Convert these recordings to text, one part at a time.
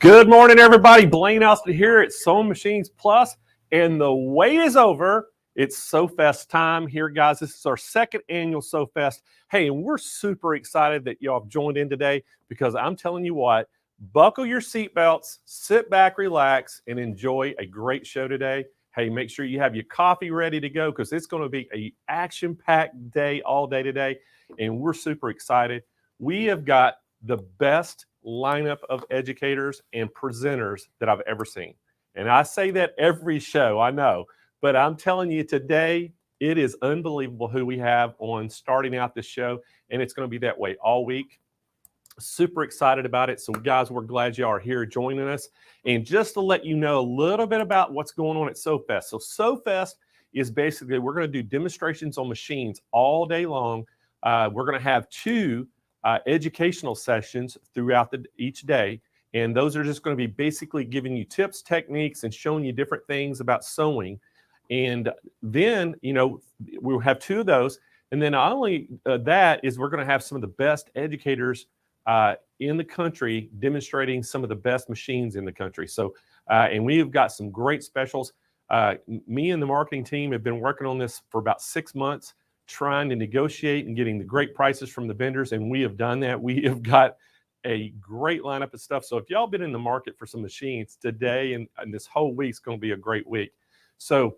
Good morning, everybody. Blaine Austin here at Sewing Machines Plus, and the wait is over. It's Sew Fest time here, guys. This is our second annual Sew Fest. Hey, and we're super excited that y'all have joined in today because I'm telling you what, buckle your seatbelts, sit back, relax, and enjoy a great show today. Hey, make sure you have your coffee ready to go because it's going to be an action-packed day all day today, and we're super excited. We have got the best lineup of educators and presenters that I've ever seen. And I say that every show, I know, but I'm telling you today, it is unbelievable who we have on starting out this show, and it's going to be that way all week. Super excited about it. So guys, we're glad you are here joining us. And just to let you know a little bit about what's going on at Sew Fest. So Sew Fest is basically, we're going to do demonstrations on machines all day long. We're going to have two educational sessions throughout each day, and those are just going to be basically giving you tips, techniques, and showing you different things about sewing. And then, you know, we'll have two of those, and then not only that is we're going to have some of the best educators in the country demonstrating some of the best machines in the country. So, and we've got some great specials. Me and the marketing team have been working on this for about 6 months, trying to negotiate and getting the great prices from the vendors, and we have done that. We have got a great lineup of stuff. So if y'all been in the market for some machines today and this whole week's going to be a great week. So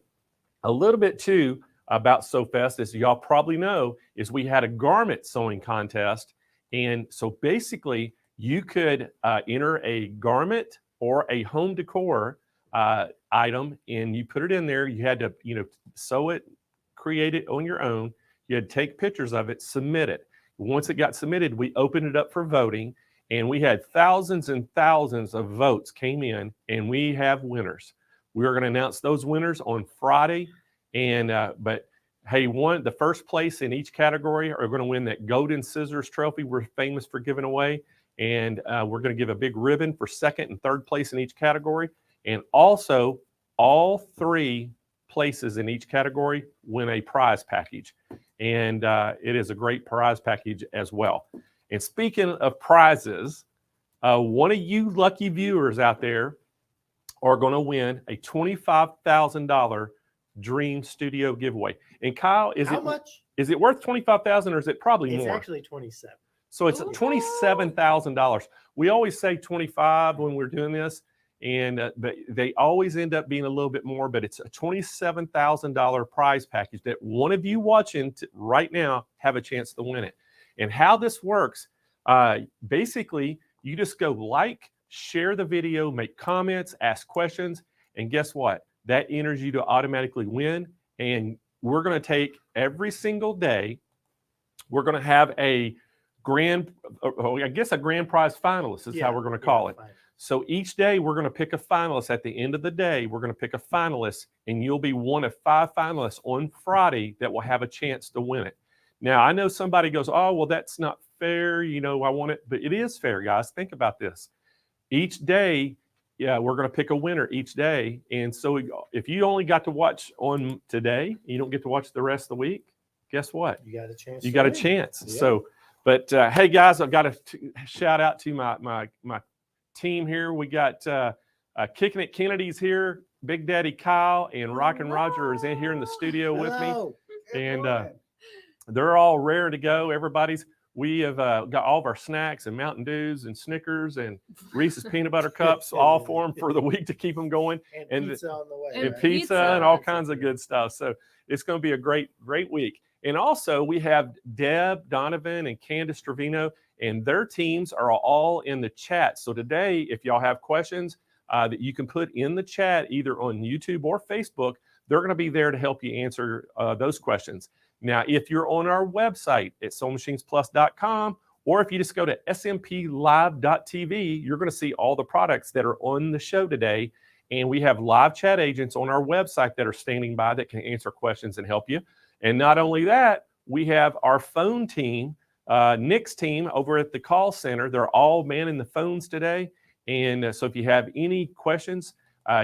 a little bit too about Sew Fest, as y'all probably know, is we had a garment sewing contest, and so basically you could enter a garment or a home decor item, and you put it in there. You had to, you know, sew it, create it on your own. You had to take pictures of it, submit it. Once it got submitted, we opened it up for voting, and we had thousands and thousands of votes came in, and we have winners. We are going to announce those winners on Friday, and but hey, the first place in each category are going to win that golden scissors trophy we're famous for giving away, and we're going to give a big ribbon for second and third place in each category, and also all three places in each category win a prize package, and it is a great prize package as well. And speaking of prizes, one of you lucky viewers out there are going to win a $25,000 Dream Studio giveaway. And Kyle, How much? Is it worth $25,000 or is it probably more? It's actually 27. So it's $27,000. We always say 25 when we're doing this, and but they always end up being a little bit more, but it's a $27,000 prize package that one of you watching right now have a chance to win it. And how this works, basically, you just go like, share the video, make comments, ask questions, and guess what? That enters you to automatically win. And we're going to take every single day, we're going to have a grand prize finalist is how we're going to call it. So each day we're going to pick a finalist. At the end of the day, we're going to pick a finalist, and you'll be one of 5 finalists on Friday that will have a chance to win it. Now, I know somebody goes, oh, well, that's not fair. You know, I want it, but it is fair, guys. Think about this. Each day, we're going to pick a winner each day. And so if you only got to watch on today, you don't get to watch the rest of the week, guess what? You got a chance. You got a chance. Yeah. So, but hey, guys, I've got to shout out to my team here. We got Kicking It Kennedy's here, Big Daddy Kyle, and Rockin' Roger is in here in the studio with me, and they're all rare to go. We have got all of our snacks and Mountain Dews and Snickers and Reese's peanut butter cups, all for them for the week to keep them going, and pizza on the way, and pizza and all kinds of good stuff. So it's going to be a great week. And also we have Deb Donovan and Candace Trevino, and their teams are all in the chat. So today, if y'all have questions that you can put in the chat, either on YouTube or Facebook, they're going to be there to help you answer those questions. Now, if you're on our website at SewingMachinesPlus.com, or if you just go to SMPLive.tv, you're going to see all the products that are on the show today. And we have live chat agents on our website that are standing by that can answer questions and help you. And not only that, we have our phone team, Nick's team over at the call center. They're all manning the phones today. And so if you have any questions,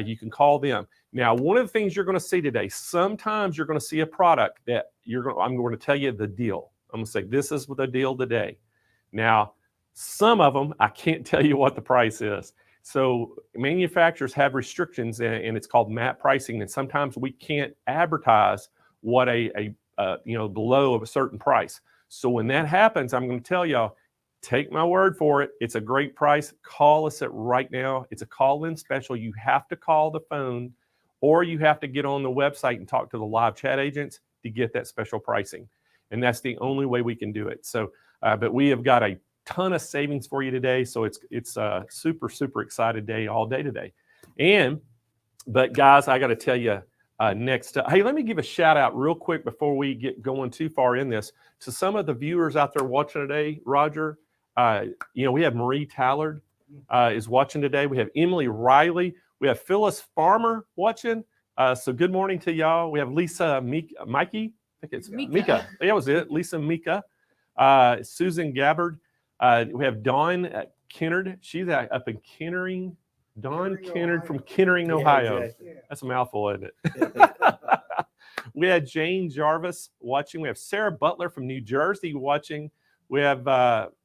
you can call them. Now, one of the things you're going to see today, sometimes you're going to see a product that I'm going to tell you the deal. I'm going to say, this is the deal today. Now, some of them, I can't tell you what the price is. So manufacturers have restrictions, and it's called MAP pricing. And sometimes we can't advertise what below a certain price. So when that happens, I'm going to tell y'all, take my word for it. It's a great price. Call us at right now. It's a call-in special. You have to call the phone, or you have to get on the website and talk to the live chat agents to get that special pricing. And that's the only way we can do it. So, but we have got a ton of savings for you today. So it's a super, super excited day all day today. But guys, I got to tell you next, hey, let me give a shout out real quick before we get going too far in this to some of the viewers out there watching today. Roger, we have Marie Tallard is watching today. We have Emily Riley. We have Phyllis Farmer watching. So good morning to y'all. We have Lisa Mikey. I think it's Mika. That was it. Lisa Mika. Susan Gabbard. We have Dawn Kennard. She's up in Kennering. Dawn Kennard from Kennering, Ohio. That's a mouthful, isn't it? We had Jane Jarvis watching. We have Sarah Butler from New Jersey watching. We have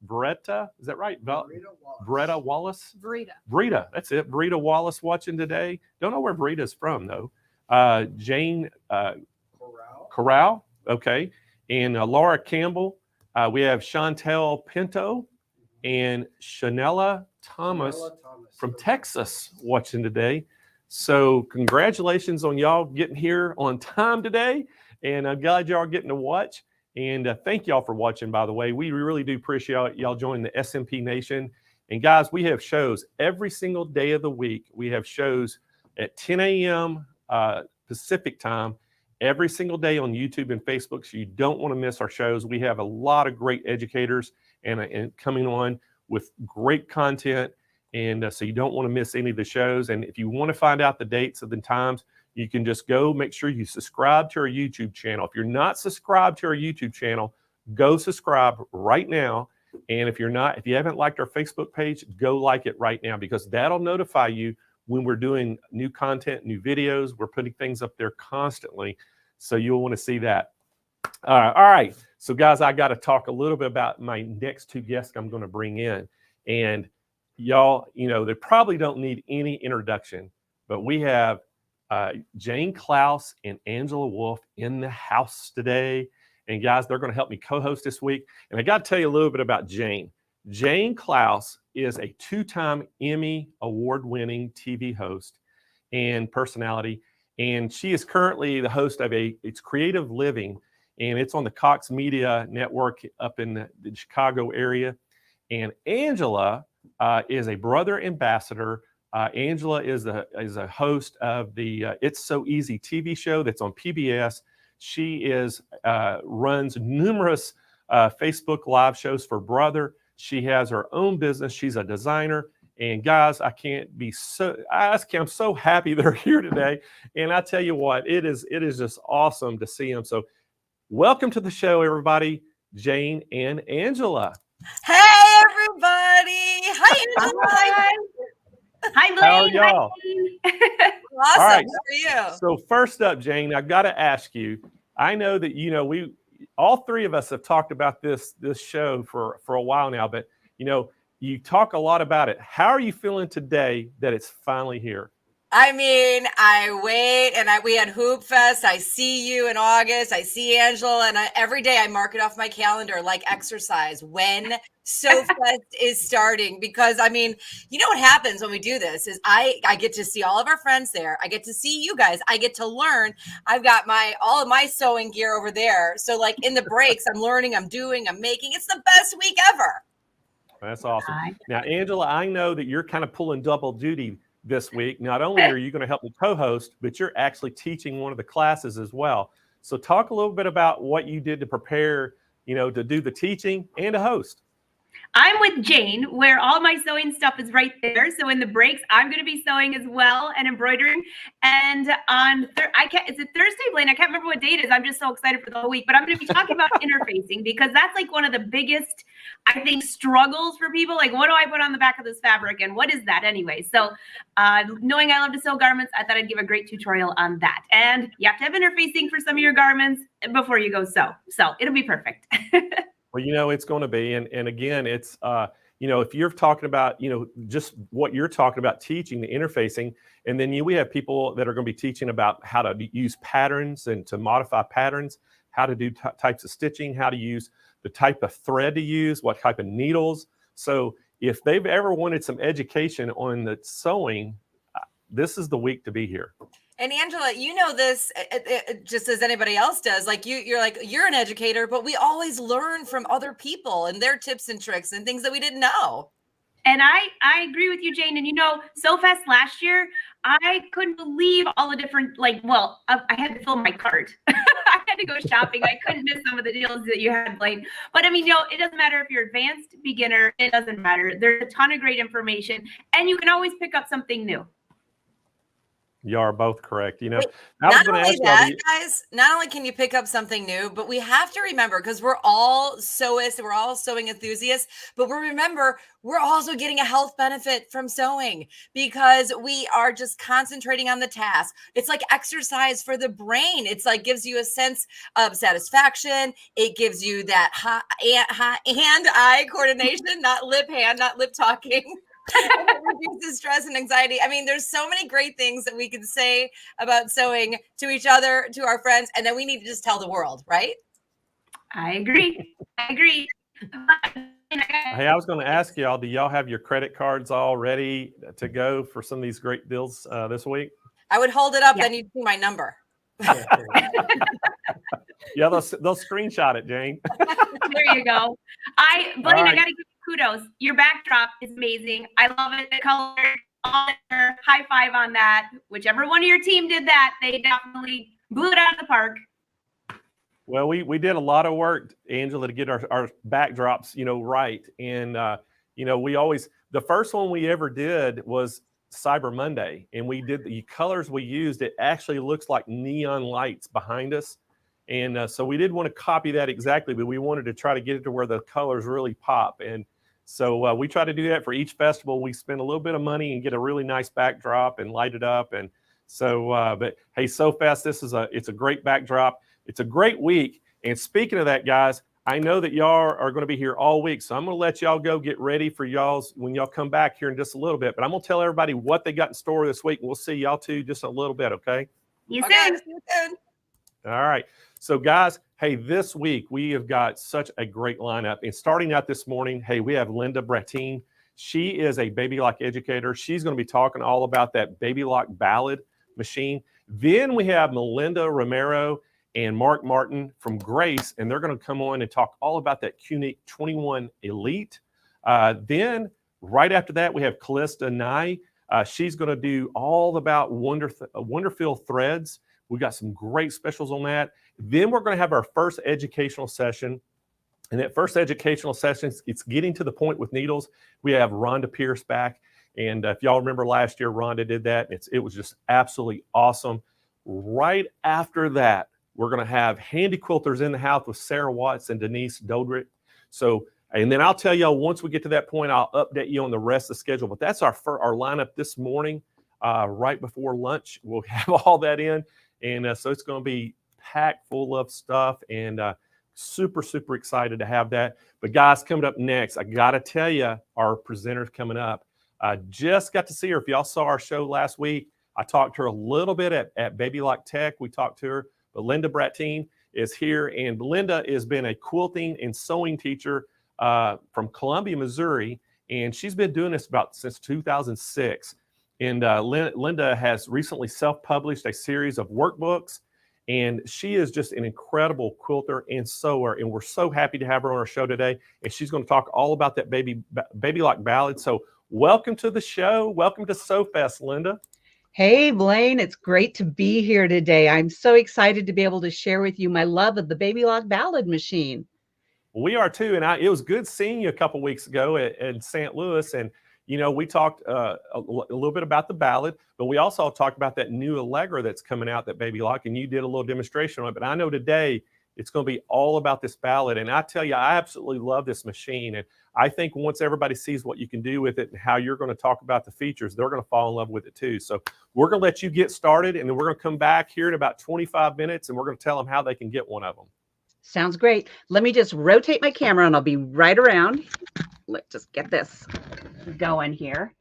Bretta. Is that right? Bretta Wallace. Brita. That's it. Brita Wallace watching today. Don't know where Brita's from, though. Jane Corral. Okay. And Laura Campbell. We have Chantel Pinto and Shanella Thomas from Texas watching today. So congratulations on y'all getting here on time today. And I'm glad y'all are getting to watch. And thank y'all for watching, by the way. We really do appreciate y'all joining the SMP Nation. And guys, we have shows every single day of the week. We have shows at 10 a.m. Pacific time every single day on YouTube and Facebook. So you don't want to miss our shows. We have a lot of great educators and coming on with great content. And so you don't want to miss any of the shows. And if you want to find out the dates of the times, you can just go make sure you subscribe to our YouTube channel. If you're not subscribed to our YouTube channel, go subscribe right now. And if you haven't liked our Facebook page, go like it right now, because that'll notify you when we're doing new content, new videos. We're putting things up there constantly. So you'll want to see that. All right. So guys, I got to talk a little bit about my next two guests I'm going to bring in. And y'all, they probably don't need any introduction, but we have Jane Klaus and Angela Wolf in the house today. And guys, they're going to help me co-host this week. And I got to tell you a little bit about Jane. Jane Klaus is a 2-time Emmy award-winning TV host and personality. And she is currently the host of it's Creative Living, and it's on the Cox Media Network up in the Chicago area. And Angela is a brother ambassador. Angela is a host of the It's So Easy TV show that's on PBS. She runs numerous Facebook live shows for Brother. She has her own business. She's a designer. And guys, I'm so happy they're here today. And I tell you what, it is just awesome to see them. So welcome to the show, everybody, Jane and Angela. Hey, everybody. Hi, Angela. Hi, Lynn. How are y'all? Awesome. All right. How are you? So first up, Jane, I've got to ask you, I know that, we all three of us have talked about this show for a while now, but, you talk a lot about it. How are you feeling today that it's finally here? I mean, I wait, and we had Hoop Fest. I see you in August. I see Angela, and every day I mark it off my calendar like exercise when Sew Fest is starting. Because, you know what happens when we do this is I get to see all of our friends there. I get to see you guys. I get to learn. I've got all of my sewing gear over there. So, in the breaks, I'm learning, I'm doing, I'm making. It's the best week ever. That's awesome. Now, Angela, I know that you're kind of pulling double duty this week. Not only are you going to help me co-host, but you're actually teaching one of the classes as well. So talk a little bit about what you did to prepare, to do the teaching and to host. I'm with Jane, where all my sewing stuff is right there. So in the breaks, I'm going to be sewing as well and embroidering. And on it's a Thursday, Blaine. I can't remember what date it is. I'm just so excited for the whole week. But I'm going to be talking about interfacing, because that's one of the biggest, I think, struggles for people. What do I put on the back of this fabric, and what is that anyway? So knowing I love to sew garments, I thought I'd give a great tutorial on that. And you have to have interfacing for some of your garments before you go sew. So it'll be perfect. Well, it's going to be, and again, it's if you're talking about, just what you're talking about, teaching the interfacing, and then we have people that are going to be teaching about how to use patterns and to modify patterns, how to do types of stitching, how to use the type of thread to use, what type of needles. So if they've ever wanted some education on the sewing, this is the week to be here. And Angela, you know this just as anybody else does. Like you're an educator, but we always learn from other people and their tips and tricks and things that we didn't know. And I agree with you, Jane. And Sew Fest last year, I couldn't believe all the different, I had to fill my cart. I had to go shopping. I couldn't miss some of the deals that you had, Blaine. But it doesn't matter if you're advanced, beginner, it doesn't matter. There's a ton of great information, and you can always pick up something new. You are both correct. Wait, not only that, guys, not only can you pick up something new, but we have to remember, because we're all sewists, we're all sewing enthusiasts, but we're also getting a health benefit from sewing because we are just concentrating on the task. It's like exercise for the brain. It's like gives you a sense of satisfaction. It gives you that hand-eye coordination, not lip talking. It reduces stress and anxiety. I mean, there's so many great things that we can say about sewing to each other, to our friends, and then we need to just tell the world, right? I agree. Hey, I was going to ask y'all, do y'all have your credit cards all ready to go for some of these great deals this week? I would hold it up, then you'd see my number. Yeah, they'll screenshot it, Jane. There you go. Blaine, I got to give you kudos. Your backdrop is amazing. I love it. The color, high five on that. Whichever one of your team did that, they definitely blew it out of the park. Well, we did a lot of work, Angela, to get our backdrops, right. And, the first one we ever did was Cyber Monday. And we did the colors we used. It actually looks like neon lights behind us. And so we didn't want to copy that exactly, but we wanted to try to get it to where the colors really pop. And so we try to do that for each festival. We spend a little bit of money and get a really nice backdrop and light it up. And so, but hey, Sew Fest, it's a great backdrop. It's a great week. And speaking of that, guys, I know that y'all are going to be here all week. So I'm going to let y'all go get ready for when y'all come back here in just a little bit. But I'm going to tell everybody what they got in store this week. And we'll see y'all too just a little bit, okay? See you soon. All right. So guys, hey, this week we have got such a great lineup. And starting out this morning, hey, we have Linda Brattin. She is a Baby Lock educator. She's going to be talking all about that Baby Lock Ballad machine. Then we have Melinda Romero and Mark Martin from Grace, and they're going to come on and talk all about that Qnique 21 Elite. Then right after that, we have Callista Nye. She's going to do all about Wonderfield threads. We got some great specials on that. Then we're going to have our first educational session. And that first educational session, it's getting to the point with needles. We have Rhonda Pierce back. And if y'all remember last year, Rhonda did that. It was just absolutely awesome. Right after that, we're going to have Handy Quilters in the House with Sarah Watts and Denise Dodrick. So, and then I'll tell y'all, once we get to that point, I'll update you on the rest of the schedule. But that's our lineup this morning, right before lunch. We'll have all that in. And so it's going to be packed full of stuff, and super, super excited to have that. But guys, coming up next, I got to tell you, our presenters coming up. I just got to see her. If y'all saw our show last week, I talked to her a little bit at Baby Lock Tech. We talked to her, but Linda Brattin is here, and Linda has been a quilting and sewing teacher from Columbia, Missouri, and she's been doing this since 2006. And Linda has recently self-published a series of workbooks, and she is just an incredible quilter and sewer, and we're so happy to have her on our show today. And she's going to talk all about that Baby Lock Ballad. So welcome to the show. Welcome to Sew Fest, Linda. Hey, Blaine, it's great to be here today. I'm so excited to be able to share with you my love of the Baby Lock Ballad machine. We are too, and it was good seeing you a couple weeks ago at St. Louis, and we talked a little bit about the Ballad, but we also talked about that new Allegra that's coming out, that Baby Lock, and you did a little demonstration on it. But I know today it's going to be all about this Ballad, and I tell you, I absolutely love this machine, and I think once everybody sees what you can do with it and how you're going to talk about the features, they're going to fall in love with it too. So we're going to let you get started, and then we're going to come back here in about 25 minutes, and we're going to tell them how they can get one of them. Sounds great. Let me just rotate my camera, and I'll be right around. let's just get this going here.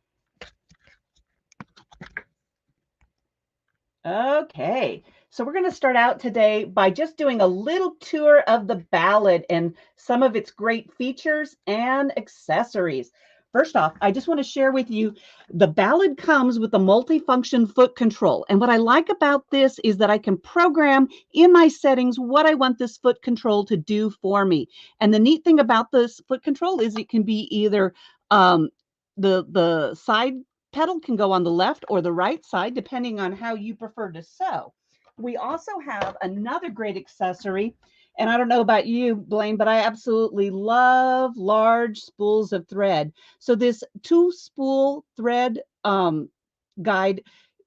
Okay, so we're going to start out today by just doing a little tour of the Ballad and some of its great features and accessories. First off, I just want to share with you, the Ballad comes with a multifunction foot control. And what I like about this is that I can program in my settings what I want this foot control to do for me. And the neat thing about this foot control is it can be either the side pedal can go on the left or the right side, depending on how you prefer to sew. We also have another great accessory, and I don't know about you, Blaine, but I absolutely love large spools of thread. So this 2-spool thread guide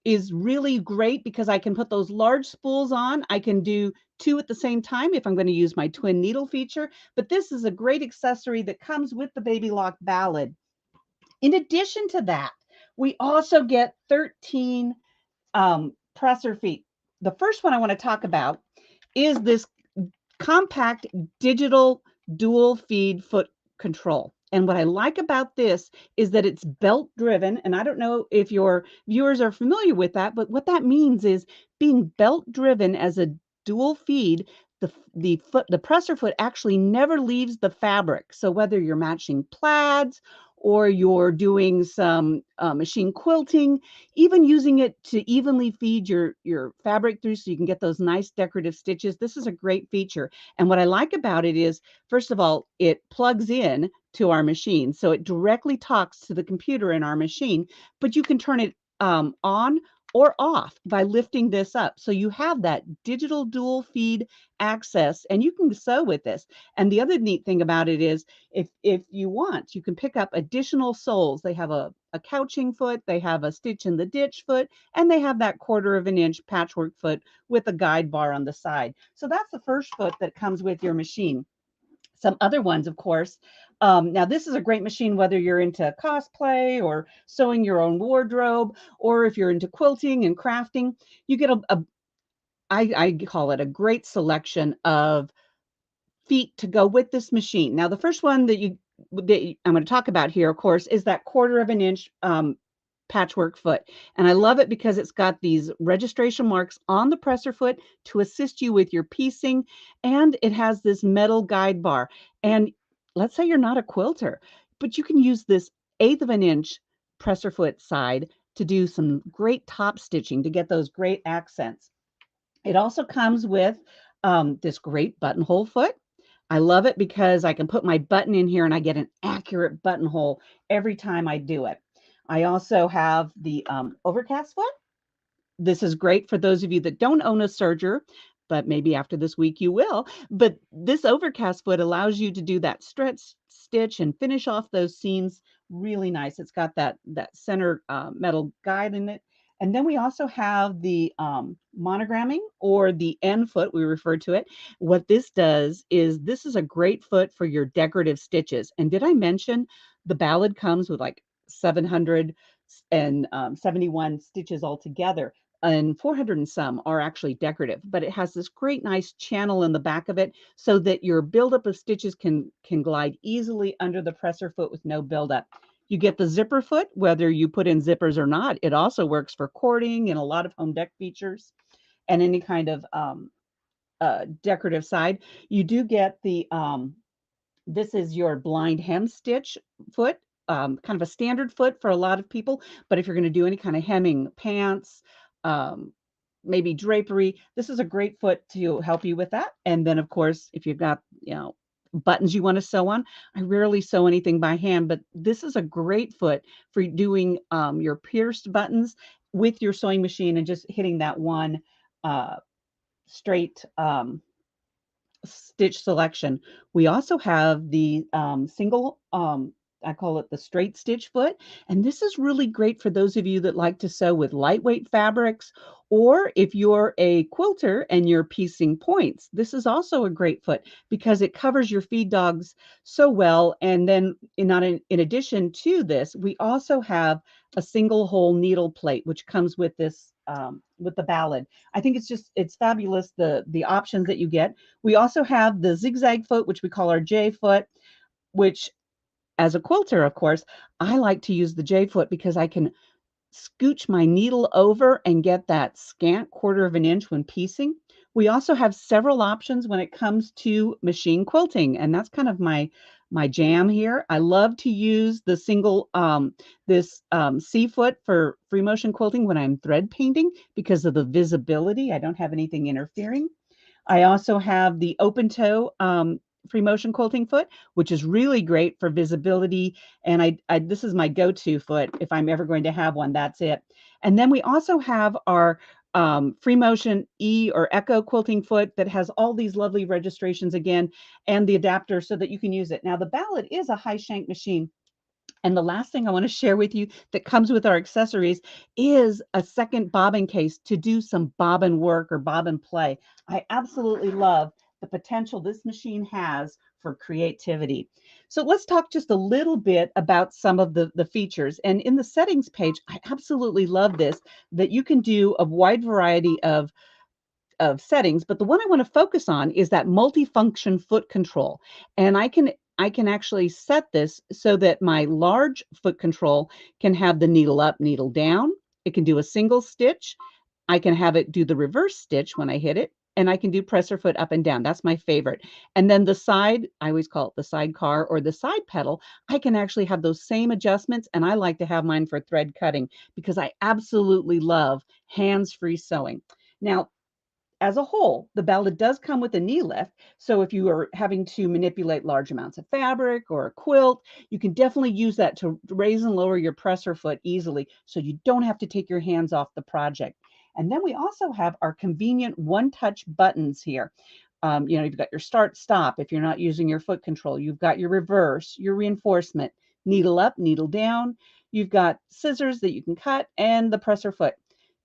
is really great because I can put those large spools on. I can do 2 at the same time if I'm going to use my twin needle feature, but this is a great accessory that comes with the Baby Lock Ballad. In addition to that, we also get 13 presser feet. The first one I want to talk about is this compact digital dual feed foot control. And what I like about this is that it's belt driven. And I don't know if your viewers are familiar with that, but what that means is being belt driven as a dual feed, the presser foot actually never leaves the fabric. So whether you're matching plaids or you're doing some machine quilting, even using it to evenly feed your fabric through so you can get those nice decorative stitches, this is a great feature. And what I like about it is, first of all, it plugs in to our machine. So it directly talks to the computer in our machine, but you can turn it on or off by lifting this up. So you have that digital dual feed access and you can sew with this. And the other neat thing about it is if you want, you can pick up additional soles. They have a couching foot, they have a stitch in the ditch foot, and they have that 1/4 of an inch patchwork foot with a guide bar on the side. So that's the first foot that comes with your machine. Some other ones, of course. Now, this is a great machine, whether you're into cosplay or sewing your own wardrobe, or if you're into quilting and crafting, you get I call it a great selection of feet to go with this machine. Now, the first one that I'm going to talk about here, of course, is that 1/4 of an inch patchwork foot. And I love it because it's got these registration marks on the presser foot to assist you with your piecing. And it has this metal guide bar. And let's say you're not a quilter, but you can use this 1/8 of an inch presser foot side to do some great top stitching to get those great accents. It also comes with this great buttonhole foot. I love it because I can put my button in here and I get an accurate buttonhole every time I do it. I also have the overcast foot. This is great for those of you that don't own a serger, but maybe after this week you will. But this overcast foot allows you to do that stretch stitch and finish off those seams really nice. It's got that center metal guide in it. And then we also have the monogramming, or the N foot, we refer to it. What this does is this is a great foot for your decorative stitches. And did I mention the Ballad comes with like 771 stitches altogether, and 400 and some are actually decorative, but it has this great nice channel in the back of it so that your buildup of stitches can glide easily under the presser foot with no buildup. You get the zipper foot, whether you put in zippers or not. It also works for cording and a lot of home dec features and any kind of decorative side. You do get the, this is your blind hem stitch foot, kind of a standard foot for a lot of people. But if you're going to do any kind of hemming, pants, maybe drapery, this is a great foot to help you with that. And then, of course, if you've got, buttons you want to sew on. I rarely sew anything by hand, but this is a great foot for doing your pierced buttons with your sewing machine and just hitting that one straight stitch selection. We also have the single, I call it the straight stitch foot. And this is really great for those of you that like to sew with lightweight fabrics, or if you're a quilter and you're piecing points. This is also a great foot because it covers your feed dogs so well. And then in addition to this, we also have a single hole needle plate, which comes with this, with the Ballad. I think it's fabulous, the options that you get. We also have the zigzag foot, which we call our J foot, which as a quilter, of course, I like to use the J-foot because I can scooch my needle over and get that scant 1/4 of an inch when piecing. We also have several options when it comes to machine quilting, and that's kind of my jam here. I love to use the single C-foot for free motion quilting when I'm thread painting because of the visibility. I don't have anything interfering. I also have the open toe free motion quilting foot, which is really great for visibility. And I this is my go-to foot. If I'm ever going to have one, that's it. And then we also have our free motion E or Echo quilting foot that has all these lovely registrations again, and the adapter so that you can use it. Now the Ballad is a high shank machine. And the last thing I want to share with you that comes with our accessories is a second bobbin case to do some bobbin work or bobbin play. I absolutely love the potential this machine has for creativity. So let's talk just a little bit about some of the features. And in the settings page, I absolutely love this, that you can do a wide variety of settings, but the one I want to focus on is that multifunction foot control. And I can actually set this so that my large foot control can have the needle up, needle down. It can do a single stitch. I can have it do the reverse stitch when I hit it, and I can do presser foot up and down. That's my favorite. And then the side, I always call it the sidecar or the side pedal, I can actually have those same adjustments, and I like to have mine for thread cutting because I absolutely love hands-free sewing. Now, as a whole, the Ballad does come with a knee lift. So if you are having to manipulate large amounts of fabric or a quilt, you can definitely use that to raise and lower your presser foot easily so you don't have to take your hands off the project. And then we also have our convenient one-touch buttons here. You've got your start, stop if you're not using your foot control. You've got your reverse, your reinforcement, needle up, needle down. You've got scissors that you can cut and the presser foot.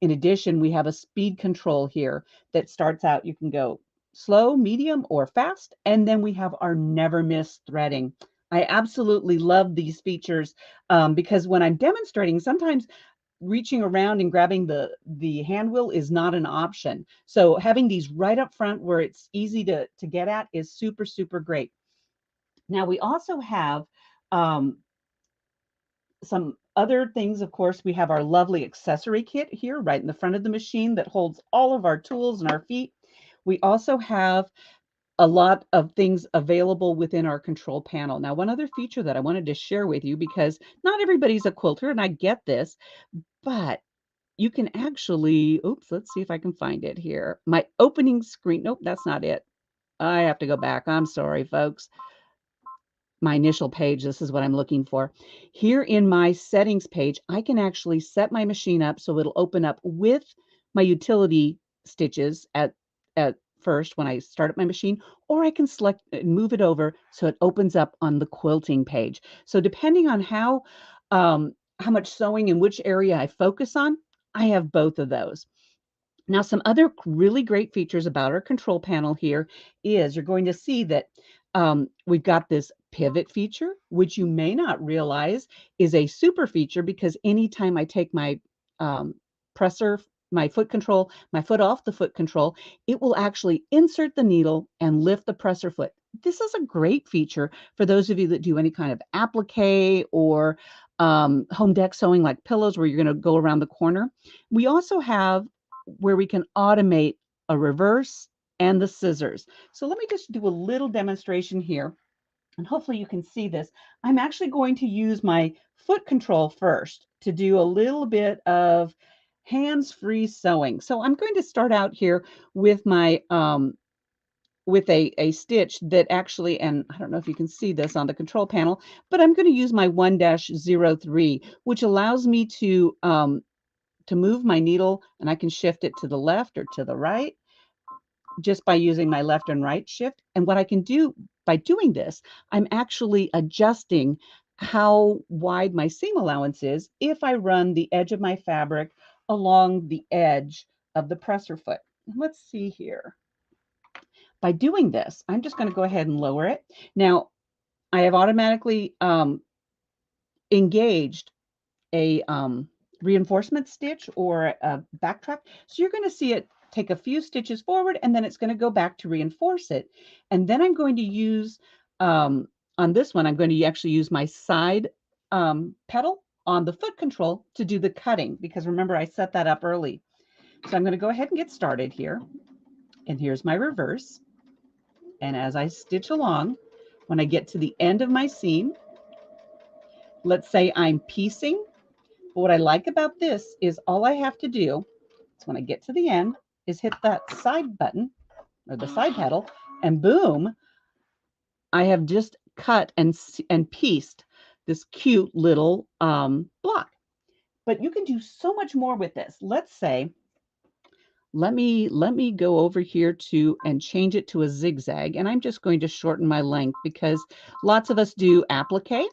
In addition, we have a speed control here that starts out, you can go slow, medium, or fast. And then we have our never miss threading. I absolutely love these features because when I'm demonstrating, sometimes reaching around and grabbing the hand wheel is not an option. So having these right up front where it's easy to get at is super, super great. Now we also have some other things. Of course, we have our lovely accessory kit here right in the front of the machine that holds all of our tools and our feet. We also have a lot of things available within our control panel. Now, one other feature that I wanted to share with you, because not everybody's a quilter, and I get this, but you can actually, oops, let's see if I can find it here. My opening screen, nope, that's not it. I have to go back. I'm sorry, folks. My initial page, this is what I'm looking for. Here in my settings page, I can actually set my machine up so it'll open up with my utility stitches at first when I start up my machine, or I can select and move it over so it opens up on the quilting page. So depending on how much sewing and which area I focus on, I have both of those. Now, some other really great features about our control panel here is you're going to see that we've got this pivot feature, which you may not realize is a super feature because anytime I take my presser, my foot control, my foot off the foot control, it will actually insert the needle and lift the presser foot. This is a great feature for those of you that do any kind of applique or home deck sewing like pillows where you're going to go around the corner. We also have where we can automate a reverse and the scissors. So let me just do a little demonstration here, and hopefully you can see this. I'm actually going to use my foot control first to do a little bit of hands-free sewing. So I'm going to start out here with my with a stitch that actually, and I don't know if you can see this on the control panel, but I'm going to use my 1-03, which allows me to move my needle, and I can shift it to the left or to the right just by using my left and right shift. And what I can do by doing this, I'm actually adjusting how wide my seam allowance is if I run the edge of my fabric along the edge of the presser foot. Let's see here. By doing this, I'm just going to go ahead and lower it. Now, I have automatically engaged a reinforcement stitch or a backtrack. So you're going to see it take a few stitches forward, and then it's going to go back to reinforce it. And then I'm going to use on this one, I'm going to actually use my side pedal on the foot control to do the cutting, because remember, I set that up early. So I'm going to go ahead and get started here. And here's my reverse. And as I stitch along, when I get to the end of my seam, let's say I'm piecing. But what I like about this is all I have to do is when I get to the end is hit that side button or the side pedal, and boom, I have just cut and pieced this cute little block. But you can do so much more with this. Let's say, let me go over here to and change it to a zigzag, and I'm just going to shorten my length because lots of us do applique.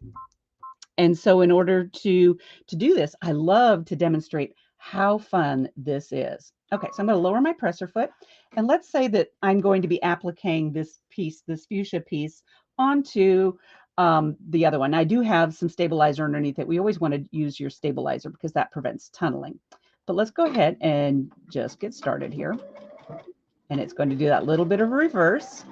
And so in order to do this, I love to demonstrate how fun this is. Okay, so I'm going to lower my presser foot, and let's say that I'm going to be appliquing this piece, this fuchsia piece, onto the other one. I do have some stabilizer underneath it. We always want to use your stabilizer because that prevents tunneling. But let's go ahead and just get started here. And it's going to do that little bit of reverse.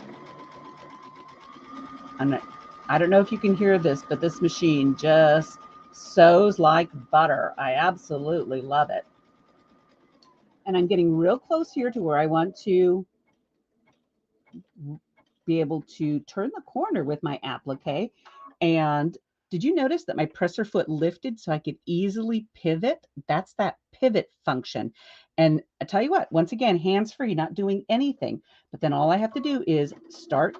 I don't know if you can hear this, but this machine just sews like butter. I absolutely love it. And I'm getting real close here to where I want to be able to turn the corner with my applique. And did you notice that my presser foot lifted so I could easily pivot? That's that pivot function. And I tell you what, once again, hands-free, not doing anything. But then all I have to do is start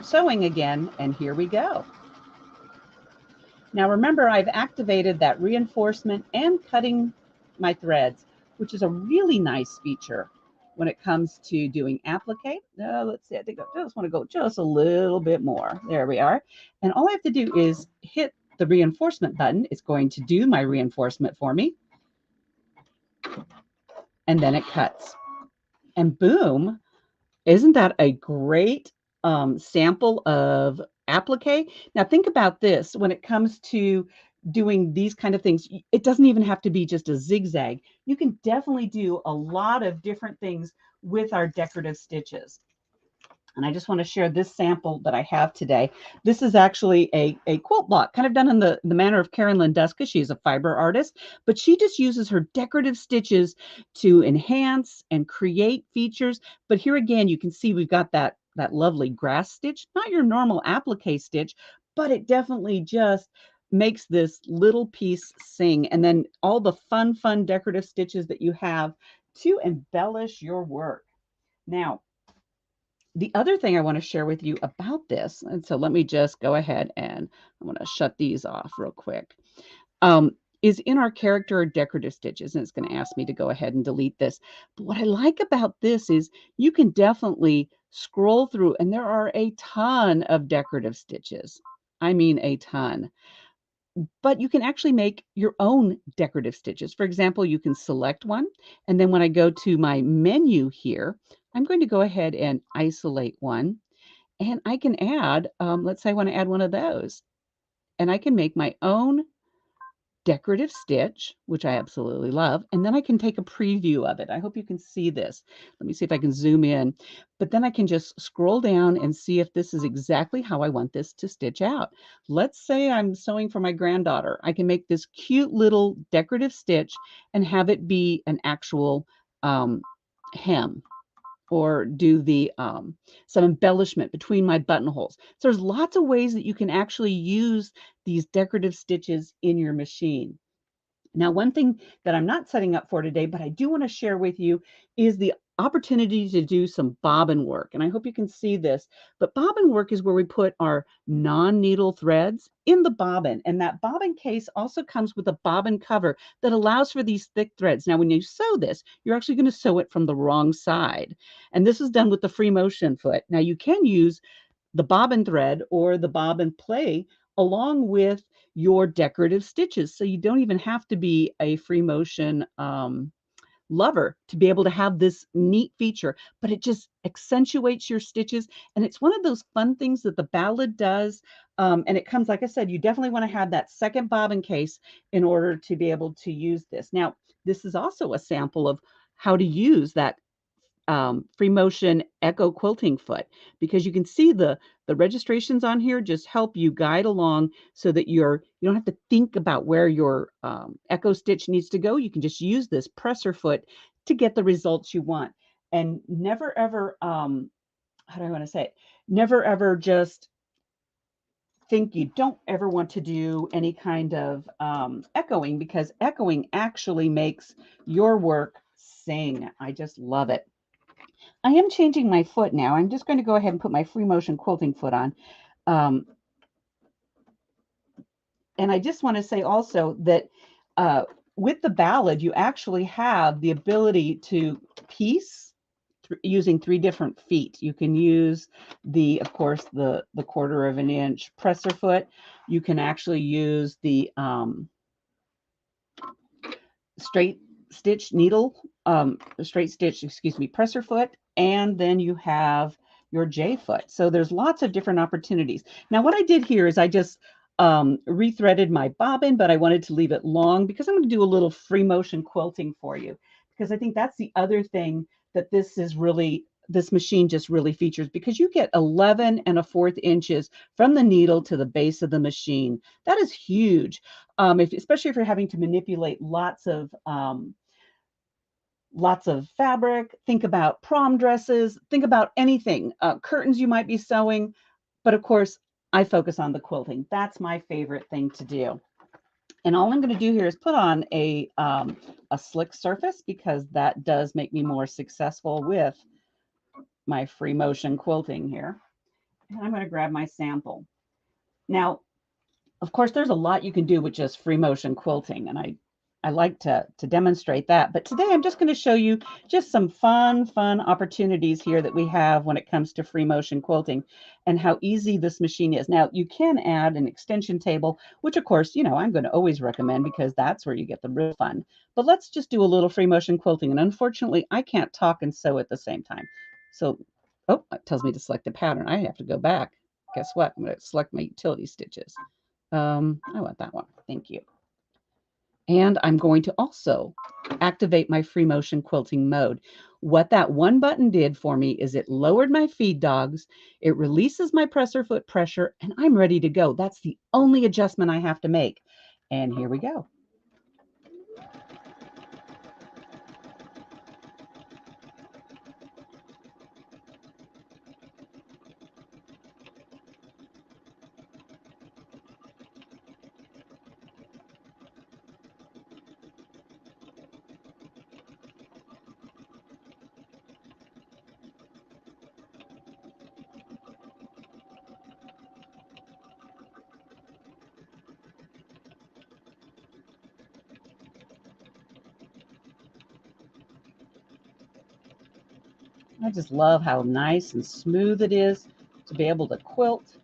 sewing again, and here we go. Now remember, I've activated that reinforcement and cutting my threads, which is a really nice feature when it comes to doing applique. Let's see, I think I just want to go just a little bit more. There we are. And all I have to do is hit the reinforcement button. It's going to do my reinforcement for me. And then it cuts. And boom, isn't that a great sample of applique? Now think about this. When it comes to doing these kind of things, it doesn't even have to be just a zigzag. You can definitely do a lot of different things with our decorative stitches. And I just want to share this sample that I have today. This is actually a quilt block, kind of done in the manner of Karen Linduska. She's a fiber artist, but she just uses her decorative stitches to enhance and create features. But here again, you can see we've got that lovely grass stitch, not your normal applique stitch, but it definitely just makes this little piece sing. And then all the fun decorative stitches that you have to embellish your work. Now, the other thing I want to share with you about this, and so let me just go ahead and I'm going to shut these off real quick, is in our character or decorative stitches, and it's going to ask me to go ahead and delete this. But what I like about this is you can definitely scroll through, and there are a ton of decorative stitches. I mean a ton. But you can actually make your own decorative stitches. For example, you can select one, and then when I go to my menu here, I'm going to go ahead and isolate one, and I can add, let's say I want to add one of those, and I can make my own decorative stitch, which I absolutely love, and then I can take a preview of it. I hope you can see this. Let me see if I can zoom in, but then I can just scroll down and see if this is exactly how I want this to stitch out. Let's say I'm sewing for my granddaughter. I can make this cute little decorative stitch and have it be an actual hem, or do the some embellishment between my buttonholes. So there's lots of ways that you can actually use these decorative stitches in your machine. Now, one thing that I'm not setting up for today, but I do want to share with you, is the opportunity to do some bobbin work. And I hope you can see this, but bobbin work is where we put our non-needle threads in the bobbin. And that bobbin case also comes with a bobbin cover that allows for these thick threads. Now, when you sew this, you're actually going to sew it from the wrong side. And this is done with the free motion foot. Now, you can use the bobbin thread or the bobbin play along with your decorative stitches. So you don't even have to be a free motion lover to be able to have this neat feature, but it just accentuates your stitches. And it's one of those fun things that the Ballad does. And it comes, like I said, you definitely want to have that second bobbin case in order to be able to use this. Now, this is also a sample of how to use that free motion echo quilting foot, because you can see the registrations on here just help you guide along so that you don't have to think about where your echo stitch needs to go. You can just use this presser foot to get the results you want, and never ever how do I want to say it? Never ever just think you don't ever want to do any kind of echoing, because echoing actually makes your work sing. I just love it. I am changing my foot now. I'm just going to go ahead and put my free motion quilting foot on. And I just want to say also that with the Ballad, you actually have the ability to piece using 3 different feet. You can use of course, the 1/4 of an inch presser foot. You can actually use the straight stitch needle, straight stitch, excuse me, presser foot, and then you have your J foot. So there's lots of different opportunities. Now, what I did here is I just rethreaded my bobbin, but I wanted to leave it long because I'm going to do a little free motion quilting for you, because I think that's the other thing that this machine just really features, because you get 11 1/4 inches from the needle to the base of the machine. That is huge, especially if you're having to manipulate lots of fabric. Think about prom dresses, think about anything, curtains you might be sewing. But of course, I focus on the quilting. That's my favorite thing to do. And all I'm going to do here is put on a slick surface, because that does make me more successful with my free motion quilting here. And I'm going to grab my sample. Now, of course, there's a lot you can do with just free motion quilting, and I like to demonstrate that. But today I'm just going to show you just some fun opportunities here that we have when it comes to free motion quilting, and how easy this machine is. Now, you can add an extension table, which of course, I'm going to always recommend, because that's where you get the real fun. But let's just do a little free motion quilting. And unfortunately, I can't talk and sew at the same time. So, oh, it tells me to select a pattern. I have to go back. Guess what? I'm going to select my utility stitches. I want that one. Thank you. And I'm going to also activate my free motion quilting mode. What that one button did for me is it lowered my feed dogs, it releases my presser foot pressure, and I'm ready to go. That's the only adjustment I have to make. And here we go. I just love how nice and smooth it is to be able to quilt.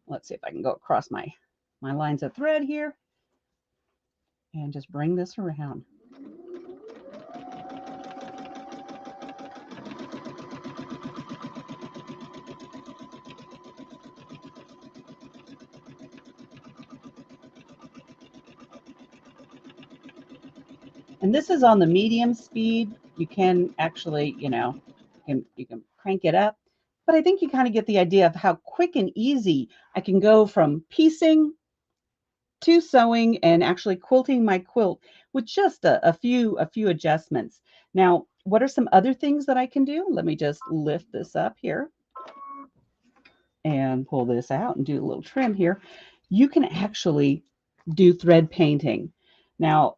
Let's see if I can go across my lines of thread here and just bring this around. And this is on the medium speed. You can actually, you can crank it up. But I think you kind of get the idea of how quick and easy I can go from piecing to sewing and actually quilting my quilt with just a few adjustments. Now, what are some other things that I can do? Let me just lift this up here and pull this out and do a little trim here. You can actually do thread painting. Now,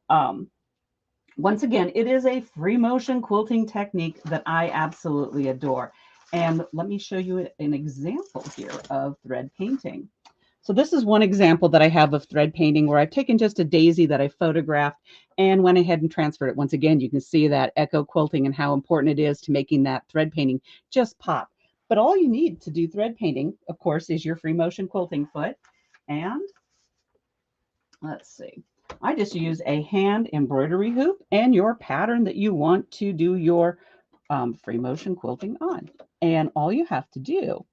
once again, it is a free motion quilting technique that I absolutely adore. And let me show you an example here of thread painting. So this is one example that I have of thread painting, where I've taken just a daisy that I photographed and went ahead and transferred it. Once again, you can see that echo quilting and how important it is to making that thread painting just pop. But all you need to do thread painting, of course, is your free motion quilting foot. And let's see. I just use a hand embroidery hoop and your pattern that you want to do your free motion quilting on. And all you have to do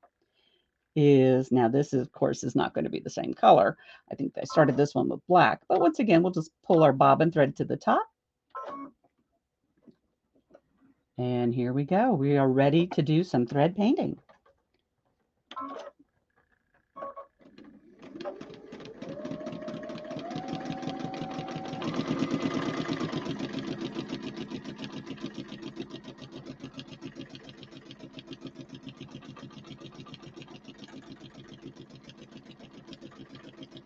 is, now this is, of course, is not going to be the same color. I think I started this one with black, but once again, we'll just pull our bobbin thread to the top. And here we go. We are ready to do some thread painting.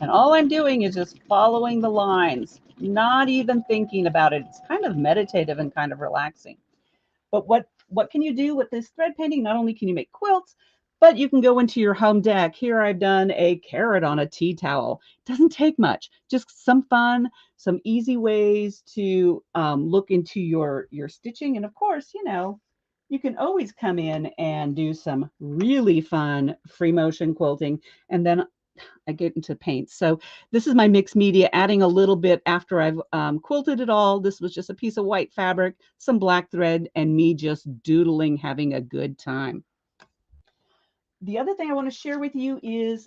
And all I'm doing is just following the lines, not even thinking about it. It's kind of meditative and kind of relaxing. But what can you do with this thread painting? Not only can you make quilts, but you can go into your home deck. Here I've done a carrot on a tea towel. It doesn't take much, just some fun, some easy ways to look into your stitching. And of course, you know, you can always come in and do some really fun free motion quilting. And then I get into paint. So this is my mixed media, adding a little bit after I've quilted it all. This was just a piece of white fabric, some black thread, and me just doodling, having a good time. The other thing I want to share with you is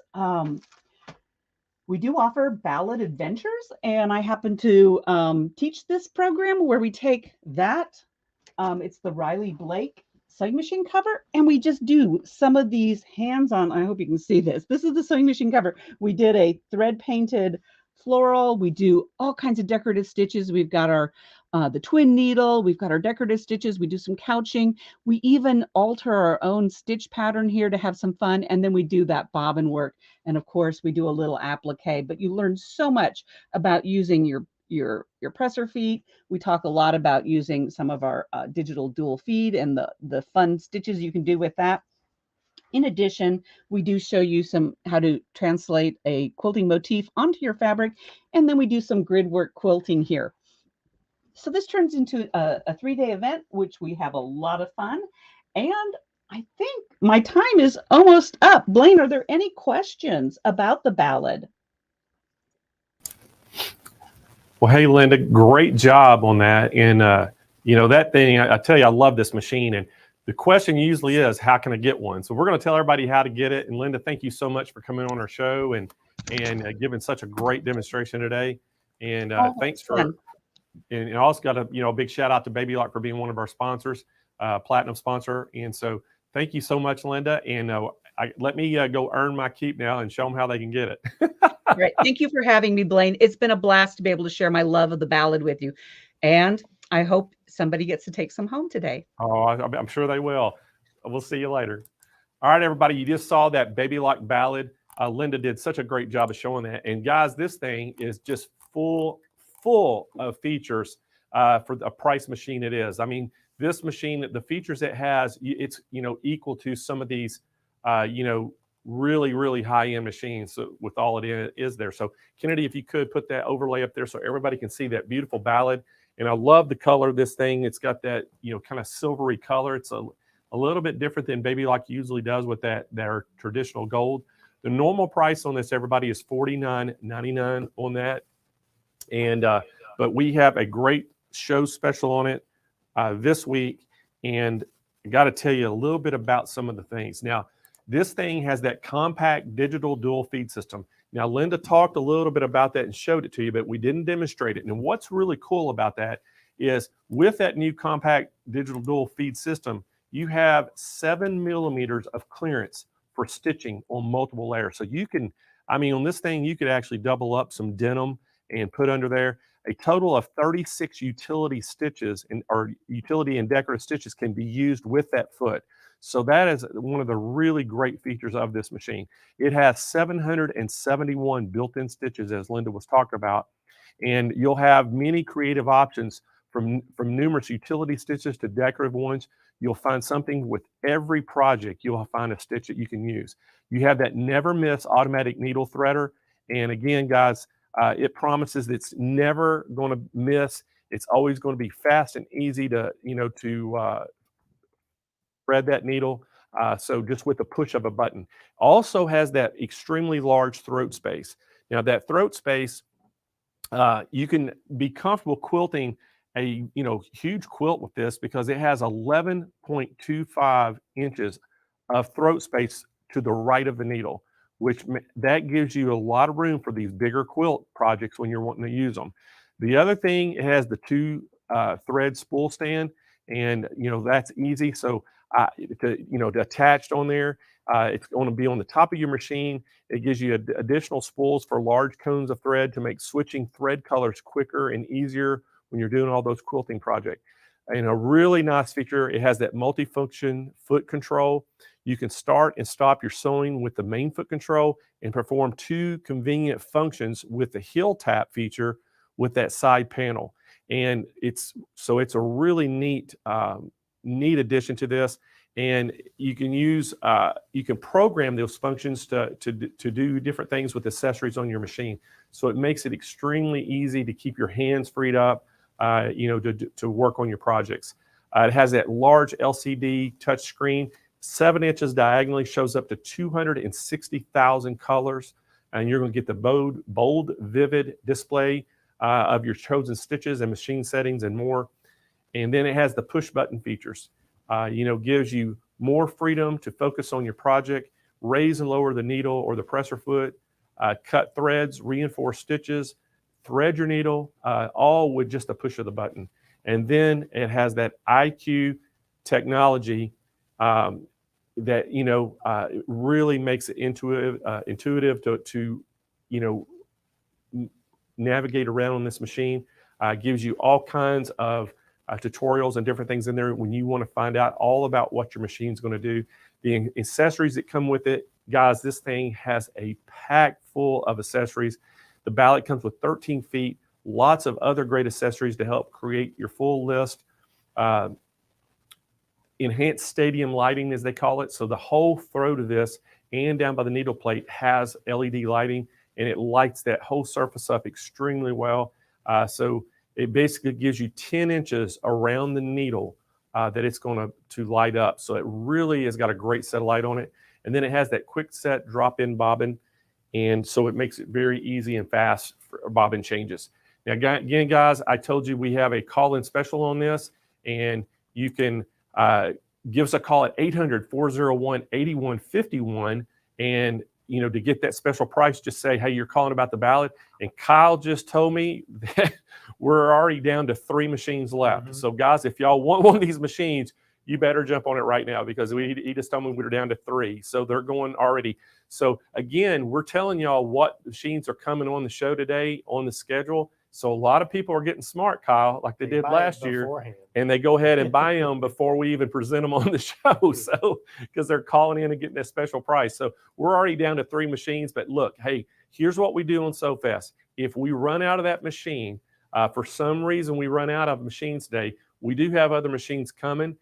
we do offer Ballad Adventures, and I happen to teach this program where we take that. It's the Riley Blake sewing machine cover, and we just do some of these hands-on. I hope you can see this. This is the sewing machine cover. We did a thread painted floral. We do all kinds of decorative stitches. We've got our the twin needle. We've got our decorative stitches. We do some couching. We even alter our own stitch pattern here to have some fun, and then we do that bobbin work. And of course, we do a little applique. But you learn so much about using your presser feet. We talk a lot about using some of our digital dual feed and the fun stitches you can do with that. In addition, we do show you how to translate a quilting motif onto your fabric, and then we do some grid work quilting here. So this turns into a 3-day event, which we have a lot of fun. And I think my time is almost up. Blaine, are there any questions about the Ballad? Well, hey, Linda, great job on that. And, you know, that thing, I tell you, I love this machine. And the question usually is, how can I get one? So we're going to tell everybody how to get it. And Linda, thank you so much for coming on our show and giving such a great demonstration today. And thanks for, and also got a big shout out to Baby Lock for being one of our sponsors, platinum sponsor. And so thank you so much, Linda. And let me go earn my keep now and show them how they can get it. Great. Thank you for having me, Blaine. It's been a blast to be able to share my love of the Ballad with you. And I hope somebody gets to take some home today. Oh, I'm sure they will. We'll see you later. All right, everybody. You just saw that Baby Lock Ballad. Linda did such a great job of showing that. And guys, this thing is just full of features for the price machine it is. I mean, this machine, the features it has, it's, equal to some of these, really high-end machines with all it is there. So Kennedy, if you could put that overlay up there so everybody can see that beautiful Ballad. And I love the color of this thing. It's got that, kind of silvery color. It's a little bit different than Baby Lock usually does with their traditional gold. The normal price on this, everybody, is $49.99 on that. And but we have a great show special on it this week. And I got to tell you a little bit about some of the things. Now, this thing has that compact digital dual feed system. Now, Linda talked a little bit about that and showed it to you, but we didn't demonstrate it. And what's really cool about that is with that new compact digital dual feed system, you have 7 millimeters of clearance for stitching on multiple layers. So you can, on this thing, you could actually double up some denim and put under there. A total of 36 utility stitches or utility and decorative stitches can be used with that foot. So that is one of the really great features of this machine. It has 771 built-in stitches, as Linda was talking about, and you'll have many creative options from numerous utility stitches to decorative ones. You'll find something with every project. You'll find a stitch that you can use. You have that never miss automatic needle threader, and again, guys, it promises it's never going to miss. It's always going to be fast and easy to thread that needle. So just with the push of a button. Also has that extremely large throat space. Now that throat space, you can be comfortable quilting a huge quilt with this because it has 11.25 inches of throat space to the right of the needle, that gives you a lot of room for these bigger quilt projects when you're wanting to use them. The other thing, it has the 2 thread spool stand, and that's easy. So to attached on there, it's going to be on the top of your machine. It gives you additional spools for large cones of thread to make switching thread colors quicker and easier when you're doing all those quilting projects. And a really nice feature, it has that multifunction foot control. You can start and stop your sewing with the main foot control and perform 2 convenient functions with the heel tap feature with that side panel. And it's a really neat addition to this. And you can program those functions to do different things with accessories on your machine. So it makes it extremely easy to keep your hands freed up, to work on your projects. It has that large LCD touch screen, 7 inches diagonally, shows up to 260,000 colors, and you're going to get the bold, vivid display of your chosen stitches and machine settings and more. And then it has the push button features. Gives you more freedom to focus on your project, raise and lower the needle or the presser foot, cut threads, reinforce stitches, thread your needle, all with just a push of the button. And then it has that IQ technology that it really makes it intuitive to navigate around on this machine. Gives you all kinds of tutorials and different things in there when you want to find out all about what your machine's going to do. The accessories that come with it, guys, this thing has a pack full of accessories. The Ballad comes with 13 feet, lots of other great accessories to help create your full list. Enhanced stadium lighting, as they call it. So the whole throat of this and down by the needle plate has LED lighting, and it lights that whole surface up extremely well. So it basically gives you 10 inches around the needle that it's going to light up. So it really has got a great set of light on it. And then it has that quick set drop-in bobbin. And so it makes it very easy and fast for bobbin changes. Now, again, guys, I told you we have a call-in special on this, and you can give us a call at 800-401-8151. And, to get that special price, just say, hey, you're calling about the Ballad. And Kyle just told me that we're already down to 3 machines left. Mm-hmm. So, guys, if y'all want one of these machines, you better jump on it right now, because he just told me we're down to 3. So they're going already. So, again, we're telling y'all what machines are coming on the show today on the schedule. So a lot of people are getting smart, Kyle, like they did last year, and they go ahead and buy them before we even present them on the show. So, because they're calling in and getting that special price. So we're already down to 3 machines. But look, hey, here's what we do on Sew Fest. If we run out of that machine, for some reason we run out of machines today, we do have other machines coming.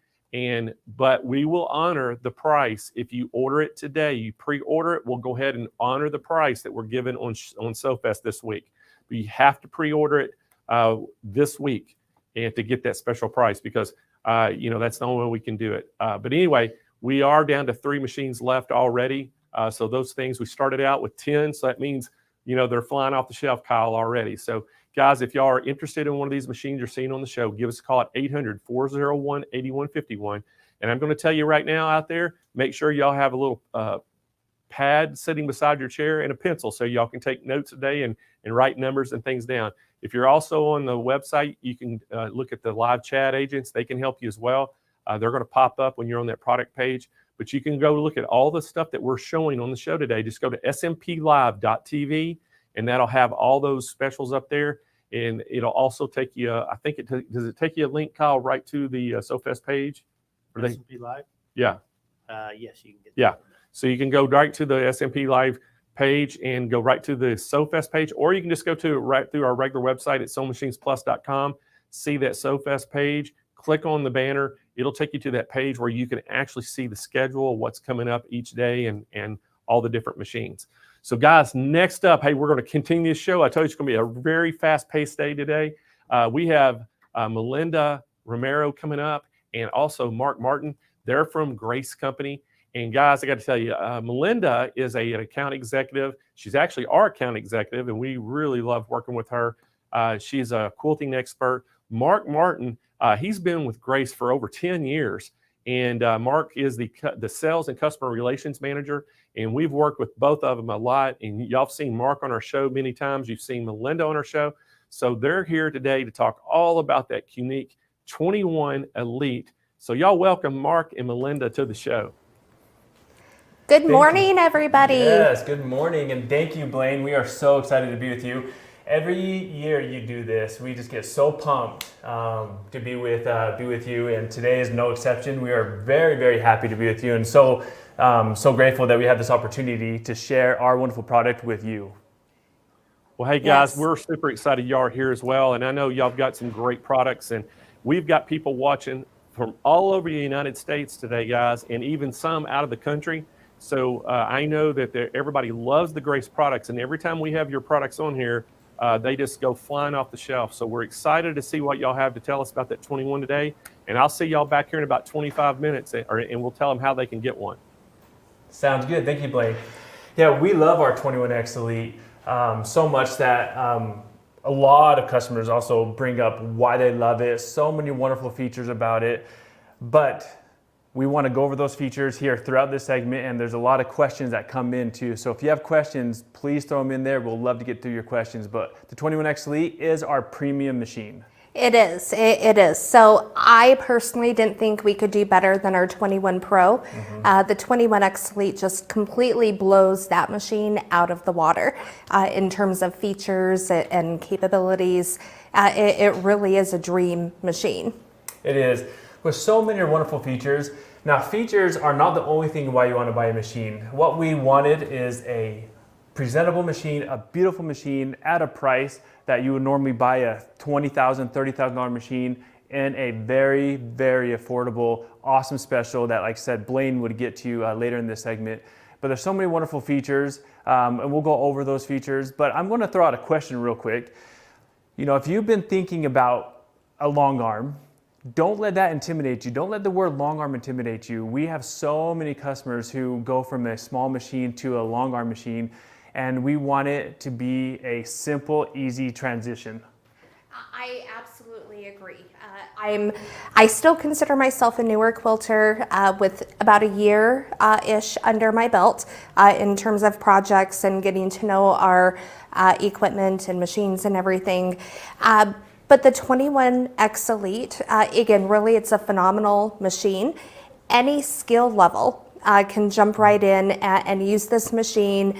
But we will honor the price. If you order it today, you pre-order it, we'll go ahead and honor the price that we're giving on Sew Fest this week. But you have to pre-order it this week and to get that special price, because that's the only way we can do it. But anyway, we are down to 3 machines left already. So those things, we started out with 10, so that means they're flying off the shelf, Kyle, already. So guys, if y'all are interested in one of these machines you're seeing on the show, give us a call at 800-401-8151. And I'm going to tell you right now out there, make sure y'all have a little pad sitting beside your chair and a pencil so y'all can take notes today and write numbers and things down. If you're also on the website, you can look at the live chat agents. They can help you as well. They're going to pop up when you're on that product page. But you can go look at all the stuff that we're showing on the show today. Just go to smplive.tv. And that'll have all those specials up there. And it'll also take you, does it take you a link, Kyle, right to the Sew Fest page? SMP Live? Yeah. Yes, you can get that. Yeah. So you can go right to the SMP Live page and go right to the Sew Fest page, or you can just go to right through our regular website at SewingMachinesPlus.com, see that Sew Fest page, click on the banner. It'll take you to that page where you can actually see the schedule, what's coming up each day, and all the different machines. So guys, next up, hey, we're going to continue this show. I told you it's going to be a very fast-paced day today. We have Melinda Romero coming up, and also Mark Martin. They're from Grace Company. And guys, I got to tell you, Melinda is an account executive. She's actually our account executive, and we really love working with her. She's a quilting expert. Mark Martin, he's been with Grace for over 10 years. and Mark is the sales and customer relations manager. And we've worked with both of them a lot. And y'all have seen Mark on our show many times. You've seen Melinda on our show. So they're here today to talk all about that Qnique 21 Elite. So y'all welcome Mark and Melinda to the show. Good morning, everybody. Yes, good morning, and thank you, Blaine. We are so excited to be with you. Every year you do this, we just get so pumped to be with you, and today is no exception. We are very, very happy to be with you, and so grateful that we have this opportunity to share our wonderful product with you. Well, hey guys, we're super excited y'all are here as well, and I know y'all have got some great products, and we've got people watching from all over the United States today, guys, and even some out of the country. So I know that everybody loves the Grace products, and every time we have your products on here, they just go flying off the shelf. So we're excited to see what y'all have to tell us about that 21 today, and I'll see y'all back here in about 25 minutes, and we'll tell them how they can get one. Sounds good. Thank you, Blake. Yeah, we love our 21X Elite so much that a lot of customers also bring up why they love it. So many wonderful features about it, but we want to go over those features here throughout this segment, and there's a lot of questions that come in too. So if you have questions, please throw them in there. We'll love to get through your questions. But the 21X Elite is our premium machine. It is. It is. So I personally didn't think we could do better than our 21 Pro. The 21X Elite just completely blows that machine out of the water in terms of features and capabilities. It really is a dream machine. It is. With so many wonderful features. Now, features are not the only thing why you want to buy a machine. What we wanted is a presentable machine, a beautiful machine at a price that you would normally buy a $20,000, $30,000 machine in a very, very affordable, awesome special that, like I said, Blaine would get to later in this segment. But there's so many wonderful features, and we'll go over those features. But I'm going to throw out a question real quick. You know, if you've been thinking about a long arm, don't let that intimidate you. Don't let the word long arm intimidate you. We have so many customers who go from a small machine to a long arm machine, and we want it to be a simple, easy transition. I absolutely agree. I still consider myself a newer quilter with about a year-ish under my belt in terms of projects and getting to know our equipment and machines and everything. But the 21X Elite, again, really it's a phenomenal machine. Any skill level can jump right in and use this machine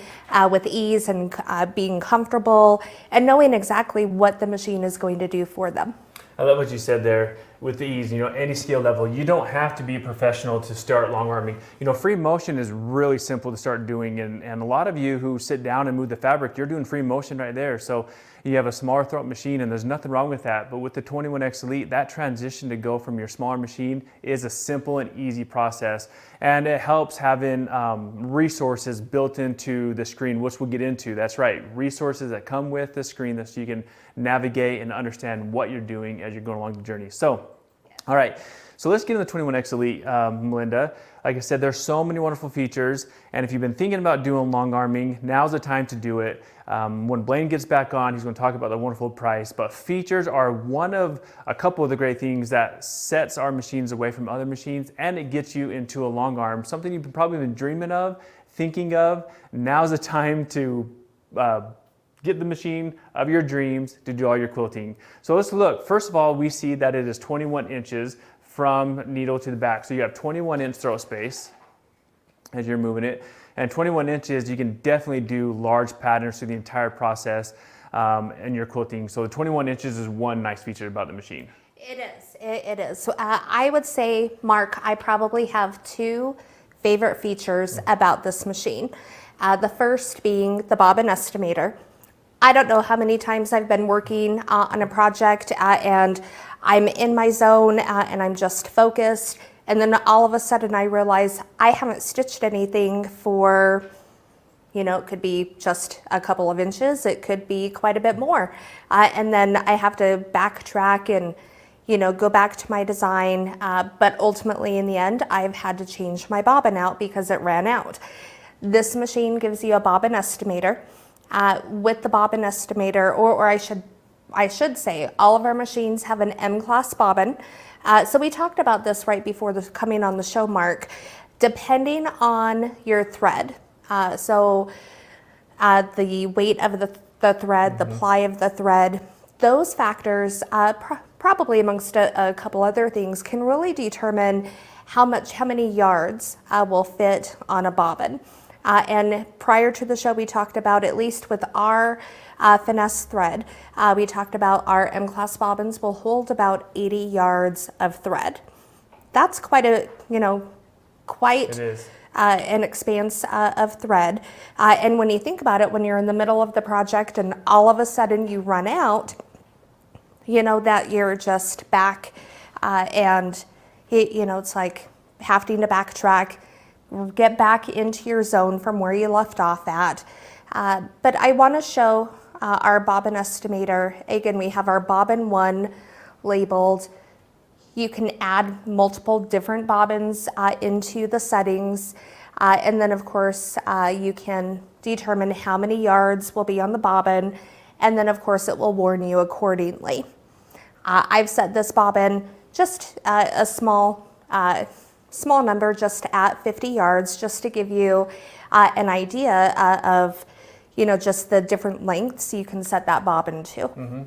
with ease and being comfortable and knowing exactly what the machine is going to do for them. I love what you said there with the ease, you know, any skill level. You don't have to be a professional to start long arming. You know, free motion is really simple to start doing, and a lot of you who sit down and move the fabric, you're doing free motion right there. So you have a smaller throat machine, and there's nothing wrong with that. But with the 21X Elite, that transition to go from your smaller machine is a simple and easy process. And it helps having resources built into the screen, which we'll get into. That's right, resources that come with the screen so you can navigate and understand what you're doing as you're going along the journey. So, all right, so let's get into the 21X Elite, Melinda. Like I said, there's so many wonderful features, and if you've been thinking about doing long arming, now's the time to do it. When Blaine gets back on, he's going to talk about the wonderful price, but features are one of a couple of the great things that sets our machines away from other machines, and it gets you into a long arm, something you've probably been dreaming of, thinking of. Now's the time to get the machine of your dreams to do all your quilting. So let's look. First of all, we see that it is 21 inches from needle to the back. So you have 21-inch throat space as you're moving it. And 21 inches, you can definitely do large patterns through the entire process in your quilting. So the 21 inches is one nice feature about the machine. It is. It is. So, I would say, Mark, I probably have two favorite features about this machine. The first being the bobbin estimator. I don't know how many times I've been working on a project and I'm in my zone and I'm just focused, and then all of a sudden I realize I haven't stitched anything for, you know, it could be just a couple of inches, it could be quite a bit more, and then I have to backtrack and, you know, go back to my design, but ultimately in the end I've had to change my bobbin out because it ran out. This machine gives you a bobbin estimator. With the bobbin estimator, or I should I should say, all of our machines have an M-class bobbin. So we talked about this right before coming on the show, Mark. Depending on your thread, the weight of the thread, the ply of the thread, those factors, probably amongst a couple other things, can really determine how many yards will fit on a bobbin. And prior to the show, we talked about, at least with our finesse thread, we talked about our M-class bobbins will hold about 80 yards of thread. That's quite a, quite an expanse of thread. And when you think about it, when you're in the middle of the project and all of a sudden you run out, that you're just back and, it's like having to backtrack, get back into your zone from where you left off at. But I want to show our bobbin estimator. Again, we have our bobbin 1 labeled. You can add multiple different bobbins into the settings. And then of course, you can determine how many yards will be on the bobbin. And then of course, it will warn you accordingly. I've set this bobbin just a small number, just at 50 yards, just to give you an idea of, just the different lengths you can set that bobbin to. Mm-hmm.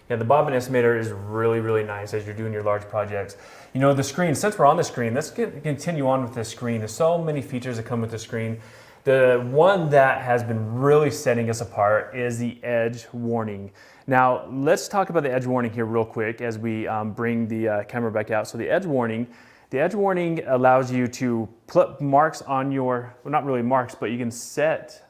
Yeah, the bobbin estimator is really, really nice as you're doing your large projects. The screen, since we're on the screen, let's continue on with the screen. There's so many features that come with the screen. The one that has been really setting us apart is the edge warning. Now, let's talk about the edge warning here real quick as we bring the camera back out. So the edge warning allows you to put marks on your, well, not really marks, but you can set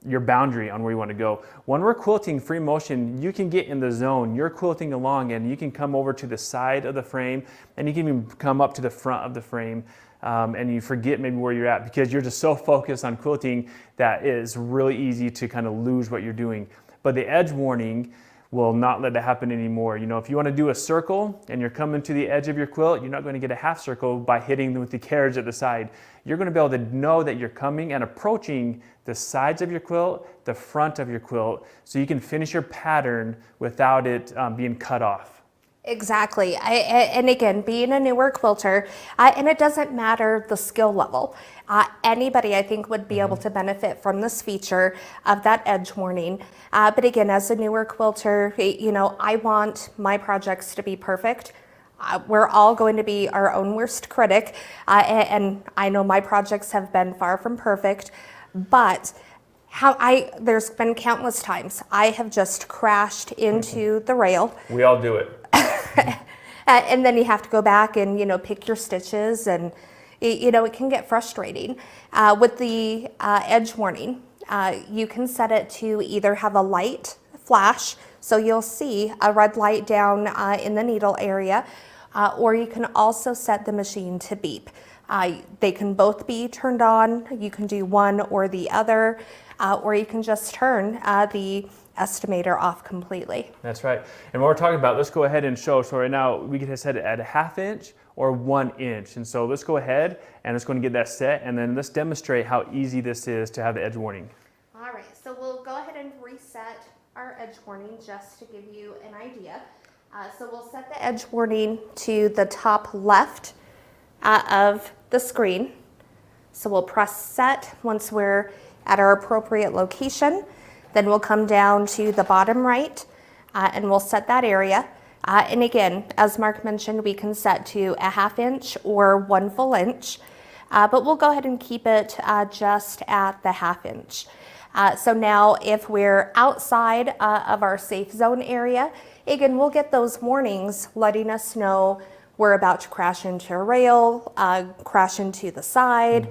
your boundary on where you want to go. When we're quilting free motion, you can get in the zone. You're quilting along and you can come over to the side of the frame and you can even come up to the front of the frame and you forget maybe where you're at because you're just so focused on quilting that it's really easy to kind of lose what you're doing. But the edge warning will not let that happen anymore. If you want to do a circle and you're coming to the edge of your quilt, you're not going to get a half circle by hitting with the carriage at the side. You're going to be able to know that you're coming and approaching the sides of your quilt, the front of your quilt, so you can finish your pattern without it being cut off. Exactly. And again, being a newer quilter, and it doesn't matter the skill level, anybody I think would be able to benefit from this feature of that edge warning. But again, as a newer quilter, I want my projects to be perfect. We're all going to be our own worst critic, and I know my projects have been far from perfect, but there's been countless times I have just crashed into the rail. We all do it. And then you have to go back and, pick your stitches, and, it can get frustrating. With the edge warning, you can set it to either have a light flash, so you'll see a red light down in the needle area, or you can also set the machine to beep. They can both be turned on. You can do one or the other, or you can just turn the estimator off completely. That's right. And what we're talking about, let's go ahead and show. So right now we can set it at a 1/2 inch or 1 inch. And so let's go ahead and it's going to get that set, and then let's demonstrate how easy this is to have the edge warning. All right, so we'll go ahead and reset our edge warning just to give you an idea. So we'll set the edge warning to the top left of the screen. So we'll press set once we're at our appropriate location. Then we'll come down to the bottom right and we'll set that area. And again, as Mark mentioned, we can set to a 1/2 inch or 1 full inch, but we'll go ahead and keep it just at the 1/2 inch. So now if we're outside of our safe zone area, again, we'll get those warnings letting us know we're about to crash into a rail, crash into the side,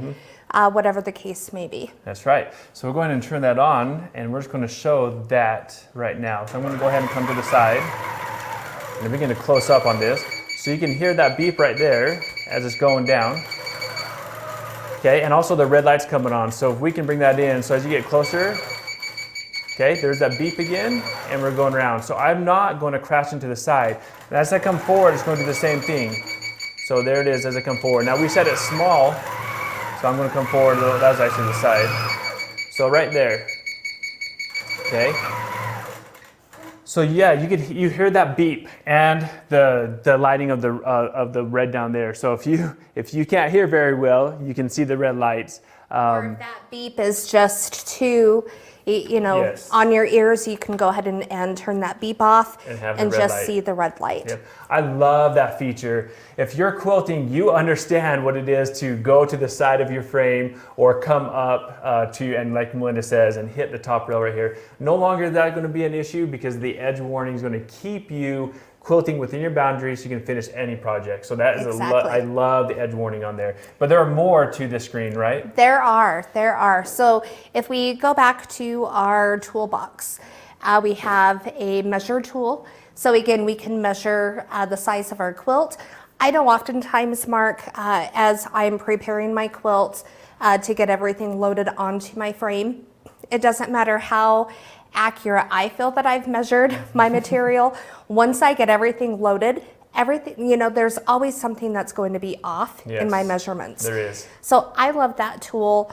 whatever the case may be. That's right. So we'll go ahead and turn that on, and we're just going to show that right now. So I'm going to go ahead and come to the side and begin to close up on this. So you can hear that beep right there as it's going down. Okay, and also the red light's coming on. So if we can bring that in, so as you get closer, okay, there's that beep again, and we're going around. So I'm not going to crash into the side. And as I come forward, it's going to do the same thing. So there it is as I come forward. Now we set it small, so I'm going to come forward, that's actually the side. So right there, okay? So yeah, you hear that beep and the lighting of the red down there. So if you can't hear very well, you can see the red lights. Or if that beep is just too, Yes. on your ears, you can go ahead and turn that beep off And have the and red just light. see the red light. Yep. I love that feature. If you're quilting, you understand what it is to go to the side of your frame or come up and like Melinda says, and hit the top rail right here. No longer is that going to be an issue because the edge warning is going to keep you quilting within your boundaries so you can finish any project. So that is Exactly. I love the edge warning on there. But there are more to this screen, right? There are. So if we go back to our toolbox, we have a measure tool. So again, we can measure the size of our quilt. I know oftentimes, Mark, as I'm preparing my quilt to get everything loaded onto my frame, it doesn't matter how accurate I feel that I've measured my material. Once I get everything loaded, there's always something that's going to be off in my Yes, measurements. there is. So I love that tool.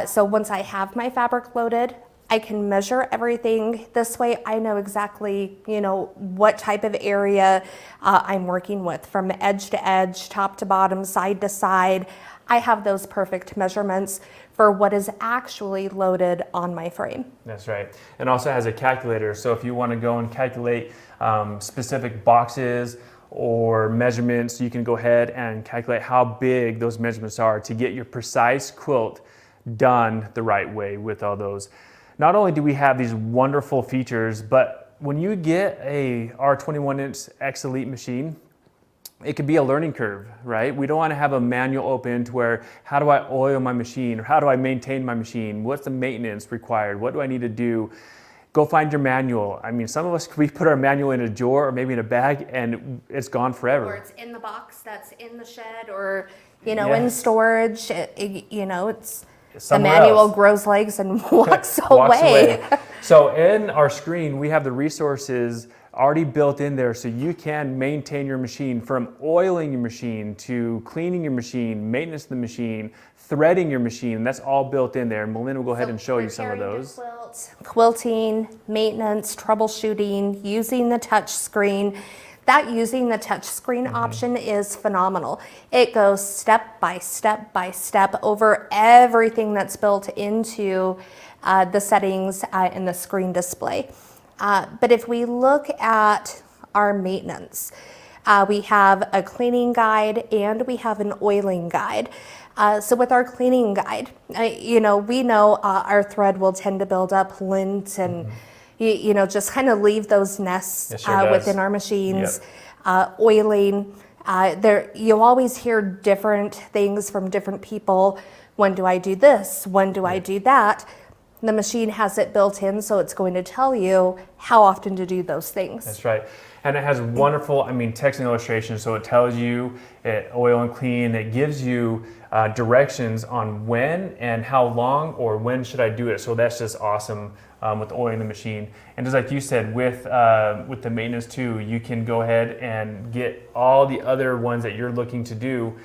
So once I have my fabric loaded, I can measure everything. This way I know exactly, what type of area I'm working with, from edge to edge, top to bottom, side to side. I have those perfect measurements for what is actually loaded on my frame. That's right. And also has a calculator. So if you want to go and calculate specific boxes or measurements, you can go ahead and calculate how big those measurements are to get your precise quilt done the right way with all those. Not only do we have these wonderful features, but when you get a R21-inch X Elite machine, it could be a learning curve, right? We don't want to have a manual open to where, how do I oil my machine? Or how do I maintain my machine? What's the maintenance required? What do I need to do? Go find your manual. I mean, some of us, we put our manual in a drawer or maybe in a bag and it's gone forever. Or it's in the box that's in the shed, or, in Yes. storage. It's the Somewhere manual else. grows legs and walks Walks away. So in our screen, we have the resources already built in there so you can maintain your machine, from oiling your machine to cleaning your machine, maintenance of the machine, threading your machine. That's all built in there. And Melinda will go ahead and show you some of Preparing to those. quilt, quilting, maintenance, troubleshooting, using the touch screen. That using the touch screen option is phenomenal. It goes step by step by step over everything that's built into the settings in the screen display. But if we look at our maintenance, we have a cleaning guide and we have an oiling guide. So with our cleaning guide, we know our thread will tend to build up lint and just kind of leave those nests It sure does. within our machines. Oiling, you'll always hear different things from different people. When do I do this? When do I do that? The machine has it built in, so it's going to tell you how often to do those things. That's right. And it has wonderful, text and illustrations. So it tells you oil and clean. It gives you directions on when and how long or when should I do it. So that's just awesome with oiling the machine. And just like you said, with the maintenance too, you can go ahead and get all the other ones that you're looking to do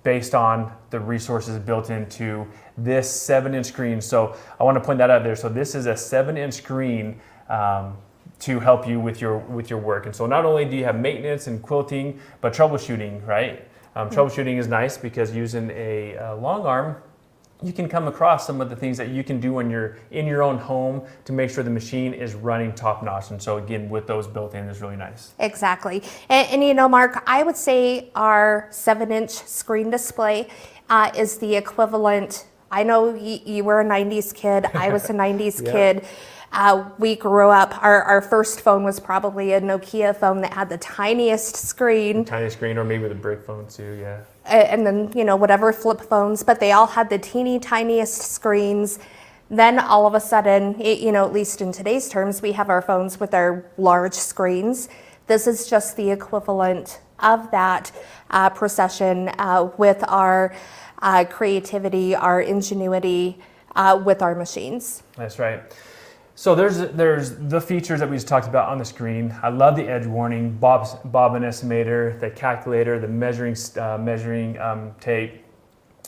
based on the resources built into this 7-inch screen. So I want to point that out there. So this is a 7-inch screen to help you with your work. And so not only do you have maintenance and quilting, but troubleshooting, right? Troubleshooting is nice because using a long arm, you can come across some of the things that you can do when you're in your own home to make sure the machine is running top notch. And so again, with those built in is really nice. Exactly. And Mark, I would say our 7-inch screen display is the equivalent. I know you were a 90s kid. I was a 90s kid. We grew up, our first phone was probably a Nokia phone that had the tiniest screen. Tiniest screen, or maybe the brick phone too, yeah. And then, whatever flip phones, but they all had the teeny tiniest screens. Then all of a sudden, at least in today's terms, we have our phones with our large screens. This is just the equivalent of that procession with our creativity, our ingenuity with our machines. That's right. So there's the features that we just talked about on the screen. I love the edge warning, bobbin estimator, the calculator, the measuring tape,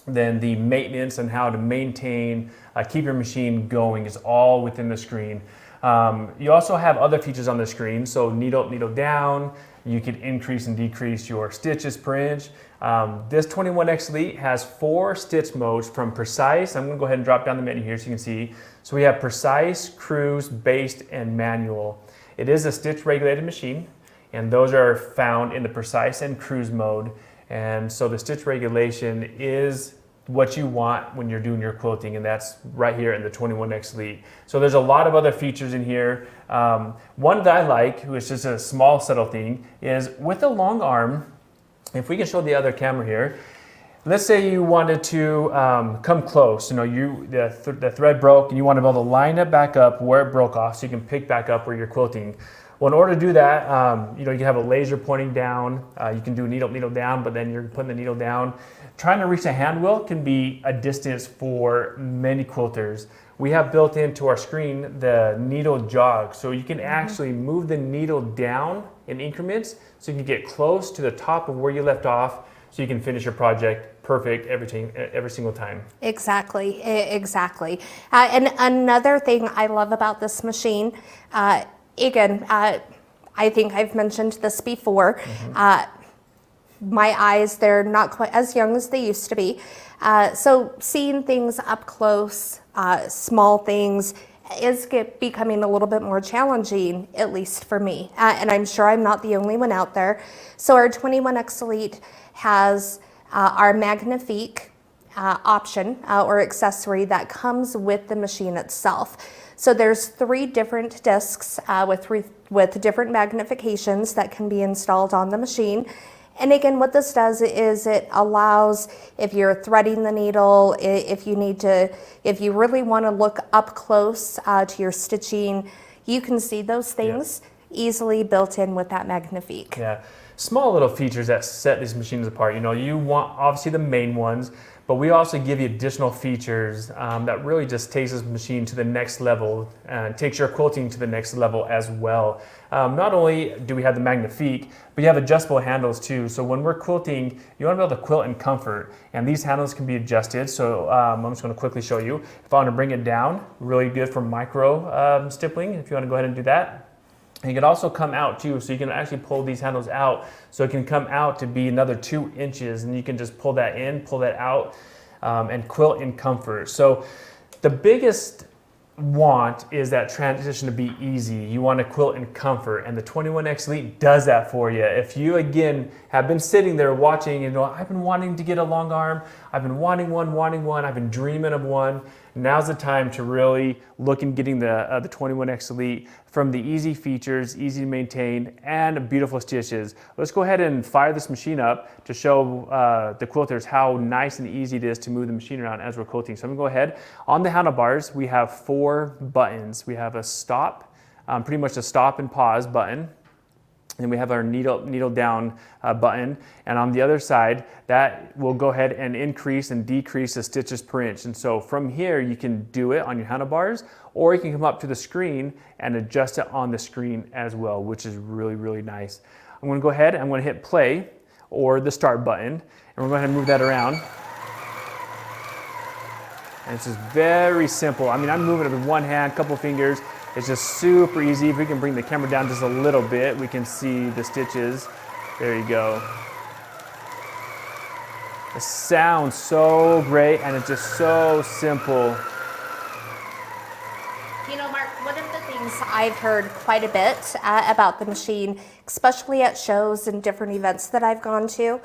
then the maintenance and how to maintain, keep your machine going is all within the screen. You also have other features on the screen. So needle down, you can increase and decrease your stitches per inch. This 21X Elite has 4 stitch modes from precise. I'm gonna go ahead and drop down the menu here so you can see. So we have precise, cruise, based, and manual. It is a stitch regulated machine, and those are found in the precise and cruise mode. And so the stitch regulation is what you want when you're doing your quilting, and that's right here in the 21X Elite. So there's a lot of other features in here. One that I like, which is a small subtle thing, is with a long arm. If we can show the other camera here, let's say you wanted to come close. You know, the thread broke, and you want to be able to line it back up where it broke off, so you can pick back up where you're quilting. Well, in order to do that, you know, you can have a laser pointing down. You can do needle down, but then you're putting the needle down. Trying to reach a hand wheel can be a distance for many quilters. We have built into our screen the needle jog, so you can actually move the needle down in increments, so you can get close to the top of where you left off, so you can finish your project perfect every single time. Exactly. And another thing I love about this machine, again, I think I've mentioned this before. My eyes, they're not quite as young as they used to be. So seeing things up close, small things, is becoming a little bit more challenging, at least for me. And I'm sure I'm not the only one out there. So our 21X Elite has our Magnifique option or accessory that comes with the machine itself. So there's 3 different discs with different magnifications that can be installed on the machine. And again, what this does is it allows, if you're threading the needle, if you really want to look up close to your stitching, you can see those things easily built in with that Magnifique. Yeah, small little features that set these machines apart. You know, you want obviously the main ones, but we also give you additional features that really just takes this machine to the next level and takes your quilting to the next level as well. Not only do we have the Magnifique, but you have adjustable handles too. So when we're quilting, you want to be able to quilt in comfort, and these handles can be adjusted. So I'm just going to quickly show you. If I want to bring it down, really good for micro stippling, if you want to go ahead and do that. And it can also come out too, so you can actually pull these handles out, so it can come out to be another 2 inches, and you can just pull that in, pull that out, and quilt in comfort. So the biggest want is that transition to be easy. You want to quilt in comfort, and the 21X Elite does that for you. If you again have been sitting there watching, you know, I've been wanting to get a long arm, I've been wanting one, I've been dreaming of one. Now's the time to really look in getting the 21X Elite from the easy features, easy to maintain, and beautiful stitches. Let's go ahead and fire this machine up to show the quilters how nice and easy it is to move the machine around as we're quilting. So I'm gonna go ahead. On the handlebars, we have 4 buttons. We have a stop, pretty much a stop and pause button. And we have our needle down button, and on the other side that will go ahead and increase and decrease the stitches per inch. And so from here you can do it on your handlebars, or you can come up to the screen and adjust it on the screen as well, which is really nice. I'm going to go ahead, I'm going to hit play or the start button, and we're going to move that around. And it's just very simple. I mean, I'm moving it with one hand, couple fingers. It's just super easy. If we can bring the camera down just a little bit, we can see the stitches. There you go. It sounds so great, and it's just so simple. You know, Mark, one of the things I've heard quite a bit about the machine, especially at shows and different events that I've gone to,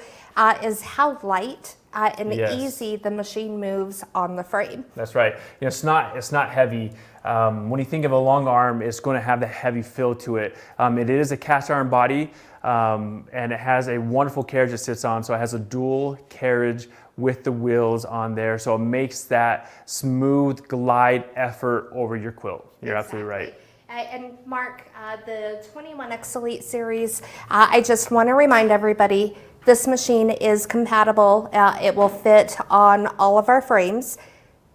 is how light and easy the machine moves on the frame. That's right. You know, it's not heavy. When you think of a long arm, it's going to have the heavy feel to it. It is a cast iron body, and it has a wonderful carriage it sits on. So it has a dual carriage with the wheels on there. So it makes that smooth glide effort over your quilt. You're absolutely right. And Mark, the 21X Elite series, I just want to remind everybody, this machine is compatible. It will fit on all of our frames.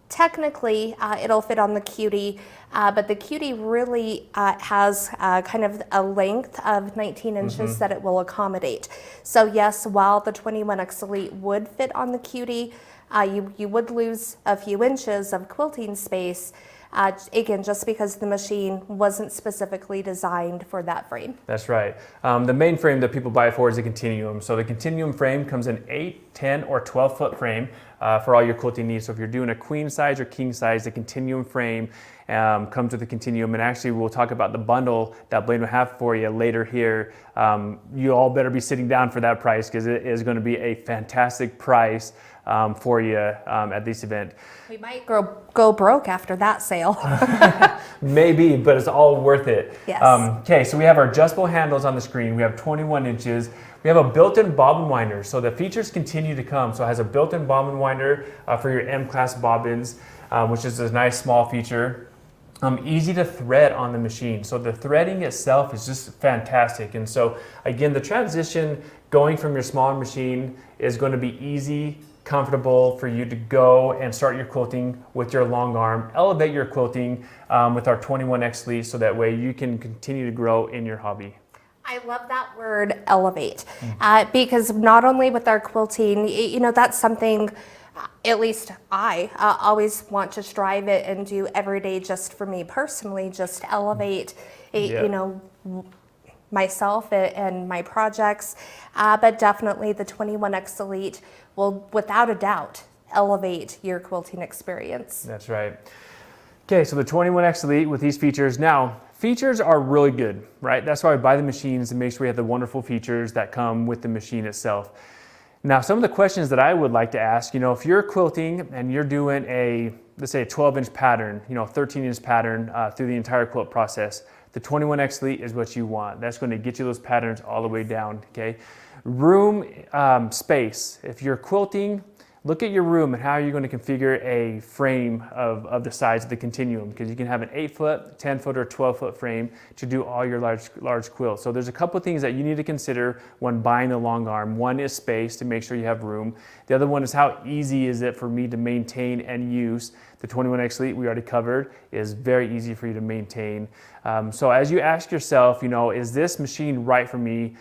Technically, it'll fit on the Qnique, but the Qnique really has kind of a length of 19 inches that it will accommodate. So yes, while the 21X Elite would fit on the Qnique, you would lose a few inches of quilting space. Again, just because the machine wasn't specifically designed for that frame. That's right. The main frame that people buy it for is a continuum. So the continuum frame comes in 8, 10, or 12 foot frame for all your quilting needs. So if you're doing a queen size or king size, the continuum frame comes with the continuum. And actually, we'll talk about the bundle that Blaine will have for you later here. You all better be sitting down for that price, because it is going to be a fantastic price for you at this event. We might go broke after that sale. Maybe, but it's all worth it. Yes. Okay, so we have our adjustable handles on the screen. We have 21 inches. We have a built-in bobbin winder. So the features continue to come. So it has a built-in bobbin winder for your M-class bobbins, which is a nice small feature. Easy to thread on the machine. So the threading itself is just fantastic. And so again, the transition going from your smaller machine is going to be easy, comfortable for you to go and start your quilting with your long arm, elevate your quilting with our 21X Elite, so that way you can continue to grow in your hobby. I love that word, elevate, because not only with our quilting, you know, that's something, at least I always want to strive it and do every day, just for me personally, just elevate, you know, myself and my projects, but definitely the 21X Elite will, without a doubt, elevate your quilting experience. That's right. Okay, so the 21X Elite with these features. Now, features are really good, right? That's why I buy the machines, to make sure we have the wonderful features that come with the machine itself. Now, some of the questions that I would like to ask, you know, if you're quilting and you're doing a, let's say a 12-inch pattern, you know, 13-inch pattern through the entire quilt process, the 21X Elite is what you want. That's going to get you those patterns all the way down, okay? Room, space. If you're quilting, look at your room and how you're going to configure a frame of the size of the continuum, because you can have an 8-foot, 10-foot, or 12-foot frame to do all your large quilts. So there's a couple of things that you need to consider when buying the long arm. One is space, to make sure you have room. The other one is how easy is it for me to maintain and use. The 21X Elite, we already covered, is very easy for you to maintain. So as you ask yourself, you know, is this machine right for me?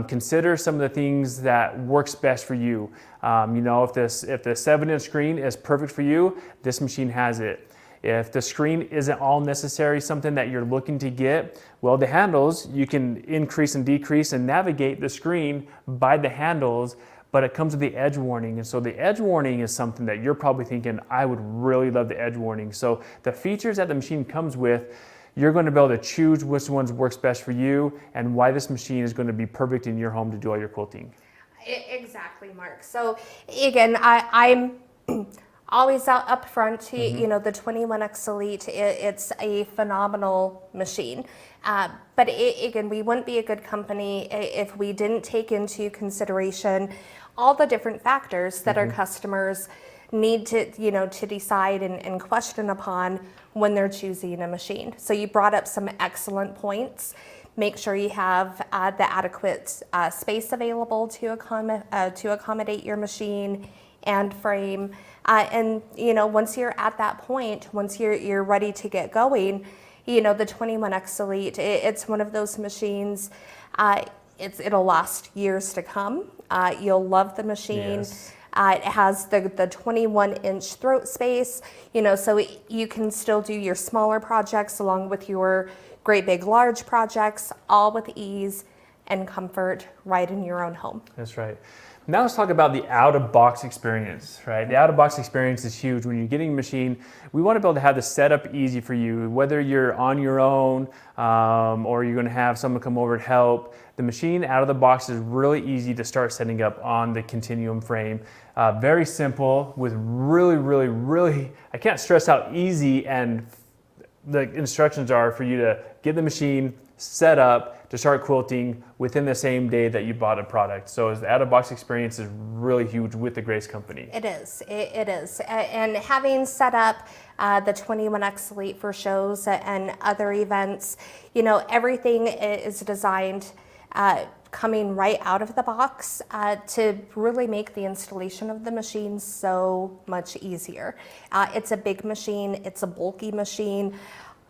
Consider some of the things that works best for you. You know, if the 7-inch screen is perfect for you, this machine has it. If the screen isn't all necessary, something that you're looking to get, well, the handles, you can increase and decrease and navigate the screen by the handles, but it comes with the edge warning. And so the edge warning is something that you're probably thinking, I would really love the edge warning. So the features that the machine comes with, you're going to be able to choose which ones works best for you and why this machine is going to be perfect in your home to do all your quilting. Exactly, Mark. So again, I'm always out up front. You know, the 21X Elite, it's a phenomenal machine. But again, we wouldn't be a good company if we didn't take into consideration all the different factors that our customers need to, you know, to decide and question upon when they're choosing a machine. So you brought up some excellent points. Make sure you have the adequate space available to accommodate your machine and frame. And you know, once you're at that point, once you're ready to get going, you know, the 21X Elite, it's one of those machines. It'll last years to come. You'll love the machine. Yes. It has the 21-inch throat space, you know, so you can still do your smaller projects along with your great big large projects, all with ease and comfort right in your own home. That's right. Now let's talk about the out-of-box experience, right? The out-of-box experience is huge. When you're getting a machine, we want to be able to have the setup easy for you, whether you're on your own or you're going to have someone come over to help. The machine out of the box is really easy to start setting up on the continuum frame. Very simple with really, I can't stress how easy and the instructions are for you to get the machine set up to start quilting within the same day that you bought a product. So the out-of-box experience is really huge with the Grace Company. It is. It is. And having set up the 21X Elite for shows and other events, you know, everything is designed coming right out of the box to really make the installation of the machine so much easier. It's a big machine. It's a bulky machine.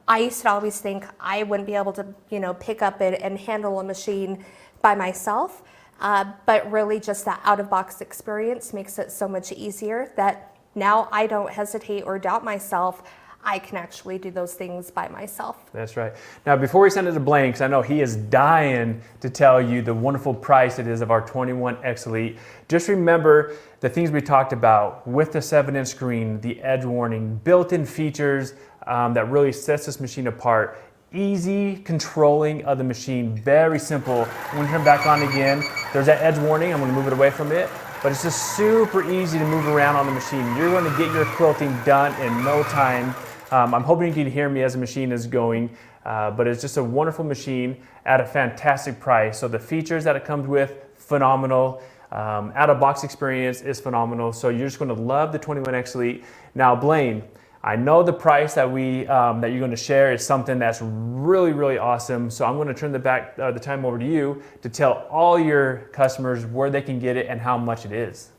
I used to always think I wouldn't be able to, you know, pick up it and handle a machine by myself, but really just that out-of-box experience makes it so much easier that now I don't hesitate or doubt myself. I can actually do those things by myself. That's right. Now, before we send it to Blaine, because I know he is dying to tell you the wonderful price it is of our 21X Elite, just remember the things we talked about with the 7-inch screen, the edge warning, built-in features that really sets this machine apart. Easy controlling of the machine, very simple. I'm going to turn it back on again. There's that edge warning. I'm going to move it away from it. But it's just super easy to move around on the machine. You're going to get your quilting done in no time. I'm hoping you can hear me as the machine is going, but it's just a wonderful machine at a fantastic price. So the features that it comes with, phenomenal. Out-of-box experience is phenomenal. So you're just going to love the 21X Elite. Now, Blaine, I know the price that that you're going to share is something that's really, really awesome. So I'm going to turn the time over to you to tell all your customers where they can get it and how much it is.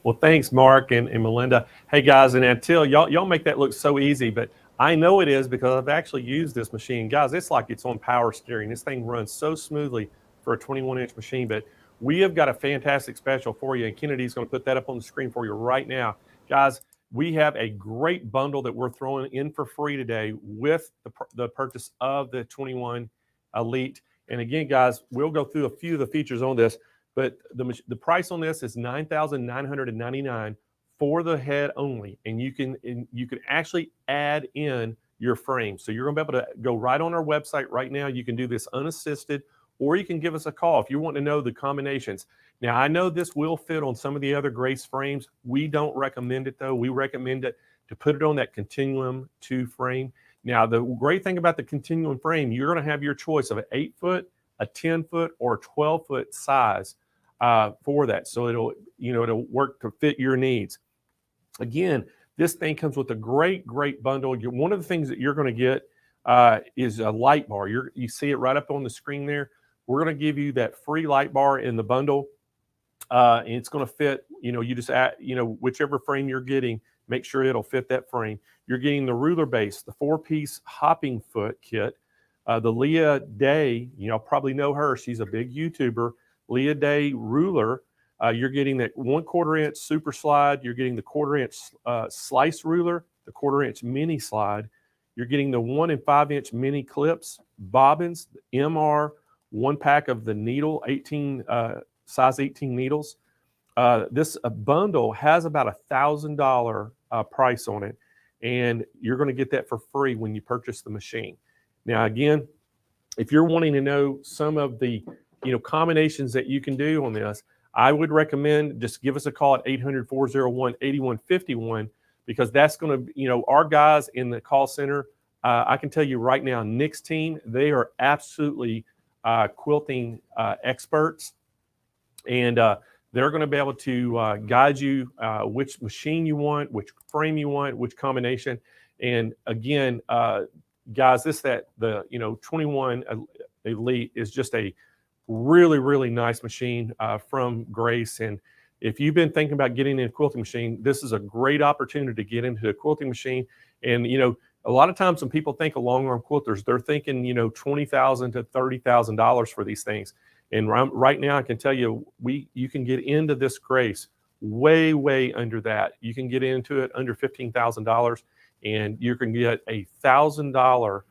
Well, thanks, Mark and Melinda. Hey, guys, and until y'all make that look so easy, but I know it is because I've actually used this machine. Guys, it's like it's on power steering. This thing runs so smoothly for a 21-inch machine, but we have got a fantastic special for you, and Kennedy's going to put that up on the screen for you right now. Guys, we have a great bundle that we're throwing in for free today with the purchase of the 21 Elite. And again, guys, we'll go through a few of the features on this, but the price on this is $9,999 for the head only, and you can actually add in your frame. So you're going to be able to go right on our website right now. You can do this unassisted, or you can give us a call if you want to know the combinations. Now, I know this will fit on some of the other Grace frames. We don't recommend it, though. We recommend it to put it on that Continuum 2 frame. Now, the great thing about the Continuum frame, you're going to have your choice of an 8-foot, a 10-foot, or a 12-foot size for that. So it'll work to fit your needs. Again, this thing comes with a great bundle. One of the things that you're going to get is a light bar. You see it right up on the screen there. We're going to give you that free light bar in the bundle. And it's going to fit, you just add, whichever frame you're getting, make sure it'll fit that frame. You're getting the ruler base, the 4-piece hopping foot kit, the Leah Day, probably know her. She's a big YouTuber. Leah Day ruler. You're getting that 1/4 inch super slide. You're getting the 1/4 inch slice ruler, the 1/4 inch mini slide. You're getting the 1 and 5 inch mini clips, bobbins, the MR, 1 pack of the needle, size 18 needles. This bundle has about $1,000 price on it, and you're going to get that for free when you purchase the machine. Now, again, if you're wanting to know some of the combinations that you can do on this, I would recommend just give us a call at 800-401-8151, because that's going to, our guys in the call center, I can tell you right now, Nick's team, they are absolutely quilting experts, and they're going to be able to guide you which machine you want, which frame you want, which combination. And again, guys, the 21 Elite is just a really nice machine from Grace. And if you've been thinking about getting in a quilting machine, this is a great opportunity to get into a quilting machine. And a lot of times when people think of long arm quilters, they're thinking $20,000 to $30,000 for these things. And right now I can tell you, you can get into this Grace way under that. You can get into it under $15,000, and you can get a $1,000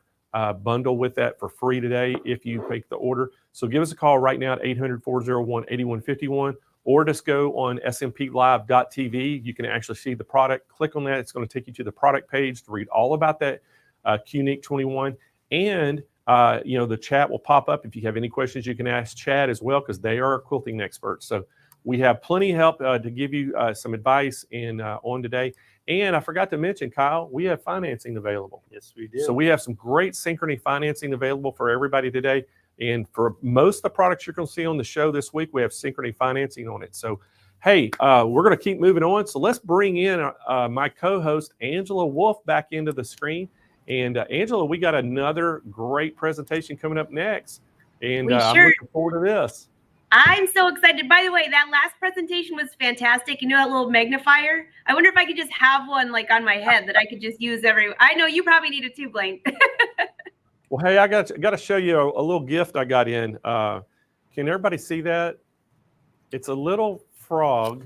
bundle with that for free today if you make the order. So give us a call right now at 800-401-8151, or just go on smplive.tv. You can actually see the product. Click on that. It's going to take you to the product page to read all about that Qnique 21. And the chat will pop up. If you have any questions, you can ask Chad as well, because they are quilting experts. So we have plenty of help to give you some advice on today. And I forgot to mention, Kyle, we have financing available. Yes, we do. So we have some great Synchrony financing available for everybody today. And for most of the products you're going to see on the show this week, we have Synchrony financing on it. So, hey, we're going to keep moving on. So let's bring in my co-host, Angela Wolf, back into the screen. And Angela, we got another great presentation coming up next. And I'm looking forward to this. I'm so excited. By the way, that last presentation was fantastic. That little magnifier? I wonder if I could just have one like on my head that I could just use I know you probably need it too, Blaine. Well, hey, I got to show you a little gift I got in. Can everybody see that? It's a little frog.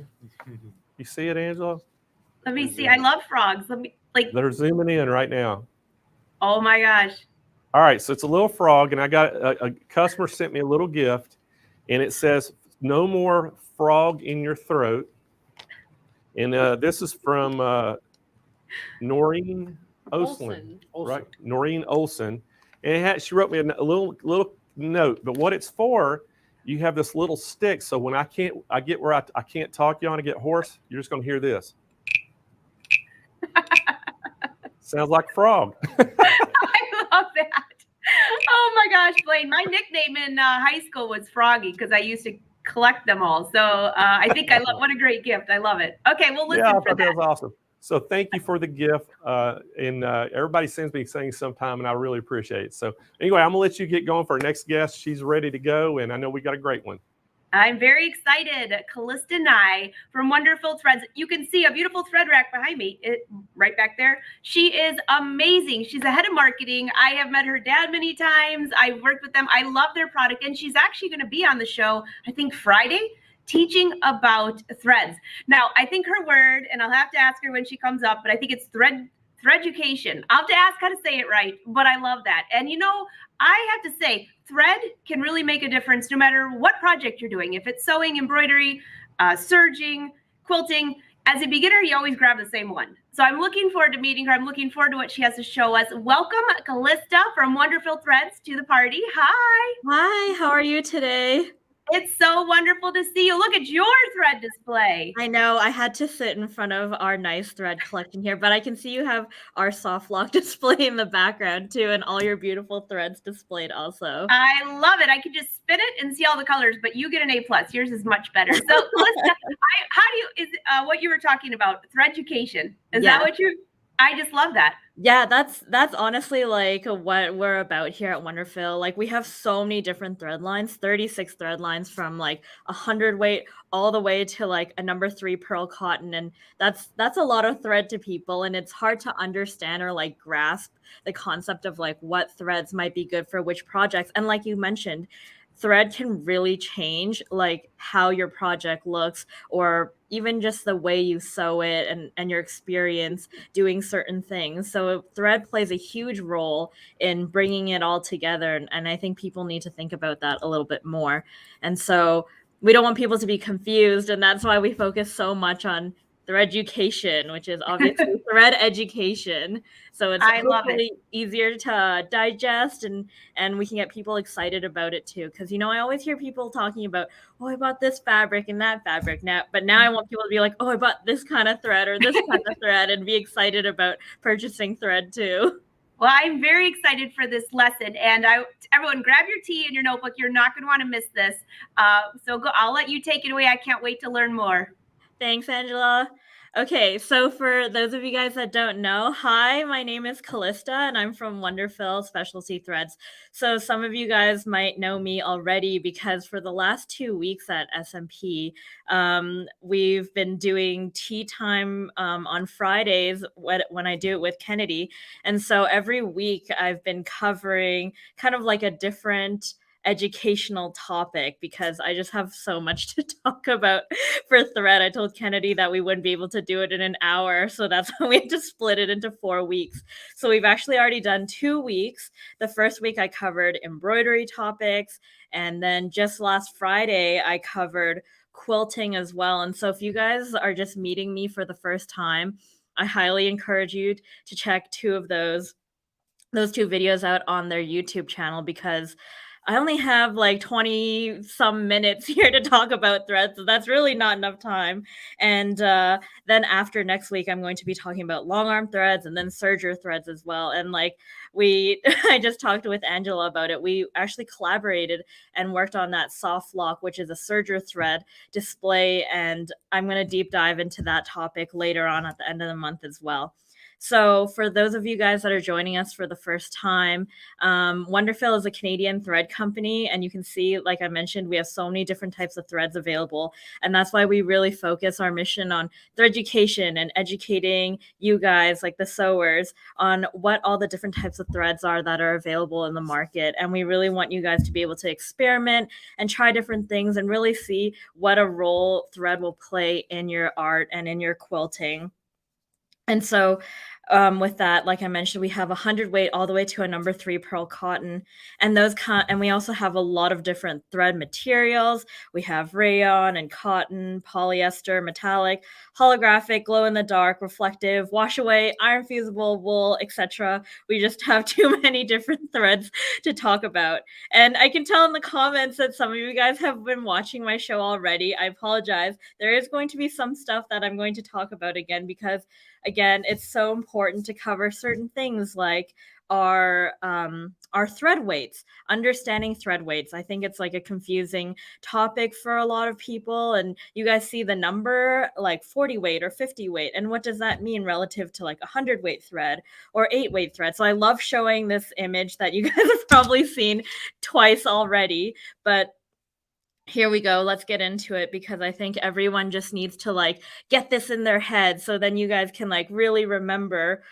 You see it, Angela? Let me see. I love frogs. Like, They're zooming in right now. oh my gosh. All right, so it's a little frog, and I got a customer sent me a little gift, and it says, "No more frog in your throat." And this is from Noreen Oslin, right? Noreen Olson, and she wrote me a little note. But what it's for, you have this little stick. So when I get where I can't talk, you want to get hoarse, you're just going to hear this. Sounds like a frog. I love that. Oh my gosh, Blaine. My nickname in high school was Froggy because I used to collect them all. So I think what a great gift. I love it. Okay, well, listen Yeah, I for thought that. that was awesome. So thank you for the gift. And everybody sends me things sometime, and I really appreciate it. So anyway, I'm going to let you get going for our next guest. She's ready to go, and I know we got a great one. I'm very excited. Callista Nye from Wonderful Threads. You can see a beautiful thread rack behind me, right back there. She is amazing. She's a head of marketing. I have met her dad many times. I've worked with them. I love their product. And she's actually going to be on the show, I think Friday, teaching about threads. Now, I think her word, and I'll have to ask her when she comes up, but I think it's threaducation. I'll have to ask how to say it right, but I love that. And you know, I have to say, thread can really make a difference no matter what project you're doing. If it's sewing, embroidery, serging, quilting, as a beginner, you always grab the same one. So I'm looking forward to meeting her. I'm looking forward to what she has to show us. Welcome, Callista from Wonderful Threads to the party. Hi. Hi, how are you today? It's so wonderful to see you. Look at your thread display. I know I had to sit in front of our nice thread collection here, but I can see you have our soft lock display in the background too, and all your beautiful threads displayed also. I love it. I can just spin it and see all the colors, but you get an A+. Yours is much better. So, Callista, what you were talking about, threaducation? Is that what I just love that. Yeah, that's honestly like what we're about here at Wonderful. Like we have so many different thread lines, 36 thread lines from like 100 weight all the way to like a number 3 pearl cotton. And that's a lot of thread to people. And it's hard to understand or like grasp the concept of like what threads might be good for which projects. And like you mentioned, thread can really change like how your project looks or even just the way you sew it and your experience doing certain things. So thread plays a huge role in bringing it all together. And I think people need to think about that a little bit more. And so we don't want people to be confused. And that's why we focus so much on threaducation, which is obviously thread education. So it's hopefully easier to digest and we can get people excited about it too. Because, you know, I always hear people talking about, oh, I bought this fabric and that fabric now. But now I want people to be like, oh, I bought this kind of thread or this kind of thread and be excited about purchasing thread too. Well, I'm very excited for this lesson. And everyone grab your tea and your notebook. You're not going to want to miss this. So I'll let you take it away. I can't wait to learn more. Thanks, Angela. Okay, so for those of you guys that don't know, hi, my name is Callista and I'm from Wonderful Specialty Threads. So some of you guys might know me already because for the last 2 weeks at SMP, we've been doing tea time on Fridays when I do it with Kennedy. And so every week I've been covering kind of like a different educational topic because I just have so much to talk about for thread. I told Kennedy that we wouldn't be able to do it in an hour, so that's why we had to split it into 4 weeks. So we've actually already done 2 weeks. The first week I covered embroidery topics, and then just last Friday I covered quilting as well. And so if you guys are just meeting me for the first time, I highly encourage you to check 2 of those 2 videos out on their YouTube channel because I only have like 20 some minutes here to talk about threads, so that's really not enough time. And then after next week, I'm going to be talking about long arm threads and then serger threads as well. And like I just talked with Angela about it. We actually collaborated and worked on that soft lock, which is a serger thread display. And I'm going to deep dive into that topic later on at the end of the month as well. So for those of you guys that are joining us for the first time, Wonderful is a Canadian thread company. And you can see, like I mentioned, we have so many different types of threads available. And that's why we really focus our mission on threaducation and educating you guys, like the sewers, on what all the different types of threads are that are available in the market. And we really want you guys to be able to experiment and try different things and really see what a role thread will play in your art and in your quilting. And so with that, like I mentioned, we have 100 weight all the way to a number 3 pearl cotton, and and we also have a lot of different thread materials. We have rayon and cotton, polyester, metallic, holographic, glow in the dark, reflective, wash away, iron fusible, wool, etc. We just have too many different threads to talk about. And I can tell in the comments that some of you guys have been watching my show already. I apologize. There is going to be some stuff that I'm going to talk about again, because again, it's so important to cover certain things like our thread weights, understanding thread weights. I think it's like a confusing topic for a lot of people, and you guys see the number like 40 weight or 50 weight, and what does that mean relative to like 100 weight thread or 8 weight thread? So I love showing this image that you guys have probably seen twice already, but here we go. Let's get into it, because I think everyone just needs to like get this in their head, so then you guys can like really remember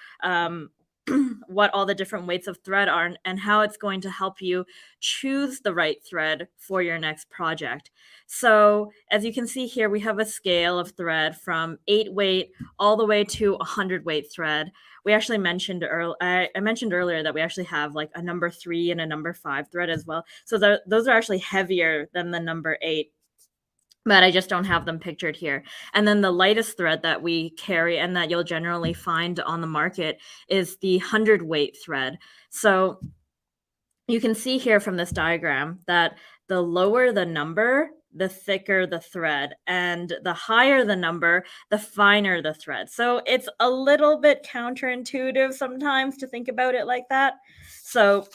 what all the different weights of thread are and how it's going to help you choose the right thread for your next project. So as you can see here, we have a scale of thread from 8 weight all the way to 100 weight thread. We actually mentioned I mentioned earlier that we actually have like a number 3 and a number 5 thread as well. So those are actually heavier than the number 8. But I just don't have them pictured here. And then the lightest thread that we carry and that you'll generally find on the market is the 100 weight thread. So you can see here from this diagram that the lower the number, the thicker the thread, and the higher the number, the finer the thread. So it's a little bit counterintuitive sometimes to think about it like that. So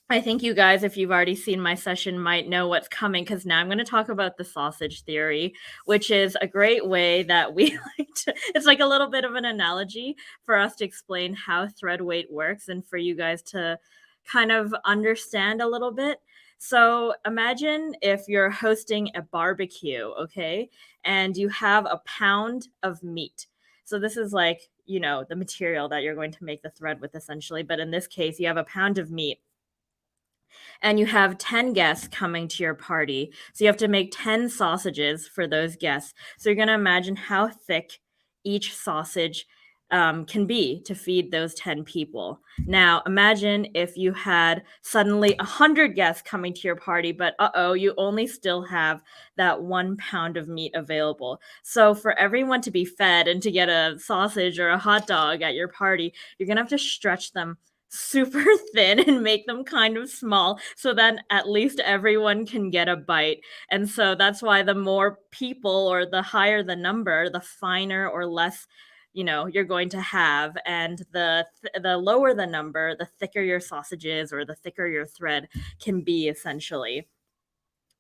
I think you guys, if you've already seen my session, might know what's coming, because now I'm going to talk about the sausage theory, which is a great way that we like to, it's like a little bit of an analogy for us to explain how thread weight works and for you guys to kind of understand a little bit. So imagine if you're hosting a barbecue, okay, and you have a pound of meat. So this is like, you know, the material that you're going to make the thread with essentially. But in this case, you have a pound of meat, and you have 10 guests coming to your party. So you have to make 10 sausages for those guests. So you're going to imagine how thick each sausage can be to feed those 10 people. Now, imagine if you had suddenly 100 guests coming to your party, but you only still have that 1 pound of meat available. So for everyone to be fed and to get a sausage or a hot dog at your party, you're going to have to stretch them super thin and make them kind of small, so that at least everyone can get a bite. And so that's why the more people, or the higher the number, the finer or less, you know, you're going to have. And the lower the number, the thicker your sausage is, or the thicker your thread can be essentially.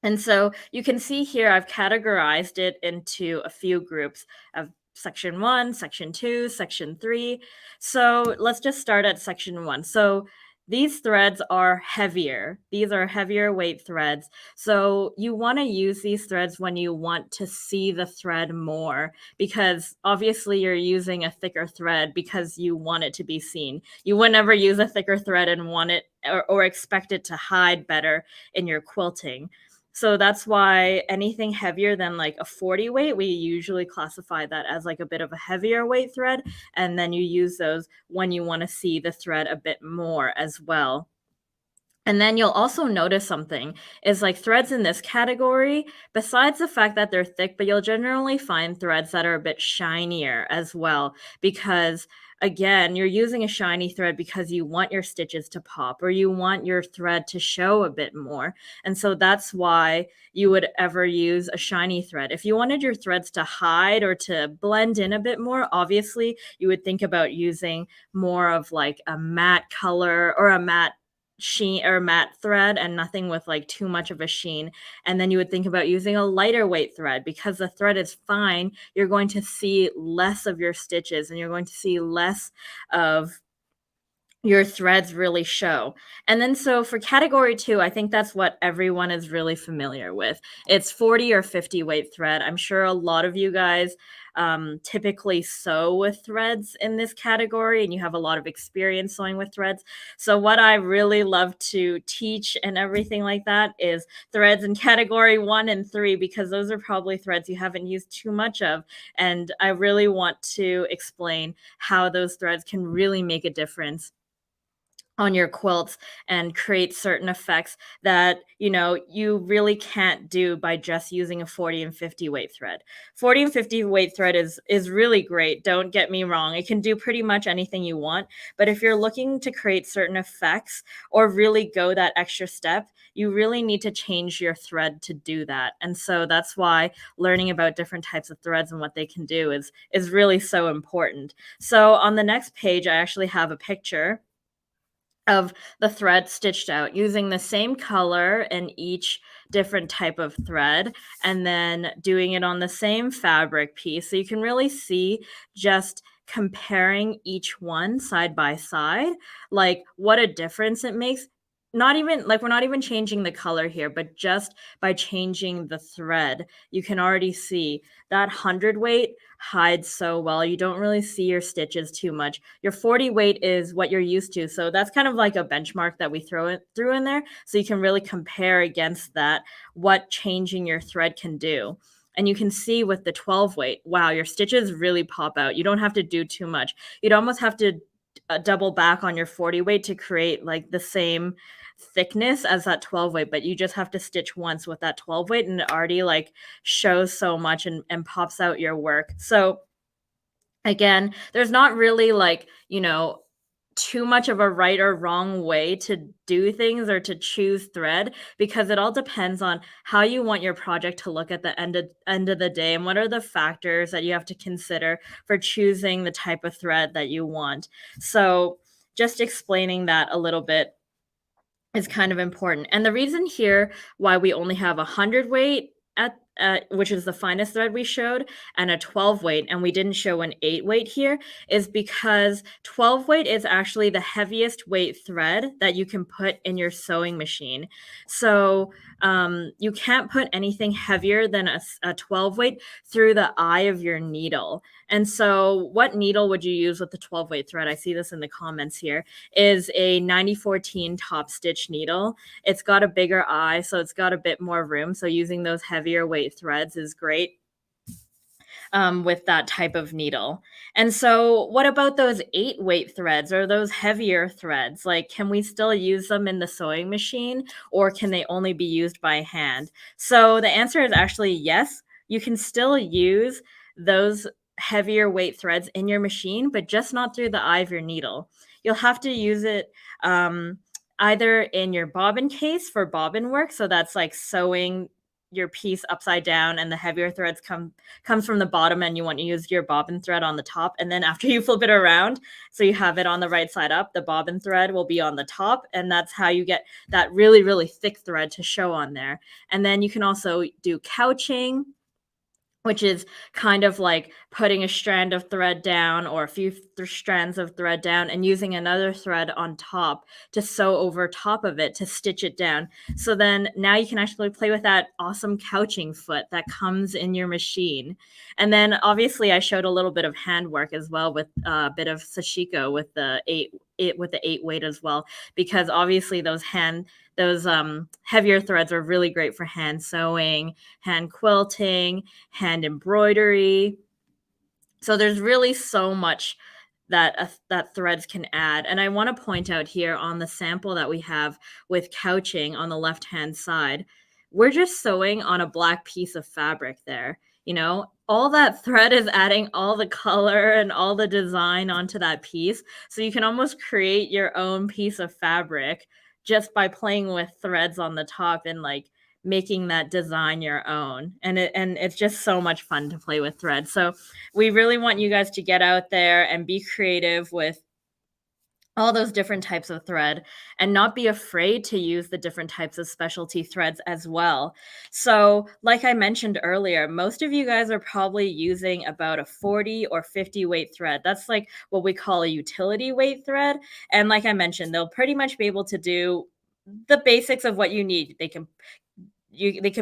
And so you can see here, I've categorized it into a few groups of Section 1, Section 2, Section 3. So let's just start at Section 1. So these threads are heavier. These are heavier weight threads. So you want to use these threads when you want to see the thread more, because obviously you're using a thicker thread because you want it to be seen. You would never use a thicker thread and want it or expect it to hide better in your quilting. So that's why anything heavier than like a 40 weight, we usually classify that as like a bit of a heavier weight thread. And then you use those when you want to see the thread a bit more as well. And then you'll also notice something is like threads in this category, besides the fact that they're thick, but you'll generally find threads that are a bit shinier as well, because again, you're using a shiny thread because you want your stitches to pop, or you want your thread to show a bit more. And so that's why you would ever use a shiny thread. If you wanted your threads to hide or to blend in a bit more, obviously you would think about using more of like a matte color or a matte sheen or matte thread, and nothing with like too much of a sheen. And then you would think about using a lighter weight thread, because the thread is fine. You're going to see less of your stitches, and you're going to see less of your threads really show. And then so for category 2, I think that's what everyone is really familiar with. It's 40 or 50 weight thread. I'm sure a lot of you guys typically sew with threads in this category, and you have a lot of experience sewing with threads. So what I really love to teach and everything like that is threads in category 1 and 3, because those are probably threads you haven't used too much of. And I really want to explain how those threads can really make a difference on your quilts and create certain effects that you really can't do by just using a 40 and 50 weight thread. 40 and 50 weight thread is really great, don't get me wrong. It can do pretty much anything you want, but if you're looking to create certain effects or really go that extra step, you really need to change your thread to do that. And so that's why learning about different types of threads and what they can do is really so important. So on the next page, I actually have a picture of the thread stitched out using the same color in each different type of thread, and then doing it on the same fabric piece. So you can really see, just comparing each one side by side, like what a difference it makes. Not even like, we're not even changing the color here, but just by changing the thread, you can already see that 100 weight hides so well. You don't really see your stitches too much. Your 40 weight is what you're used to. So that's kind of like a benchmark that we threw in there. So you can really compare against that, what changing your thread can do. And you can see with the 12 weight, wow, your stitches really pop out. You don't have to do too much. You'd almost have to double back on your 40 weight to create like the same thickness as that 12 weight, but you just have to stitch once with that 12 weight and it already like shows so much and pops out your work. So again, there's not really like, too much of a right or wrong way to do things or to choose thread, because it all depends on how you want your project to look at the end of the day, and what are the factors that you have to consider for choosing the type of thread that you want. So just explaining that a little bit is kind of important. And the reason here why we only have 100 weight which is the finest thread we showed, and a 12 weight, and we didn't show an 8 weight here, is because 12 weight is actually the heaviest weight thread that you can put in your sewing machine. So you can't put anything heavier than a 12 weight through the eye of your needle. And so what needle would you use with the 12 weight thread? I see this in the comments here, is a 9014 top stitch needle. It's got a bigger eye, so it's got a bit more room. So using those heavier weight threads is great with that type of needle. And so what about those 8 weight threads or those heavier threads? Like, can we still use them in the sewing machine, or can they only be used by hand? So the answer is actually yes, you can still use those heavier weight threads in your machine, but just not through the eye of your needle. You'll have to use it either in your bobbin case for bobbin work. So that's like sewing your piece upside down and the heavier threads comes from the bottom, and you want to use your bobbin thread on the top. And then after you flip it around, so you have it on the right side up, the bobbin thread will be on the top. And that's how you get that really, really thick thread to show on there. And then you can also do couching, which is kind of like putting a strand of thread down or a few strands of thread down and using another thread on top to sew over top of it to stitch it down. So then now you can actually play with that awesome couching foot that comes in your machine. And then obviously I showed a little bit of handwork as well with a bit of sashiko with the 8 weight as well, because obviously those heavier threads are really great for hand sewing, hand quilting, hand embroidery. So there's really so much that threads can add. And I want to point out here on the sample that we have with couching on the left-hand side, we're just sewing on a black piece of fabric there. All that thread is adding all the color and all the design onto that piece. So you can almost create your own piece of fabric just by playing with threads on the top and like making that design your own. And it's just so much fun to play with threads. So we really want you guys to get out there and be creative with all those different types of thread, and not be afraid to use the different types of specialty threads as well. So like I mentioned earlier, most of you guys are probably using about a 40 or 50 weight thread. That's like what we call a utility weight thread. And like I mentioned, they'll pretty much be able to do the basics of what you need. They can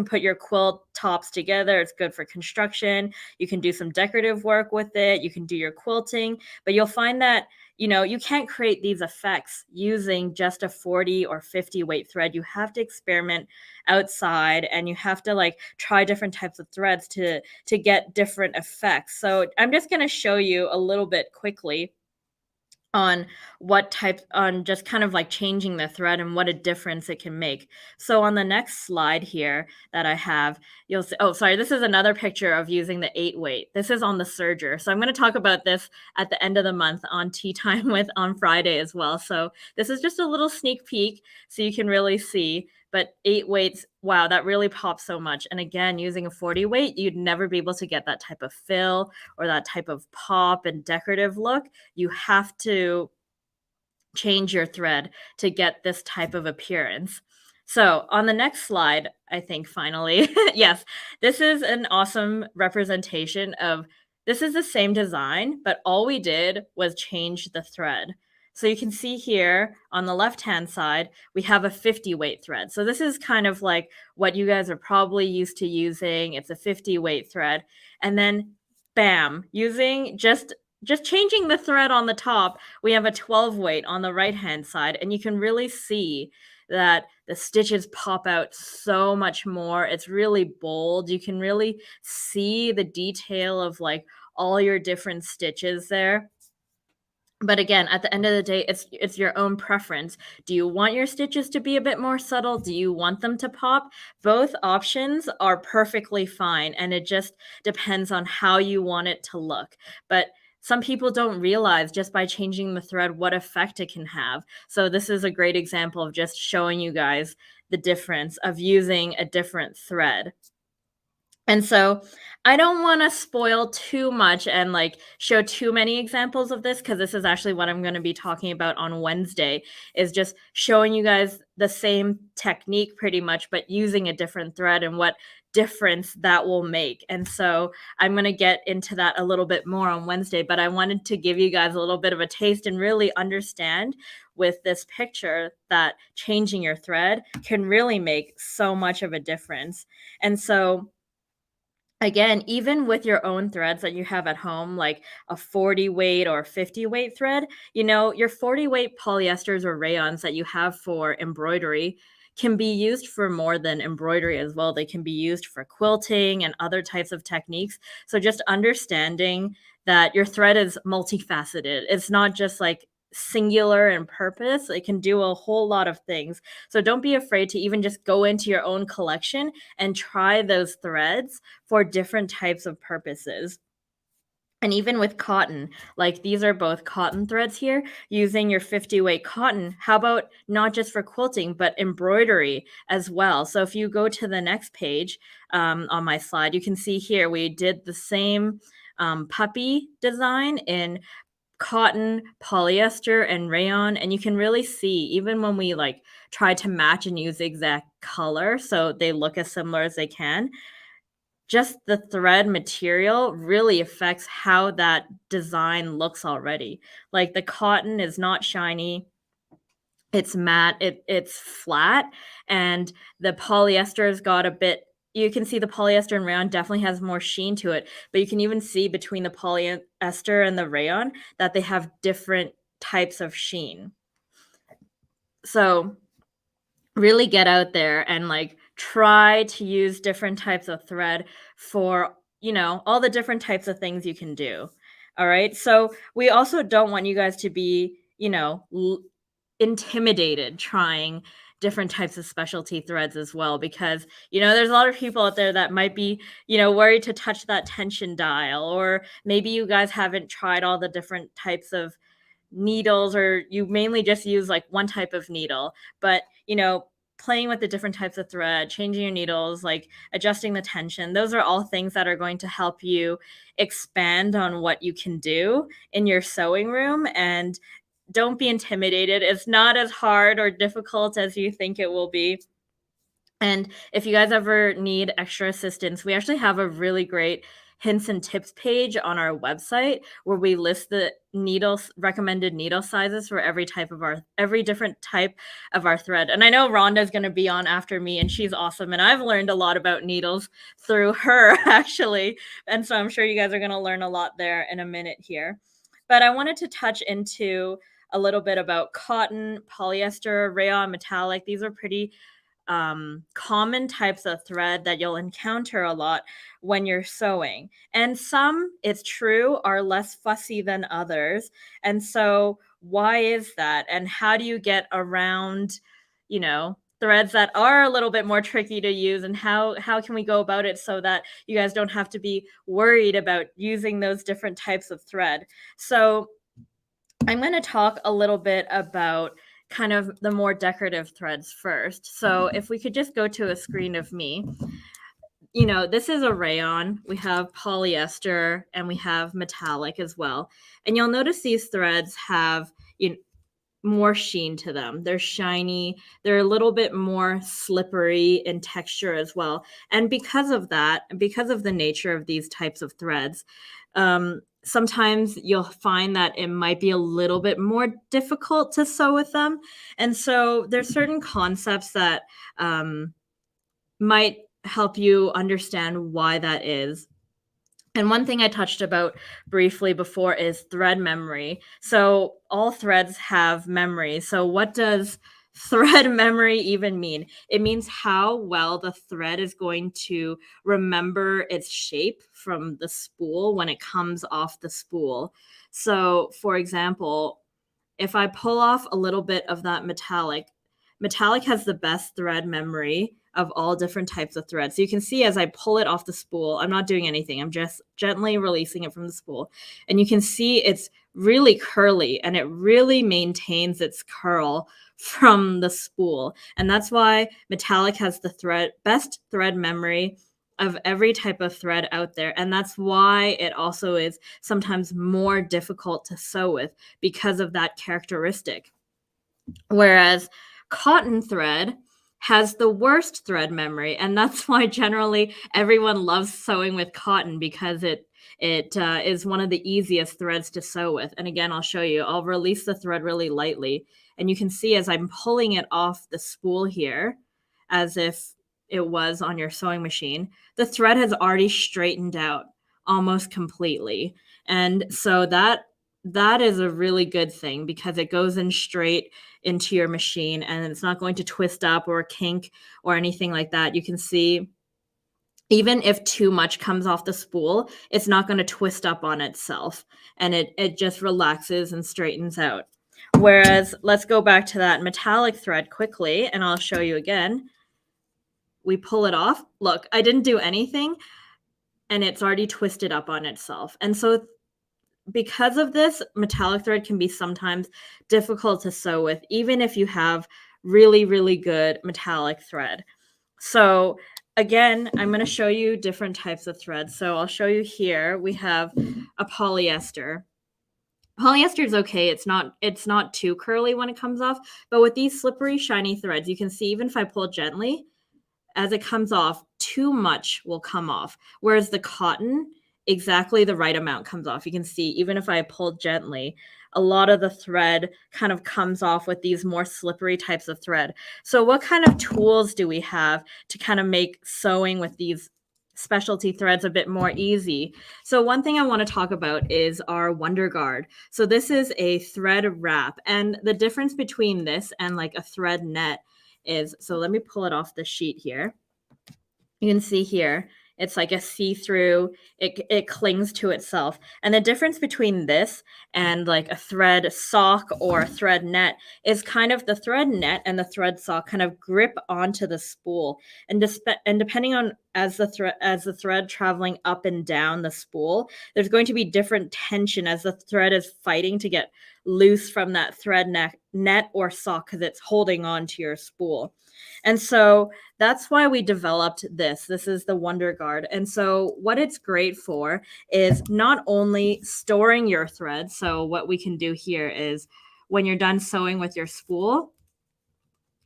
put your quilt tops together. It's good for construction. You can do some decorative work with it. You can do your quilting, but you'll find that, you can't create these effects using just a 40 or 50 weight thread. You have to experiment outside, and you have to like try different types of threads to get different effects. So I'm just going to show you a little bit quickly on just kind of like changing the thread and what a difference it can make. So on the next slide here that I have, you'll see, oh, sorry, this is another picture of using the 8 weight. This is on the serger. So I'm going to talk about this at the end of the month on Tea Time with on Friday as well. So this is just a little sneak peek so you can really see. But 8 weights, wow, that really pops so much. And again, using a 40 weight, you'd never be able to get that type of fill or that type of pop and decorative look. You have to change your thread to get this type of appearance. So on the next slide, I think finally, yes, this is an awesome representation of, this is the same design, but all we did was change the thread. So you can see here on the left-hand side, we have a 50 weight thread. So this is kind of like what you guys are probably used to using. It's a 50 weight thread. And then bam, using just changing the thread on the top, we have a 12 weight on the right-hand side. And you can really see that the stitches pop out so much more. It's really bold. You can really see the detail of like all your different stitches there. But again, at the end of the day, it's your own preference. Do you want your stitches to be a bit more subtle? Do you want them to pop? Both options are perfectly fine, and it just depends on how you want it to look. But some people don't realize just by changing the thread what effect it can have. So this is a great example of just showing you guys the difference of using a different thread. And so I don't want to spoil too much and like show too many examples of this, because this is actually what I'm going to be talking about on Wednesday, is just showing you guys the same technique pretty much, but using a different thread and what difference that will make. And so I'm going to get into that a little bit more on Wednesday, but I wanted to give you guys a little bit of a taste and really understand with this picture that changing your thread can really make so much of a difference. And so again, even with your own threads that you have at home, like a 40 weight or 50 weight thread, your 40 weight polyesters or rayons that you have for embroidery can be used for more than embroidery as well. They can be used for quilting and other types of techniques. So just understanding that your thread is multifaceted. It's not just like singular in purpose. It can do a whole lot of things. So don't be afraid to even just go into your own collection and try those threads for different types of purposes. And even with cotton, like these are both cotton threads here, using your 50 weight cotton. How about not just for quilting, but embroidery as well? So if you go to the next page on my slide, you can see here we did the same puppy design in cotton, polyester, and rayon. And you can really see, even when we like try to match and use the exact color so they look as similar as they can, just the thread material really affects how that design looks already. Like the cotton is not shiny, it's matte, it's flat, and the polyester has got a bit, you can see the polyester and rayon definitely has more sheen to it, but you can even see between the polyester and the rayon that they have different types of sheen. So really get out there and like try to use different types of thread for, all the different types of things you can do. All right. So we also don't want you guys to be, intimidated trying different types of specialty threads as well, because there's a lot of people out there that might be worried to touch that tension dial, or maybe you guys haven't tried all the different types of needles, or you mainly just use like one type of needle. But playing with the different types of thread, changing your needles, like adjusting the tension, those are all things that are going to help you expand on what you can do in your sewing room and don't be intimidated. It's not as hard or difficult as you think it will be. And if you guys ever need extra assistance, we actually have a really great hints and tips page on our website where we list the recommended needle sizes for every different type of our thread. And I know Rhonda's going to be on after me, and she's awesome. And I've learned a lot about needles through her, actually. And so I'm sure you guys are going to learn a lot there in a minute here. But I wanted to touch into a little bit about cotton, polyester, rayon, metallic. These are pretty common types of thread that you'll encounter a lot when you're sewing. And some, it's true, are less fussy than others. And so why is that? And how do you get around, threads that are a little bit more tricky to use, and how can we go about it so that you guys don't have to be worried about using those different types of thread? So I'm going to talk a little bit about kind of the more decorative threads first. So if we could just go to a screen of me, this is a rayon, we have polyester, and we have metallic as well. And you'll notice these threads have more sheen to them. They're shiny, they're a little bit more slippery in texture as well. And because of that, because of the nature of these types of threads, sometimes you'll find that it might be a little bit more difficult to sew with them. And so there's certain concepts that might help you understand why that is. And one thing I touched about briefly before is thread memory. So all threads have memory. So what does thread memory even mean? It means how well the thread is going to remember its shape from the spool when it comes off the spool. So for example, if I pull off a little bit of that metallic has the best thread memory of all different types of threads. So you can see as I pull it off the spool, I'm not doing anything. I'm just gently releasing it from the spool. And you can see it's really curly, and it really maintains its curl from the spool. And that's why metallic has the best thread memory of every type of thread out there. And that's why it also is sometimes more difficult to sew with, because of that characteristic. Whereas cotton thread has the worst thread memory, and that's why generally everyone loves sewing with cotton, because it is one of the easiest threads to sew with. And again, I'll show you. I'll release the thread really lightly, and you can see as I'm pulling it off the spool here, as if it was on your sewing machine, the thread has already straightened out almost completely. And so that is a really good thing, because it goes in straight into your machine and it's not going to twist up or kink or anything like that. You can see even if too much comes off the spool, it's not going to twist up on itself, and it just relaxes and straightens out. Whereas let's go back to that metallic thread quickly, and I'll show you again. We pull it off. Look, I didn't do anything, and it's already twisted up on itself. And so because of this, metallic thread can be sometimes difficult to sew with, even if you have really, really good metallic thread. So again, I'm going to show you different types of threads. So I'll show you here. We have a polyester. Polyester is okay. It's not too curly when it comes off. But with these slippery, shiny threads, you can see even if I pull gently, as it comes off, too much will come off. Whereas the cotton, exactly the right amount comes off. You can see even if I pull gently, a lot of the thread kind of comes off with these more slippery types of thread. So what kind of tools do we have to kind of make sewing with these specialty threads a bit more easy? So one thing I want to talk about is our Wonder Guard. So this is a thread wrap, and the difference between this and like a thread net is, so let me pull it off the sheet here. You can see here, it's like a see-through, it clings to itself. And the difference between this and like a thread sock or a thread net is kind of the thread net and the thread sock kind of grip onto the spool. And depending on as the thread traveling up and down the spool, there's going to be different tension as the thread is fighting to get loose from that thread net or sock, because it's holding on to your spool. And so that's why we developed this. This is the Wonder Guard. And so what it's great for is not only storing your thread. So what we can do here is when you're done sewing with your spool,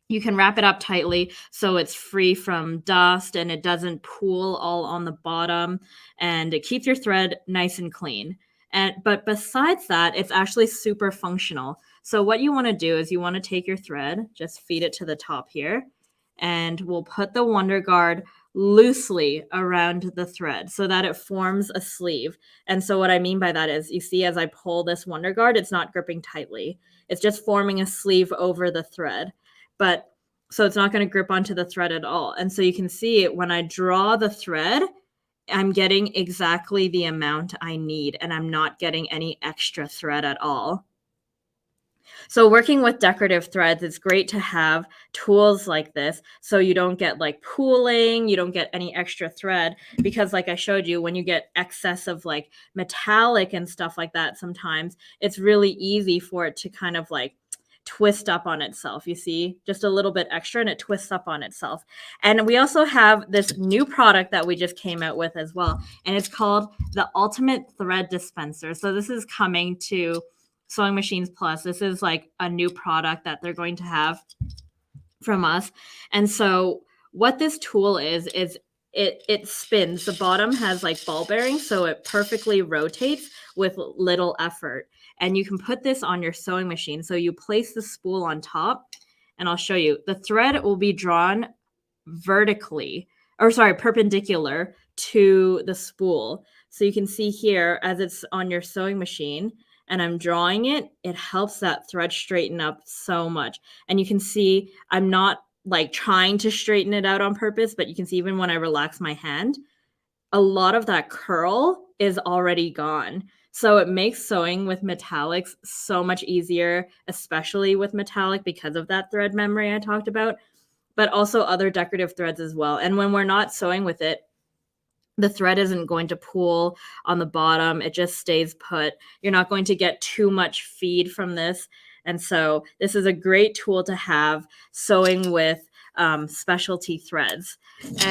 you can wrap it up tightly so it's free from dust and it doesn't pool all on the bottom, and it keeps your thread nice and clean. But besides that, it's actually super functional. So what you want to do is you want to take your thread, just feed it to the top here, and we'll put the Wonder Guard loosely around the thread so that it forms a sleeve. And so what I mean by that is, you see as I pull this Wonder Guard, it's not gripping tightly. It's just forming a sleeve over the thread. But so it's not going to grip onto the thread at all. And so you can see when I draw the thread, I'm getting exactly the amount I need, and I'm not getting any extra thread at all. So working with decorative threads, it's great to have tools like this so you don't get like pooling, you don't get any extra thread, because like I showed you, when you get excess of like metallic and stuff like that, sometimes it's really easy for it to kind of like twist up on itself. You see just a little bit extra and it twists up on itself. And we also have this new product that we just came out with as well, and it's called the Ultimate Thread Dispenser. So this is coming to Sewing Machines Plus. This is like a new product that they're going to have from us. And so what this tool is it spins. The bottom has like ball bearings, so it perfectly rotates with little effort. And you can put this on your sewing machine. So you place the spool on top, and I'll show you. The thread will be drawn perpendicular to the spool. So you can see here as it's on your sewing machine and I'm drawing it, it helps that thread straighten up so much. And you can see I'm not like trying to straighten it out on purpose, but you can see even when I relax my hand, a lot of that curl is already gone. So it makes sewing with metallics so much easier, especially with metallic because of that thread memory I talked about, but also other decorative threads as well. And when we're not sewing with it, the thread isn't going to pool on the bottom. It just stays put. You're not going to get too much feed from this. And so this is a great tool to have sewing with specialty threads.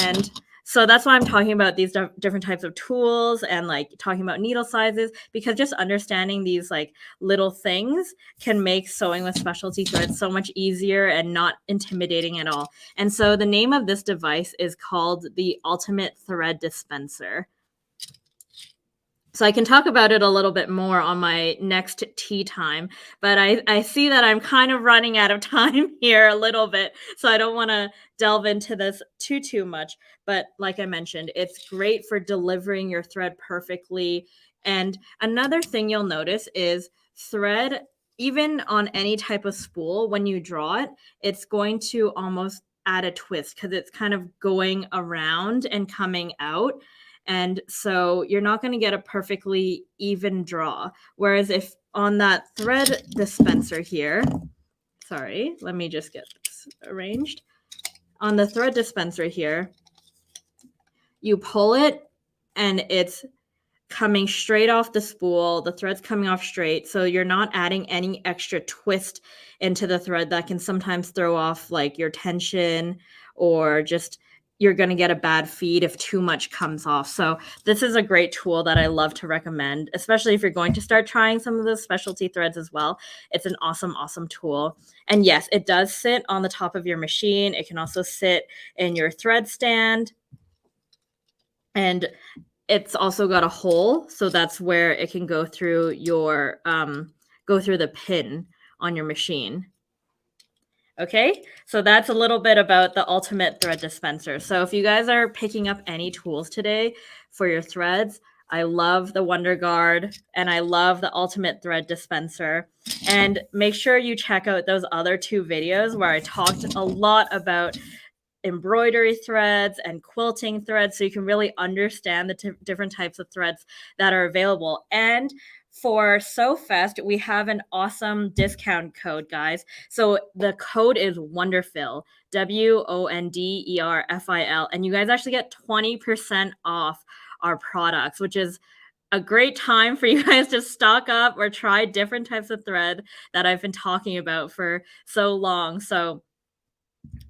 And so that's why I'm talking about these different types of tools and like talking about needle sizes, because just understanding these like little things can make sewing with specialty threads so much easier and not intimidating at all. And so the name of this device is called the Ultimate Thread Dispenser. So I can talk about it a little bit more on my next tea time, but I see that I'm kind of running out of time here a little bit, so I don't want to delve into this too much. But like I mentioned, it's great for delivering your thread perfectly. And another thing you'll notice is thread, even on any type of spool, when you draw it, it's going to almost add a twist because it's kind of going around and coming out. And so you're not going to get a perfectly even draw. Whereas if on that thread dispenser here, sorry, let me just get this arranged. On the thread dispenser here, you pull it and it's coming straight off the spool. The thread's coming off straight. So you're not adding any extra twist into the thread that can sometimes throw off like your tension, or just you're going to get a bad feed if too much comes off. So this is a great tool that I love to recommend, especially if you're going to start trying some of the specialty threads as well. It's an awesome tool. And yes, it does sit on the top of your machine. It can also sit in your thread stand. And it's also got a hole, so that's where it can go through your go through the pin on your machine. Okay, so that's a little bit about the Ultimate Thread Dispenser. So if you guys are picking up any tools today for your threads, I love the Wonder Guard and I love the Ultimate Thread Dispenser. And make sure you check out those other two videos where I talked a lot about embroidery threads and quilting threads, so you can really understand the different types of threads that are available. And for Sew Fest, we have an awesome discount code, guys. So the code is Wonderfil, WONDERFIL, and you guys actually get 20% off our products, which is a great time for you guys to stock up or try different types of thread that I've been talking about for so long. So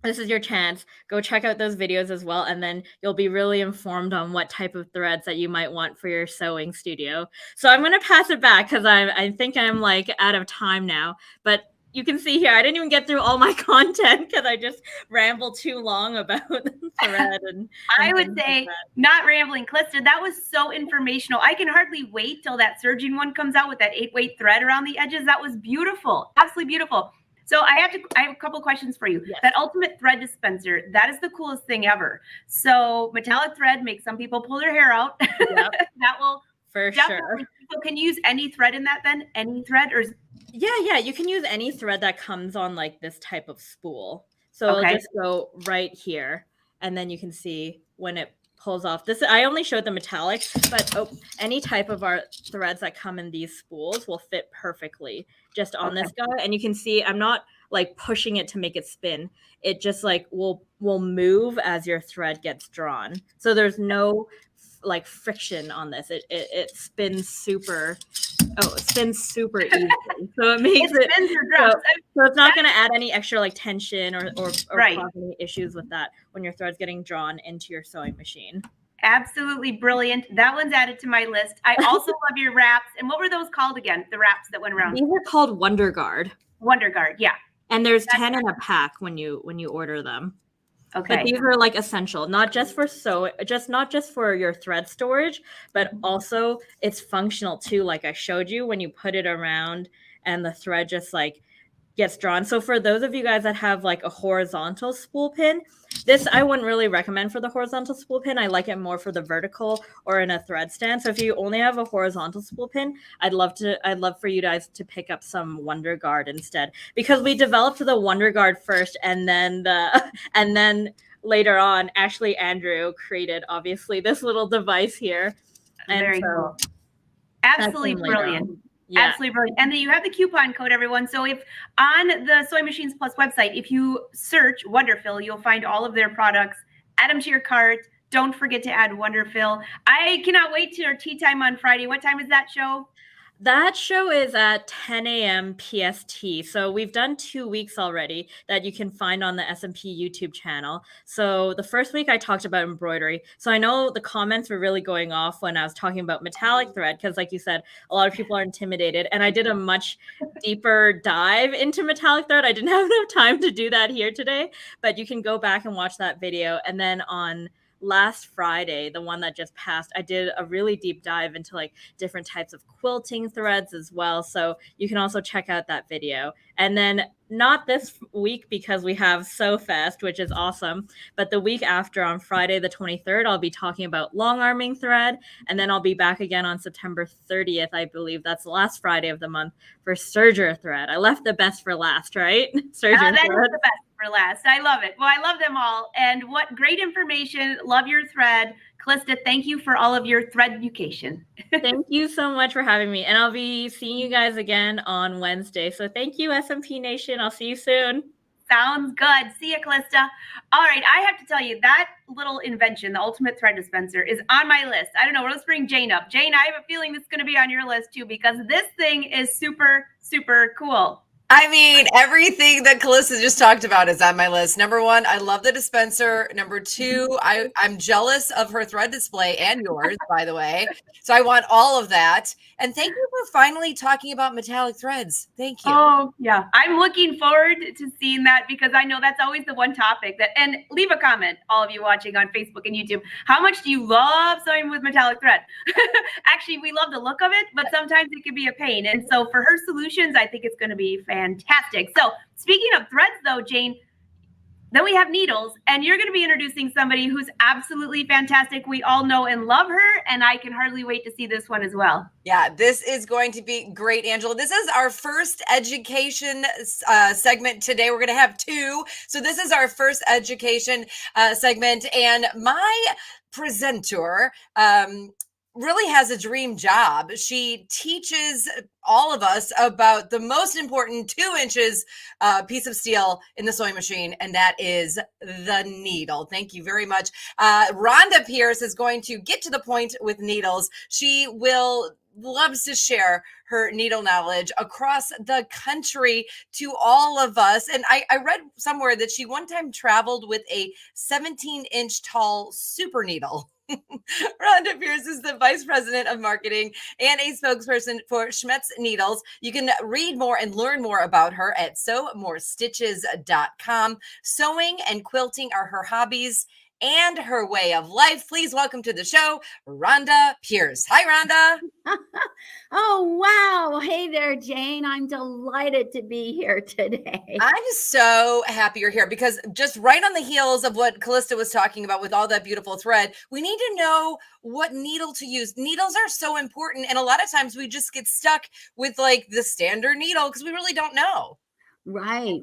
this is your chance. Go check out those videos as well, and then you'll be really informed on what type of threads that you might want for your sewing studio. So I'm going to pass it back because I think I'm like out of time now. But you can see here, I didn't even get through all my content because I just rambled too long about thread. And I would say not rambling, Calista. That was so informational. I can hardly wait till that surging one comes out with that 8-weight thread around the edges. That was beautiful, absolutely beautiful. So I have a couple questions for you. Yes. That ultimate thread dispenser, that is the coolest thing ever. So metallic thread makes some people pull their hair out. Yep. That will for definitely. sure. So can you use any thread in that then? Any thread or? Yeah, you can use any thread that comes on like this type of spool. So Okay. I'll just go right here, and then you can see when it pulls off. This I only showed the metallics, but any type of our threads that come in these spools will fit perfectly just on this guy. And you can see I'm not like pushing it to make it spin. It just like will move as your thread gets drawn. So there's no like friction on this. It spins super. Oh, it spins super easily. So it makes it spins or drops. so it's not going to add any extra like tension or Right. cause any issues with that when your thread's getting drawn into your sewing machine. Absolutely brilliant. That one's added to my list. I also love your wraps. And what were those called again? The wraps that went around. These are called Wonder Guard. Wonder Guard, yeah. And there's 10 in a pack when you order them. Okay. But these are like essential, not just for your thread storage, but also it's functional too. Like I showed you, when you put it around and the thread just like gets drawn. So for those of you guys that have like a horizontal spool pin, this I wouldn't really recommend for the horizontal spool pin. I like it more for the vertical or in a thread stand. So if you only have a horizontal spool pin, I'd love for you guys to pick up some Wonder Guard instead, because we developed the Wonder Guard first, and then later on, Ashley Andrew created obviously this little device here. And Very cool. Absolutely brilliant. Yeah. Absolutely brilliant. And then you have the coupon code, everyone. So if on the Sewing Machines Plus website, if you search Wonderfill, you'll find all of their products. Add them to your cart. Don't forget to add Wonderfill. I cannot wait to our tea time on Friday. What time is that show? That show is at 10 a.m. PST. So we've done 2 weeks already that you can find on the SMP YouTube channel. So the first week I talked about embroidery. So I know the comments were really going off when I was talking about metallic thread, because like you said, a lot of people are intimidated. And I did a much deeper dive into metallic thread. I didn't have enough time to do that here today, but you can go back and watch that video. And then on last Friday, the one that just passed, I did a really deep dive into like different types of quilting threads as well. So you can also check out that video. And then not this week because we have Sew Fest, which is awesome, but the week after on Friday the 23rd, I'll be talking about long arming thread. And then I'll be back again on September 30th, I believe. That's the last Friday of the month for serger thread. I left the best for last, right? Serger That is thread. the best for last. I love it. Well, I love them all. And what great information. Love your thread. Calista, thank you for all of your thread education. Thank you so much for having me. And I'll be seeing you guys again on Wednesday. So thank you, SMP Nation. I'll see you soon. Sounds good. See ya, Calista. All right. I have to tell you, that little invention, the ultimate thread dispenser, is on my list. I don't know. Let's bring Jane up. Jane, I have a feeling this is going to be on your list too, because this thing is super, super cool. I mean, everything that Calista just talked about is on my list. Number one, I love the dispenser. Number two, I'm jealous of her thread display and yours, by the way. So I want all of that. And thank you for finally talking about metallic threads. Thank you. Oh, yeah. I'm looking forward to seeing that, because I know that's always the one topic that, and leave a comment, all of you watching on Facebook and YouTube. How much do you love sewing with metallic thread? Actually, we love the look of it, but sometimes it can be a pain. And so for her solutions, I think it's going to be fantastic. So speaking of threads though, Jane, then we have needles, and you're going to be introducing somebody who's absolutely fantastic. We all know and love her, and I can hardly wait to see this one as well. Yeah, this is going to be great, Angela. This is our first education segment today. We're going to have two. So this is our first education segment, and my presenter, really has a dream job. She teaches all of us about the most important 2 inches piece of steel in the sewing machine, and that is the needle. Thank you very much. Rhonda Pierce is going to get to the point with needles. She loves to share her needle knowledge across the country to all of us. And I read somewhere that she one time traveled with a 17-inch tall super needle. Rhonda Pierce is the Vice President of Marketing and a spokesperson for Schmetz Needles. You can read more and learn more about her at sewmorestitches.com. Sewing and quilting are her hobbies and her way of life. Please welcome to the show, Rhonda Pierce. Hi, Rhonda. Oh, wow. Hey there, Jane. I'm delighted to be here today. I'm so happy you're here because just right on the heels of what Callista was talking about with all that beautiful thread, we need to know what needle to use. Needles are so important. And a lot of times we just get stuck with like the standard needle because we really don't know. Right.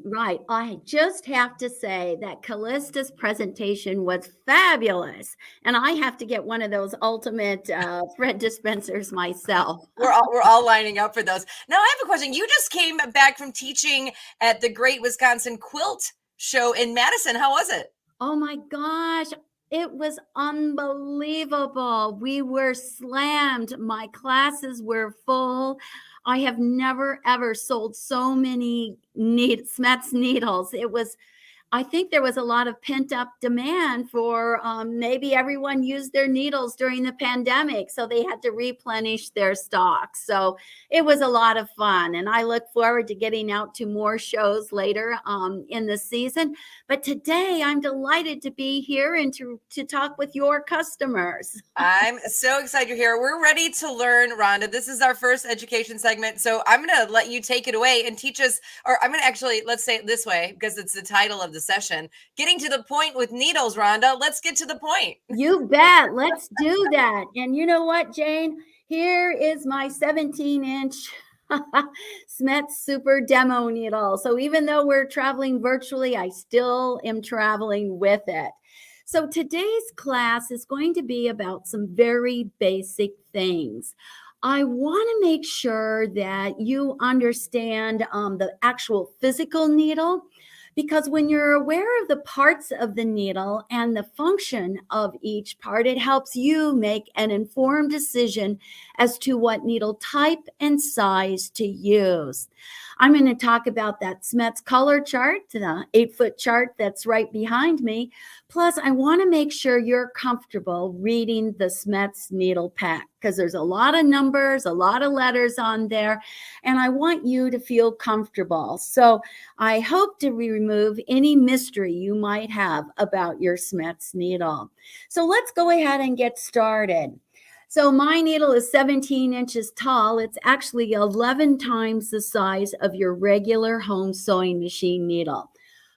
I just have to say that Callista's presentation was fabulous. And I have to get one of those ultimate thread dispensers myself. We're all lining up for those. Now, I have a question. You just came back from teaching at the Great Wisconsin Quilt Show in Madison. How was it? Oh, my gosh. It was unbelievable. We were slammed. My classes were full. I have never, ever sold so many Schmetz needles. I think there was a lot of pent up demand for maybe everyone used their needles during the pandemic, so they had to replenish their stock. So it was a lot of fun, and I look forward to getting out to more shows later in the season. But today I'm delighted to be here and to talk with your customers. I'm so excited you're here. We're ready to learn, Rhonda. This is our first education segment, so I'm going to let you take it away and teach us, or I'm going to actually, let's say it this way, because it's the title of the session, getting to the point with needles. Rhonda, let's get to the point. You bet. Let's do that. And you know what, Jane? Here is my 17-inch Schmetz Super Demo needle. So even though we're traveling virtually, I still am traveling with it. So today's class is going to be about some very basic things. I want to make sure that you understand the actual physical needle, because when you're aware of the parts of the needle and the function of each part, it helps you make an informed decision as to what needle type and size to use. I'm going to talk about that Schmetz color chart, the 8-foot chart that's right behind me. Plus, I want to make sure you're comfortable reading the Schmetz needle pack because there's a lot of numbers, a lot of letters on there, and I want you to feel comfortable. So I hope to remove any mystery you might have about your Schmetz needle. So let's go ahead and get started. So my needle is 17 inches tall. It's actually 11 times the size of your regular home sewing machine needle.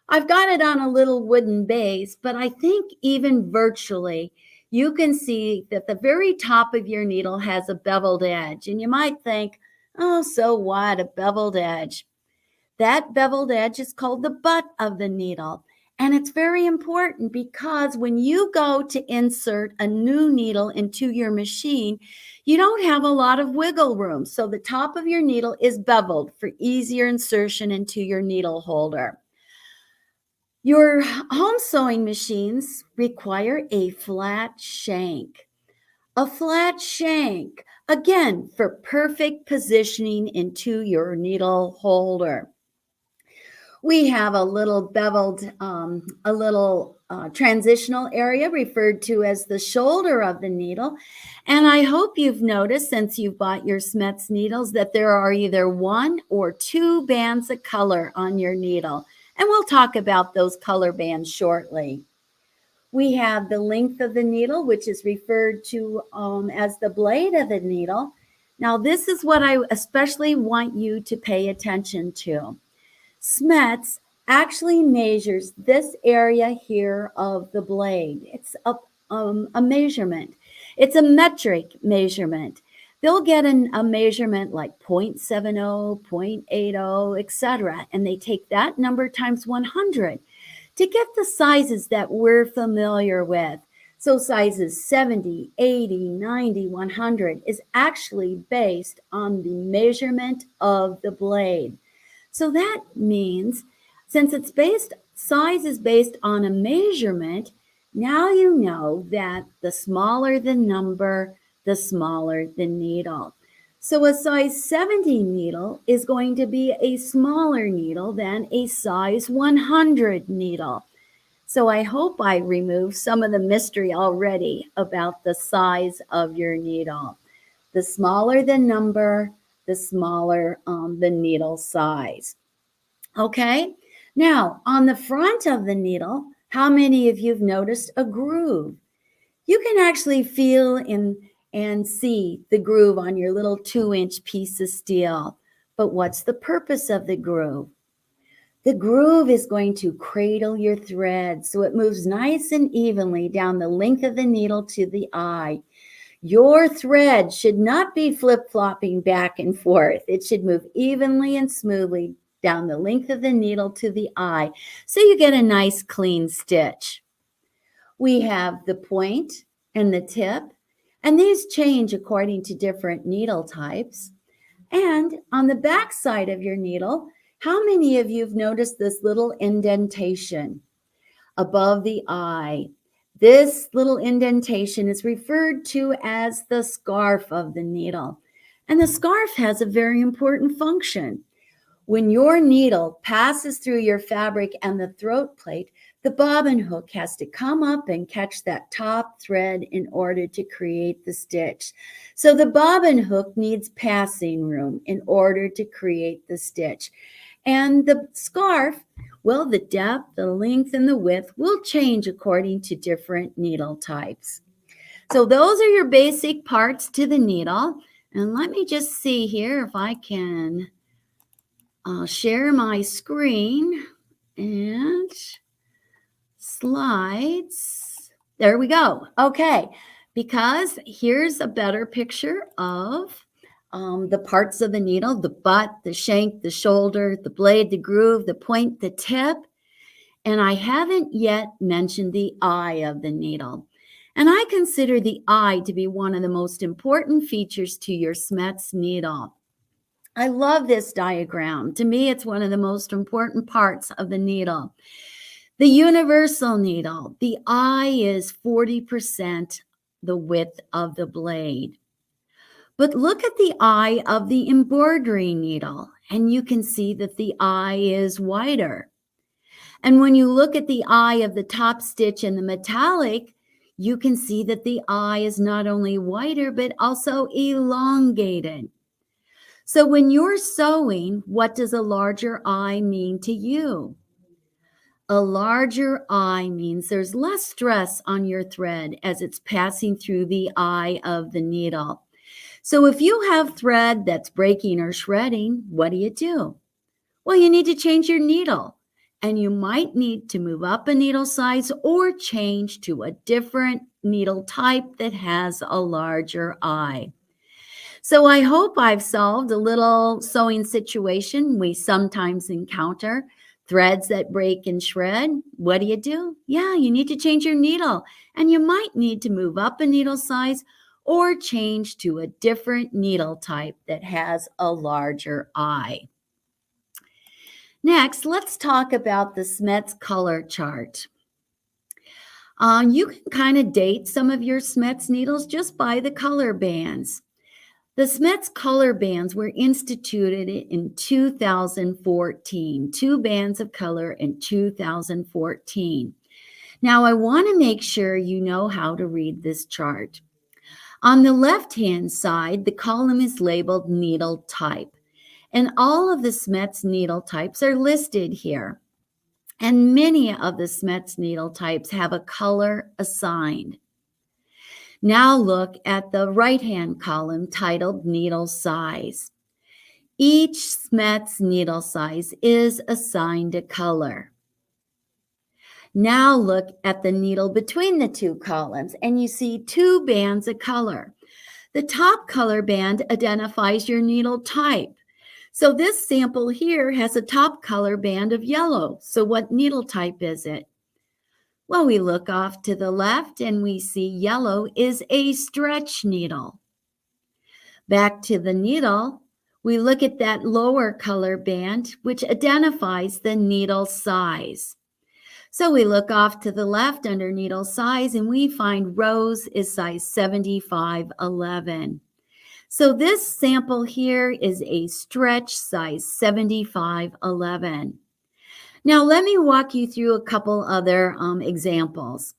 I've got it on a little wooden base, but I think even virtually, you can see that the very top of your needle has a beveled edge. And you might think, oh, so what, a beveled edge? That beveled edge is called the butt of the needle. And it's very important because when you go to insert a new needle into your machine, you don't have a lot of wiggle room. So the top of your needle is beveled for easier insertion into your needle holder. Your home sewing machines require a flat shank. A flat shank, again, for perfect positioning into your needle holder. We have a little beveled, transitional area referred to as the shoulder of the needle. And I hope you've noticed since you've bought your Schmetz needles that there are either 1 or 2 bands of color on your needle. And we'll talk about those color bands shortly. We have the length of the needle, which is referred to as the blade of the needle. Now, this is what I especially want you to pay attention to. Schmetz actually measures this area here of the blade. It's a measurement. It's a metric measurement. They'll get a measurement like 0.70, 0.80, etc. And they take that number times 100 to get the sizes that we're familiar with. So sizes 70, 80, 90, 100 is actually based on the measurement of the blade. So that means since size is based on a measurement, now you know that the smaller the number, the smaller the needle. So a size 70 needle is going to be a smaller needle than a size 100 needle. So I hope I removed some of the mystery already about the size of your needle. The smaller the number, the smaller the needle size. Okay, now on the front of the needle, how many of you have noticed a groove? You can actually feel and see the groove on your little 2-inch piece of steel. But what's the purpose of the groove? The groove is going to cradle your thread so it moves nice and evenly down the length of the needle to the eye. Your thread should not be flip-flopping back and forth. It should move evenly and smoothly down the length of the needle to the eye so you get a nice clean stitch. We have the point and the tip, and these change according to different needle types. And on the back side of your needle, how many of you have noticed this little indentation above the eye? This little indentation is referred to as the scarf of the needle. And the scarf has a very important function. When your needle passes through your fabric and the throat plate, the bobbin hook has to come up and catch that top thread in order to create the stitch. So the bobbin hook needs passing room in order to create the stitch. And the scarf, well, the depth, the length, and the width will change according to different needle types. So those are your basic parts to the needle. And let me just see here if I can share my screen and slides. There we go. Okay, because here's a better picture of the parts of the needle: the butt, the shank, the shoulder, the blade, the groove, the point, the tip. And I haven't yet mentioned the eye of the needle. And I consider the eye to be one of the most important features to your Smets needle. I love this diagram. To me, it's one of the most important parts of the needle. The universal needle, the eye is 40% the width of the blade. But look at the eye of the embroidery needle, and you can see that the eye is wider. And when you look at the eye of the top stitch in the metallic, you can see that the eye is not only wider, but also elongated. So when you're sewing, what does a larger eye mean to you? A larger eye means there's less stress on your thread as it's passing through the eye of the needle. So if you have thread that's breaking or shredding, what do? Well, you need to change your needle, and you might need to move up a needle size or change to a different needle type that has a larger eye. So I hope I've solved a little sewing situation we sometimes encounter. Threads that break and shred, what do? Yeah, you need to change your needle, and you might need to move up a needle size or change to a different needle type that has a larger eye. Next, let's talk about the Smets color chart. You can kind of date some of your Smets needles just by the color bands. The Smets color bands were instituted in 2014, 2 bands of color in 2014. Now, I want to make sure you know how to read this chart. On the left-hand side, the column is labeled needle type, and all of the Smets needle types are listed here. And many of the Smets needle types have a color assigned. Now look at the right-hand column titled Needle Size. Each Smets needle size is assigned a color. Now look at the needle between the 2 columns, and you see 2 bands of color. The top color band identifies your needle type. So this sample here has a top color band of yellow. So what needle type is it? Well, we look off to the left and we see yellow is a stretch needle. Back to the needle, we look at that lower color band, which identifies the needle size. So we look off to the left under needle size and we find rose is size 7511. So this sample here is a stretch size 7511. Now let me walk you through a couple other examples.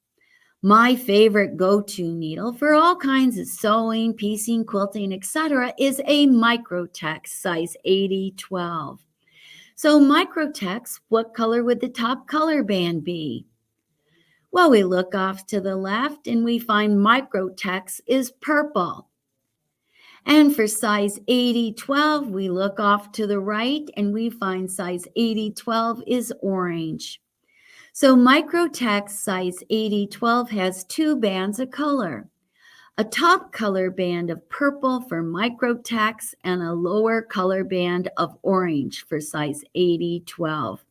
My favorite go-to needle for all kinds of sewing, piecing, quilting, etc. is a Microtex size 8012. So Microtex, what color would the top color band be? Well, we look off to the left and we find Microtex is purple. And for size 8012, we look off to the right and we find size 8012 is orange. So Microtex size 8012 has two bands of color, a top color band of purple for Microtex and a lower color band of orange for size 8012.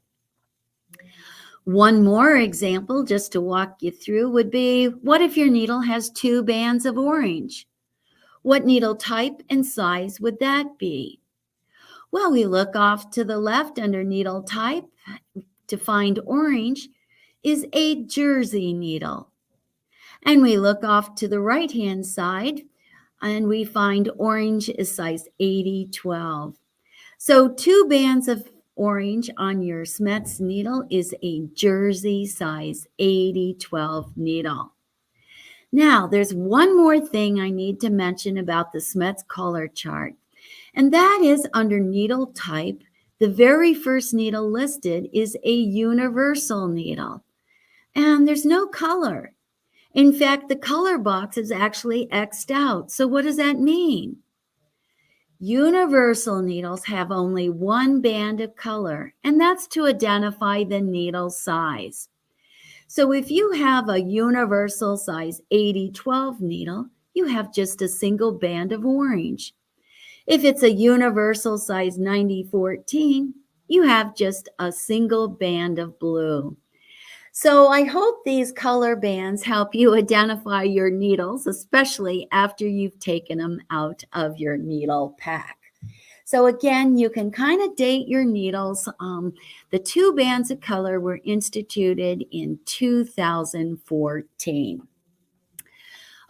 One more example just to walk you through would be, what if your needle has two bands of orange? What needle type and size would that be? Well, we look off to the left under needle type to find orange is a jersey needle. And we look off to the right-hand side and we find orange is size 8012. So two bands of orange on your Smets needle is a jersey size 8012 needle. Now, there's one more thing I need to mention about the Smets color chart, and that is under needle type, the very first needle listed is a universal needle, and there's no color. In fact, the color box is actually X'd out. So what does that mean? Universal needles have only one band of color, and that's to identify the needle size. So if you have a universal size 8012 needle, you have just a single band of orange. If it's a universal size 9014, you have just a single band of blue. So I hope these color bands help you identify your needles, especially after you've taken them out of your needle pack. So again, you can kind of date your needles. The two bands of color were instituted in 2014.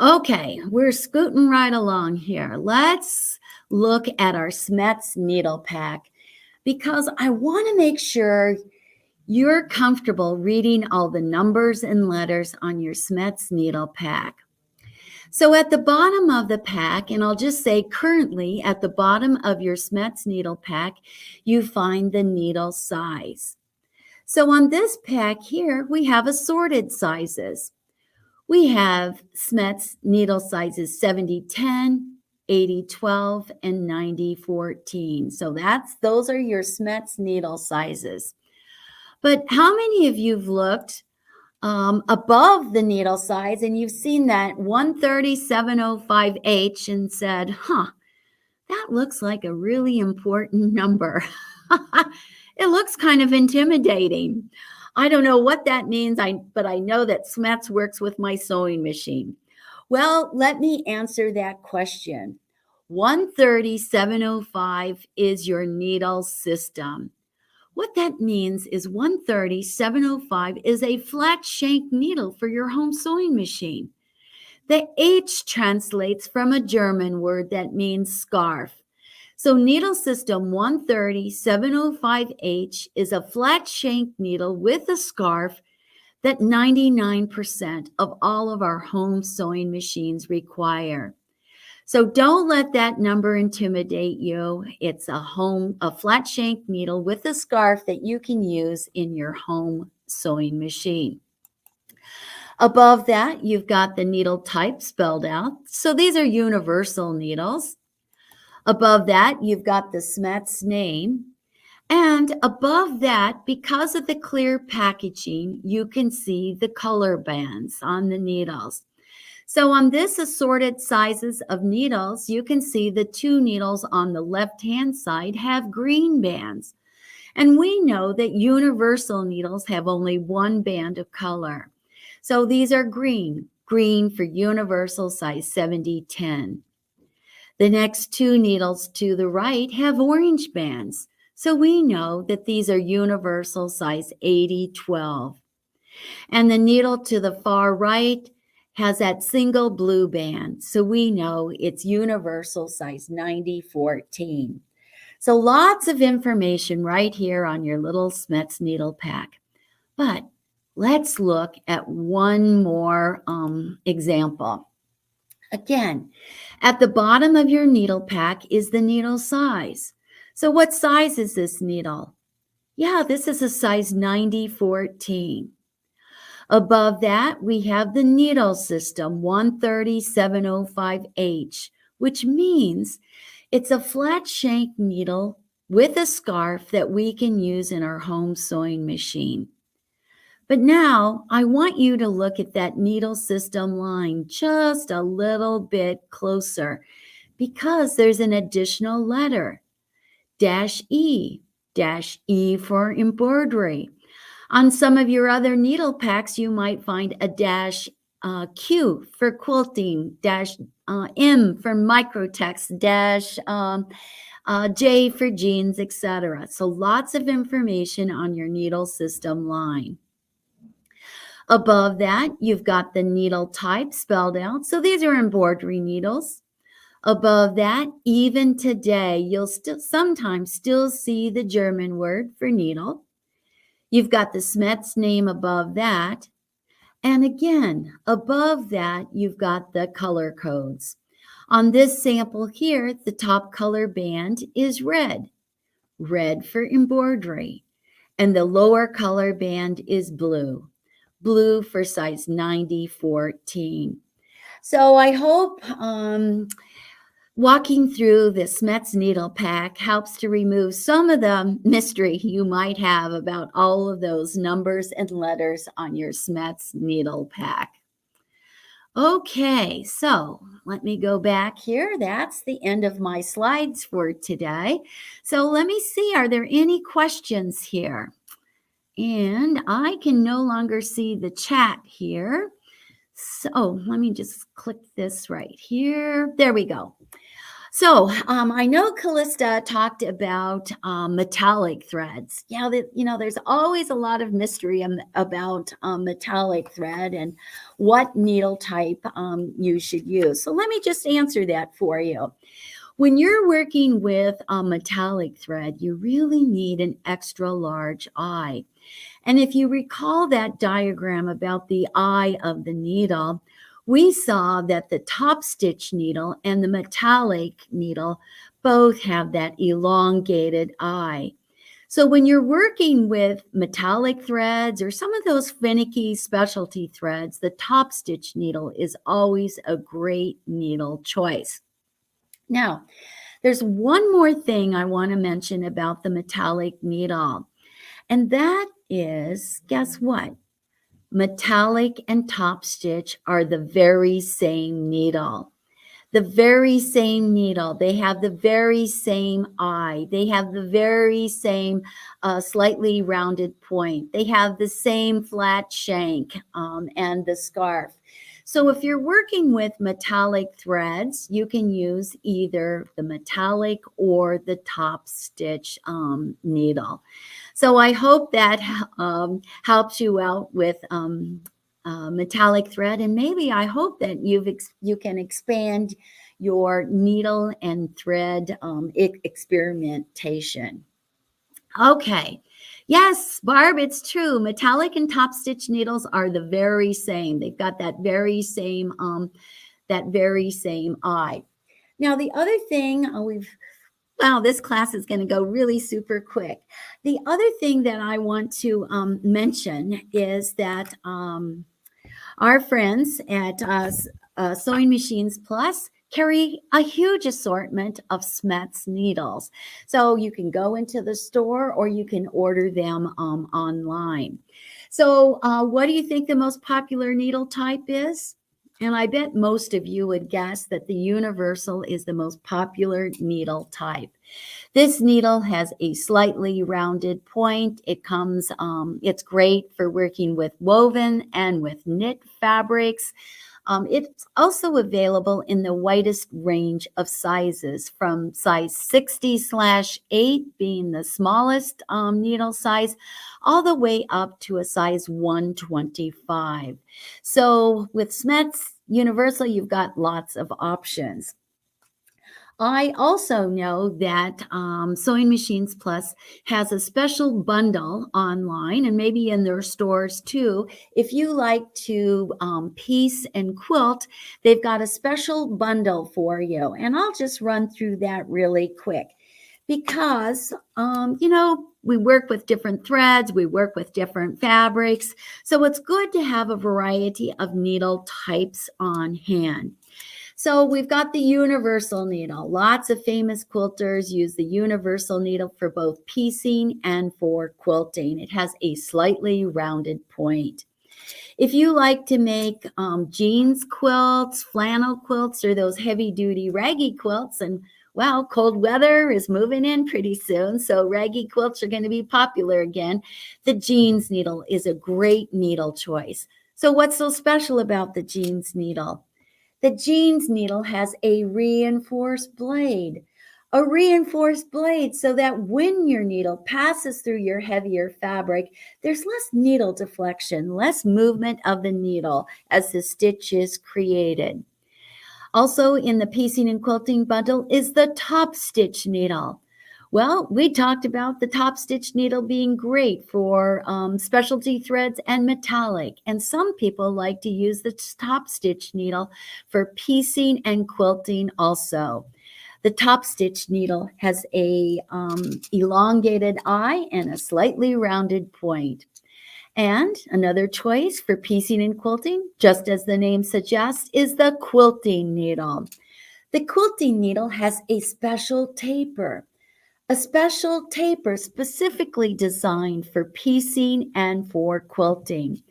Okay, we're scooting right along here. Let's look at our Smets needle pack because I want to make sure you're comfortable reading all the numbers and letters on your Smets needle pack. So at the bottom of the pack, and I'll just say currently at the bottom of your Smets needle pack, you find the needle size. So on this pack here, we have assorted sizes. We have Smets needle sizes 7010, 8012, and 9014. So those are your Smets needle sizes. But how many of you have looked above the needle size and you've seen that 13705H and said, that looks like a really important number. It looks kind of intimidating. I don't know what that means, but I know that Smets works with my sewing machine. Well, let me answer that question. 13705 is your needle system. What that means is 13705 is a flat shank needle for your home sewing machine. The H translates from a German word that means scarf. So needle system 13705H is a flat shank needle with a scarf that 99% of all of our home sewing machines require. So don't let that number intimidate you. It's a flat shank needle with a scarf that you can use in your home sewing machine. Above that, you've got the needle type spelled out. So these are universal needles. Above that, you've got the Smets name. And above that, because of the clear packaging, you can see the color bands on the needles. So on this assorted sizes of needles, you can see the two needles on the left-hand side have green bands. And we know that universal needles have only one band of color. So these are green for universal size 70-10. The next two needles to the right have orange bands. So we know that these are universal size 80-12. And the needle to the far right has that single blue band. So we know it's universal size 90-14. So lots of information right here on your little Smets needle pack. But let's look at one more example. Again, at the bottom of your needle pack is the needle size. So what size is this needle? Yeah, this is a size 90-14. Above that, we have the needle system 130-705H, which means it's a flat shank needle with a scarf that we can use in our home sewing machine. But now I want you to look at that needle system line just a little bit closer because there's an additional letter, -E for embroidery. On some of your other needle packs, you might find a -Q for quilting, -M for microtext, J for jeans, etc. So lots of information on your needle system line. Above that, you've got the needle type spelled out. So these are embroidery needles. Above that, even today, you'll sometimes still see the German word for needle. You've got the Smets name above that. And again, above that, you've got the color codes. On this sample here, the top color band is red for embroidery. And the lower color band is blue for size 90-14. So I hope walking through the Smets needle pack helps to remove some of the mystery you might have about all of those numbers and letters on your Smets needle pack. Okay, so let me go back here. That's the end of my slides for today. So let me see, are there any questions here? And I can no longer see the chat here. So let me just click this right here. There we go. So I know Callista talked about metallic threads. Yeah, there's always a lot of mystery about metallic thread and what needle type you should use. So let me just answer that for you. When you're working with a metallic thread, you really need an extra large eye. And if you recall that diagram about the eye of the needle, we saw that the top stitch needle and the metallic needle both have that elongated eye. So when you're working with metallic threads or some of those finicky specialty threads, the top stitch needle is always a great needle choice. Now, there's one more thing I want to mention about the metallic needle, and that is, guess what? Metallic and top stitch are the very same needle. The very same needle. They have the very same eye. They have the very same slightly rounded point. They have the same flat shank and the scarf. So if you're working with metallic threads, you can use either the metallic or the top stitch needle. So I hope that helps you out with metallic thread, and maybe I hope that you can expand your needle and thread experimentation. Okay. Yes, Barb, it's true. Metallic and top stitch needles are the very same. They've got that very same eye. Now, the other thing wow, this class is going to go really super quick. The other thing that I want to mention is that our friends at Sewing Machines Plus carry a huge assortment of Smets needles. So you can go into the store or you can order them online. So what do you think the most popular needle type is? And I bet most of you would guess that the universal is the most popular needle type. This needle has a slightly rounded point. It's great for working with woven and with knit fabrics. It's also available in the widest range of sizes, from size 60/8 being the smallest needle size, all the way up to a size 125. So with Smets Universal, you've got lots of options. I also know that Sewing Machines Plus has a special bundle online and maybe in their stores too. If you like to piece and quilt, they've got a special bundle for you. And I'll just run through that really quick because, we work with different threads, we work with different fabrics. So it's good to have a variety of needle types on hand. So we've got the universal needle. Lots of famous quilters use the universal needle for both piecing and for quilting. It has a slightly rounded point. If you like to make jeans quilts, flannel quilts, or those heavy-duty raggy quilts, and well, cold weather is moving in pretty soon, so raggy quilts are going to be popular again, the jeans needle is a great needle choice. So what's so special about the jeans needle? The jeans needle has a reinforced blade. A reinforced blade so that when your needle passes through your heavier fabric, there's less needle deflection, less movement of the needle as the stitch is created. Also in the piecing and quilting bundle is the top stitch needle. Well, we talked about the top stitch needle being great for specialty threads and metallic. And some people like to use the top stitch needle for piecing and quilting also. The top stitch needle has a elongated eye and a slightly rounded point. And another choice for piecing and quilting, just as the name suggests, is the quilting needle. The quilting needle has a special taper. A special taper specifically designed for piecing and for quilting.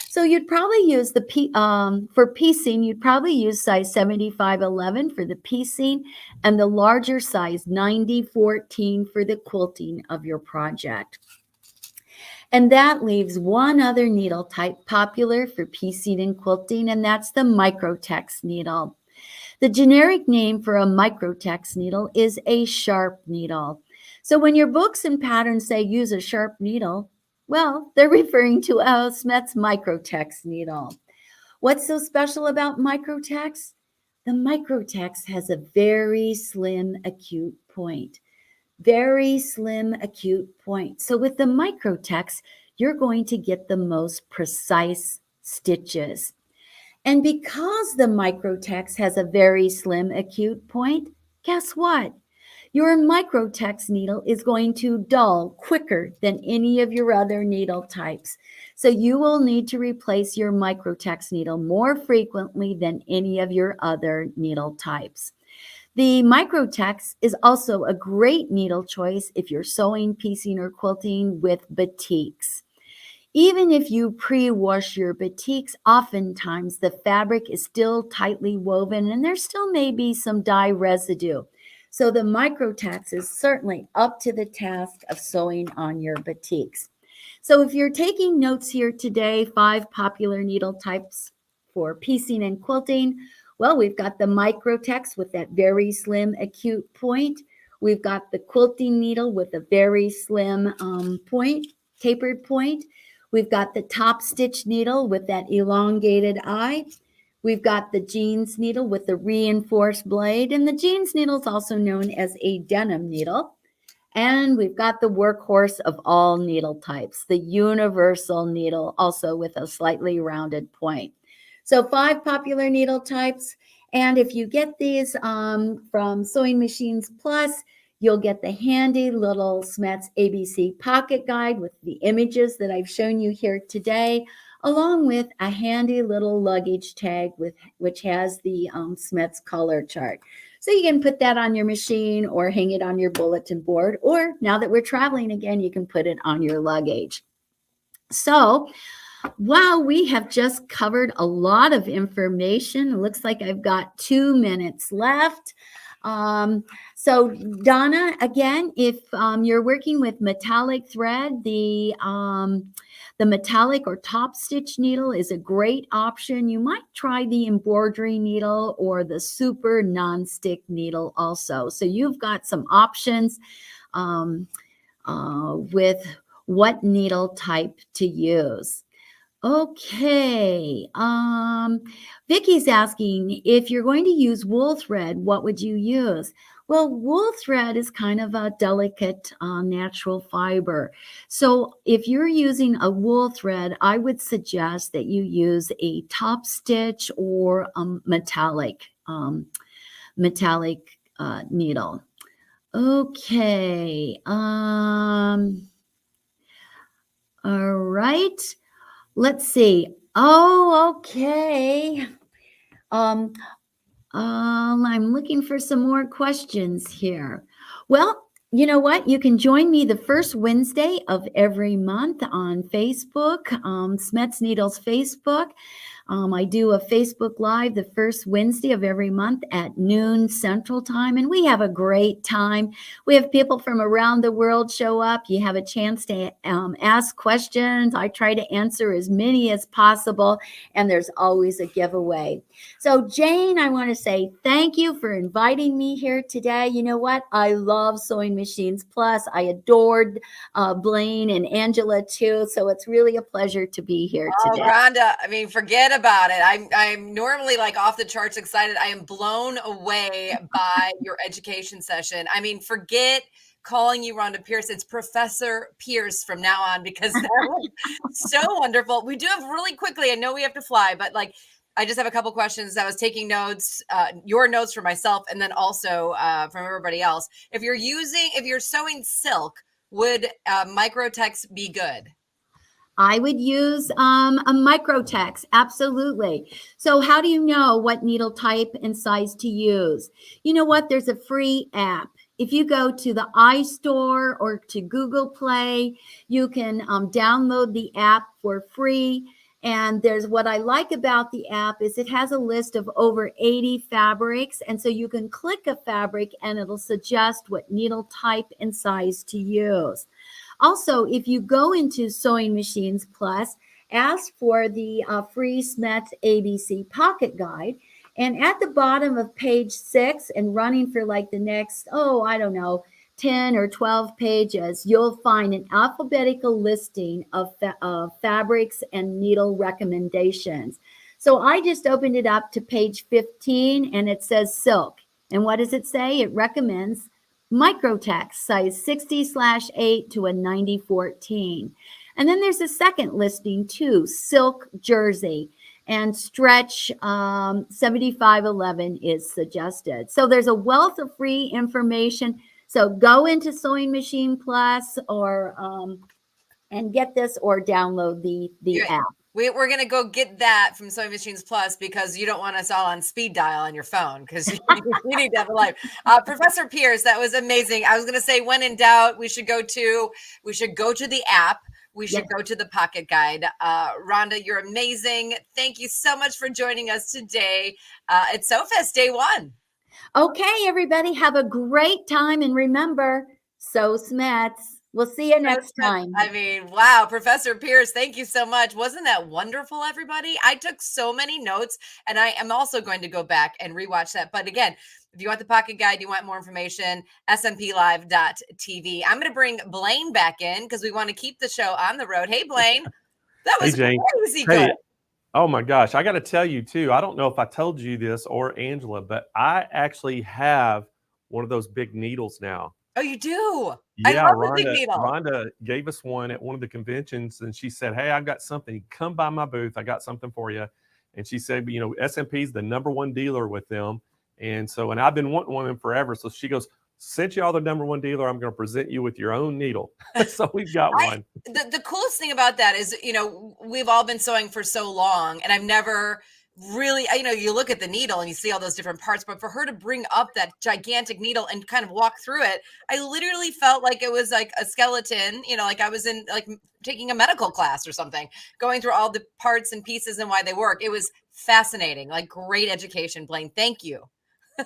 So you'd probably use for piecing, you'd probably use size 75/11 for the piecing and the larger size 90/14 for the quilting of your project. And that leaves one other needle type popular for piecing and quilting, and that's the microtex needle. The generic name for a microtex needle is a sharp needle. So when your books and patterns say use a sharp needle, well, they're referring to a Smets microtex needle. What's so special about microtex? The microtex has a very slim acute point. Very slim acute point. So with the microtex, you're going to get the most precise stitches. And because the microtex has a very slim acute point, guess what? Your microtex needle is going to dull quicker than any of your other needle types. So you will need to replace your microtex needle more frequently than any of your other needle types. The microtex is also a great needle choice if you're sewing, piecing, or quilting with batiks. Even if you pre-wash your batiks, oftentimes the fabric is still tightly woven and there still may be some dye residue. So the microtex is certainly up to the task of sewing on your batiks. So if you're taking notes here today, 5 popular needle types for piecing and quilting. Well, we've got the microtex with that very slim acute point. We've got the quilting needle with a very slim point, tapered point. We've got the top stitch needle with that elongated eye. We've got the jeans needle with the reinforced blade, and the jeans needle is also known as a denim needle. And we've got the workhorse of all needle types, the universal needle, also with a slightly rounded point. So 5 popular needle types. And if you get these from Sewing Machines Plus, you'll get the handy little Smets ABC pocket guide with the images that I've shown you here today, along with a handy little luggage tag which has the Smets color chart. So you can put that on your machine or hang it on your bulletin board, or now that we're traveling again, you can put it on your luggage. So Wow, we have just covered a lot of information. It looks like I've got 2 minutes left. So Donna, again, if you're working with metallic thread, the metallic or top stitch needle is a great option. You might try the embroidery needle or the super non-stick needle also. So you've got some options with what needle type to use. Okay. Vicky's asking, if you're going to use wool thread, what would you use? Well, wool thread is kind of a delicate natural fiber. So if you're using a wool thread, I would suggest that you use a top stitch or a metallic needle. Okay. All right. Let's see. Oh, okay. I'm looking for some more questions here. Well, you know what? You can join me the first Wednesday of every month on Facebook, Smets Needles Facebook. I do a Facebook Live the first Wednesday of every month at noon Central Time, and we have a great time. We have people from around the world show up. You have a chance to ask questions. I try to answer as many as possible, and there's always a giveaway. So, Jane, I want to say thank you for inviting me here today. You know what? I love Sewing Machines Plus. I adored Blaine and Angela, too, so it's really a pleasure to be here today. Rhonda, I mean, forget about it. I'm normally like off the charts excited. I am blown away by your education session. I mean, forget calling you Rhonda Pierce. It's Professor Pierce from now on, because that was so wonderful. We do have really quickly, I know we have to fly, but like, I just have a couple questions. I was taking notes, your notes for myself, and then also from everybody else. If you're sewing silk, would Microtex be good? I would use a Microtex, absolutely. So how do you know what needle type and size to use? You know what? There's a free app. If you go to the iStore or to Google Play, you can download the app for free. And there's what I like about the app is it has a list of over 80 fabrics. And so you can click a fabric and it'll suggest what needle type and size to use. Also, if you go into Sewing Machines Plus, ask for the free Smets ABC Pocket Guide. And at the bottom of page 6 and running for like the next, 10 or 12 pages, you'll find an alphabetical listing of fabrics and needle recommendations. So I just opened it up to page 15 and it says silk. And what does it say? It recommends Microtex, size 60/8 to a 90/14. And then there's a second listing too, silk jersey, and stretch 75/11 is suggested. So there's a wealth of free information. So go into Sewing Machine Plus or and get this or download the app. We're going to go get that from Sewing Machines Plus because you don't want us all on speed dial on your phone because you need to have a life. Professor Pierce, that was amazing. I was going to say, when in doubt, we should go to the app. We should go to the pocket guide. Rhonda, you're amazing. Thank you so much for joining us today at Sew Fest Day 1. Okay, everybody, have a great time. And remember, sew Smets. We'll see you next time. I mean, wow, Professor Pierce, thank you so much. Wasn't that wonderful, everybody? I took so many notes, and I am also going to go back and rewatch that. But again, if you want the pocket guide, you want more information, SMPlive.tv. I'm going to bring Blaine back in because we want to keep the show on the road. Hey, Blaine. That was crazy good. Oh my gosh, I got to tell you too, I don't know if I told you this or Angela, but I actually have one of those big needles now. Oh, you do? Yeah, I love the big needle. Rhonda gave us one at one of the conventions, and she said, "Hey, I've got something. Come by my booth. I got something for you." And she said, "You know, SMP is the #1 dealer with them, and I've been wanting one of them forever." So she goes, "Since y'all the #1 dealer, I'm going to present you with your own needle." So we've got one. The coolest thing about that is, you know, we've all been sewing for so long, and I've never really, you look at the needle and you see all those different parts, but for her to bring up that gigantic needle and kind of walk through it, I literally felt like it was like a skeleton, like I was in like taking a medical class or something, going through all the parts and pieces and why they work. It was fascinating, like great education, Blaine. Thank you.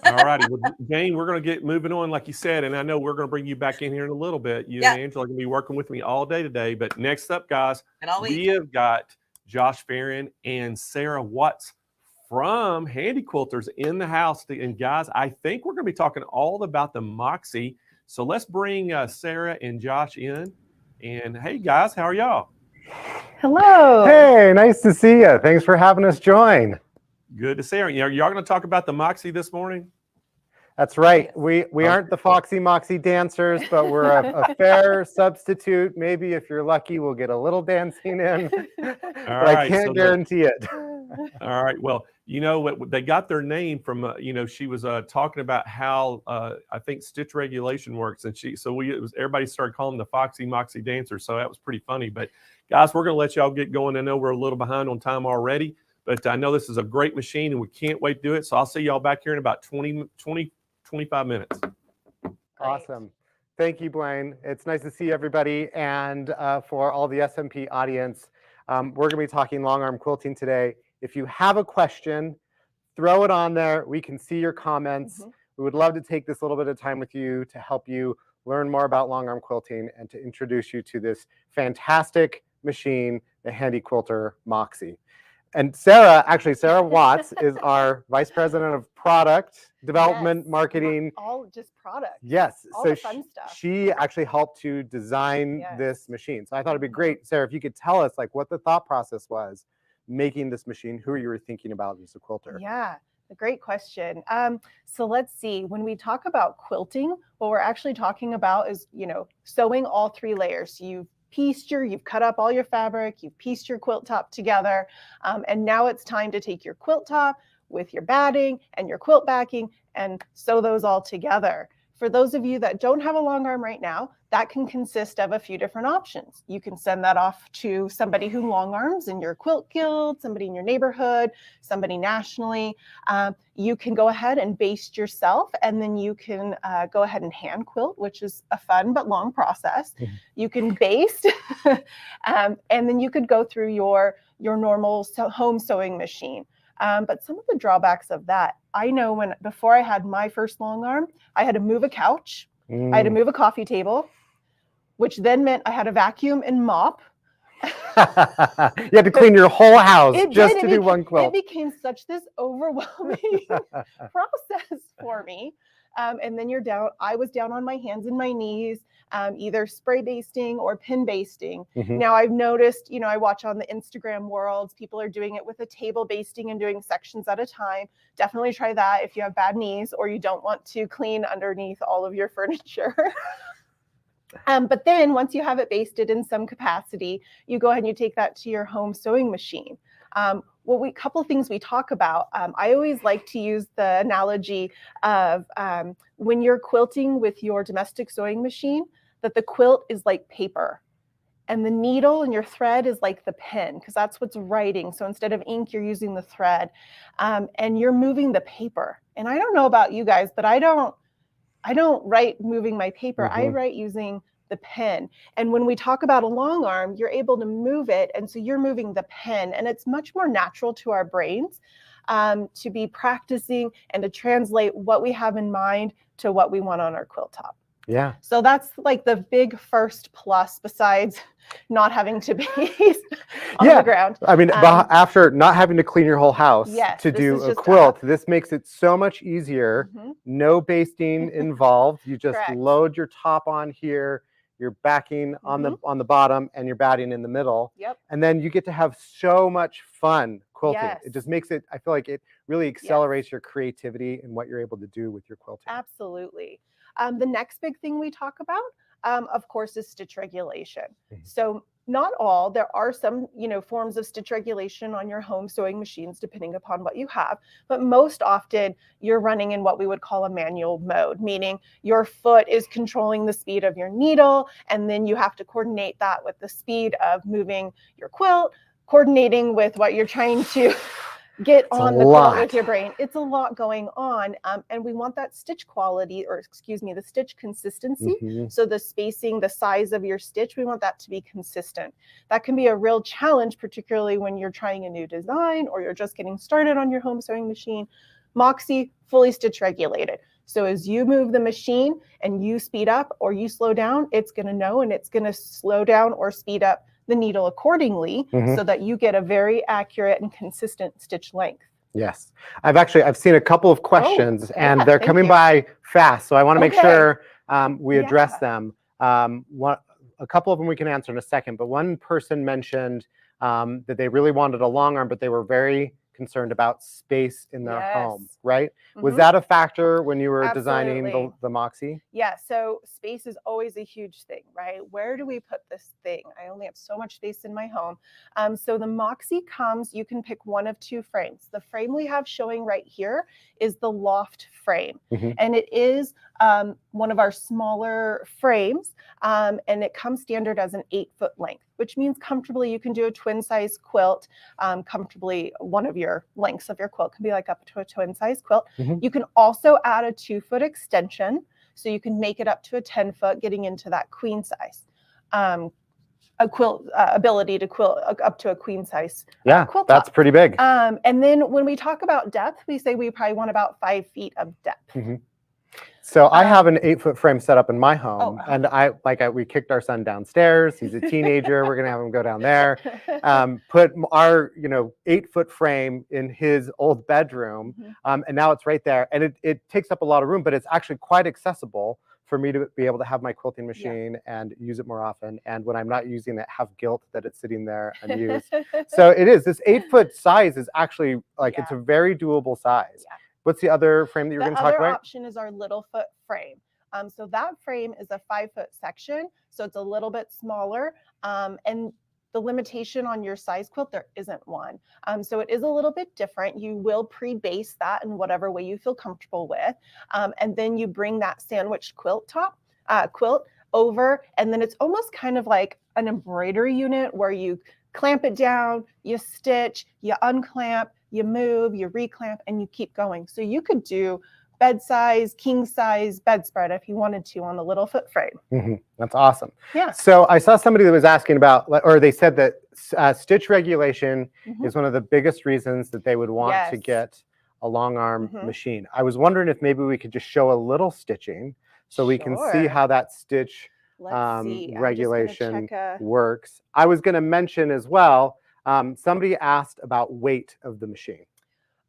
All righty. Well, Jane, we're going to get moving on, like you said, and I know we're going to bring you back in here in a little bit. You and Angela are going to be working with me all day today. But next up, guys, we have got Josh Farron and Sarah Watts from Handy Quilters in the house. And guys, I think we're going to be talking all about the Moxie. So let's bring Sarah and Josh in. And hey, guys, how are y'all? Hello. Hey, nice to see you. Thanks for having us join. Good to see you. Y'all going to talk about the Moxie this morning? That's right. We aren't the Foxy Moxie dancers, but we're a fair substitute. Maybe if you're lucky, we'll get a little dancing in. But I can't guarantee it. All right. Well, they got their name from, she was talking about how I think stitch regulation works. And everybody started calling them the Foxy Moxie dancers. So that was pretty funny. But guys, we're going to let y'all get going. I know we're a little behind on time already. But I know this is a great machine and we can't wait to do it. So I'll see y'all back here in about 25 minutes. Awesome. Thank you, Blaine. It's nice to see everybody. And for all the SMP audience, we're going to be talking long arm quilting today. If you have a question, throw it on there. We can see your comments. We would love to take this little bit of time with you to help you learn more about long arm quilting and to introduce you to this fantastic machine, the Handy Quilter Moxie. And Sarah Watts is our Vice President of Product Development, Marketing. All just products. Yes. All So the fun stuff. she actually helped to design this machine. So I thought it'd be great, Sarah, if you could tell us like what the thought process was making this machine, who you were thinking about as a quilter. Yeah, a great question. So let's see, when we talk about quilting, what we're actually talking about is, sewing all 3 layers. You've cut up all your fabric, you've pieced your quilt top together, and now it's time to take your quilt top with your batting and your quilt backing and sew those all together. For those of you that don't have a long arm right now, that can consist of a few different options. You can send that off to somebody who long arms in your quilt guild, somebody in your neighborhood, somebody nationally. You can go ahead and baste yourself, and then you can go ahead and hand quilt, which is a fun but long process. You can baste, and then you could go through your normal home sewing machine. But some of the drawbacks of that, I know before I had my first long arm, I had to move a couch, I had to move a coffee table, which then meant I had to vacuum and mop. You had to clean your whole house to do one quilt. It became such this overwhelming process for me. And then I was down on my hands and my knees, either spray basting or pin basting. Now I've noticed, I watch on the Instagram worlds, people are doing it with a table basting and doing sections at a time. Definitely try that if you have bad knees or you don't want to clean underneath all of your furniture. But then once you have it basted in some capacity, you go ahead and you take that to your home sewing machine. Couple things we talk about. I always like to use the analogy of when you're quilting with your domestic sewing machine, that the quilt is like paper and the needle and your thread is like the pen, because that's what's writing. So instead of ink, you're using the thread, and you're moving the paper. And I don't know about you guys, but I don't write moving my paper. I write using the pen. And when we talk about a long arm, you're able to move it. And so you're moving the pen, and it's much more natural to our brains to be practicing and to translate what we have in mind to what we want on our quilt top. Yeah. So that's like the big first plus, besides not having to be on the ground. I mean, after not having to clean your whole house to do a quilt, this makes it so much easier. No basting involved. You just load your top on here, your backing on the bottom, and your batting in the middle. And then you get to have so much fun quilting. It just makes it, I feel like it really accelerates your creativity and what you're able to do with your quilting. Absolutely. The next big thing we talk about, of course, is stitch regulation. So not all, there are some, forms of stitch regulation on your home sewing machines, depending upon what you have. But most often you're running in what we would call a manual mode, meaning your foot is controlling the speed of your needle. And then you have to coordinate that with the speed of moving your quilt, coordinating with what you're trying to get a on the quilt lot. with your brain. It's a lot going on. And we want that stitch quality, or excuse me, the stitch consistency. So the spacing, the size of your stitch, we want that to be consistent. That can be a real challenge, particularly when you're trying a new design or you're just getting started on your home sewing machine. Moxie, fully stitch regulated. So as you move the machine and you speed up or you slow down, it's going to know, and it's going to slow down or speed up the needle accordingly, so that you get a very accurate and consistent stitch length. Yes, I've seen a couple of questions, and they're coming you. by fast, so I want to make sure we address Yeah. them. A couple of them we can answer in a second, but one person mentioned that they really wanted a long arm, but they were very concerned about space in their home, right? Was that a factor when you were designing the Moxie? Yeah, so space is always a huge thing, right? Where do we put this thing? I only have so much space in my home. So the Moxie comes, you can pick one of two frames. The frame we have showing right here is the loft frame. And it is one of our smaller frames, and it comes standard as an 8-foot length, which means comfortably you can do a twin size quilt. Comfortably, one of your lengths of your quilt can be like up to a twin size quilt. You can also add a 2-foot extension, so you can make it up to a 10-foot, getting into that queen size. A quilt ability to quilt up to a queen size. Quilt that's top. pretty big. And then when we talk about depth, we say we probably want about 5 feet of depth. So I have an 8-foot frame set up in my home, and we kicked our son downstairs. He's a teenager. We're gonna have him go down there. Put our 8-foot frame in his old bedroom, and now it's right there. And it takes up a lot of room, but it's actually quite accessible for me to be able to have my quilting machine and use it more often. And when I'm not using it, have guilt that it's sitting there unused. So it is. This 8-foot size is actually it's a very doable size. What's the other frame that you were going to talk about? The other option is our little foot frame. So that frame is a 5-foot section, so it's a little bit smaller. And the limitation on your size quilt, there isn't one. So it is a little bit different. You will pre-base that in whatever way you feel comfortable with. And then you bring that sandwiched quilt over, and then it's almost kind of like an embroidery unit where you clamp it down, you stitch, you unclamp, you move, you reclamp, and you keep going. So you could do bed size, king size bedspread if you wanted to on the little foot frame. That's awesome. Yeah. So I saw somebody that was asking about, or they said that stitch regulation is one of the biggest reasons that they would want to get a long arm machine. I was wondering if maybe we could just show a little stitching so we can see how that stitch regulation works. I was going to mention as well, somebody asked about weight of the machine.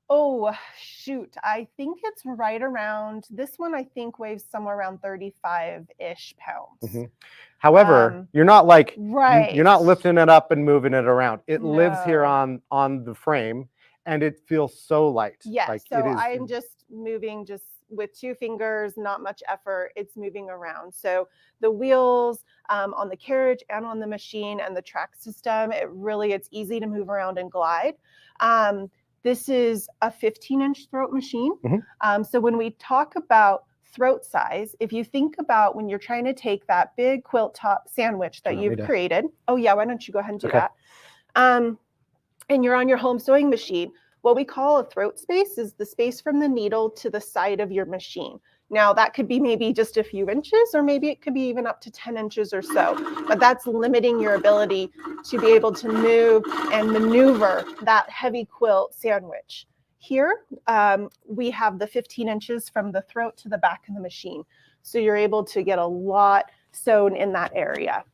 Oh, shoot. I think it's right around, this one I think weighs somewhere around 35-ish pounds. However, you're not you're not lifting it up and moving it around. It lives here on the frame, and it feels so light. Yes, so I'm just moving just with 2 fingers, not much effort. It's moving around. So the wheels on the carriage and on the machine and the track system, it's easy to move around and glide. This is a 15-inch throat machine. So when we talk about throat size, if you think about when you're trying to take that big quilt top sandwich that you've created, why don't you go ahead and do that? And you're on your home sewing machine, what we call a throat space is the space from the needle to the side of your machine. Now that could be maybe just a few inches, or maybe it could be even up to 10 inches or so, but that's limiting your ability to be able to move and maneuver that heavy quilt sandwich. Here, we have the 15 inches from the throat to the back of the machine. So you're able to get a lot sewn in that area.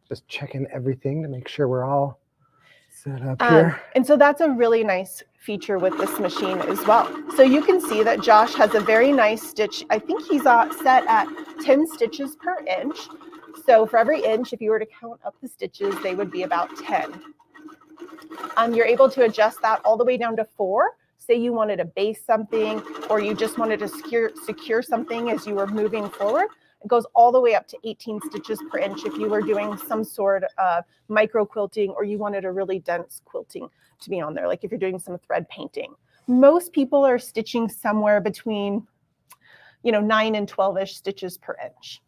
Just checking everything to make sure we're all set up here. And so that's a really nice feature with this machine as well. So you can see that Josh has a very nice stitch. I think he's set at 10 stitches per inch. So for every inch, if you were to count up the stitches, they would be about 10. You're able to adjust that all the way down to 4. Say you wanted to base something, or you just wanted to secure something as you were moving forward. It goes all the way up to 18 stitches per inch if you were doing some sort of micro quilting, or you wanted a really dense quilting to be on there, like if you're doing some thread painting. Most people are stitching somewhere between 9 and 12-ish stitches per inch.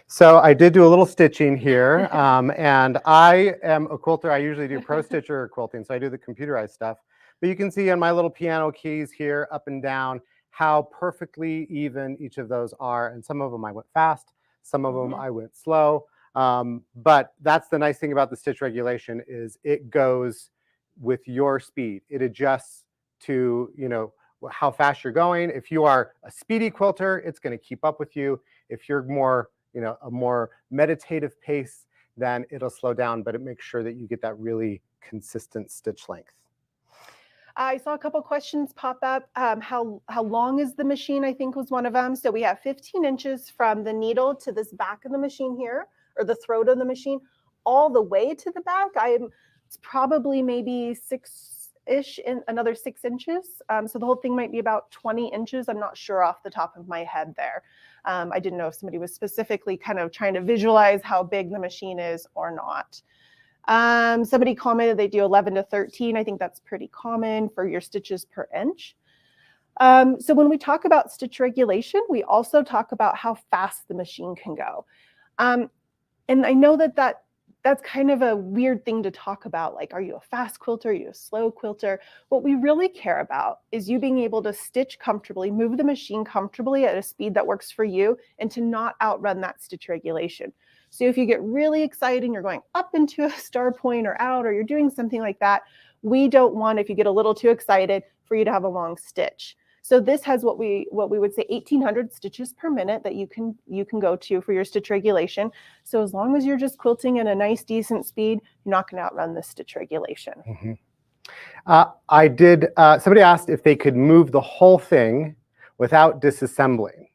So I did do a little stitching here, and I am a quilter. I usually do pro stitcher quilting, so I do the computerized stuff. But you can see on my little piano keys here, up and down, how perfectly even each of those are. And some of them I went fast, some of them I went slow. But that's the nice thing about the stitch regulation is it goes with your speed. It adjusts to, you know, how fast you're going. If you are a speedy quilter, it's going to keep up with you. If you're more, you know, a more meditative pace, then it'll slow down, but it makes sure that you get that really consistent stitch length. I saw a couple questions pop up. How long is the machine, I think was one of them. So we have 15 inches from the needle to this back of the machine here, or the throat of the machine, all the way to the back. It's probably maybe six-ish, another 6 inches. So the whole thing might be about 20 inches. I'm not sure off the top of my head there. I didn't know if somebody was specifically kind of trying to visualize how big the machine is or not. Somebody commented they do 11 to 13. I think that's pretty common for your stitches per inch. So when we talk about stitch regulation, we also talk about how fast the machine can go. And I know that's kind of a weird thing to talk about. Like, are you a fast quilter? Are you a slow quilter? What we really care about is you being able to stitch comfortably, move the machine comfortably at a speed that works for you, and to not outrun that stitch regulation. So if you get really excited and you're going up into a star point or out, or you're doing something like that, we don't want, if you get a little too excited, for you to have a long stitch. So this has what we would say 1,800 stitches per minute that you can go to for your stitch regulation. So as long as you're just quilting at a nice, decent speed, you're not going to outrun the stitch regulation. Somebody asked if they could move the whole thing without disassembling.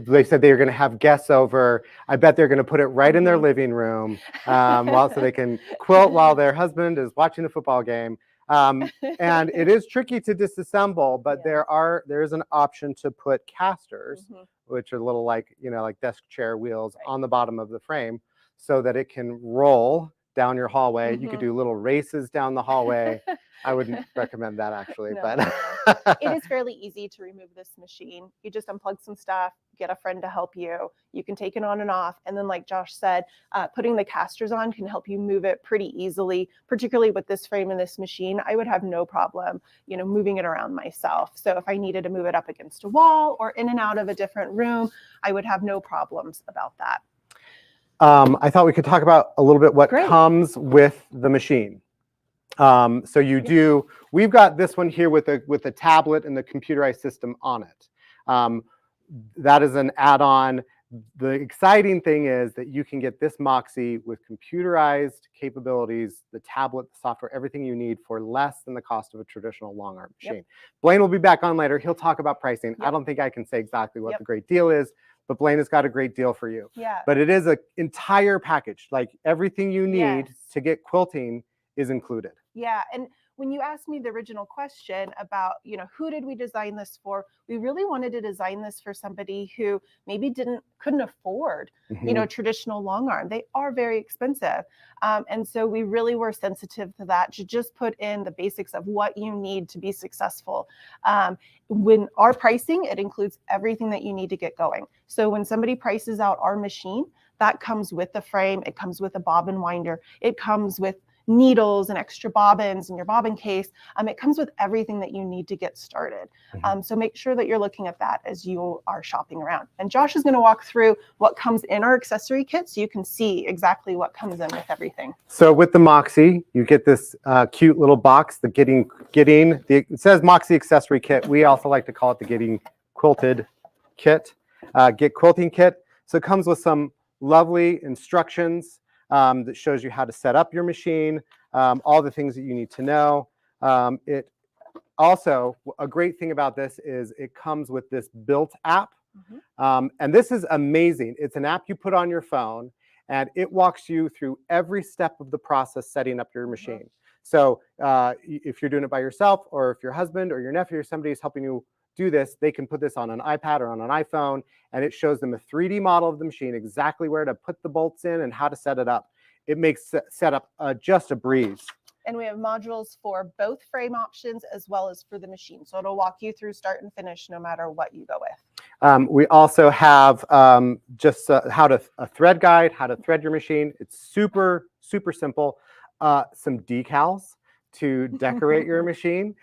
They said they were going to have guests over. I bet they're going to put it right in their living room so they can quilt while their husband is watching the football game. And it is tricky to disassemble, but there is an option to put casters, which are little like desk chair wheels on the bottom of the frame, so that it can roll down your hallway. You could do little races down the hallway. I wouldn't recommend that actually, but it is fairly easy to remove this machine. You just unplug some stuff, get a friend to help you. You can take it on and off. And then like Josh said, putting the casters on can help you move it pretty easily, particularly with this frame and this machine. I would have no problem, moving it around myself. So if I needed to move it up against a wall or in and out of a different room, I would have no problems about that. I thought we could talk about a little bit what comes with the machine. So we've got this one here with a tablet and the computerized system on it. That is an add-on. The exciting thing is that you can get this Moxie with computerized capabilities, the tablet, the software, everything you need for less than the cost of a traditional long arm machine. Blaine will be back on later. He'll talk about pricing. I don't think I can say exactly what the great deal is, but Blaine has got a great deal for you. But it is an entire package. Like everything you need to get quilting is included. And when you asked me the original question about, who did we design this for? We really wanted to design this for somebody who maybe couldn't afford, traditional long arm. They are very expensive. And so we really were sensitive to that, to just put in the basics of what you need to be successful. When our pricing, it includes everything that you need to get going. So when somebody prices out our machine, that comes with the frame, it comes with a bobbin winder, it comes with needles and extra bobbins in your bobbin case. It comes with everything that you need to get started. So make sure that you're looking at that as you are shopping around. And Josh is going to walk through what comes in our accessory kit so you can see exactly what comes in with everything. So with the Moxie, you get this cute little box, it says Moxie accessory kit. We also like to call it the Getting Quilted kit, Get Quilting kit. So it comes with some lovely instructions that shows you how to set up your machine, all the things that you need to know. It also, a great thing about this is it comes with this built app. And this is amazing. It's an app you put on your phone, and it walks you through every step of the process setting up your machine. So if you're doing it by yourself, or if your husband or your nephew or somebody is helping you do this, they can put this on an iPad or on an iPhone, and it shows them a 3D model of the machine, exactly where to put the bolts in and how to set it up. It makes setup just a breeze. And we have modules for both frame options as well as for the machine. So it'll walk you through start and finish no matter what you go with. We also have just how to a thread guide, how to thread your machine. It's super, super simple. Some decals to decorate your machine.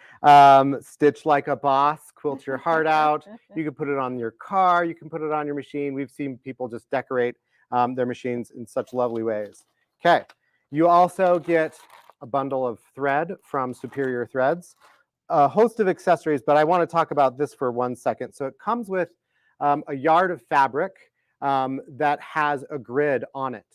Stitch like a boss, quilt your heart out. You can put it on your car. You can put it on your machine. We've seen people just decorate their machines in such lovely ways. Okay, you also get a bundle of thread from Superior Threads, a host of accessories, but I want to talk about this for 1 second. So it comes with a yard of fabric that has a grid on it.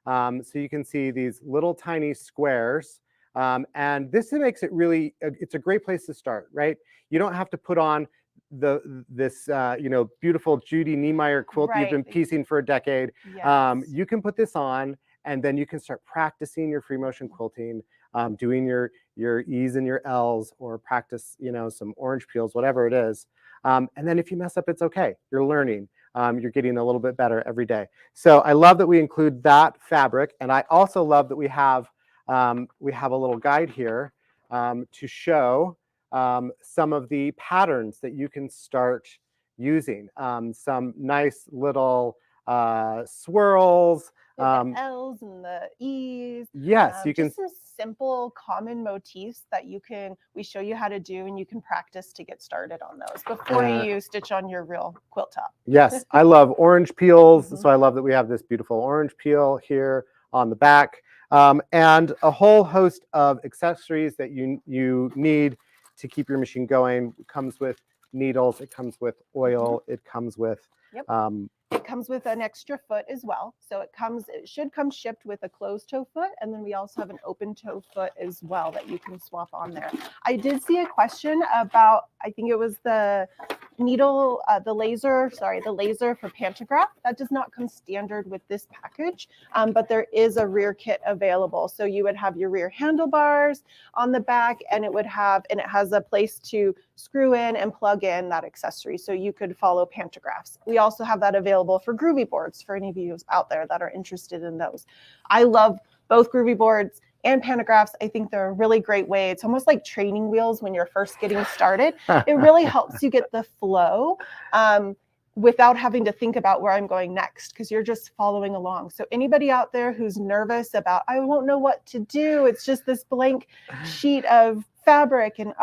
So you can see these little tiny squares. And this makes it really, it's a great place to start, right? You don't have to put on this beautiful Judy Niemeyer quilt you've been piecing for a decade. Yes. You can put this on, and then you can start practicing your free motion quilting, doing your E's and your L's, or practice, some orange peels, whatever it is. And then if you mess up, it's okay. You're learning. You're getting a little bit better every day. So I love that we include that fabric, and I also love that we have a little guide here to show some of the patterns that you can start using. Some nice little swirls. The L's and the E's. Yes, you can. Just some simple common motifs that we show you how to do, and you can practice to get started on those before you stitch on your real quilt top. Yes, I love orange peels. So I love that we have this beautiful orange peel here on the back. And a whole host of accessories that you need to keep your machine going. It comes with needles, it comes with oil, it comes with it comes with an extra foot as well. So it should come shipped with a closed toe foot, and then we also have an open toe foot as well that you can swap on there. I did see a question about, I think it was the needle, the laser for pantograph. That does not come standard with this package, but there is a rear kit available. So you would have your rear handlebars on the back, and it has a place to screw in and plug in that accessory, so you could follow pantographs. We also have that available for groovy boards for any of you out there that are interested in those. I love both groovy boards and pantographs. I think they're a really great way. It's almost like training wheels when you're first getting started. It really helps you get the flow without having to think about where I'm going next, because you're just following along. So anybody out there who's nervous about, I won't know what to do, it's just this blank sheet of fabric, and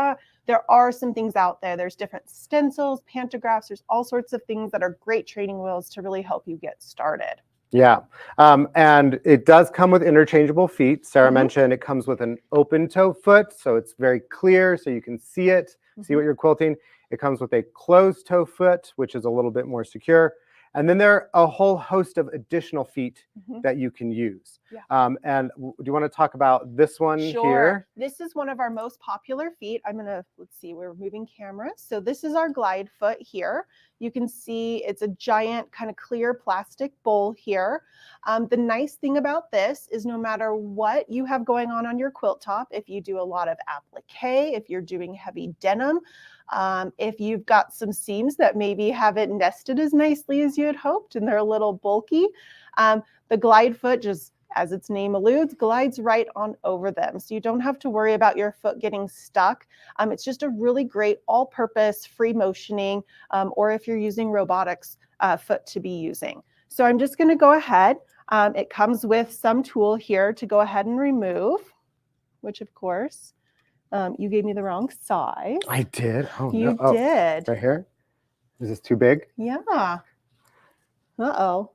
there are some things out there. There's different stencils, pantographs, there's all sorts of things that are great training wheels to really help you get started. Yeah, and it does come with interchangeable feet. Sarah mentioned it comes with an open toe foot, so it's very clear, so you can see it, see what you're quilting. It comes with a closed toe foot, which is a little bit more secure. And then there are a whole host of additional feet that you can use. Yeah. And do you want to talk about this one here? This is one of our most popular feet. Let's see, we're moving cameras. So this is our glide foot here. You can see it's a giant kind of clear plastic bowl here. The nice thing about this is no matter what you have going on your quilt top, if you do a lot of applique, if you're doing heavy denim, if you've got some seams that maybe haven't nested as nicely as you had hoped and they're a little bulky, the glide foot, just as its name alludes, glides right on over them. So you don't have to worry about your foot getting stuck. It's just a really great all-purpose free motioning, or if you're using robotics, foot to be using. So I'm just going to go ahead. It comes with some tool here to go ahead and remove, which of course, you gave me the wrong size. I did. Oh, you no. did. Right here? Is this too big? Yeah. Uh-oh.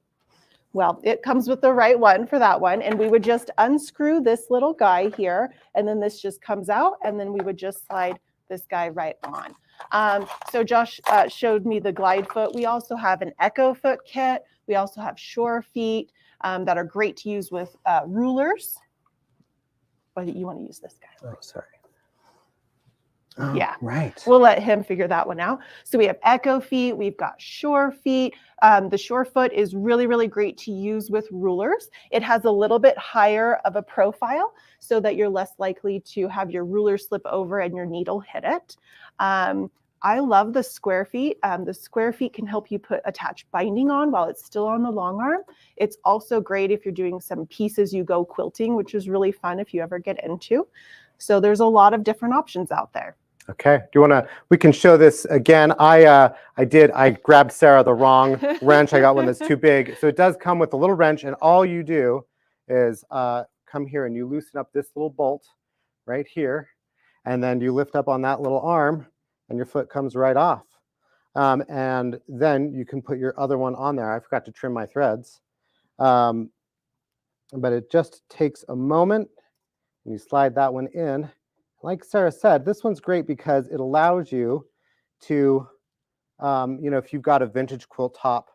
Well, it comes with the right one for that one. And we would just unscrew this little guy here, and then this just comes out, and then we would just slide this guy right on. So Josh showed me the glide foot. We also have an Echo foot kit. We also have Shore feet that are great to use with rulers. But you want to use this guy. Oh, sorry. Oh, yeah, right. We'll let him figure that one out. So we have Echo feet, we've got Shore feet. The Shore foot is really, really great to use with rulers. It has a little bit higher of a profile so that you're less likely to have your ruler slip over and your needle hit it. I love the square feet. The square feet can help you attach binding on while it's still on the long arm. It's also great if you're doing some pieces you go quilting, which is really fun if you ever get into. So there's a lot of different options out there. Okay. Do you want to? We can show this again. I grabbed Sarah the wrong wrench. I got one that's too big. So it does come with a little wrench, and all you do is come here and you loosen up this little bolt right here, and then you lift up on that little arm, and your foot comes right off. And then you can put your other one on there. I forgot to trim my threads, but it just takes a moment. You slide that one in. Like Sarah said, this one's great because it allows you to, if you've got a vintage quilt top,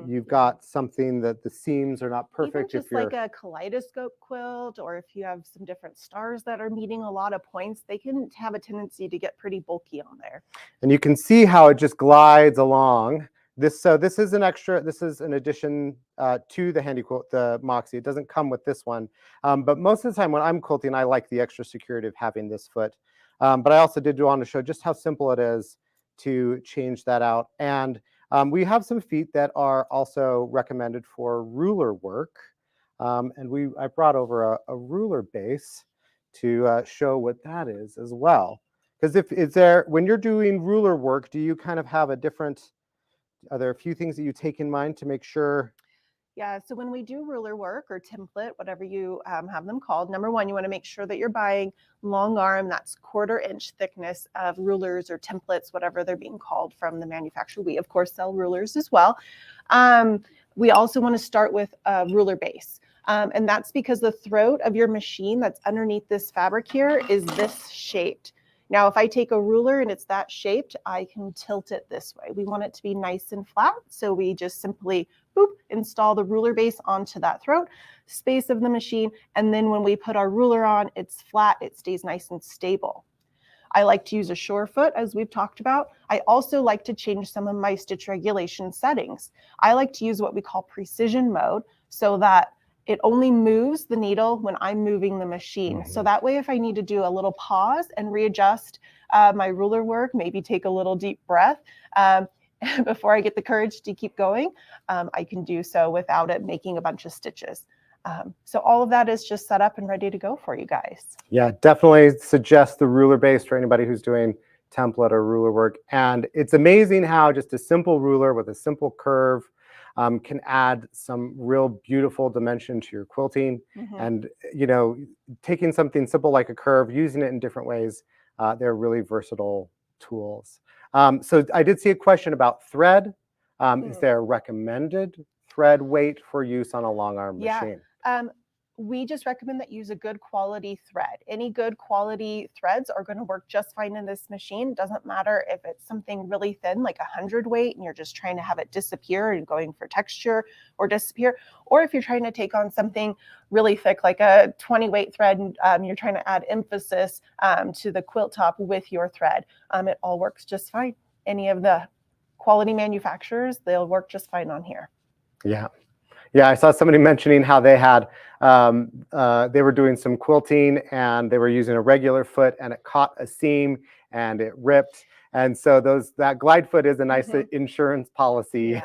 you've got something that the seams are not perfect. Even just like a kaleidoscope quilt, or if you have some different stars that are meeting a lot of points, they can have a tendency to get pretty bulky on there. And you can see how it just glides along. This is an extra. This is an addition to the Handy Quilt, the Moxie. It doesn't come with this one, but most of the time when I'm quilting, I like the extra security of having this foot. But I also did want to show just how simple it is to change that out. And we have some feet that are also recommended for ruler work, and I brought over a ruler base to show what that is as well. Because when you're doing ruler work, do you kind of have a different? Are there a few things that you take in mind to make sure? Yeah, so when we do ruler work or template, whatever you have them called, number one, you want to make sure that you're buying long arm, that's 1/4 inch thickness of rulers or templates, whatever they're being called from the manufacturer. We, of course, sell rulers as well. We also want to start with a ruler base. And that's because the throat of your machine that's underneath this fabric here is this shaped. Now, if I take a ruler and it's that shaped, I can tilt it this way. We want it to be nice and flat. So we just simply install the ruler base onto that throat space of the machine. And then when we put our ruler on, it's flat, it stays nice and stable. I like to use a shore foot, as we've talked about. I also like to change some of my stitch regulation settings. I like to use what we call precision mode so that it only moves the needle when I'm moving the machine. So that way, if I need to do a little pause and readjust my ruler work, maybe take a little deep breath before I get the courage to keep going, I can do so without it making a bunch of stitches. So all of that is just set up and ready to go for you guys. Yeah, definitely suggest the ruler base for anybody who's doing template or ruler work. And it's amazing how just a simple ruler with a simple curve can add some real beautiful dimension to your quilting. And, taking something simple like a curve, using it in different ways, they're really versatile tools. So I did see a question about thread. Is there a recommended thread weight for use on a long arm machine? We just recommend that you use a good quality thread. Any good quality threads are going to work just fine in this machine. Doesn't matter if it's something really thin, like 100 weight, and you're just trying to have it disappear and going for texture or disappear, or if you're trying to take on something really thick, like a 20 weight thread, and you're trying to add emphasis to the quilt top with your thread. It all works just fine. Any of the quality manufacturers, they'll work just fine on here. Yeah. Yeah, I saw somebody mentioning how they had, they were doing some quilting and they were using a regular foot and it caught a seam and it ripped. And so that glide foot is a nice insurance policy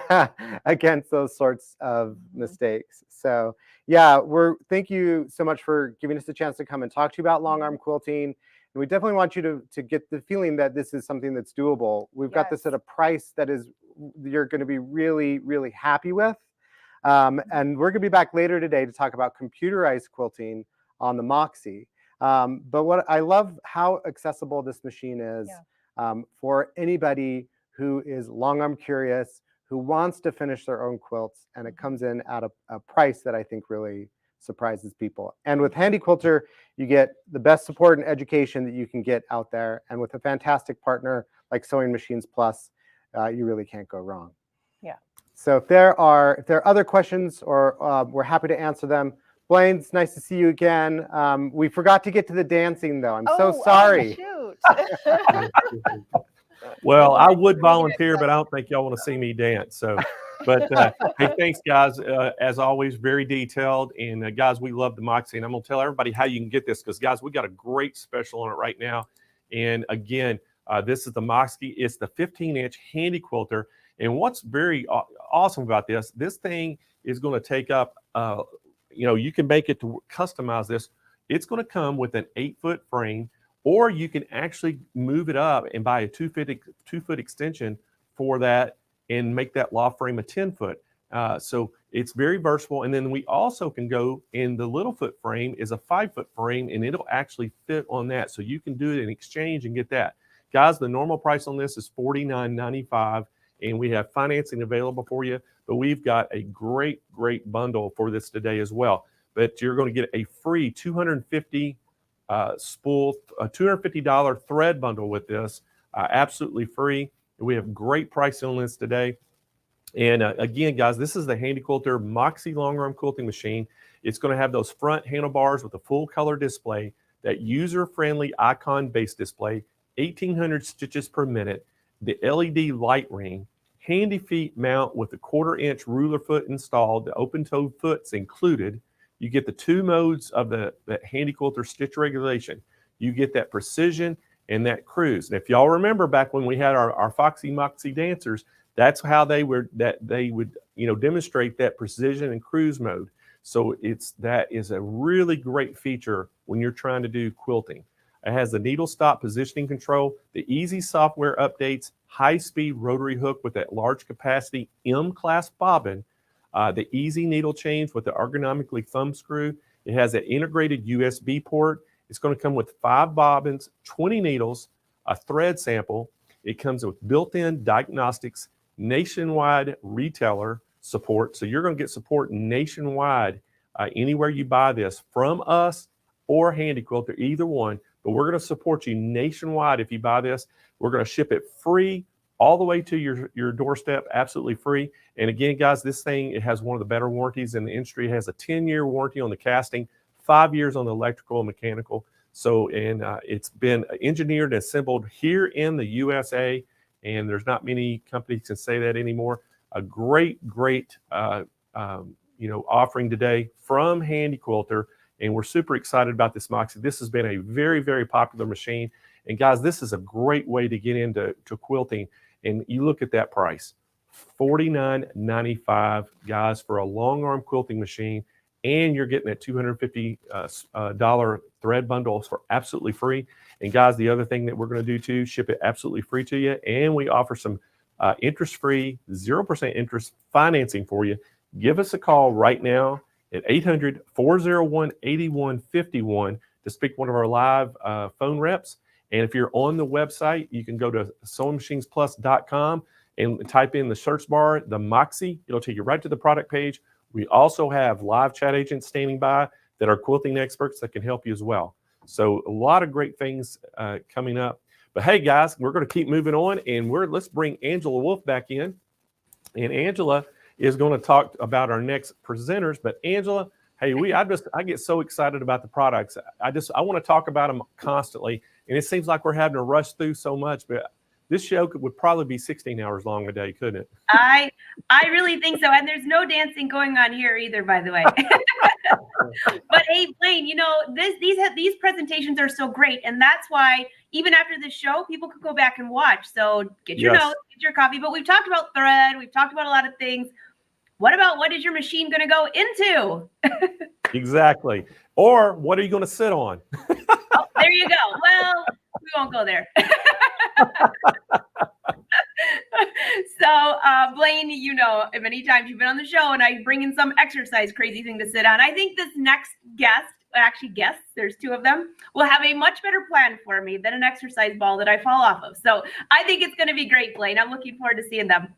against those sorts of mistakes. So yeah, thank you so much for giving us a chance to come and talk to you about long arm quilting. And we definitely want you to get the feeling that this is something that's doable. We've got this at a price that you're going to be really, really happy with. And we're going to be back later today to talk about computerized quilting on the Moxie. But what I love how accessible this machine is for anybody who is long arm curious, who wants to finish their own quilts, and it comes in at a price that I think really surprises people. And with Handy Quilter, you get the best support and education that you can get out there. And with a fantastic partner like Sewing Machines Plus, you really can't go wrong. Yeah. So if there are other questions, or we're happy to answer them. Blaine, it's nice to see you again. We forgot to get to the dancing, though. I'm so sorry. Shoot. Well, I would volunteer, but I don't think y'all want to see me dance. So, but hey, thanks, guys. As always, very detailed. And guys, we love the Moxie. And I'm going to tell everybody how you can get this because, guys, we got a great special on it right now. And again, this is the Moxie. It's the 15-inch Handy Quilter. And what's very awesome about this thing is going to take up, you can make it to customize this. It's going to come with an 8-foot frame or you can actually move it up and buy a 2-foot extension for that and make that loft frame a 10-foot. So it's very versatile. And then we also can go in the little foot frame is a 5-foot frame, and it'll actually fit on that. So you can do it in exchange and get that. Guys, the normal price on this is $49.95, and we have financing available for you. But we've got a great bundle for this today as well. But you're going to get a free $250 $250 thread bundle with this, absolutely free. We have great pricing on this today. And again, guys, this is the Handy Quilter Moxie long arm quilting machine. It's going to have those front handlebars with a full color display, that user-friendly icon-based display, 1,800 stitches per minute, the LED light ring, handy feet mount with a 1/4-inch ruler foot installed, the open-toed foot's included. You get the 2 modes of the Handy Quilter stitch regulation. You get that precision and that cruise. And if y'all remember back when we had our Foxy Moxie dancers, that's how they would demonstrate that precision and cruise mode. So that is a really great feature when you're trying to do quilting. It has the needle stop positioning control, the easy software updates, high-speed rotary hook with that large capacity M-class bobbin, the easy needle change with the ergonomically thumb screw. It has an integrated USB port. It's going to come with 5 bobbins, 20 needles, a thread sample. It comes with built-in diagnostics, nationwide retailer support. So you're going to get support nationwide anywhere you buy this from us or Handy Quilter, either one. But we're going to support you nationwide if you buy this. We're going to ship it free all the way to your doorstep, absolutely free. And again, guys, this thing, it has one of the better warranties in the industry. It has a 10-year warranty on the casting, 5 years on the electrical and mechanical. So, and it's been engineered and assembled here in the USA, and there's not many companies can say that anymore. A great offering today from Handy Quilter, and we're super excited about this Moxie. This has been a very popular machine, and guys, this is a great way to get into quilting. And you look at that price, $49.95, guys, for a long arm quilting machine, and you're getting that $250 thread bundle for absolutely free. And guys, the other thing that we're going to do too, ship it absolutely free to you, and we offer some interest-free, 0% interest financing for you. Give us a call right now at 800-401-8151 to speak to one of our live phone reps. And if you're on the website, you can go to SewingMachinesPlus.com and type in the search bar, the Moxie. It'll take you right to the product page. We also have live chat agents standing by that are quilting experts that can help you as well. So a lot of great things coming up. But hey, guys, we're going to keep moving on, and let's bring Angela Wolf back in. And Angela is going to talk about our next presenters. But Angela, hey, I get so excited about the products. I want to talk about them constantly, and it seems like we're having to rush through so much. But this show would probably be 16 hours long a day, couldn't it? I really think so. And there's no dancing going on here either, by the way. But hey, Blaine, these presentations are so great. And that's why even after this show, people could go back and watch. So get your notes, get your coffee. But we've talked about thread. We've talked about a lot of things. What is your machine going to go into? Exactly. Or what are you going to sit on? Oh, there you go. Well, we won't go there. So, Blaine, many times you've been on the show and I bring in some exercise crazy thing to sit on. I think this next guests, there's 2 of them, will have a much better plan for me than an exercise ball that I fall off of. So I think it's going to be great, Blaine. I'm looking forward to seeing them.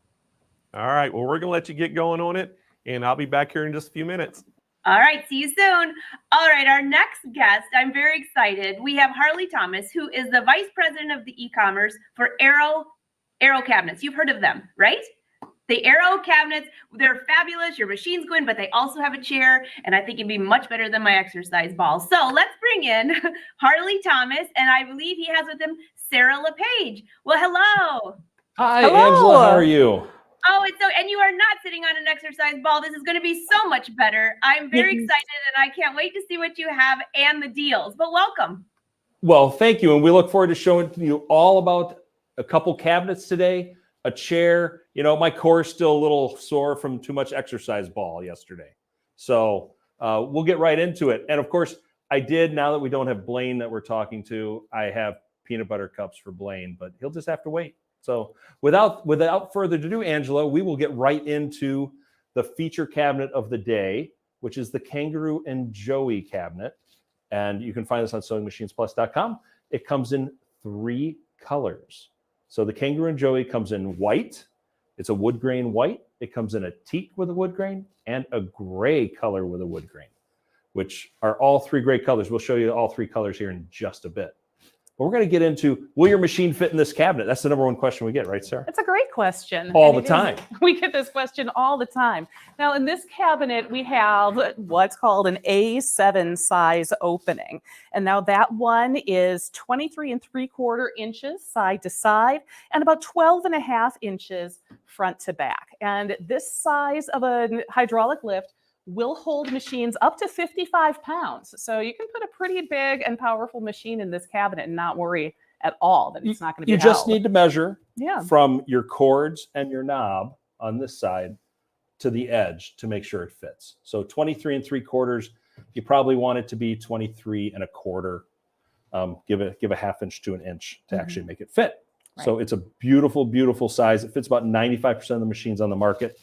All right. Well, we're going to let you get going on it, and I'll be back here in just a few minutes. All right. See you soon. All right. Our next guest, I'm very excited. We have Harley Thomas, who is the vice president of the e-commerce for Aero cabinets. You've heard of them, right? The Aero cabinets, they're fabulous. Your machines go in, but they also have a chair, and I think it'd be much better than my exercise ball. So let's bring in Harley Thomas, and I believe he has with him Sarah LePage. Well, hello. Hi, Angela. How are you? Oh, and you are not sitting on an exercise ball. This is going to be so much better. I'm very excited, and I can't wait to see what you have and the deals. But welcome. Well, thank you, and we look forward to showing you all about a couple cabinets today, a chair. My core is still a little sore from too much exercise ball yesterday. So we'll get right into it. And of course, I did, now that we don't have Blaine that we're talking to, I have peanut butter cups for Blaine, but he'll just have to wait. So without further ado, Angela, we will get right into the feature cabinet of the day, which is the Kangaroo and Joey cabinet. And you can find this on SewingMachinesPlus.com. It comes in 3 colors. So the Kangaroo and Joey comes in white. It's a wood grain white. It comes in a teak with a wood grain and a gray color with a wood grain, which are all 3 great colors. We'll show you all 3 colors here in just a bit. But we're going to get into, will your machine fit in this cabinet? That's the number 1 question we get, right, Sarah? It's a great question. All And the time. We get this question all the time. Now, in this cabinet, we have what's called an A7 size opening. And now that one is 23 3/4 inches side to side and about 12.5 inches front to back. And this size of a hydraulic lift will hold machines up to 55 pounds. So you can put a pretty big and powerful machine in this cabinet and not worry at all that it's not going to be You just held. need to measure Yeah. from your cords and your knob on this side to the edge to make sure it fits. So 23 3/4, you probably want it to be 23 1/4. Give a half inch to an inch to actually make it fit. Right. So it's a beautiful, beautiful size. It fits about 95% of the machines on the market.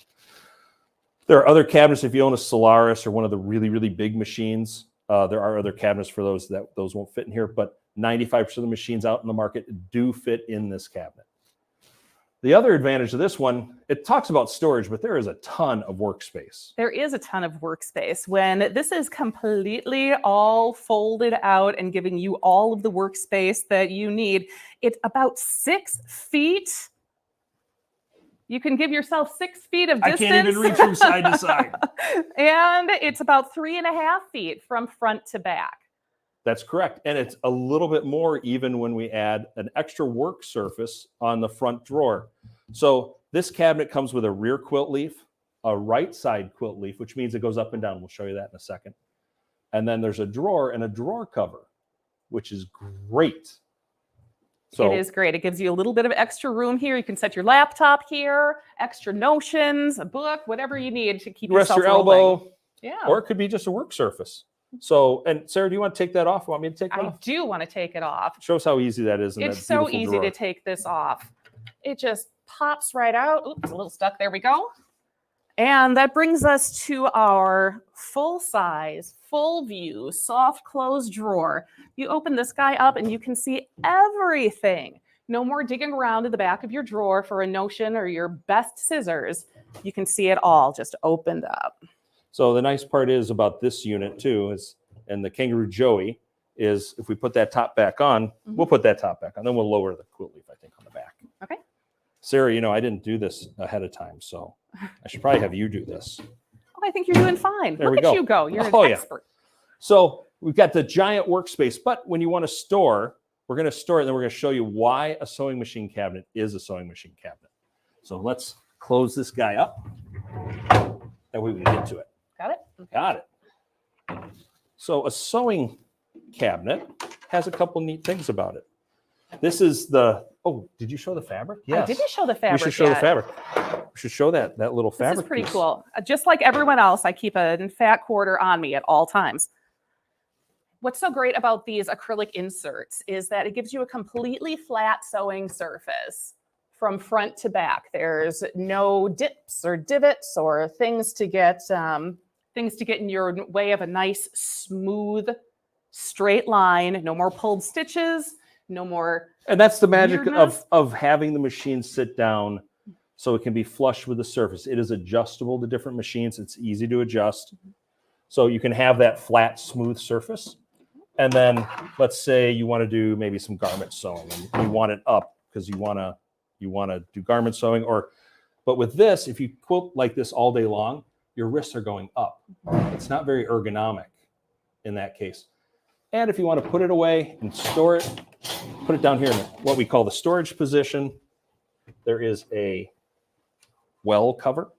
There are other cabinets. If you own a Solaris or one of the really, really big machines, there are other cabinets for those that those won't fit in here, but 95% of the machines out in the market do fit in this cabinet. The other advantage of this one, it talks about storage, but there is a ton of workspace. There is a ton of workspace. When this is completely all folded out and giving you all of the workspace that you need, it's about 6 feet. You can give yourself 6 feet of distance. I can't even reach from side to side. And it's about 3.5 feet from front to back. That's correct. And it's a little bit more even when we add an extra work surface on the front drawer. So this cabinet comes with a rear quilt leaf, a right side quilt leaf, which means it goes up and down. We'll show you that in a second. And then there's a drawer and a drawer cover, which is great. So it is great. It gives you a little bit of extra room here. You can set your laptop here, extra notions, a book, whatever you need to keep rest yourself your elbow. rolling. Yeah. Or it could be just a work surface. So, and Sarah, do you want to take that off? Want me to take it I off? do want to take it off. Show us how easy that is. In It's that so beautiful easy drawer. to take this off. It just pops right out. Oops, a little stuck. There we go. And that brings us to our full size, full view, soft close drawer. You open this guy up and you can see everything. No more digging around in the back of your drawer for a notion or your best scissors. You can see it all just opened up. So the nice part is about this unit too is, and the Kangaroo Joey is, if we put that top back on, we'll put that top back on, then we'll lower the quilt leaf, I think, on the back. Okay. Sarah, you know, I didn't do this ahead of time, so I should probably have you do this. Oh, I think you're doing fine. There we Look at go. you go. You're an Oh, yeah. expert. So we've got the giant workspace, but when you want to store, we're going to store it, and then we're going to show you why a sewing machine cabinet is a sewing machine cabinet. So let's close this guy up. That way we can get to it. Got it? Got it. So a sewing cabinet has a couple neat things about it. This is the, oh, did you show the fabric? I didn't show the fabric We should show the yet. fabric. We should show that little fabric. This is pretty piece. cool. Just like everyone else, I keep a fat quarter on me at all times. What's so great about these acrylic inserts is that it gives you a completely flat sewing surface from front to back. There's no dips or divots or things to get in your way of a nice, smooth, straight line. No more pulled stitches. No more. And that's the magic weirdness. of having the machine sit down so it can be flush with the surface. It is adjustable to different machines. It's easy to adjust. So you can have that flat, smooth surface. And then let's say you want to do maybe some garment sewing and you want it up because you want to do garment sewing, but with this, if you quilt like this all day long, your wrists are going up. It's not very ergonomic in that case. And if you want to put it away and store it, put it down here in what we call the storage position. There is a well cover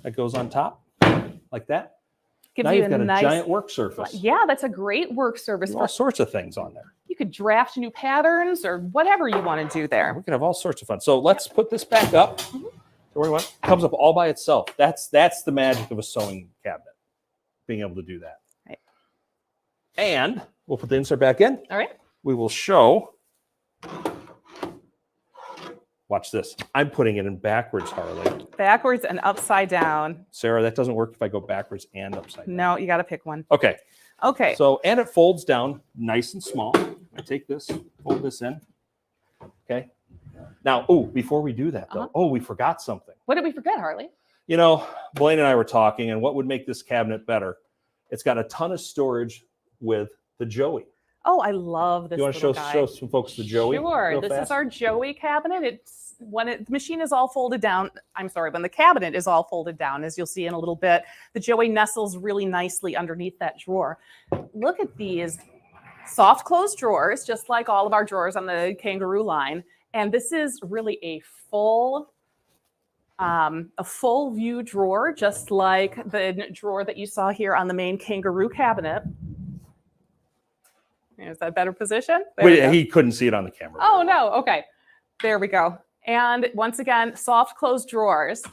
that goes on top like that. Gives now you you've got a nice, giant work surface. Yeah, that's a great work surface. All sorts of things on there. You could draft new patterns or whatever you want to do there. We can have all sorts of fun. So let's put this back up. Where we want. It comes up all by itself. That's the magic of a sewing cabinet, being able to do that. Right. And we'll put the insert back in. All right. We will show. Watch this. I'm putting it in backwards, Harley. Backwards and upside down. Sarah, that doesn't work if I go backwards and upside down. No, you got to pick one. Okay. Okay. So, and it folds down nice and small. I take this, fold this in. Okay. Now, oh, before we do that though, we forgot something. What did we forget, Harley? You know, Blaine and I were talking, and what would make this cabinet better? It's got a ton of storage with the Joey. Oh, I love this. You want to show some folks the Joey? Sure. This is our Joey cabinet. It's when the machine is all folded down. I'm sorry, when the cabinet is all folded down, as you'll see in a little bit, the Joey nestles really nicely underneath that drawer. Look at these soft closed drawers, just like all of our drawers on the Kangaroo line. And this is really a full view drawer, just like the drawer that you saw here on the main Kangaroo cabinet. Is that a better position? Wait, he couldn't see it on the camera. Oh, no. Okay. There we go. And once again, soft closed drawers.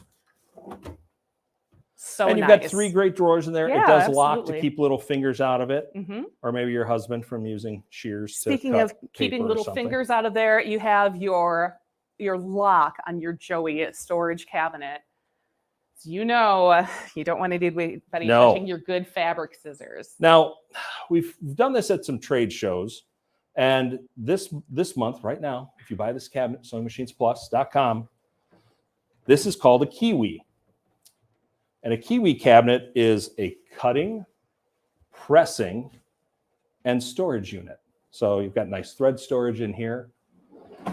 So and you've nice. got 3 great drawers in there. Yeah, it does lock to absolutely. keep little fingers out of it. Mhm. Or maybe your husband from using shears. Speaking to cut of keeping paper or little something. fingers out of there, you have your lock on your Joey storage cabinet. So you know you don't want anybody touching your good fabric scissors. Now, we've done this at some trade shows. And this month, right now, if you buy this cabinet, SewingMachinesPlus.com, this is called a Kiwi. And a Kiwi cabinet is a cutting, pressing, and storage unit. So you've got nice thread storage in here.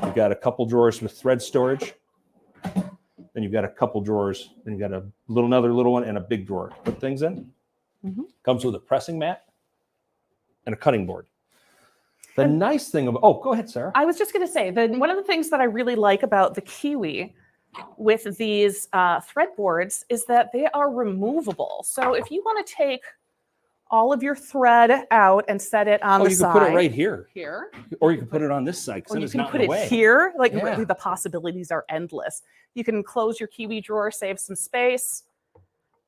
You've got a couple drawers with thread storage. Then you've got a couple drawers. Then you've got another little one and a big drawer to put things in. Mm-hmm. Comes with a pressing mat and a cutting board. The nice thing about, go ahead, Sarah. I was just going to say that one of the things that I really like about the Kiwi with these thread boards is that they are removable. So if you want to take all of your thread out and set it on the side. You can put it right here. Here. Or you can put it on this side. Or you it's can not put in the it way. here. Like Yeah. really, the possibilities are endless. You can close your Kiwi drawer, save some space,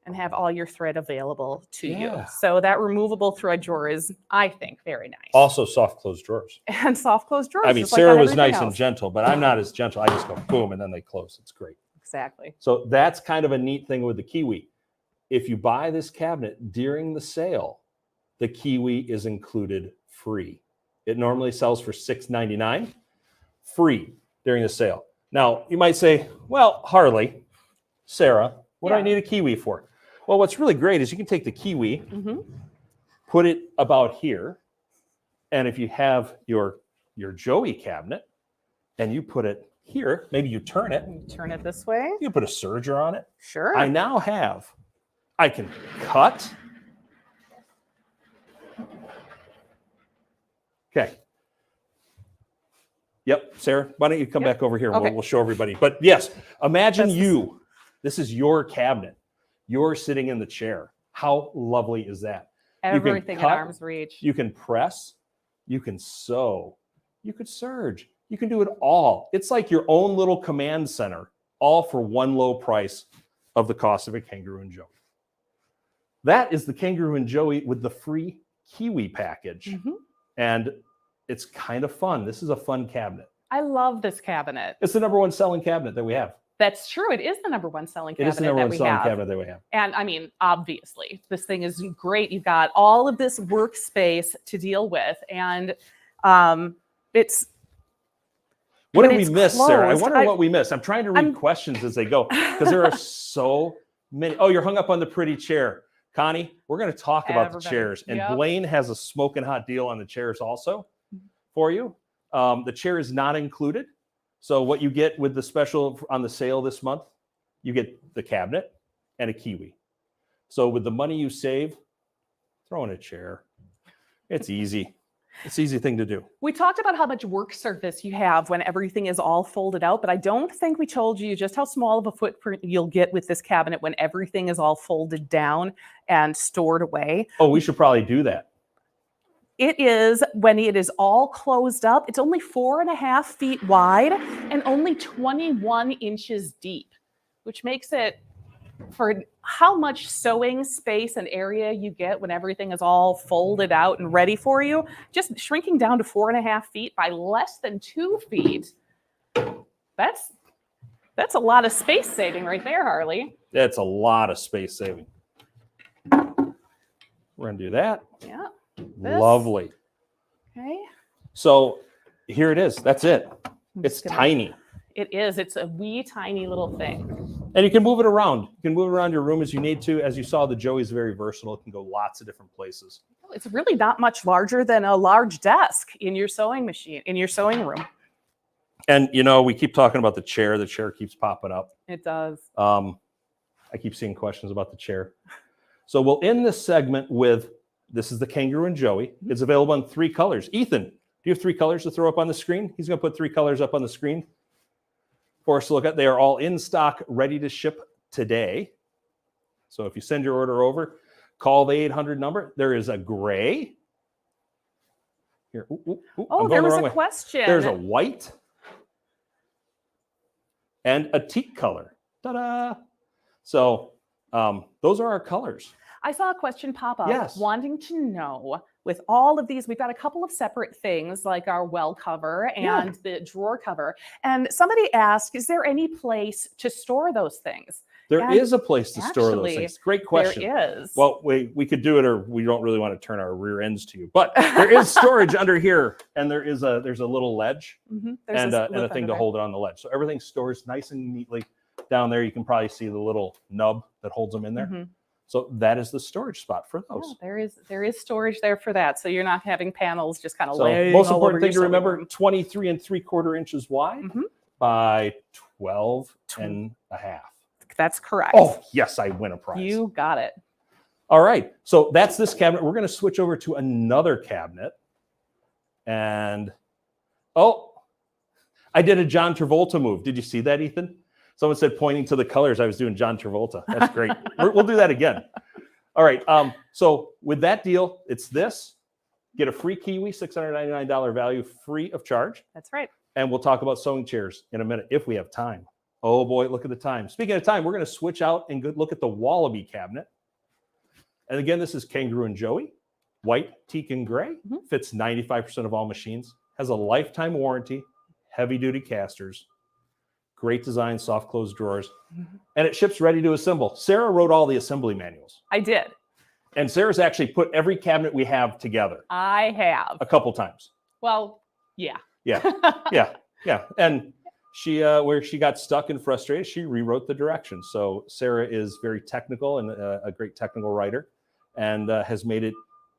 and have all your thread available to you. So that removable thread drawer is, I think, very nice. Also soft closed drawers. And soft closed drawers. I mean, just like Sarah on was everything nice and else. gentle, but I'm not as gentle. I just go boom and then they close. It's great. Exactly. So that's kind of a neat thing with the Kiwi. If you buy this cabinet during the sale, the Kiwi is included free. It normally sells for $6.99, free during the sale. Now, you might say, well, Harley, Sarah, what do I need a Kiwi for? Well, what's really great is you can take the Kiwi, put it about here, and if you have your Joey cabinet and you put it here, maybe you turn it. Turn it this way. You put a serger on it. Sure. I can cut. Okay. Yep, Sarah, why don't you come back over here and Okay. we'll show everybody. But yes, imagine this is your cabinet. You're sitting in the chair. How lovely is that? Everything at arm's reach. You can press, you can sew, you could serge, you can do it all. It's like your own little command center, all for one low price of the cost of a Kangaroo and Joey. That is the Kangaroo and Joey with the free Kiwi package. And it's kind of fun. This is a fun cabinet. I love this cabinet. It's the #1 selling cabinet that we have. That's true. It is the #1 selling It cabinet is the that #1 we selling have. cabinet that we have. And I mean, obviously, this thing is great. You've got all of this workspace to deal with. And it's... What when did we it's miss, Sarah? I closed, wonder what we missed. I'm trying to read questions as they go because there are so many. Oh, you're hung up on the pretty chair. Connie, we're going to talk about the chairs. And Yep. Blaine has a smoking hot deal on the chairs also for you. The chair is not included. So what you get with the special on the sale this month, you get the cabinet and a Kiwi. So with the money you save, throw in a chair. It's easy. It's an easy thing to do. We talked about how much work surface you have when everything is all folded out, but I don't think we told you just how small of a footprint you'll get with this cabinet when everything is all folded down and stored away. Oh, we should probably do that. It is, when it is all closed up, it's only 4.5 feet wide and only 21 inches deep, which makes it for how much sewing space and area you get when everything is all folded out and ready for you, just shrinking down to 4.5 feet by less than 2 feet, that's a lot of space saving right there, Harley. That's a lot of space saving. We're going to do that. Yeah. Lovely. Okay. So here it is. That's it. It's tiny. It is. It's a wee tiny little thing. And you can move it around. You can move it around your room as you need to. As you saw, the Joey is very versatile. It can go lots of different places. It's really not much larger than a large desk in your sewing machine, in your sewing room. And, you know, we keep talking about the chair. The chair keeps popping up. It does. I keep seeing questions about the chair. So we'll end this segment with, this is the Kangaroo and Joey. It's available in 3 colors. Ethan, do you have 3 colors to throw up on the screen? He's going to put 3 colors up on the screen for us to look at. They are all in stock, ready to ship today. So if you send your order over, call the 800 number. There is a gray. Here. Oh, there was a question. There's a white and a teak color. Ta-da! So those are our colors. I saw a question pop up Yes. wanting to know, with all of these, we've got a couple of separate things like our well cover and the drawer cover. And somebody asked, is there any place to store those things? There is a place to store those things. Great question. There is. Well, we could do it, or we don't really want to turn our rear ends to you. But there is storage under here, and there's a little ledge and a thing to hold it on the ledge. So everything stores nice and neatly down there. You can probably see the little nub that holds them in there. So that is the storage spot for those. Yeah, there is storage there for that. So you're not having panels just kind of So laying most all important over thing to your remember, room. 23 3/4 inches wide by 12 and a half. That's correct. Oh, yes, I win a prize. You got it. All right. So that's this cabinet. We're going to switch over to another cabinet. And, oh, I did a John Travolta move. Did you see that, Ethan? Someone said pointing to the colors. I was doing John Travolta. That's great. We'll do that again. All right. So with that deal, it's this. Get a free Kiwi, $699 value, free of charge. That's right. And we'll talk about sewing chairs in a minute if we have time. Oh boy, look at the time. Speaking of time, we're going to switch out and look at the Wallaby cabinet. And again, this is Kangaroo and Joey, white, teak, and gray. Fits 95% of all machines. Has a lifetime warranty, heavy-duty casters, great design, soft close drawers, and it ships ready to assemble. Sarah wrote all the assembly manuals. I did. And Sarah's actually put every cabinet we have together. I have. A couple times. Well, yeah. Yeah. And she, where she got stuck and frustrated, she rewrote the directions. So Sarah is very technical and a great technical writer, and has made it,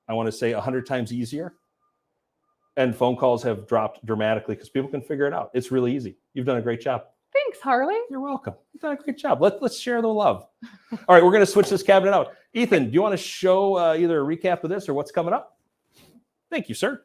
I want to say, 100 times easier. And phone calls have dropped dramatically because people can figure it out. It's really easy. You've done a great job. Thanks, Harley. You're welcome. You've done a great job. Let's share the love. All right, we're going to switch this cabinet out. Ethan, do you want to show either a recap of this or what's coming up? Thank you, sir.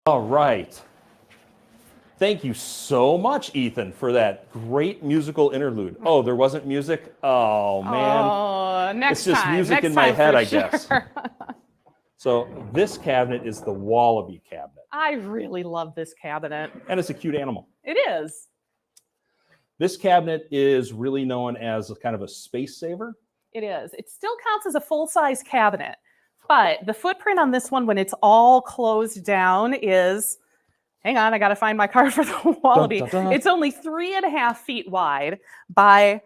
All right. Thank you so much, Ethan, for that great musical interlude. Oh, there wasn't music? Oh, man. Oh, next it's just time. music Next in my time head, for I guess. sure. So this cabinet is the Wallaby cabinet. I really love this cabinet. And it's a cute animal. It is. This cabinet is really known as a kind of a space saver. It is. It still counts as a full-size cabinet. But the footprint on this one, when it's all closed down, is, hang on, I got to find my card for the Wallaby. Dun, dun, dun. It's only 3.5 feet wide by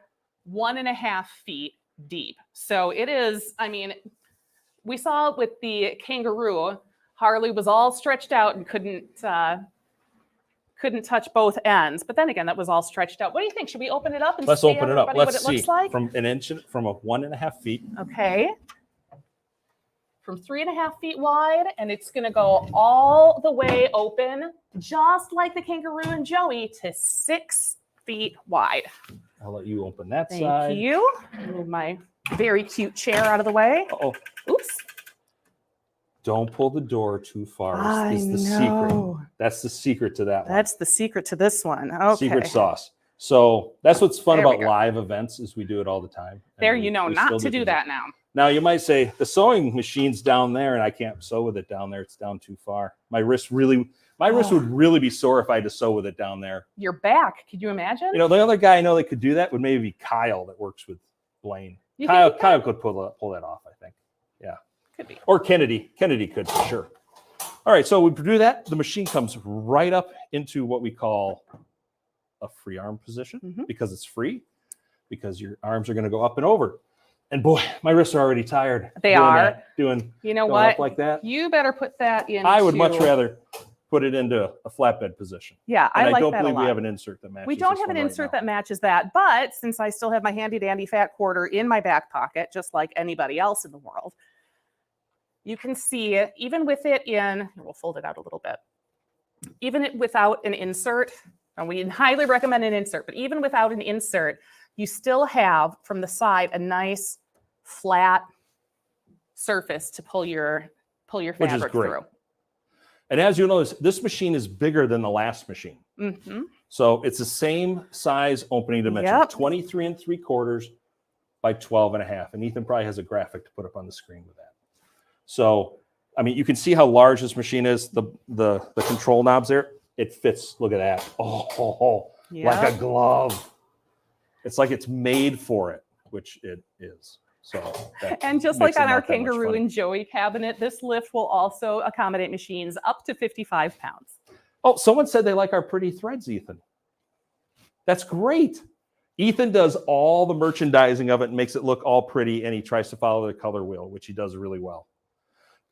1.5 feet deep. So it is, I mean, we saw with the Kangaroo, Harley was all stretched out and couldn't touch both ends. But then again, that was all stretched out. What do you think? Should we open it up and Let's see open it up. everybody Let's what it see. looks like? From 1.5 feet. Okay. From 3.5 feet wide, and it's going to go all the way open, just like the Kangaroo and Joey, to 6 feet wide. I'll let you open that Thank side. you. Move my very cute chair out of the way. Uh-oh. Oops. Don't pull the door too far. I Is the know. secret. That's the secret to that one. That's the secret to this one. Okay. Secret sauce. So that's what's fun There we about go. live events is we do it all the time. And There, we- you know we not still to do things. that now. Now you might say the sewing machine's down there and I can't sew with it down there. It's down too far. My wrist would really be sore if I had to sew with it down there. Your back. Could you imagine? You know, the other guy I know that could do that would maybe be Kyle that works with Blaine. You think Kyle he could pull that off, I think. Yeah. Could be. Or Kennedy. Kennedy could for sure. All right, so we do that. The machine comes right up into what we call a free arm position because it's free, because your arms are going to go up and over. And boy, my wrists are already tired. They doing are. that, doing You know going what? up like that. You better put that in. I would much rather put it into a flatbed position. Yeah, And I like don't that a believe we lot. have an insert that matches. We don't this have an one right insert now. that matches that, but since I still have my handy dandy fat quarter in my back pocket, just like anybody else in the world, you can see it, even with it in, we'll fold it out a little bit, even without an insert, and we highly recommend an insert, but even without an insert, you still have from the side a nice flat surface to pull your Which is fabric great. through. And as you notice, this machine is bigger than the last machine. Mm-hmm. So it's the same size opening dimension, Yep. 23 3/4 by 12.5. And Ethan probably has a graphic to put up on the screen with that. So, I mean, you can see how large this machine is. The control knobs there, it fits. Look at that. Oh, like a Yep. glove. It's like it's made for it, which it is. So, that And just makes like it on our not that much Kangaroo fun. and Joey cabinet, this lift will also accommodate machines up to 55 pounds. Oh, someone said they like our pretty threads, Ethan. That's great. Ethan does all the merchandising of it and makes it look all pretty, and he tries to follow the color wheel, which he does really well.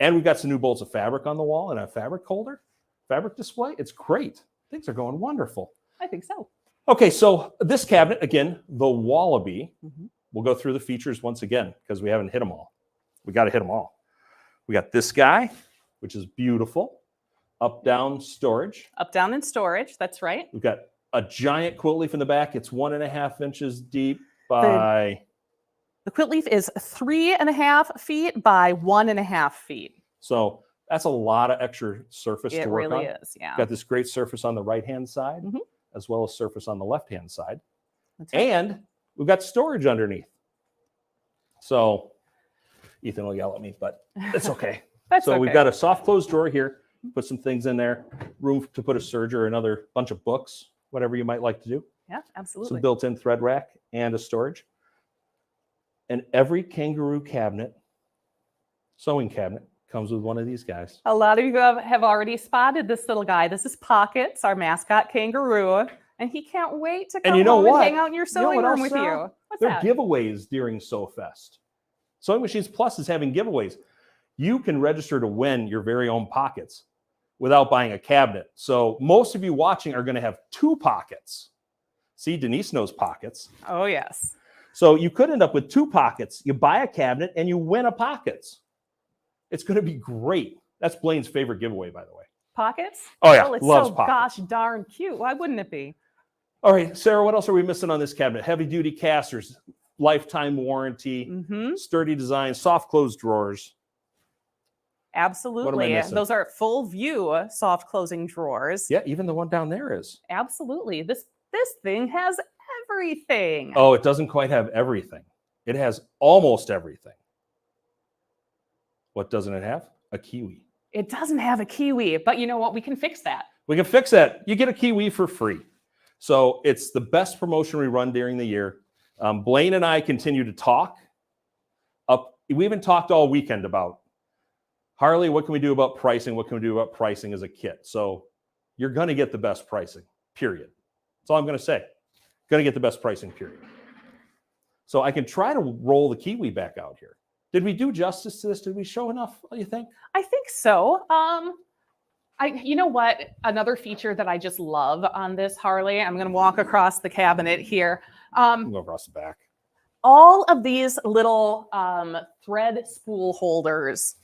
And we've got some new bolts of fabric on the wall and a fabric holder, fabric display. It's great. Things are going wonderful. I think so. Okay, so this cabinet, again, the Wallaby. We'll go through the features once again because we haven't hit them all. We got to hit them all. We got this guy, which is beautiful. Up, down storage. Up, down, and storage. That's right. We've got a giant quilt leaf in the back. It's 1.5 inches deep by... The quilt leaf is 3.5 feet by 1.5 feet. So that's a lot of extra surface It to work really on. is, yeah. Got this great surface on the right-hand side, as well as surface on the left-hand side. That's right. And we've got storage underneath. So Ethan will yell at me, but it's okay. That's so okay. we've got a soft close drawer here. Put some things in there. Room to put a serger or another bunch of books, whatever you might like to do. Yeah, absolutely. Some built-in thread rack and a storage. And every Kangaroo cabinet, sewing cabinet, comes with one of these guys. A lot of you have already spotted this little guy. This is Pockets, our mascot kangaroo, and he can't wait to come And you know home what? and hang out in your You know sewing what room else, with Sarah? you. What's There that? are giveaways during Sew Fest. Sewing Machines Plus is having giveaways. You can register to win your very own pockets without buying a cabinet. So most of you watching are going to have 2 pockets. See, Denise knows pockets. Oh, yes. So you could end up with 2 pockets. You buy a cabinet and you win a pockets. It's going to be great. That's Blaine's favorite giveaway, by the way. Pockets? Oh, yeah, Well, it's loves so pockets. gosh darn cute. Why wouldn't it be? All right, Sarah, what else are we missing on this cabinet? Heavy duty casters, lifetime warranty, sturdy design, soft close drawers. Absolutely. missing? Those are full view soft closing drawers. Yeah, even the one down there is. Absolutely. This thing has everything. Oh, it doesn't quite have everything. It has almost everything. What doesn't it have? A Kiwi. It doesn't have a Kiwi, but you know what? We can fix that. We can fix that. You get a Kiwi for free. So it's the best promotion we run during the year. Blaine and I continue to talk. We even talked all weekend about, Harley, what can we do about pricing? What can we do about pricing as a kit? So you're going to get the best pricing, period. That's all I'm going to say. Going to get the best pricing, period. So I can try to roll the Kiwi back out here. Did we do justice to this? Did we show enough, you think? I think so. You know what? Another feature that I just love on this Harley, I'm going to walk across the cabinet here. Go across the back. All of these little thread spool holders,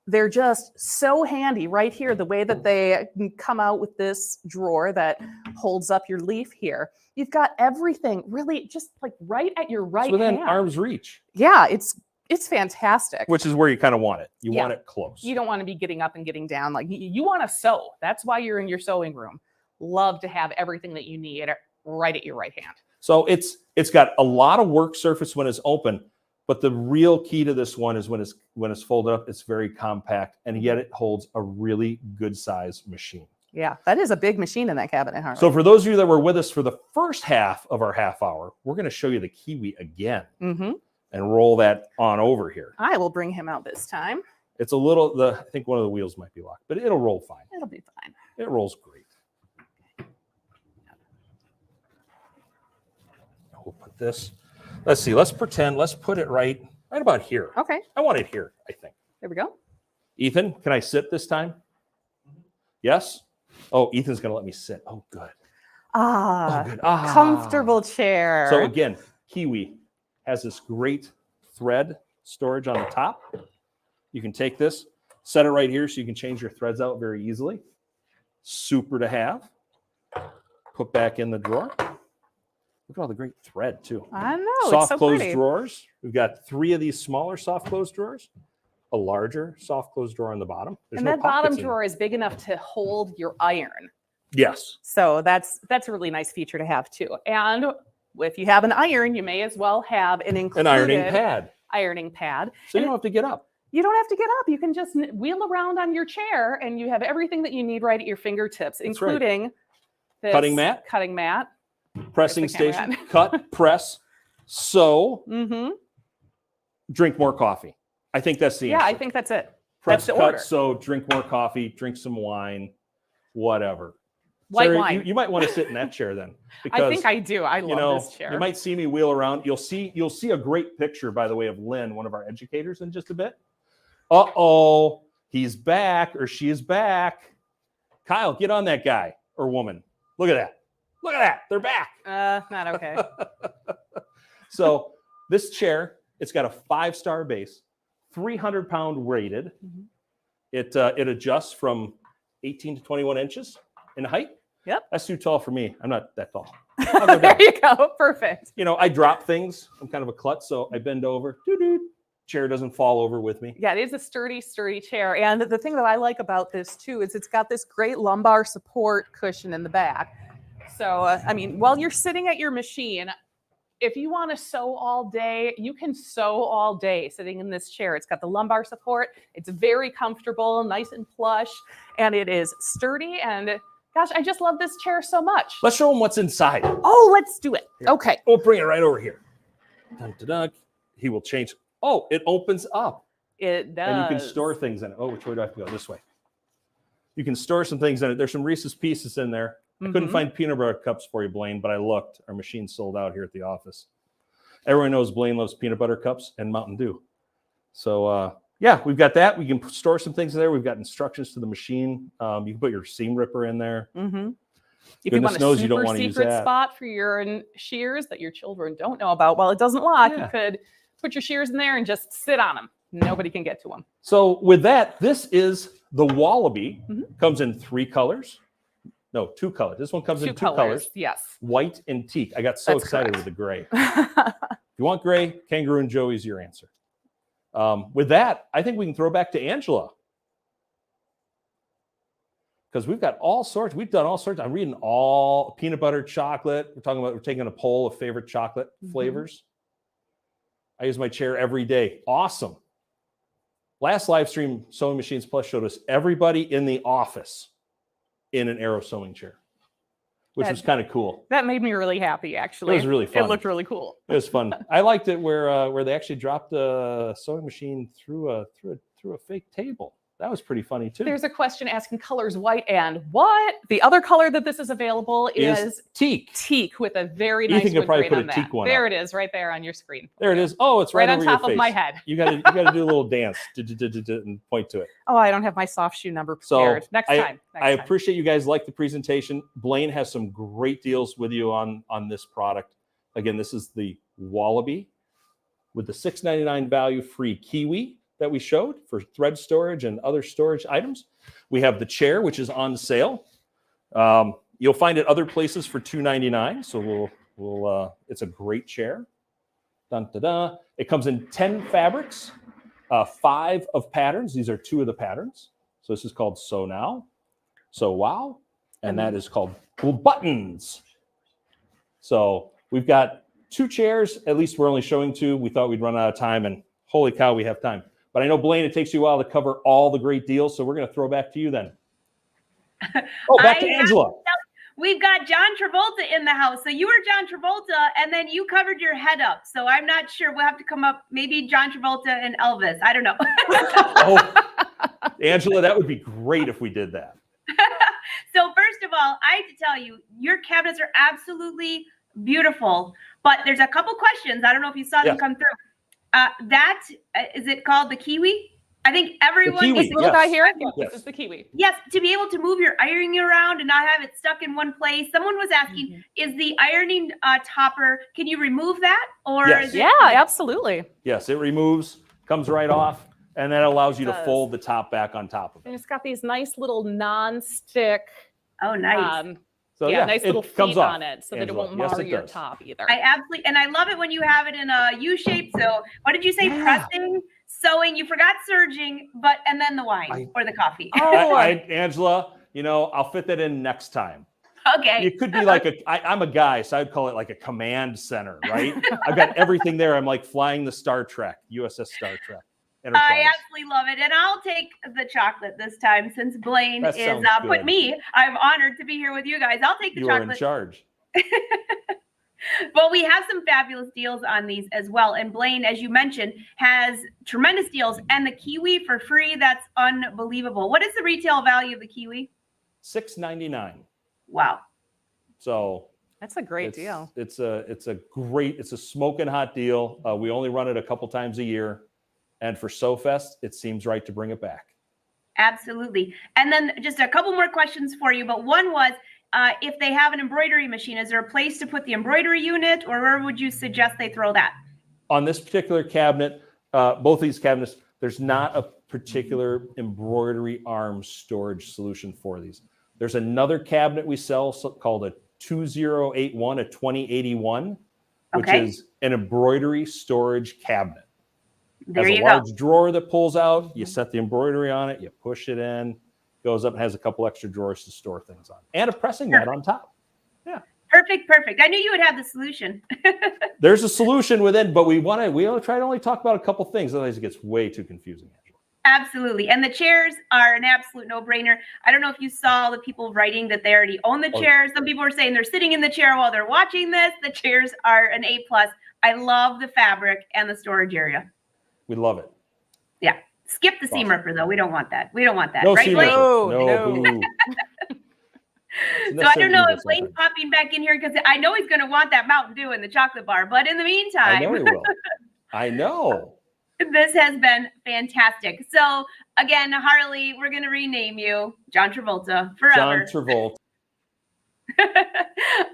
they're just so handy right here, the way that they come out with this drawer that holds up your leaf here. You've got everything really just like right at your right It's within hand. arm's reach. Yeah, it's It's fantastic. which is where you kind of want it. You Yeah. want it close. You don't want to be getting up and getting down. Like you want to sew. That's why you're in your sewing room. Love to have everything that you need right at your right hand. So it's got a lot of work surface when it's open, but the real key to this one is when it's folded up, it's very compact, and yet it holds a really good size machine. Yeah, that is a big machine in that cabinet, Harley. So for those of you that were with us for the first half of our half hour, we're going to show you the Kiwi again and roll that on over here. I will bring him out this time. It's a little, I think one of the wheels might be locked, but it'll roll fine. It'll be fine. It rolls great. We'll put this, let's see, let's put it right about here. Okay. I want it here, I think. There we go. Ethan, can I sit this time? Yes? Oh, Ethan's going to let me sit. Oh, good. Ah, good. Comfortable chair. So again, Kiwi has this great thread storage on the top. You can take this, set it right here so you can change your threads out very easily. Super to have. Put back in the drawer. Look at all the great thread too. I know. Soft it's so close pretty. drawers. We've got 3 of these smaller soft close drawers, a larger soft close drawer on the bottom. There's And no that bottom pockets in drawer is big enough to hold your iron. Yes. So that's a really nice feature to have too. And if you have an iron, you may as well have an included ironing pad. Ironing pad. So you don't have to get up. You don't have to get up. You can just wheel around on your chair and you have everything that you need right at your fingertips, That's right. including this Cutting mat. Pressing There's the station, camera. cut, press, sew, Mm-hmm. drink more coffee. I think that's the Yeah, answer. I think that's it. Press, that's the cut, order. sew, drink more coffee, drink some wine, whatever. White Sarah, wine. You might want to sit in that chair then. I think I do. I love this chair. You might see me wheel around. You'll see a great picture, by the way, of Lynn, one of our educators, in just a bit. Uh-oh, he's back or she is back. Kyle, get on that guy or woman. Look at that. Look at that. They're back. Not okay. So this chair, it's got a 5-star base, 300-pound rated. It adjusts from 18 to 21 inches in height. Yep. That's too tall for me. I'm not that tall. There you go. Perfect. You know, I drop things. I'm kind of a klutz, so I bend over. Doo-doo. Chair doesn't fall over with me. Yeah, it is a sturdy chair. And the thing that I like about this too is it's got this great lumbar support cushion in the back. So, I mean, while you're sitting at your machine, if you want to sew all day, you can sew all day sitting in this chair. It's got the lumbar support. It's very comfortable, nice and plush, and it is sturdy. And gosh, I just love this chair so much. Let's show them what's inside. Oh, let's do it. Here. Okay. We'll bring it right over here. Dun, dun, dun. He will change. Oh, it opens up. It does. And you can store things in it. Oh, which way do I have to go? This way. You can store some things in it. There's some Reese's Pieces in there. I couldn't find peanut butter cups for you, Blaine, but I looked. Our machine's sold out here at the office. Everyone knows Blaine loves peanut butter cups and Mountain Dew. So, yeah, we've got that. We can store some things in there. We've got instructions to the machine. You can put your seam ripper in there. If you want a knows you don't super want to use secret that. spot for your shears that your children don't know about, while it doesn't lock, Yeah. you could put your shears in there and just sit on them. Nobody can get to them. So with that, this is the Wallaby. Comes in 3 colors. No, 2 colors. This one comes in 2 colors. Yes. White and teak. I got so That's excited correct. with the gray. If you want gray, Kangaroo and Joey's your answer. With that, I think we can throw back to Angela. Because we've got all sorts. We've done all sorts. I'm reading all peanut butter, chocolate. We're taking a poll of favorite chocolate flavors. I use my chair every day. Awesome. Last live stream, Sewing Machines Plus showed us everybody in the office in an Aero sewing chair, which was kind of cool. That made me really happy, actually. It was really fun. It looked really cool. It was fun. I liked it where they actually dropped a sewing machine through a fake table. That was pretty funny too. There's a question asking colors white and what? The other color that this is available is teak. Teak with a very You nice can wood probably grain put on a teak that. one There up. it is, right there on your screen. There it is. Oh, it's right, on over top your of face. my head. You got to do a little dance and point to it. Oh, I don't have my soft shoe number So prepared. Next I time. I appreciate you guys like the presentation. Blaine has some great deals with you on this product. Again, this is the Wallaby with the $6.99 value free Kiwi that we showed for thread storage and other storage items. We have the chair, which is on sale. You'll find it other places for $2.99. So we'll it's a great chair. Dun, da, da. It comes in 10 fabrics, 5 of patterns. These are 2 of the patterns. So this is called Sew Now, Sew Wow, and that is called Cool Buttons. So we've got 2 chairs. At least we're only showing 2. We thought we'd run out of time, and holy cow, we have time. But I know, Blaine, it takes you a while to cover all the great deals, so we're going to throw back to you then. Oh, back to Angela. We've got John Travolta in the house. So you were John Travolta, and then you covered your head up. So I'm not sure. We'll have to come up, maybe John Travolta and Elvis. I don't know. Oh, Angela, that would be great if we did that. So first of all, I have to tell you, your cabinets are absolutely beautiful. But there's a couple questions. I don't know if you saw them come through. Is it called the Kiwi? I think everyone Kiwi, little guy here. Yes. This is the Kiwi. Yes, to be able to move your ironing around and not have it stuck in one place. Someone was asking, is the ironing topper, can you remove that? Or Yes. is it, Yeah, absolutely. Yes, it removes, comes right off, and that allows you to fold the top back on top of it. And it's got these nice little non-stick. Oh, nice. So nice little comes feet off, on it so that it Angela. won't Yes, mar it your does. top either. I absolutely, and I love it when you have it in a U shape. So what did you say? Pressing, sewing, you forgot surging, and then the wine or the coffee. Angela, I'll fit that in next time. Okay. It could be like I'm a guy, so I'd call it like a command center, right? I've got everything there. I'm like flying the Star Trek, USS Star Trek. Enterprise. I absolutely love it. And I'll take the chocolate this time since Blaine That is sounds put good. me. I'm honored to be here with you guys. I'll take the You are chocolate. in charge. Well, we have some fabulous deals on these as well. And Blaine, as you mentioned, has tremendous deals. And the Kiwi for free, that's unbelievable. What is the retail value of the Kiwi? $6.99. Wow. So that's a great deal. It's a smoking hot deal. We only run it a couple times a year. And for Sew Fest, it seems right to bring it back. Absolutely. And then just a couple more questions for you. But one was, if they have an embroidery machine, is there a place to put the embroidery unit, or where would you suggest they throw that? On this particular cabinet, both these cabinets, there's not a particular embroidery arm storage solution for these. There's another cabinet we sell called a 2081, a 2081, which is an embroidery storage cabinet. There Has you a large go. drawer that pulls out. You set the embroidery on it. You push it in. Goes up and has a couple extra drawers to store things on, and a pressing mat on top. Yeah. Perfect. I knew you would have the solution. There's a solution within, but we try to only talk about a couple things. Otherwise, it gets way too confusing. Absolutely. And the chairs are an absolute no-brainer. I don't know if you saw the people writing that they already own the chairs. Some people are saying they're sitting in the chair while they're watching this. The chairs are an A+. I love the fabric and the storage area. We love it. Yeah. Skip the seam ripper, though. We don't want that. No right, seam Blaine? ripper. No. So I don't know if Blaine's popping back in here because I know he's going to want that Mountain Dew in the chocolate bar. But in the meantime, I know he will. I know. This has been fantastic. So again, Harley, we're going to rename you John Travolta forever. John Travolta.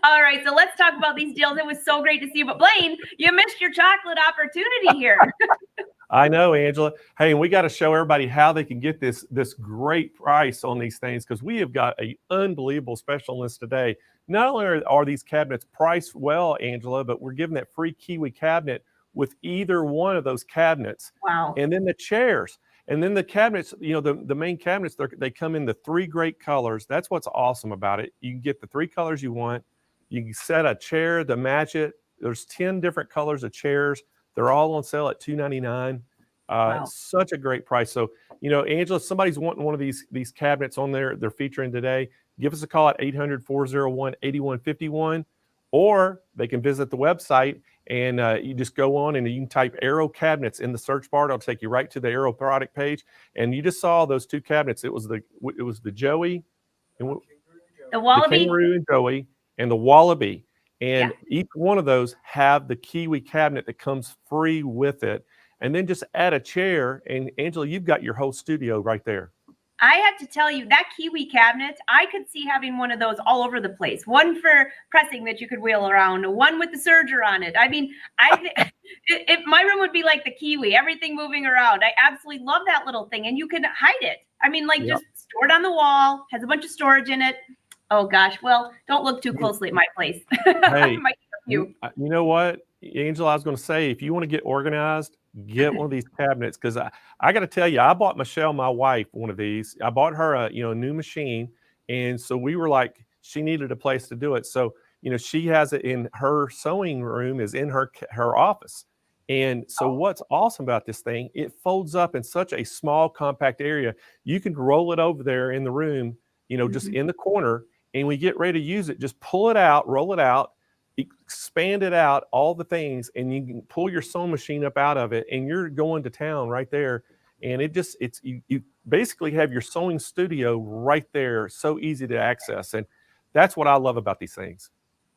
All right, so let's talk about these deals. It was so great to see you. But Blaine, you missed your chocolate opportunity here. I know, Angela. Hey, and we got to show everybody how they can get this great price on these things, because we have got an unbelievable special list today. Not only are these cabinets priced well, Angela, but we're giving that free Kiwi cabinet with either one of those cabinets. Wow. And then the chairs. And then the cabinets, the main cabinets, they come in the 3 great colors. That's what's awesome about it. You can get the 3 colors you want. You can set a chair to match it. There's 10 different colors of chairs. They're all on sale at $299. Wow. Such a great price. So, Angela, if somebody's wanting one of these cabinets on there they're featuring today, give us a call at 800-401-8151, or they can visit the website and you just go on and you can type Aero cabinets in the search bar. It'll take you right to the Aero product page. And you just saw those 2 cabinets. It was the Joey, and the Wallaby, the Kangaroo and Joey, and the Wallaby. And each one of those have the Kiwi cabinet that comes free with it. And then just add a chair. And Angela, you've got your whole studio right there. I have to tell you, that Kiwi cabinet, I could see having one of those all over the place. One for pressing that you could wheel around, one with the serger on it. I mean, my room would be like the Kiwi, everything moving around. I absolutely love that little thing. And you can hide it. I mean, just store it on the wall, has a bunch of storage in it. Oh gosh, well, don't look too closely at my place. Hey, you know what? Angela, I was going to say, if you want to get organized, get one of these cabinets, because I got to tell you, I bought Michelle, my wife, one of these. I bought her a new machine, and so we were like, she needed a place to do it. So she has it in her sewing room, is in her office. And so what's awesome about this thing, it folds up in such a small, compact area. You can roll it over there in the room, just in the corner, and we get ready to use it. Just pull it out, roll it out, expand it out, all the things, and you can pull your sewing machine up out of it, and you're going to town right there. And you basically have your sewing studio right there, so easy to access. And that's what I love about these things.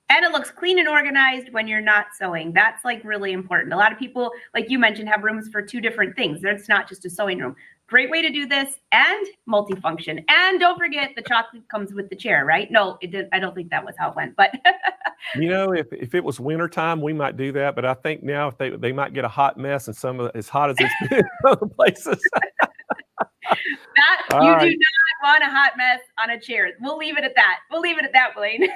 And it looks clean and organized when you're not sewing. That's like really important. A lot of people, like you mentioned, have rooms for two different things. It's not just a sewing room. Great way to do this, and multifunction. And don't forget, the chocolate comes with the chair, right? No, it did. I don't think that was how it went, but if it was wintertime, we might do that. But I think now if they might get a hot mess, and some of as hot as it's been in other places. Do not want a hot mess on a chair. We'll leave it at that. Blaine.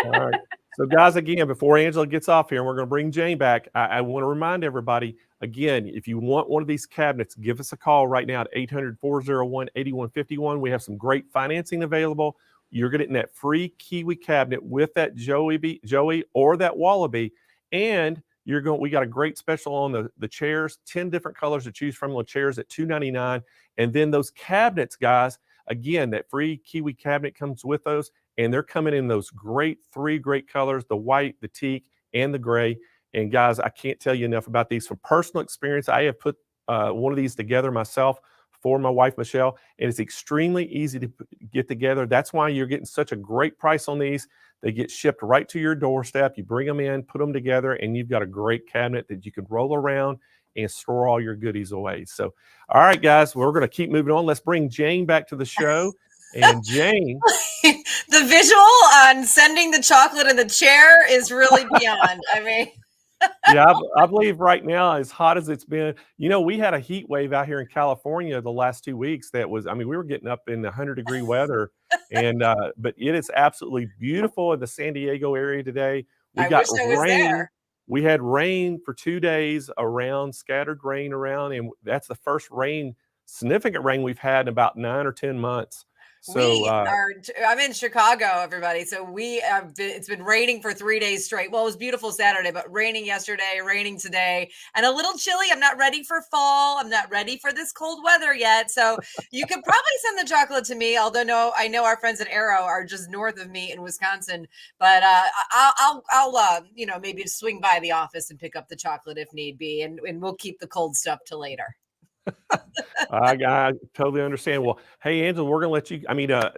All right. So guys, again, before Angela gets off here, and we're going to bring Jane back, I want to remind everybody, again, if you want one of these cabinets, give us a call right now at 800-401-8151. We have some great financing available. You're getting that free Kiwi cabinet with that Joey or that Wallaby. And we got a great special on the chairs, 10 different colors to choose from on the chairs at $299. And then those cabinets, guys, again, that free Kiwi cabinet comes with those. And they're coming in those three great colors, the white, the teak, and the gray. And guys, I can't tell you enough about these. From personal experience, I have put one of these together myself for my wife, Michelle, and it's extremely easy to get together. That's why you're getting such a great price on these. They get shipped right to your doorstep. You bring them in, put them together, and you've got a great cabinet that you can roll around and store all your goodies away. So, all right, guys, we're going to keep moving on. Let's bring Jane back to the show. And Jane, the visual on sending the chocolate in the chair is really beyond. I mean, yeah, I believe right now, as hot as it's been, we had a heat wave out here in California the last 2 weeks. That was, we were getting up in 100-degree weather, and but it is absolutely beautiful in the San Diego area today. We got rain. We had rain for 2 days scattered rain around, and that's the first significant rain we've had in about 9 or 10 months. So I'm in Chicago, everybody. So it's been raining for 3 days straight. Well, it was beautiful Saturday, but raining yesterday, raining today, and a little chilly. I'm not ready for fall. I'm not ready for this cold weather yet. So you could probably send the chocolate to me. Although I know our friends at Arrow are just north of me in Wisconsin, but I'll maybe swing by the office and pick up the chocolate if need be. And we'll keep the cold stuff till later. I totally understand. Well, hey, Angela, we're going to let you,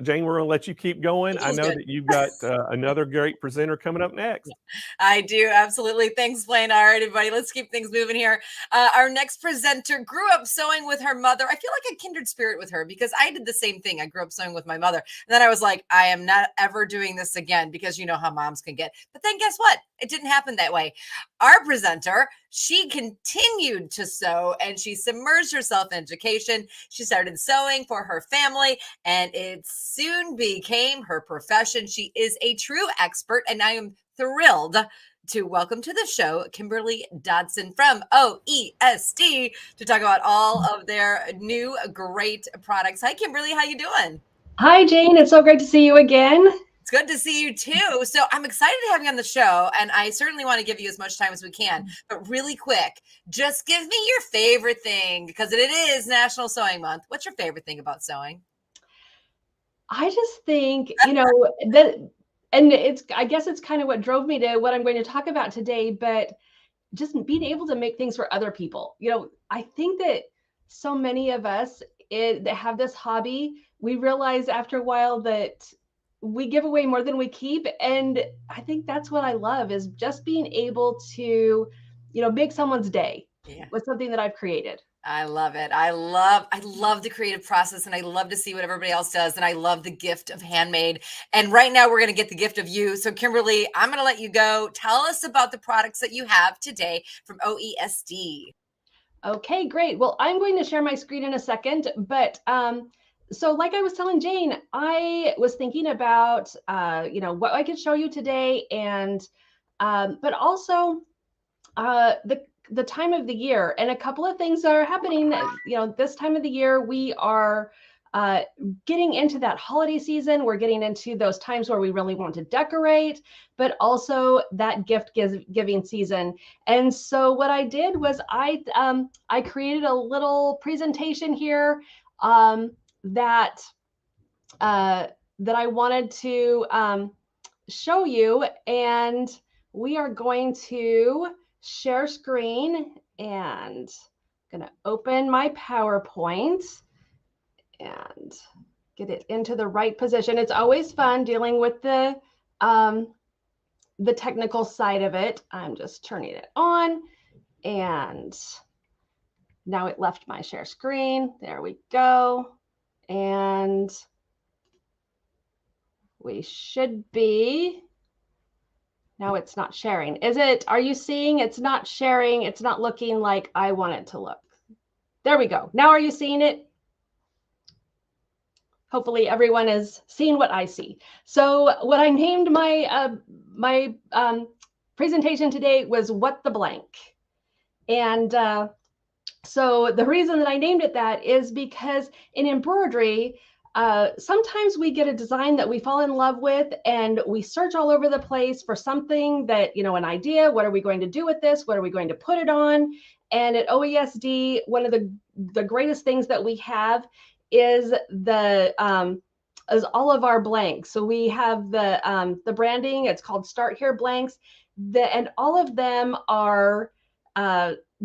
Jane, we're going to let you keep going. I know that you've got another great presenter coming up next. I do. Absolutely. Thanks, Blaine. All right, everybody, let's keep things moving here. Our next presenter grew up sewing with her mother. I feel like a kindred spirit with her because I did the same thing. I grew up sewing with my mother. And then I was like, I am not ever doing this again because you know how moms can get. But then guess what? It didn't happen that way. Our presenter, she continued to sew and she submerged herself in education. She started sewing for her family and it soon became her profession. She is a true expert and I am thrilled to welcome to the show Kimberly Dodson from OESD to talk about all of their new great products. Hi, Kimberly. How you doing? Hi, Jane. It's so great to see you again. It's good to see you too. So I'm excited to have you on the show, and I certainly want to give you as much time as we can. But really quick, just give me your favorite thing because it is National Sewing Month. What's your favorite thing about sewing? I just think, that, and I guess it's kind of what drove me to what I'm going to talk about today, but just being able to make things for other people. I think that so many of us that have this hobby, we realize after a while that we give away more than we keep. And I think that's what I love is just being able to, make someone's day with something that I've created. I love it. I love the creative process and I love to see what everybody else does. And I love the gift of handmade. And right now we're going to get the gift of you. So Kimberly, I'm going to let you go. Tell us about the products that you have today from OESD. Okay, great. Well, I'm going to share my screen in a second, but, so like I was telling Jane, I was thinking about, what I could show you today and, but also the time of the year, and a couple of things are happening. You know, this time of the year we are getting into that holiday season. We're getting into those times where we really want to decorate, but also that giving season. And so what I did was I created a little presentation here that I wanted to show you, and we are going to share screen, and I'm going to open my PowerPoint and get it into the right position. It's always fun dealing with the technical side of it. I'm just turning it on, and now it left my share screen. There we go. And we should be, now it's not sharing. Is it, are you seeing it's not sharing? It's not looking like I want it to look. There we go. Now are you seeing it? Hopefully everyone is seeing what I see. So what I named my presentation today was What the Blank. And so the reason that I named it that is because in embroidery, sometimes we get a design that we fall in love with and we search all over the place for something that, you know, an idea, what are we going to do with this? What are we going to put it on? And at OESD, one of the greatest things that we have is is all of our blanks. So we have the branding, it's called Start Here blanks, and all of them are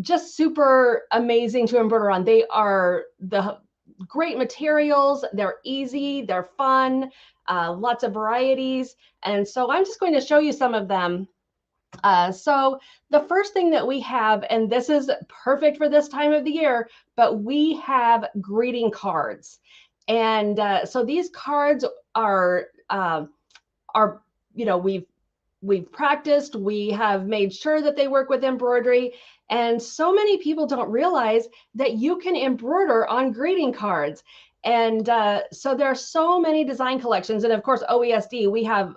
just super amazing to embroider on. They are the great materials, they're easy, they're fun, lots of varieties. And so I'm just going to show you some of them. So the first thing that we have, and this is perfect for this time of the year, but we have greeting cards. And so these cards are, you know, we've practiced, we have made sure that they work with embroidery. And so many people don't realize that you can embroider on greeting cards. And so there are so many design collections. And of course, OESD, we have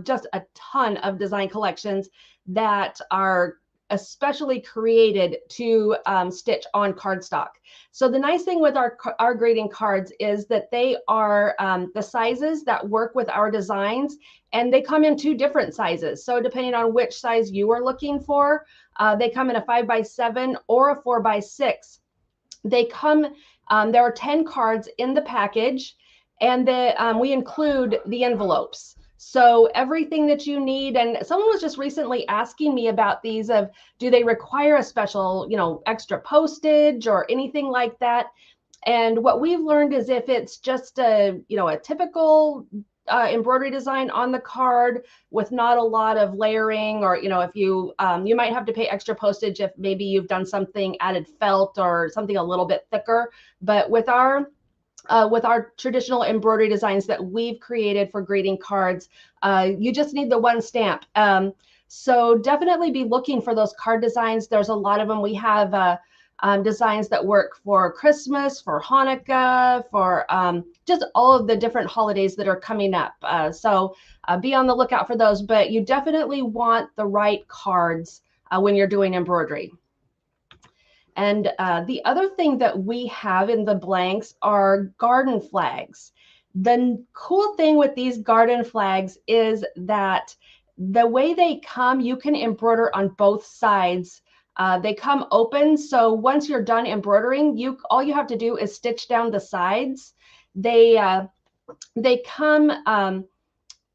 just a ton of design collections that are especially created to stitch on cardstock. So the nice thing with our greeting cards is that they are the sizes that work with our designs, and they come in 2 different sizes. So depending on which size you are looking for, they come in a 5x7 or a 4x6. They come, there are 10 cards in the package, and we include the envelopes. So everything that you need, and someone was just recently asking me about these of, do they require a special, you know, extra postage or anything like that? And what we've learned is if it's just a, you know, a typical embroidery design on the card with not a lot of layering, or, you know, if you, you might have to pay extra postage if maybe you've done something added felt or something a little bit thicker. But with our traditional embroidery designs that we've created for greeting cards, you just need the 1 stamp. So definitely be looking for those card designs. There's a lot of them. We have designs that work for Christmas, for Hanukkah, for just all of the different holidays that are coming up. So be on the lookout for those, but you definitely want the right cards when you're doing embroidery. And the other thing that we have in the blanks are garden flags. The cool thing with these garden flags is that the way they come, you can embroider on both sides. They come open, so once you're done embroidering, all you have to do is stitch down the sides. They come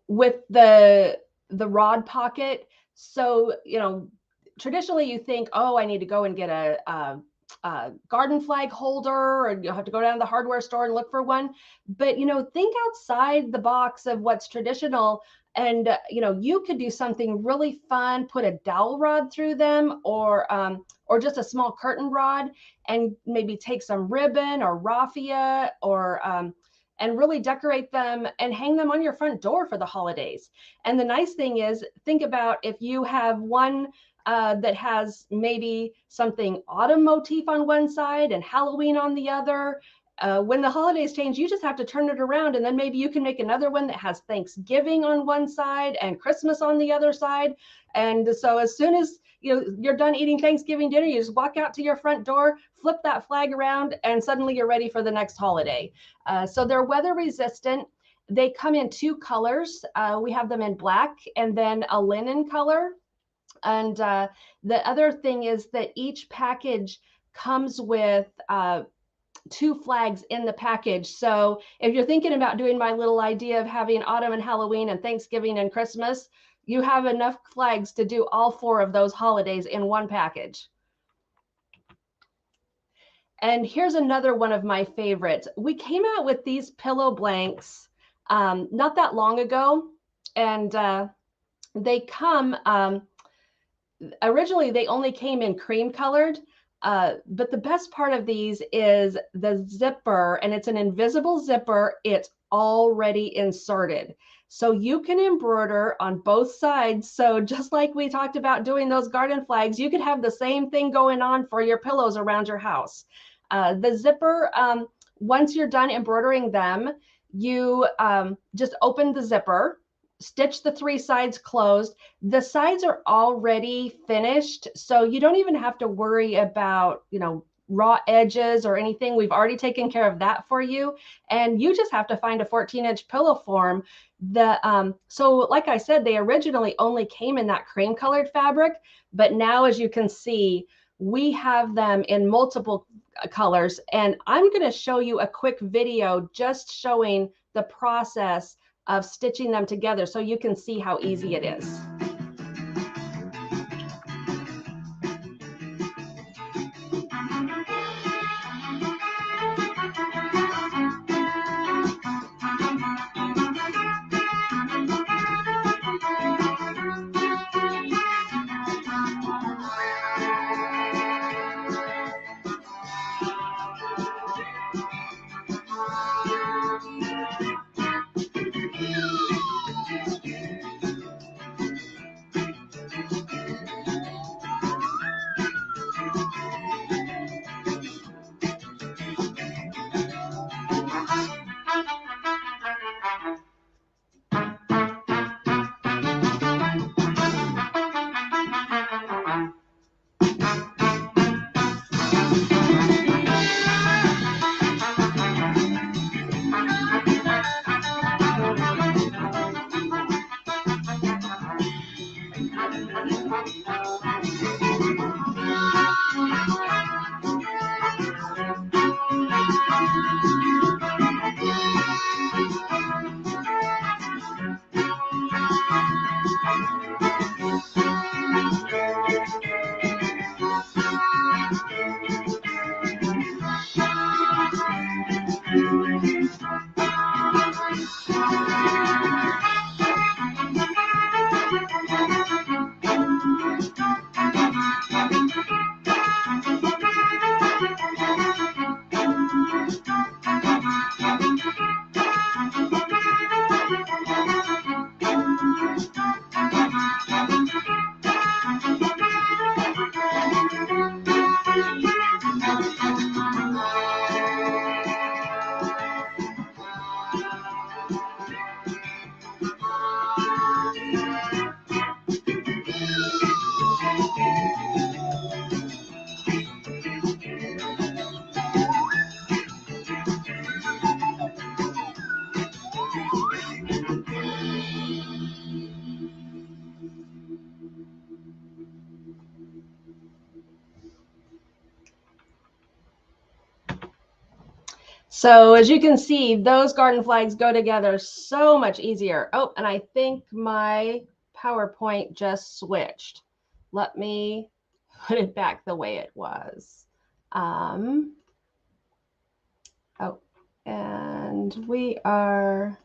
with the rod pocket. So, you know, traditionally you think, oh, I need to go and get a garden flag holder, or you'll have to go down to the hardware store and look for one. But, you know, think outside the box of what's traditional. And, you know, you could do something really fun, put a dowel rod through them, or just a small curtain rod, and maybe take some ribbon or raffia, or and really decorate them and hang them on your front door for the holidays. And the nice thing is, think about if you have one that has maybe something autumn motif on one side and Halloween on the other. When the holidays change, you just have to turn it around, and then maybe you can make another one that has Thanksgiving on one side and Christmas on the other side. And so as soon as you're done eating Thanksgiving dinner, you just walk out to your front door, flip that flag around, and suddenly you're ready for the next holiday. So they're weather resistant. They come in 2 colors. We have them in black and then a linen color. And the other thing is that each package comes with 2 flags in the package. So if you're thinking about doing my little idea of having autumn and Halloween and Thanksgiving and Christmas, you have enough flags to do all 4 of those holidays in one package. And here's another one of my favorites. We came out with these pillow blanks not that long ago, and they come, originally they only came in cream colored, but the best part of these is the zipper, and it's an invisible zipper. It's already inserted. So you can embroider on both sides. So just like we talked about doing those garden flags, you could have the same thing going on for your pillows around your house. The zipper, once you're done embroidering them, you just open the zipper, stitch the 3 sides closed. The sides are already finished, so you don't even have to worry about, raw edges or anything. We've already taken care of that for you, and you just have to find a 14-inch pillow form. So like I said, they originally only came in that cream colored fabric, but now, as you can see, we have them in multiple colors, and I'm going to show you a quick video just showing the process of stitching them together so you can see how easy it is. So as you can see, those garden flags go together so much easier. Oh, and I think my PowerPoint just switched. Let me put it back the way it was. Oh, and we are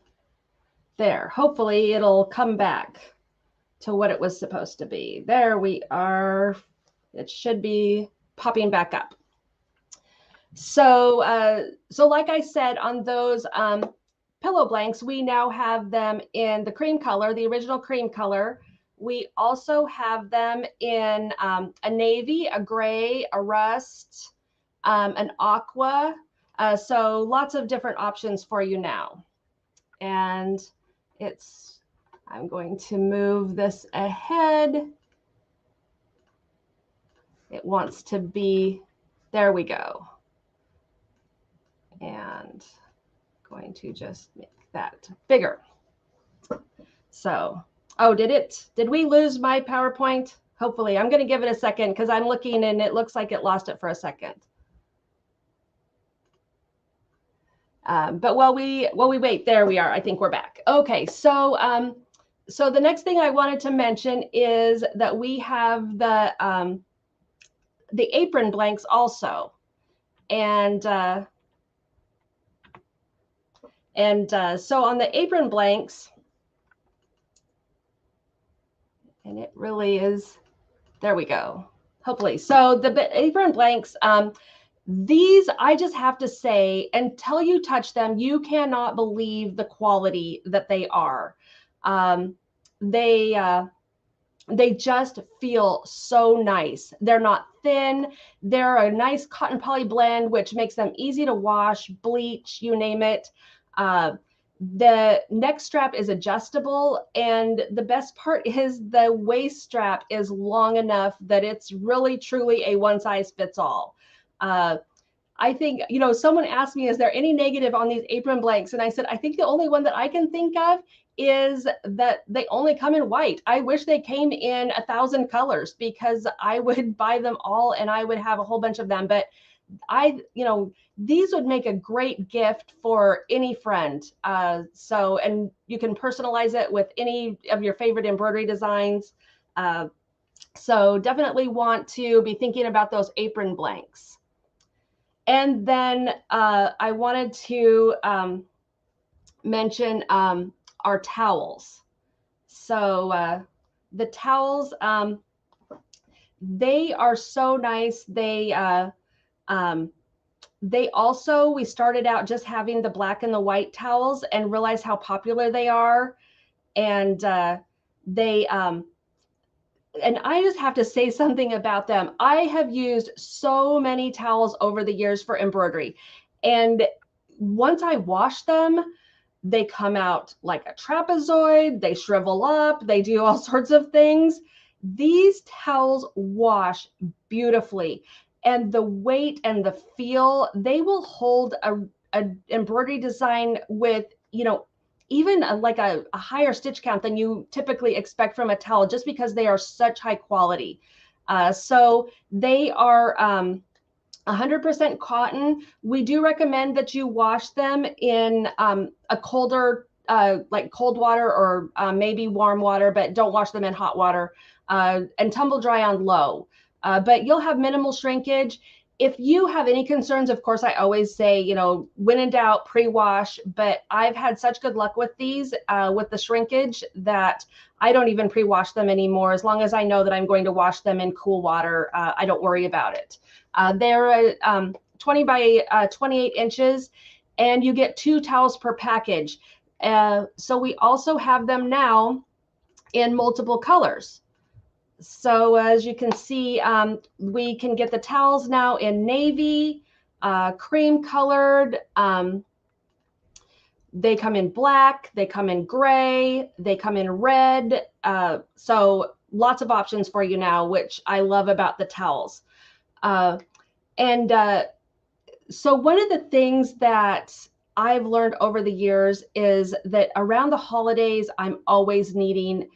there. Hopefully it'll come back to what it was supposed to be. There we are. It should be popping back up. So, so like I said, on those pillow blanks, we now have them in the cream color, the original cream color. We also have them in a navy, a gray, a rust, an aqua. So lots of different options for you now. And I'm going to move this ahead. it wants to be, there we go. And going to just make that bigger. So, oh, did we lose my PowerPoint? Hopefully. I'm going to give it a second because I'm looking and it looks like it lost it for a second. But while we wait, there we are. I think we're back. Okay, so so the next thing I wanted to mention is that we have the apron blanks also, and so on the apron blanks, and it really is. There we go. Hopefully, so the apron blanks. These, I just have to say, until you touch them, you cannot believe the quality that they are. They just feel so nice. They're not thin. They're a nice cotton poly blend, which makes them easy to wash, bleach, you name it. The neck strap is adjustable, and the best part is the waist strap is long enough that it's really, truly a one size fits all. I think, you know, someone asked me, is there any negative on these apron blanks? And I said, I think the only one that I can think of is that they only come in white. I wish they came in 1,000 colors because I would buy them all and I would have a whole bunch of them. But you know, these would make a great gift for any friend. So, and you can personalize it with any of your favorite embroidery designs. So definitely want to be thinking about those apron blanks. And then I wanted to mention our towels. So the towels, they are so nice. They also, we started out just having the black and the white towels and realized how popular they are. And and I just have to say something about them. I have used so many towels over the years for embroidery. And once I wash them, they come out like a trapezoid, they shrivel up, they do all sorts of things. These towels wash beautifully. And the weight and the feel, they will hold a embroidery design with, you know, even like a higher stitch count than you typically expect from a towel, just because they are such high quality. So they are 100% cotton. We do recommend that you wash them in a colder, like cold water or maybe warm water, but don't wash them in hot water, and tumble dry on low. But you'll have minimal shrinkage. If you have any concerns, of course, I always say, you know, when in doubt, pre-wash, but I've had such good luck with these, with the shrinkage, that I don't even pre-wash them anymore. As long as I know that I'm going to wash them in cool water, I don't worry about it. They're 20 by 28 inches, and you get 2 towels per package. So we also have them now in multiple colors. So as you can see, we can get the towels now in navy, cream colored. They come in black, they come in gray, they come in red. So lots of options for you now, which I love about the towels. So one of the things that I've learned over the years is that around the holidays, I'm always needing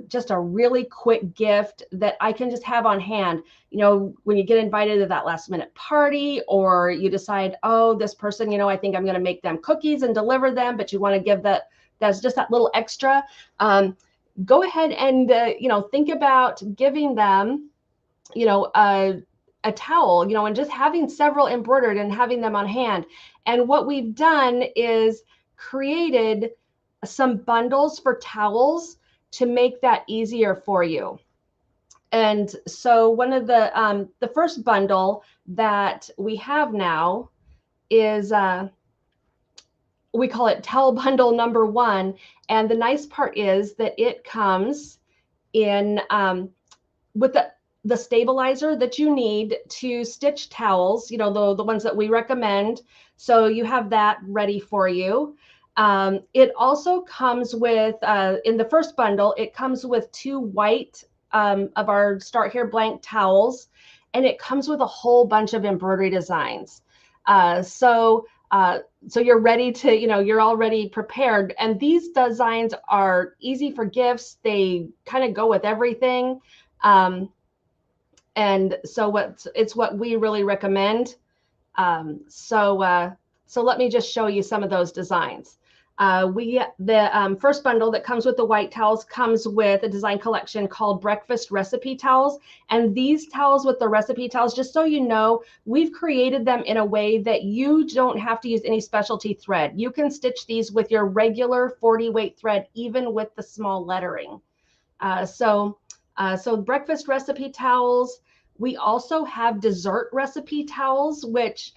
just a really quick gift that I can just have on hand. You know, when you get invited to that last minute party, or you decide, oh, this person, you know, I think I'm going to make them cookies and deliver them, but you want to give that's just that little extra. Go ahead and, you know, think about giving them, you know, a towel, you know, and just having several embroidered and having them on hand. And what we've done is created some bundles for towels to make that easier for you. And so one of the first bundle that we have now is, we call it towel bundle number 1. And the nice part is that it comes in with the stabilizer that you need to stitch towels, you know, the ones that we recommend. So you have that ready for you. It also comes with, in the first bundle, it comes with 2 white of our Start Here blank towels. and it comes with a whole bunch of embroidery designs. So you're ready to, you're already prepared. And these designs are easy for gifts. They kind of go with everything. And so it's what we really recommend. So let me just show you some of those designs. The first bundle that comes with the white towels comes with a design collection called Breakfast Recipe Towels. And these towels with the recipe towels, just so you know, we've created them in a way that you don't have to use any specialty thread. You can stitch these with your regular 40 weight thread, even with the small lettering. So breakfast recipe towels. We also have dessert recipe towels, which,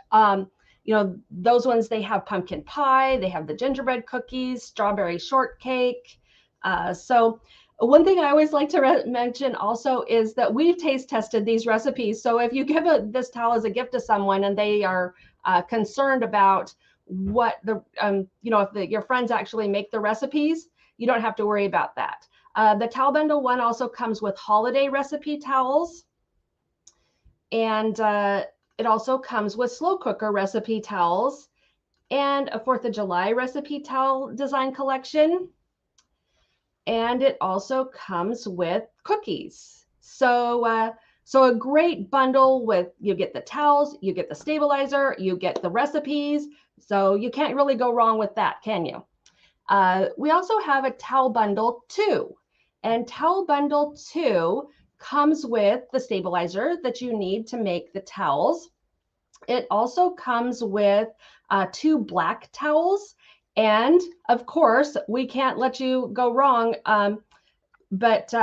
those ones, they have pumpkin pie, they have the gingerbread cookies, strawberry shortcake. So one thing I always like to mention also is that we've taste tested these recipes. So if you give this towel as a gift to someone and they are concerned about what if your friends actually make the recipes, you don't have to worry about that. The Towel Bundle 1 also comes with holiday recipe towels. And it also comes with slow cooker recipe towels and a 4th of July recipe towel design collection. And it also comes with cookies. So a great bundle with, you get the towels, you get the stabilizer, you get the recipes. So you can't really go wrong with that, can you? We also have a Towel Bundle 2. And Towel Bundle 2 comes with the stabilizer that you need to make the towels. It also comes with 2 black towels. And of course, we can't let you go wrong, but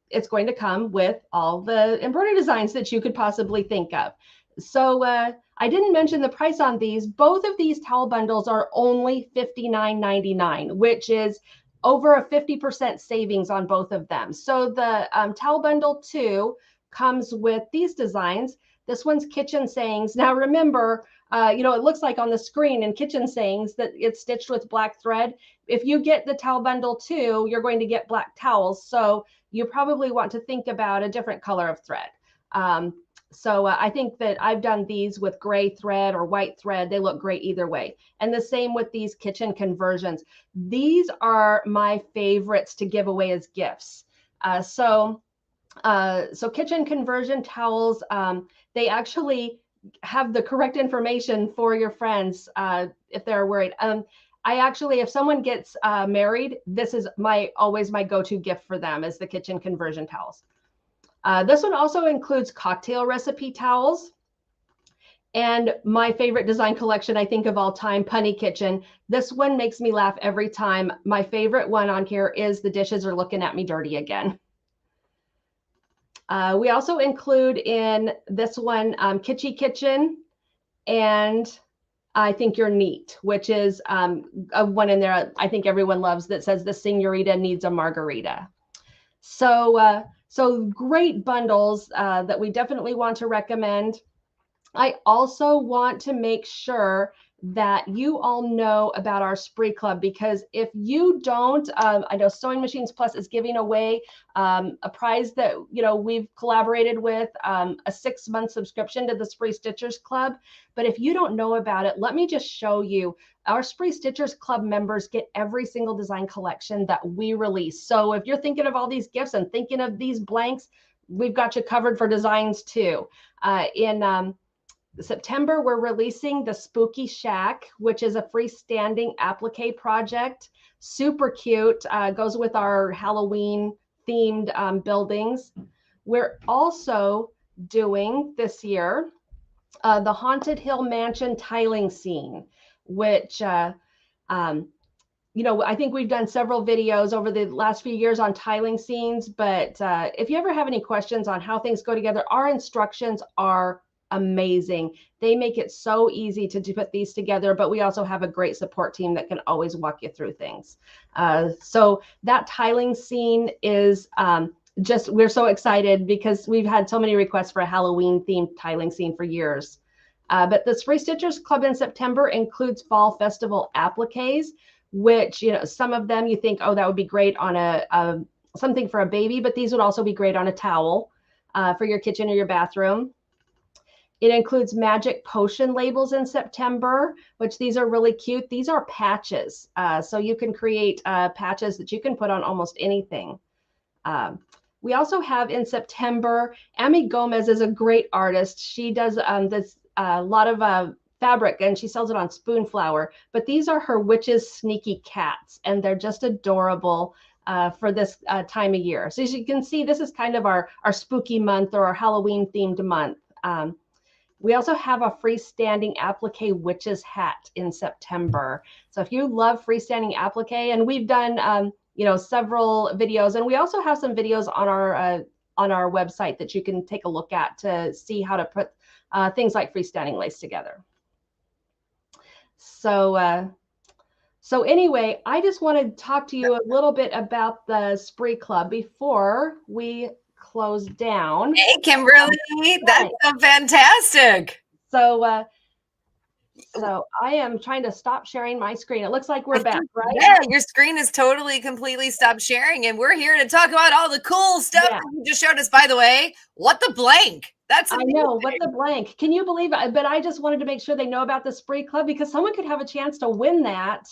it's going to come with all the embroidery designs that you could possibly think of. So I didn't mention the price on these. Both of these towel bundles are only $59.99, which is over a 50% savings on both of them. So the Towel Bundle 2 comes with these designs. This one's kitchen sayings. Now remember, it looks like on the screen in kitchen sayings that it's stitched with black thread. If you get the Towel Bundle 2, you're going to get black towels. So you probably want to think about a different color of thread. So I think that I've done these with gray thread or white thread. They look great either way. And the same with these kitchen conversions. These are my favorites to give away as gifts. So kitchen conversion towels, they actually have the correct information for your friends if they're worried. If someone gets married, this is always my go-to gift for them, is the kitchen conversion towels. This one also includes cocktail recipe towels. And my favorite design collection, I think, of all time, Punny Kitchen. This one makes me laugh every time. My favorite one on here is The Dishes Are Looking at Me Dirty Again. We also include in this one Kitschy Kitchen, and I Think You're Neat, which is one in there I think everyone loves that says the senorita needs a margarita. So great bundles that we definitely want to recommend. I also want to make sure that you all know about our Spree Club, because if you don't, I know Sewing Machines Plus is giving away a prize that we've collaborated with, a 6-month subscription to the Spree Stitchers Club. But if you don't know about it, let me just show you. Our Spree Stitchers Club members get every single design collection that we release. So if you're thinking of all these gifts and thinking of these blanks, we've got you covered for designs too. In September, we're releasing the Spooky Shack, which is a freestanding applique project. Super cute, goes with our Halloween themed buildings. We're also doing this year the Haunted Hill Mansion tiling scene, which I think we've done several videos over the last few years on tiling scenes, but if you ever have any questions on how things go together, our instructions are amazing. They make it so easy to put these together, but we also have a great support team that can always walk you through things. So that tiling scene is we're so excited because we've had so many requests for a Halloween themed tiling scene for years. But the Spree Stitchers Club in September includes Fall Festival appliques, which, some of them you think, oh, that would be great on something for a baby, but these would also be great on a towel for your kitchen or your bathroom. It includes magic potion labels in September, which these are really cute. These are patches. So you can create patches that you can put on almost anything. We also have in September, Amy Gomez is a great artist. She does this lot of fabric and she sells it on Spoonflower, but these are her witches sneaky cats and they're just adorable for this time of year. So as you can see, this is kind of our spooky month or our Halloween themed month. We also have a freestanding applique witch's hat in September. So if you love freestanding applique, and we've done several videos, and we also have some videos on our website that you can take a look at to see how to put things like freestanding lace together. So anyway, I just want to talk to you a little bit about the Spree Club before we close down. Hey, Kimberly, that's so fantastic. So I am trying to stop sharing my screen. It looks like we're back, right? Yeah, your screen is totally, completely stopped sharing, and we're here to talk about all the cool stuff that you just showed us. By the way, what the blank? That's amazing. I know, what the blank? Can you believe it? But I just wanted to make sure they know about the Spree Club because someone could have a chance to win that.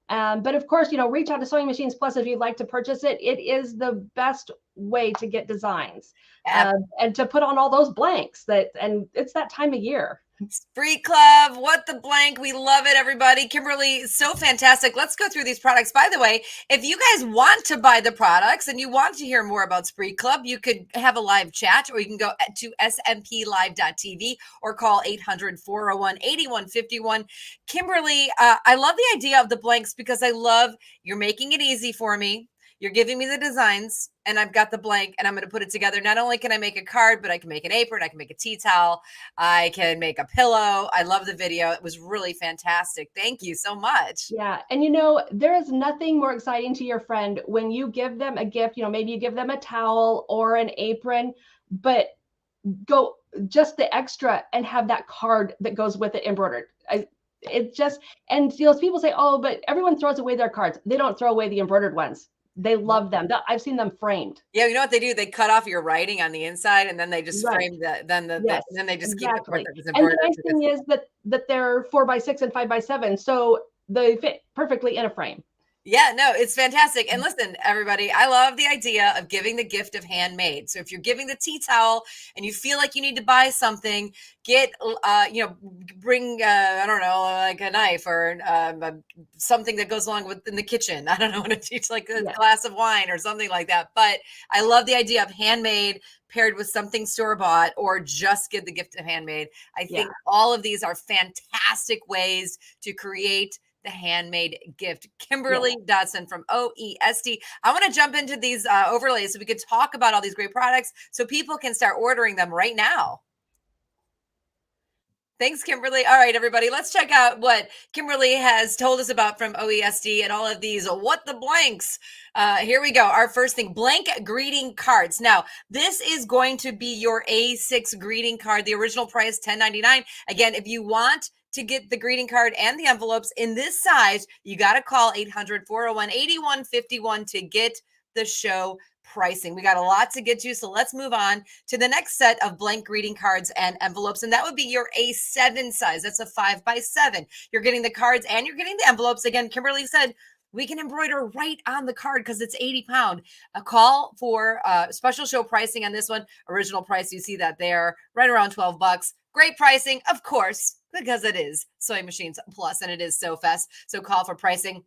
But of course, reach out to Sewing Machines Plus if you'd like to purchase it. It is the best way to get designs and to put on all those blanks. And it's that time of year. Spree Club, what the blank. We love it, everybody. Kimberly, so fantastic. Let's go through these products. By the way, if you guys want to buy the products and you want to hear more about Spree Club, you could have a live chat, or you can go to smplive.tv or call 800-401-8151. Kimberly, I love the idea of the blanks because I love you're making it easy for me. You're giving me the designs and I've got the blank and I'm going to put it together. Not only can I make a card, but I can make an apron. I can make a tea towel. I can make a pillow. I love the video. It was really fantastic. Thank you so much. Yeah. And there is nothing more exciting to your friend when you give them a gift, maybe you give them a towel or an apron, but go just the extra and have that card that goes with it embroidered. People say, oh, but everyone throws away their cards. They don't throw away the embroidered ones. They love them. I've seen them framed. Yeah, you know what they do? They cut off your writing on the inside, and then they just frame then they just keep the part that's And the nice thing is that they're 4x6 and 5x7, so they fit perfectly in a frame. Yeah, no, it's fantastic. And listen, everybody, I love the idea of giving the gift of handmade. So if you're giving the tea towel and you feel like you need to buy something, bring, I don't know, like a knife or something that goes along with in the kitchen. I don't know what to teach, like a glass of wine or something like that. But I love the idea of handmade paired with something store-bought, or just give the gift of handmade. I think all of these are fantastic ways to create the handmade gift. Kimberly Dodson from OESD. I want to jump into these overlays so we could talk about all these great products so people can start ordering them right now. Thanks, Kimberly. All right, everybody, let's check out what Kimberly has told us about from OESD and all of these what the blanks. Here we go. Our first thing, blank greeting cards. Now, this is going to be your A6 greeting card. The original price, $10.99. Again, if you want to get the greeting card and the envelopes in this size, you got to call 800-401-8151 to get the show pricing. We got a lot to get to, so let's move on to the next set of blank greeting cards and envelopes, and that would be your A7 size. That's a 5x7. You're getting the cards and you're getting the envelopes. Again, Kimberly said we can embroider right on the card because it's 80 pounds. A call for special show pricing on this one. Original price, you see that there, right around $12. Great pricing, of course, because it is Sewing Machines Plus and it is Sew Fest. So call for pricing.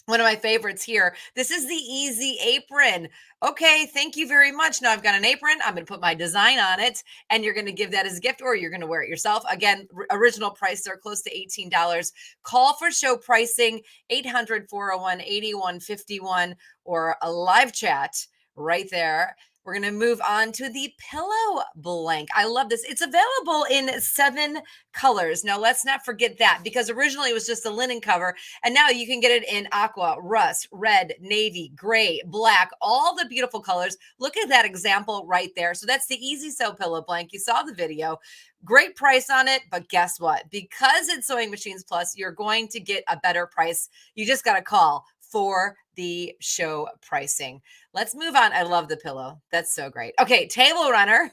One of my favorites here. This is the Easy Apron. Okay, thank you very much. Now I've got an apron. I'm going to put my design on it, and you're going to give that as a gift, or you're going to wear it yourself. Again, original price, they're close to $18. Call for show pricing, 800-401-8151, or a live chat right there. We're going to move on to the pillow blank. I love this. It's available in 7 colors. Now, let's not forget that, because originally it was just a linen cover, and now you can get it in aqua, rust, red, navy, gray, black, all the beautiful colors. Look at that example right there. So that's the Easy Sew pillow blank. You saw the video. Great price on it, but guess what? Because it's Sewing Machines Plus, you're going to get a better price. You just got to call for the show pricing. Let's move on. I love the pillow. That's so great. Okay, table runner.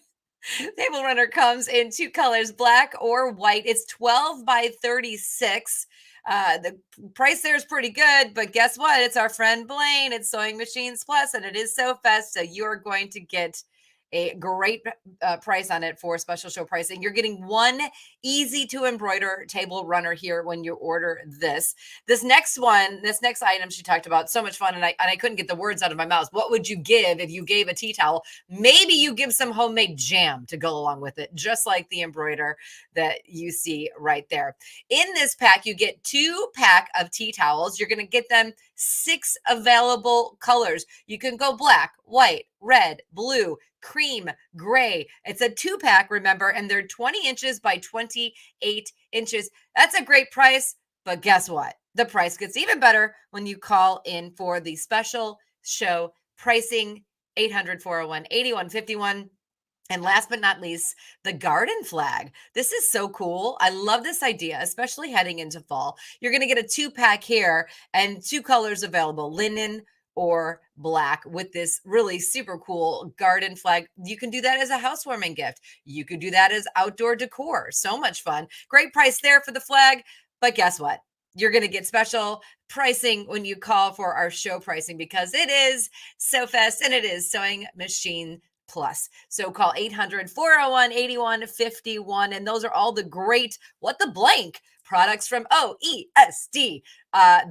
Table runner comes in 2 colors, black or white. It's 12 by 36. The price there is pretty good, but guess what? It's our friend Blaine. It's Sewing Machines Plus, and it is Sew Fest, so you're going to get a great price on it for special show pricing. You're getting 1 easy to embroider table runner here when you order this. This next item she talked about, so much fun, and I couldn't get the words out of my mouth. What would you give if you gave a tea towel? Maybe you give some homemade jam to go along with it, just like the embroider that you see right there. In this pack, you get 2 pack of tea towels. You're going to get them 6 available colors. You can go black, white, red, blue, cream, gray. It's a 2-pack, remember, and they're 20 inches by 28 inches. That's a great price, but guess what? The price gets even better when you call in for the special show pricing, 800-401-8151. And last but not least, the garden flag. This is so cool. I love this idea, especially heading into fall. You're going to get a 2-pack here and 2 colors available, linen or black, with this really super cool garden flag. You can do that as a housewarming gift. You could do that as outdoor decor. So much fun. Great price there for the flag. But guess what? You're going to get special pricing when you call for our show pricing, because it is Sew Fest and it is Sewing Machine Plus. So call 800-401-8151. And those are all the great What the Blank products from OESD.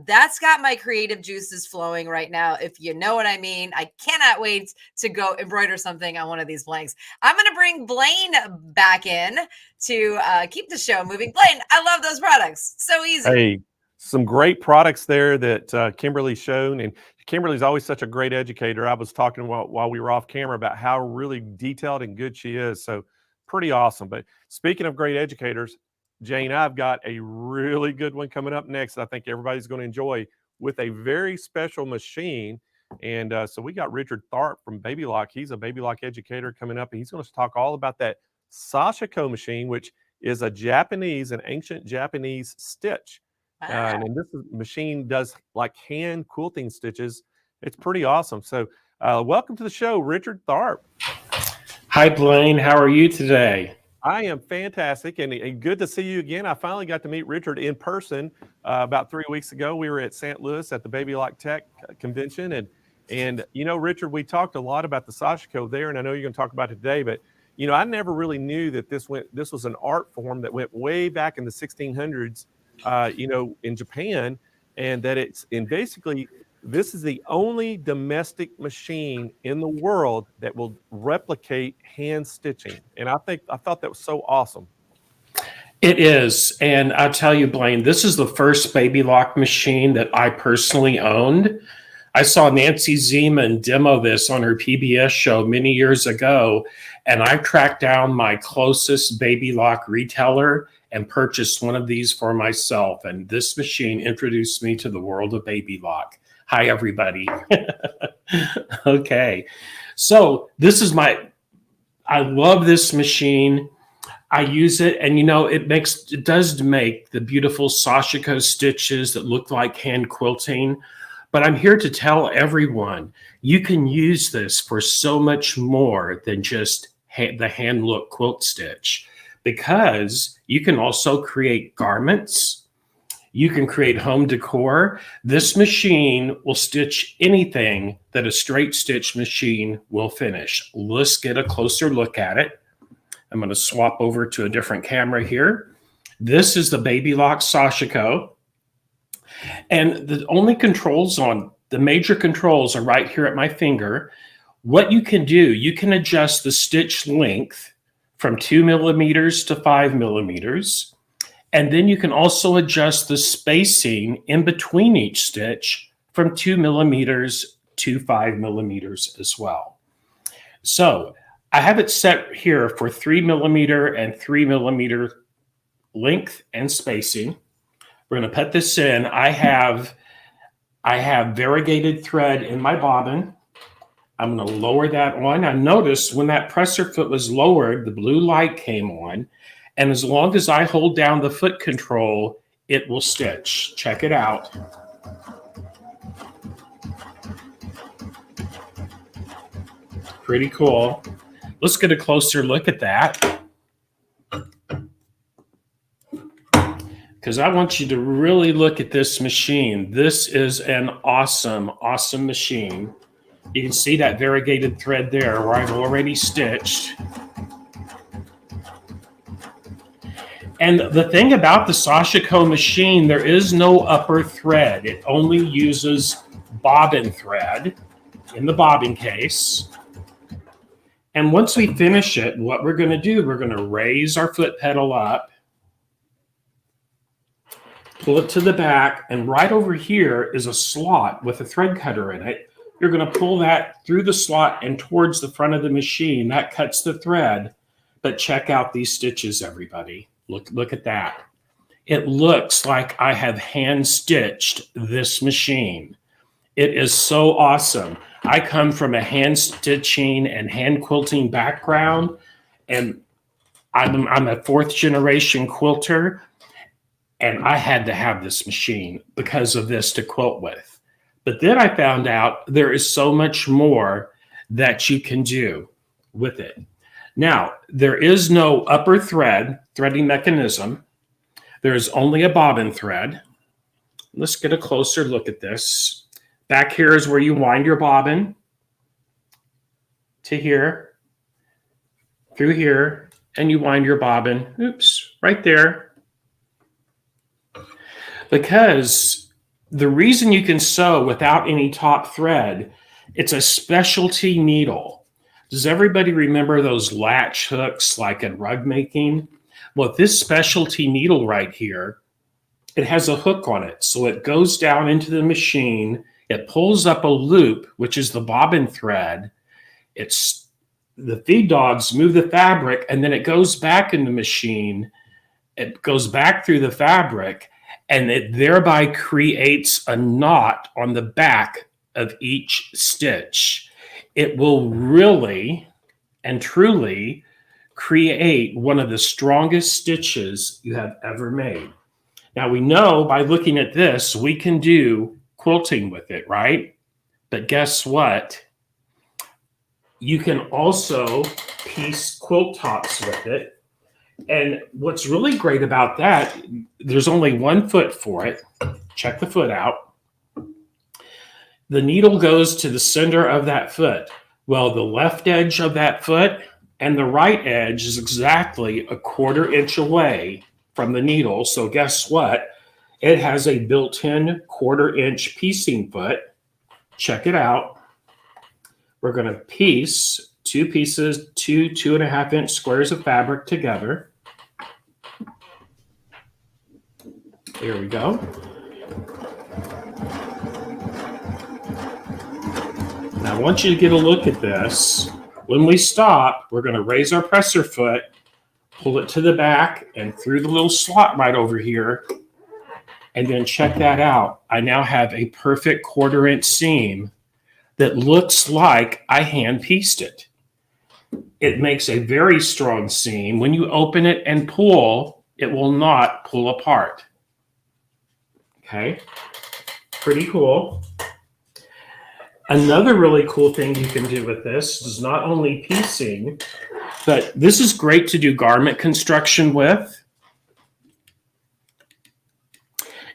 That's got my creative juices flowing right now, if you know what I mean. I cannot wait to go embroider something on one of these blanks. I'm going to bring Blaine back in to keep the show moving. Blaine, I love those products. So easy. Hey, some great products there that Kimberly's shown. And Kimberly's always such a great educator. I was talking while we were off camera about how really detailed and good she is. So pretty awesome. But speaking of great educators, Jane, I've got a really good one coming up next that I think everybody's going to enjoy, with a very special machine. And so we got Richard Tharp from Baby Lock. He's a Baby Lock educator coming up, and he's going to talk all about that Sashiko machine, which is an ancient Japanese stitch. And this machine does like hand quilting stitches. It's pretty awesome. So welcome to the show, Richard Tharp. Hi, Blaine. How are you today? I am fantastic, and good to see you again. I finally got to meet Richard in person about 3 weeks ago. We were at St. Louis at the Baby Lock Tech convention, and you know, Richard, we talked a lot about the Sashiko there, and I know you're going to talk about it today, but you know, I never really knew that this was an art form that went way back in the 1600s, you know, in Japan, and that basically this is the only domestic machine in the world that will replicate hand stitching. And I thought that was so awesome. It is. And I'll tell you, Blaine, this is the first Baby Lock machine that I personally owned. I saw Nancy Zeman demo this on her PBS show many years ago, and I tracked down my closest Baby Lock retailer and purchased one of these for myself. And this machine introduced me to the world of Baby Lock. Hi, everybody. Okay. So this is I love this machine. I use it, and you know, it does make the beautiful Sashiko stitches that look like hand quilting. But I'm here to tell everyone, you can use this for so much more than just the hand look quilt stitch, because you can also create garments. You can create home decor. This machine will stitch anything that a straight stitch machine will finish. Let's get a closer look at it. I'm going to swap over to a different camera here. This is the Baby Lock Sashiko. And the major controls are right here at my finger. What you can do, you can adjust the stitch length from 2 millimeters to 5 millimeters. And then you can also adjust the spacing in between each stitch from 2 millimeters to 5 millimeters as well. So I have it set here for 3 millimeter and 3 millimeter length and spacing. We're going to put this in. I have variegated thread in my bobbin. I'm going to lower that on. I noticed when that presser foot was lowered, the blue light came on. And as long as I hold down the foot control, it will stitch. Check it out. Pretty cool. let's get a closer look at that. Because I want you to really look at this machine. This is an awesome, awesome machine. You can see that variegated thread there where I've already stitched. And the thing about the Sashiko machine, there is no upper thread. It only uses bobbin thread in the bobbin case. And once we finish it, what we're going to do, we're going to raise our foot pedal up, pull it to the back, and right over here is a slot with a thread cutter in it. You're going to pull that through the slot and towards the front of the machine. That cuts the thread. But check out these stitches, everybody. Look at that. It looks like I have hand stitched this machine. It is so awesome. I come from a hand stitching and hand quilting background, and I'm a fourth generation quilter, and I had to have this machine because of this to quilt with. But then I found out there is so much more that you can do with it. Now, there is no upper threading mechanism. There is only a bobbin thread. Let's get a closer look at this. Back here is where you wind your bobbin to here, through here, and you wind your bobbin, oops, right there. Because the reason you can sew without any top thread, it's a specialty needle. Does everybody remember those latch hooks like in rug making? Well, this specialty needle right here, it has a hook on it. So it goes down into the machine, it pulls up a loop, which is the bobbin thread. It's the feed dogs move the fabric, and then it goes back in the machine. It goes back through the fabric, and it thereby creates a knot on the back of each stitch. It will really and truly create one of the strongest stitches you have ever made. Now, we know by looking at this, we can do quilting with it, right? But guess what? You can also piece quilt tops with it. And what's really great about that, there's only one foot for it. Check the foot out. The needle goes to the center of that foot. Well, the left edge of that foot and the right edge is exactly a 1/4 inch away from the needle. So guess what? It has a built-in 1/4 inch piecing foot. Check it out. We're going to piece two pieces, 2.5 inch squares of fabric together. There we go. Now I want you to get a look at this. When we stop, we're going to raise our presser foot, pull it to the back and through the little slot right over here. And then check that out. I now have a perfect 1/4 inch seam that looks like I hand pieced it. It makes a very strong seam. When you open it and pull, it will not pull apart. Okay, pretty cool. Another really cool thing you can do with this is not only piecing, but this is great to do garment construction with.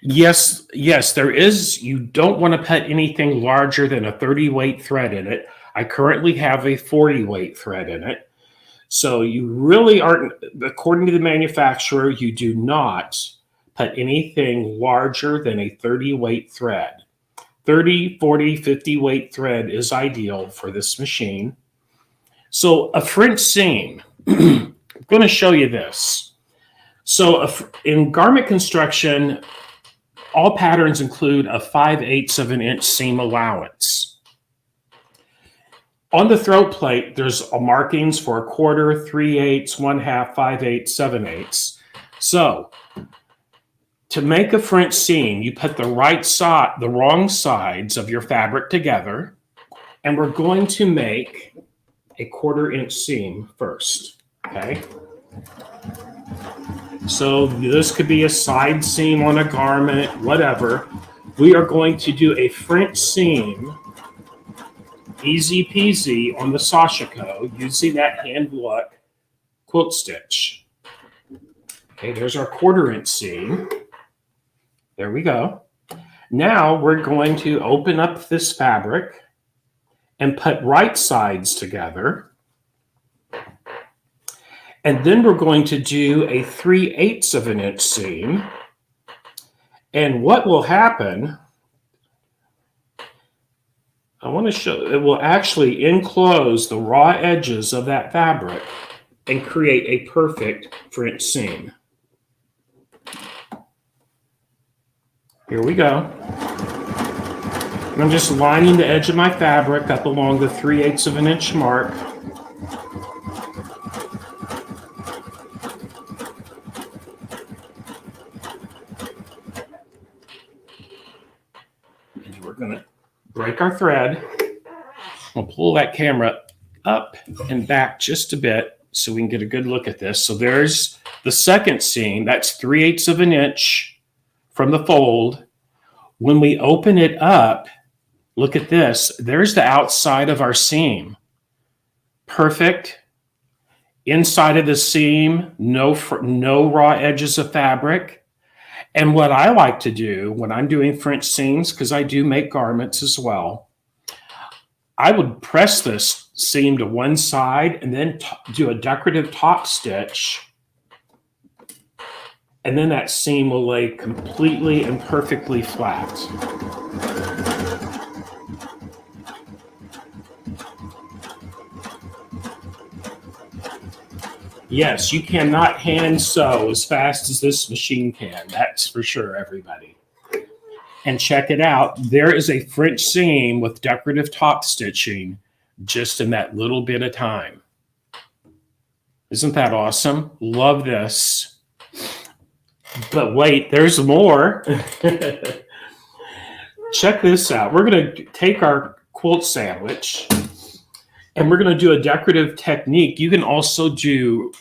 Yes, there is. You don't want to put anything larger than a 30 weight thread in it. I currently have a 40 weight thread in it. So you really aren't, according to the manufacturer, you do not put anything larger than a 30 weight thread. 30, 40, 50 weight thread is ideal for this machine. So a French seam, I'm going to show you this. So in garment construction, all patterns include a 5/8 of an inch seam allowance. On the throat plate, there's markings for 1/4, 3/8, 1/2, 5/8, 7/8. So to make a French seam, you put the wrong sides of your fabric together, and we're going to make a 1/4 inch seam first, okay? So this could be a side seam on a garment, whatever. We are going to do a French seam easy peasy on the Sashiko using that hand look quilt stitch. Okay, there's our 1/4 inch seam. There we go. Now we're going to open up this fabric and put right sides together. And then we're going to do a 3/8 of an inch seam. And what will happen, I want to show, it will actually enclose the raw edges of that fabric and create a perfect French seam. Here we go. And I'm just lining the edge of my fabric up along the 3/8 of an inch mark. And we're going to break our thread. We'll pull that camera up and back just a bit so we can get a good look at this. So there's the second seam. That's 3/8 of an inch from the fold. When we open it up, look at this. There's the outside of our seam. Perfect. Inside of the seam, no raw edges of fabric. And what I like to do when I'm doing French seams, because I do make garments as well, I would press this seam to one side and then do a decorative top stitch. And then that seam will lay completely and perfectly flat. Yes, you cannot hand sew as fast as this machine can. That's for sure, everybody. And check it out. There is a French seam with decorative top stitching just in that little bit of time. Isn't that awesome? Love this. But wait, there's more. Check this out. We're going to take our quilt sandwich and we're going to do a decorative technique. You can also do,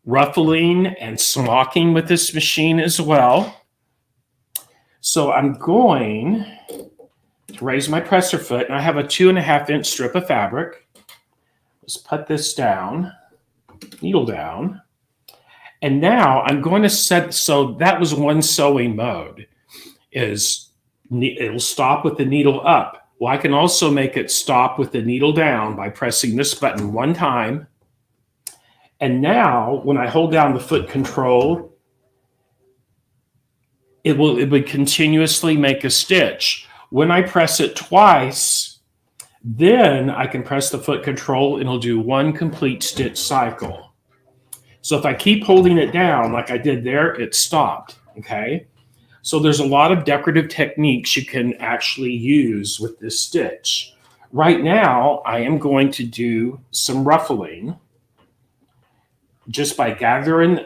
ruffling and smocking with this machine as well. So I'm going to raise my presser foot, and I have a 2.5 inch strip of fabric. Let's put this down, needle down. And now I'm going to set, so that was one sewing mode, is it'll stop with the needle up. Well, I can also make it stop with the needle down by pressing this button one time. And now when I hold down the foot control, it would continuously make a stitch. When I press it twice, then I can press the foot control and it'll do one complete stitch cycle. So if I keep holding it down like I did there, it stopped, okay? So there's a lot of decorative techniques you can actually use with this stitch. Right now, I am going to do some ruffling just by gathering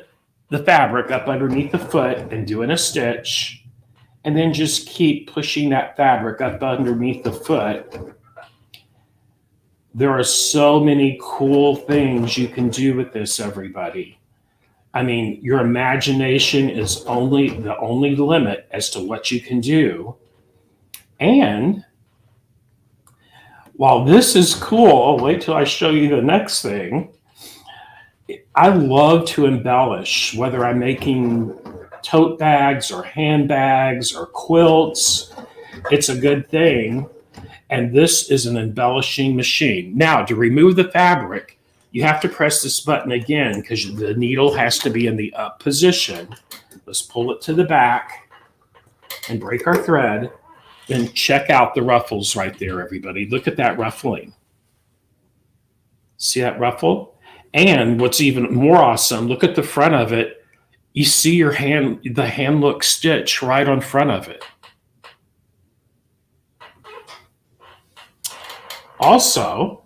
the fabric up underneath the foot and doing a stitch, and then just keep pushing that fabric up underneath the foot. There are so many cool things you can do with this, everybody. I mean, your imagination is the only limit as to what you can do. And while this is cool, wait till I show you the next thing. I love to embellish, whether I'm making tote bags or handbags or quilts. It's a good thing. And this is an embellishing machine. Now, to remove the fabric, you have to press this button again because the needle has to be in the up position. Let's pull it to the back and break our thread. Then check out the ruffles right there, everybody. Look at that ruffling. See that ruffle? And what's even more awesome, look at the front of it. You see your hand, the hand look stitch right on front of it. Also,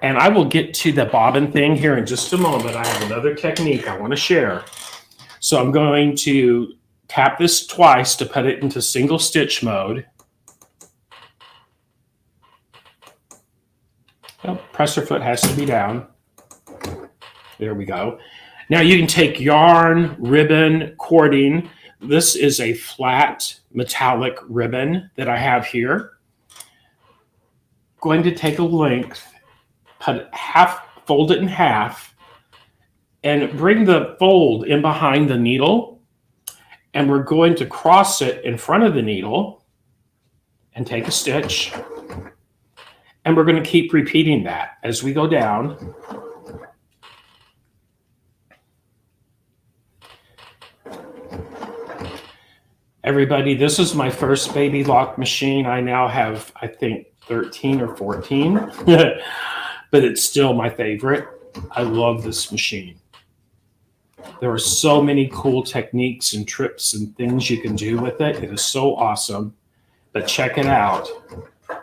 and I will get to the bobbin thing here in just a moment. I have another technique I want to share. So I'm going to tap this twice to put it into single stitch mode. Well, presser foot has to be down. There we go. Now you can take yarn, ribbon, cording. This is a flat metallic ribbon that I have here. going to take a length, fold it in half, and bring the fold in behind the needle. And we're going to cross it in front of the needle and take a stitch. And we're going to keep repeating that as we go down. Everybody, this is my first baby lock machine. I now have, I think, 13 or 14, but it's still my favorite. I love this machine. There are so many cool techniques and trips and things you can do with it. It is so awesome, but check it out.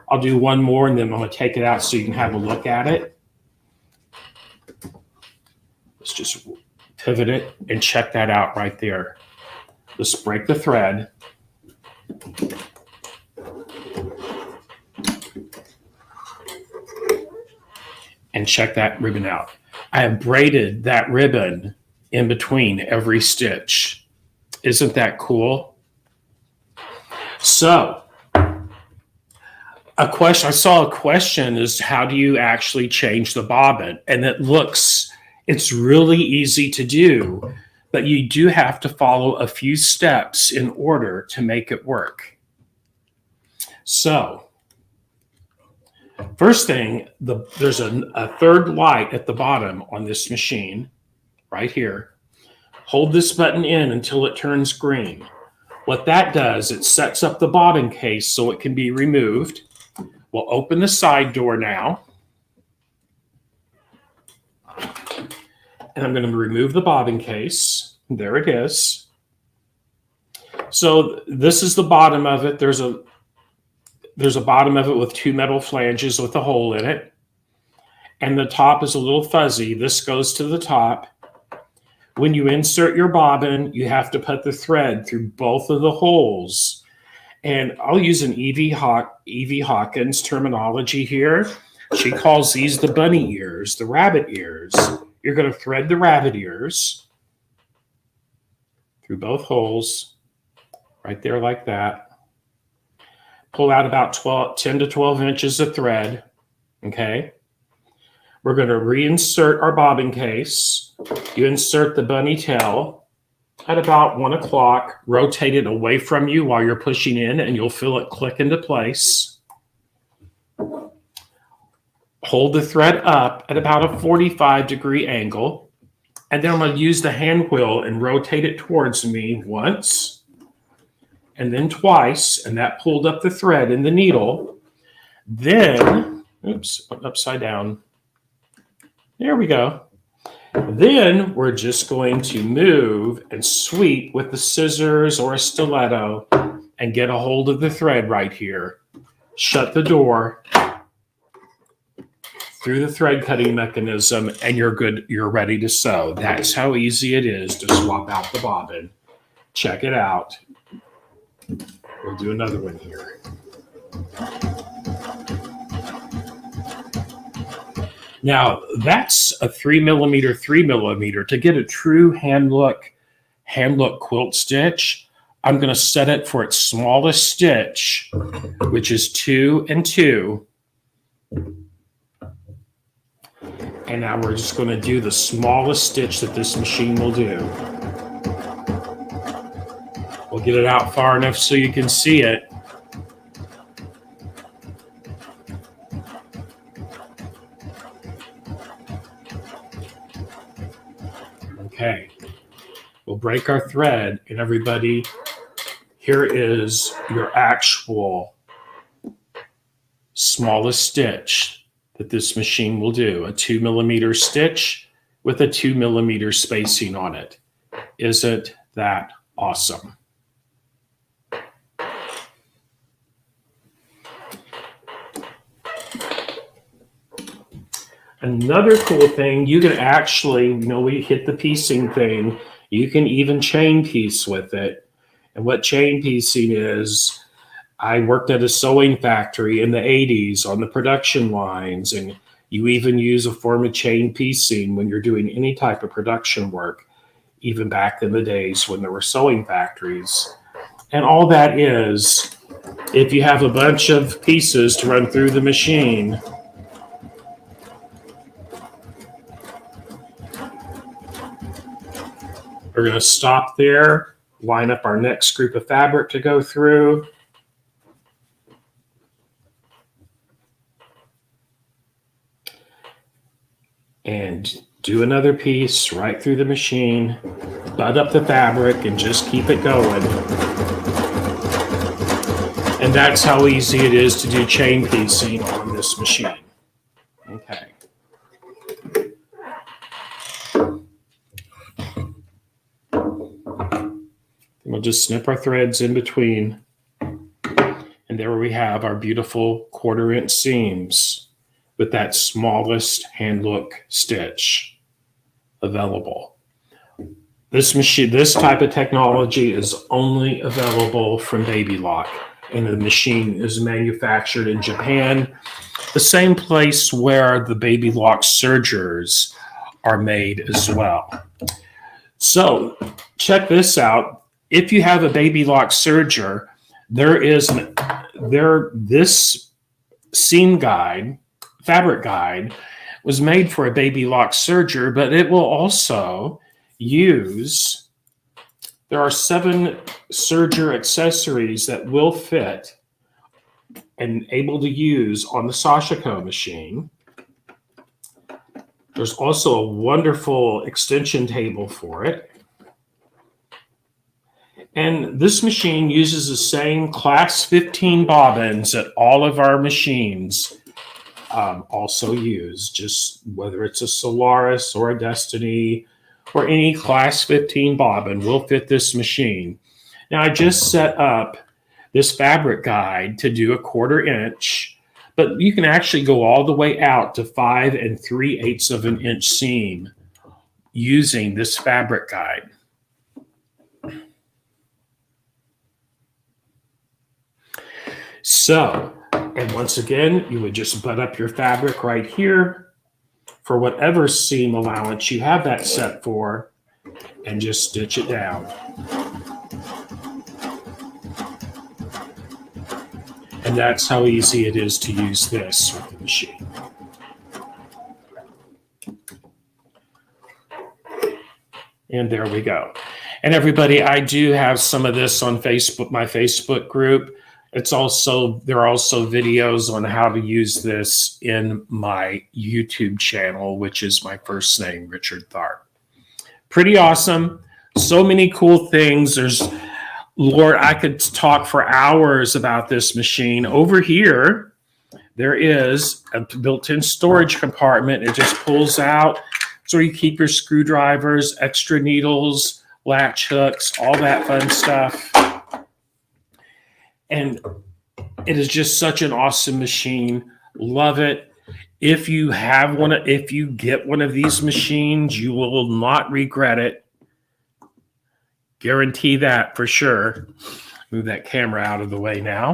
I'll do one more and then I'm going to take it out so you can have a look at it. Let's just pivot it and check that out right there. Let's break the thread. And check that ribbon out. I have braided that ribbon in between every stitch. Isn't that cool? So, I saw a question is how do you actually change the bobbin? And it's really easy to do, but you do have to follow a few steps in order to make it work. So, first thing, there's a third light at the bottom on this machine, right here. Hold this button in until it turns green. What that does, it sets up the bobbin case so it can be removed. We'll open the side door now. And I'm going to remove the bobbin case. There it is. So this is the bottom of it. There's a bottom of it with two metal flanges with a hole in it. And the top is a little fuzzy. This goes to the top. When you insert your bobbin, you have to put the thread through both of the holes. And I'll use an Evie Hawkins terminology here. She calls these the bunny ears, the rabbit ears. You're going to thread the rabbit ears through both holes, right there like that. Pull out about 10 to 12 inches of thread, okay? We're going to reinsert our bobbin case. You insert the bunny tail at about 1 o'clock, rotate it away from you while you're pushing in, and you'll feel it click into place. Hold the thread up at about a 45-degree angle, and then I'm going to use the hand wheel and rotate it towards me once, and then twice, and that pulled up the thread in the needle. Then, oops, upside down. There we go. Then we're just going to move and sweep with the scissors or a stiletto and get a hold of the thread right here. Shut the door through the thread cutting mechanism and you're good. You're ready to sew. That's how easy it is to swap out the bobbin. Check it out. We'll do another one here. Now that's a 3mm. To get a true hand look quilt stitch, I'm going to set it for its smallest stitch, which is 2 and 2. And now we're just going to do the smallest stitch that this machine will do. We'll get it out far enough so you can see it. Okay, we'll break our thread, and everybody, here is your actual smallest stitch that this machine will do, a 2mm stitch with a 2mm spacing on it. Isn't that awesome? Another cool thing, you can actually, we hit the piecing thing. You can even chain piece with it. And what chain piecing is, I worked at a sewing factory in the 80s on the production lines, and you even use a form of chain piecing when you're doing any type of production work, even back in the days when there were sewing factories. And all that is if you have a bunch of pieces to run through the machine, we're going to stop there, line up our next group of fabric to go through. And do another piece right through the machine, butt up the fabric, and just keep it going. And that's how easy it is to do chain piecing on this machine. Okay. We'll just snip our threads in between. And there we have our beautiful 1/4 inch seams with that smallest hand look stitch available. This machine, this type of technology is only available from Baby Lock, and the machine is manufactured in Japan, the same place where the Baby Lock sergers are made as well. So check this out. If you have a Baby Lock serger, this seam guide, fabric guide, was made for a Baby Lock serger, but it will also use, there are 7 serger accessories that will fit and able to use on the Sashiko machine. There's also a wonderful extension table for it. And this machine uses the same class 15 bobbins that all of our machines also use, just whether it's a Solaris or a Destiny or any class 15 bobbin will fit this machine. Now I just set up this fabric guide to do a 1/4 inch, but you can actually go all the way out to 5 3/8 of an inch seam using this fabric guide. So, and once again, you would just butt up your fabric right here for whatever seam allowance you have that set for, and just stitch it down. And that's how easy it is to use this with the machine. And there we go. And everybody, I do have some of this on Facebook, my Facebook group. It's also, there are also videos on how to use this in my YouTube channel, which is my first name, Richard Tharp. Pretty awesome. So many cool things. There's, Lord, I could talk for hours about this machine. Over here, there is a built-in storage compartment. It just pulls out. So you keep your screwdrivers, extra needles, latch hooks, all that fun stuff. And it is just such an awesome machine. Love it. If you have one, if you get one of these machines, you will not regret it. Guarantee that for sure. Move that camera out of the way now.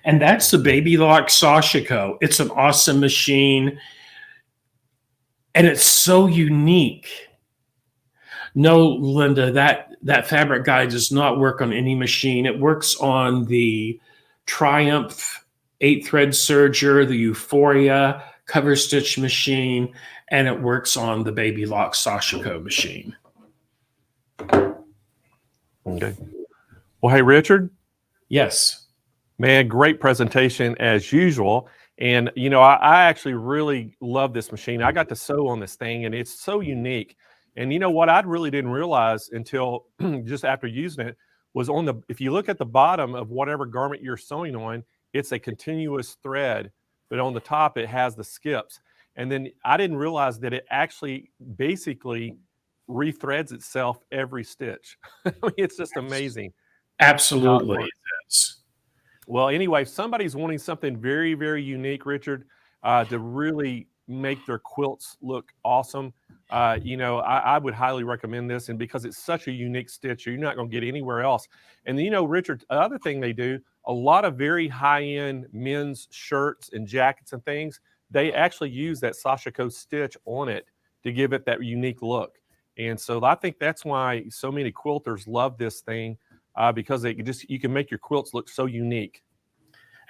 And that's the Baby Lock Sashiko. It's an awesome machine. And it's so unique. No, Linda, that fabric guide does not work on any machine. It works on the Triumph 8-thread serger, the Euphoria cover stitch machine, and it works on the Baby Lock Sashiko machine. Okay. Well, hey, Richard. Yes. Man, great presentation as usual. And, you know, I actually really love this machine. I got to sew on this thing, and it's so unique. And you know what I really didn't realize until just after using it was on the, if you look at the bottom of whatever garment you're sewing on, it's a continuous thread, but on the top it has the skips. And then I didn't realize that it actually basically rethreads itself every stitch. I mean, it's just amazing. Absolutely. Well, anyway, if somebody's wanting something very, very unique, Richard, to really make their quilts look awesome, you know, I would highly recommend this. And because it's such a unique stitch, you're not going to get anywhere else. And you know, Richard, the other thing they do, a lot of very high-end men's shirts and jackets and things, they actually use that Sashiko stitch on it to give it that unique look. And so I think that's why so many quilters love this thing. because you can make your quilts look so unique.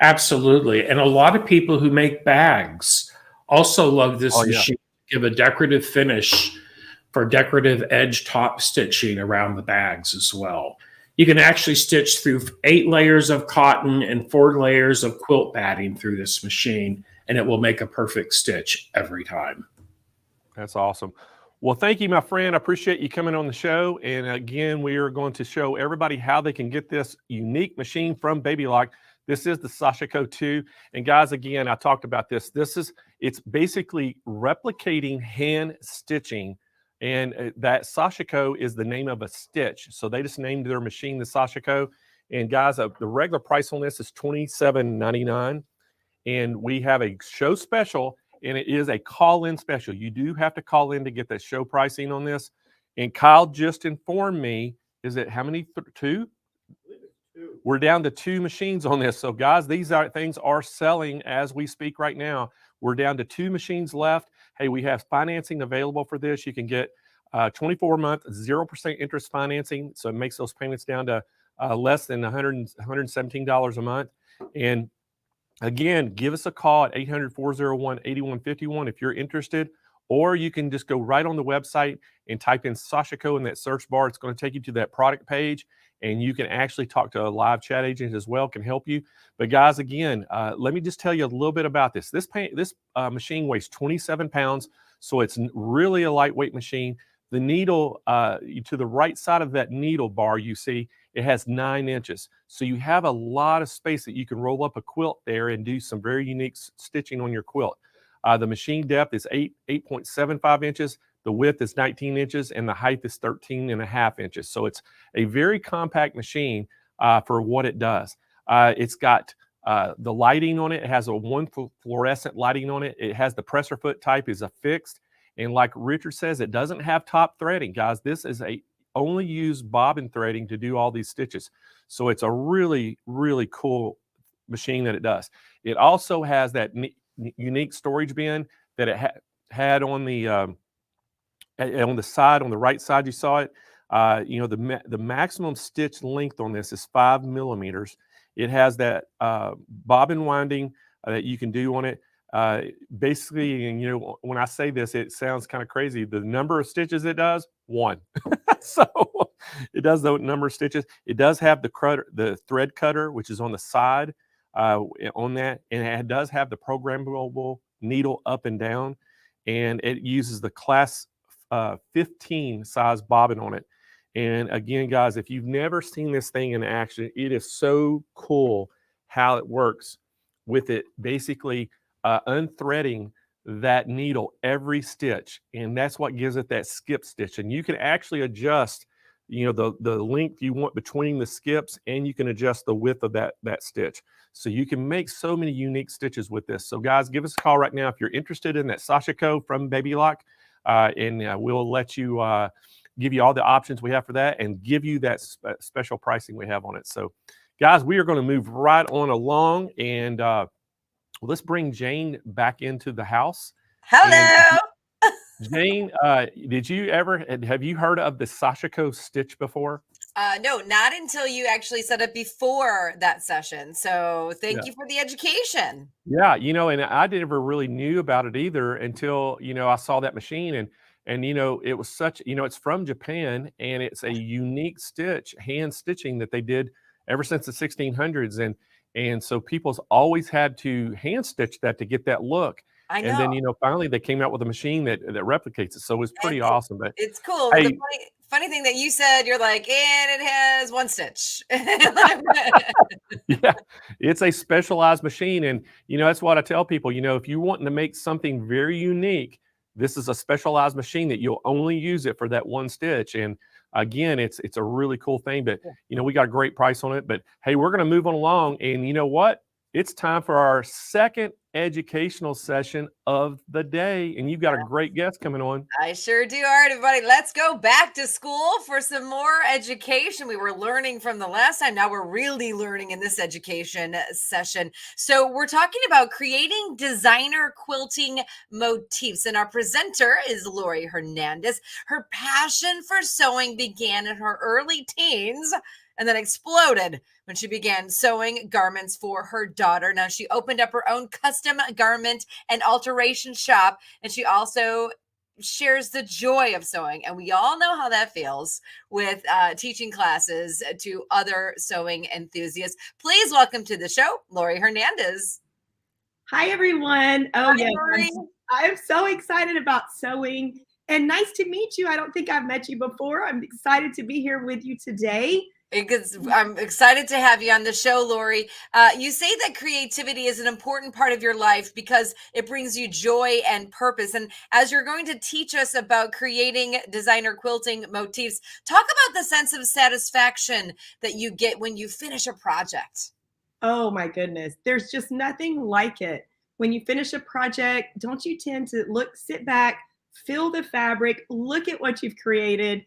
Absolutely. And a lot of people who make bags also love this machine to give a decorative finish for decorative edge top stitching around the bags as well. You can actually stitch through 8 layers of cotton and 4 layers of quilt batting through this machine, and it will make a perfect stitch every time. That's awesome. Well, thank you, my friend. I appreciate you coming on the show. And again, we are going to show everybody how they can get this unique machine from Baby Lock. This is the Sashiko 2. And guys, again, I talked about this. It's basically replicating hand stitching. And that Sashiko is the name of a stitch. So they just named their machine the Sashiko. And guys, the regular price on this is $27.99. And we have a show special, and it is a call-in special. You do have to call in to get that show pricing on this. And Kyle just informed me, is it how many? 2? We're down to 2 machines on this. So guys, these things are selling as we speak right now. We're down to 2 machines left. Hey, we have financing available for this. You can get 24-month, 0% interest financing. So it makes those payments down to less than $117 a month. And again, give us a call at 800-401-8151 if you're interested, or you can just go right on the website and type in Sashiko in that search bar. It's going to take you to that product page, and you can actually talk to a live chat agent as well, can help you. But guys, again, let me just tell you a little bit about this. This machine weighs 27 pounds, so it's really a lightweight machine. The needle, to the right side of that needle bar, you see, it has 9 inches. So you have a lot of space that you can roll up a quilt there and do some very unique stitching on your quilt. The machine depth is 8.75 inches. The width is 19 inches, and the height is 13.5 inches. So it's a very compact machine for what it does. It's got the lighting on it. It has a 1 fluorescent lighting on it. It has the presser foot type is a fixed. And like Richard says, it doesn't have top threading. Guys, this is only use bobbin threading to do all these stitches. So it's a really, really cool machine that it does. It also has that unique storage bin that it had on the side, on the right side, you saw it. The maximum stitch length on this is 5 millimeters. It has that bobbin winding that you can do on it. Basically, and when I say this, it sounds kind of crazy. The number of stitches it does, 1. So it does the number of stitches. It does have the thread cutter, which is on the side on that, and it does have the programmable needle up and down, and it uses the class 15 size bobbin on it. And again, guys, if you've never seen this thing in action, it is so cool how it works with it basically unthreading that needle every stitch, and that's what gives it that skip stitch. And you can actually adjust the length you want between the skips, and you can adjust the width of that stitch. So you can make so many unique stitches with this. So guys, give us a call right now if you're interested in that Sashiko from Baby Lock, and we'll let you give you all the options we have for that and give you that special pricing we have on it. So guys, we are going to move right on along, and let's bring Jane back into the house. Hello. Jane, have you heard of the Sashiko stitch before? No, not until you actually said it before that session. So thank you for the education. Yeah, and I never really knew about it either until, I saw that machine, and it was such, it's from Japan, and it's a unique stitch, hand stitching that they did ever since the 1600s. And so people's always had to hand stitch that to get that look. I know. And then, finally they came out with a machine that replicates it. So it's pretty awesome. But it's cool. Hey, The funny thing that you said, you're like, and it has 1 stitch. yeah, it's a specialized machine. And, that's what I tell people, if you want to make something very unique, this is a specialized machine that you'll only use it for that 1 stitch. And again, it's a really cool thing, but we got a great price on it. But hey, we're going to move on along, and you know what? It's time for our second educational session of the day, and you've got a great guest coming on. I sure do. All right, everybody, let's go back to school for some more education. We were learning from the last time. Now we're really learning in this education session. So we're talking about creating designer quilting motifs, and our presenter is Lori Hernandez. Her passion for sewing began in her early teens and then exploded when she began sewing garments for her daughter. Now she opened up her own custom garment and alteration shop, and she also shares the joy of sewing. And we all know how that feels with teaching classes to other sewing enthusiasts. Please welcome to the show, Lori Hernandez. Hi, everyone. Oh, Hi, yeah. Lori. I'm so excited about sewing, and nice to meet you. I don't think I've met you before. I'm excited to be here with you today. I'm excited to have you on the show, Lori. You say that creativity is an important part of your life because it brings you joy and purpose. And as you're going to teach us about creating designer quilting motifs, talk about the sense of satisfaction that you get when you finish a project. Oh, my goodness. There's just nothing like it. When you finish a project, don't you tend to sit back, feel the fabric, look at what you've created,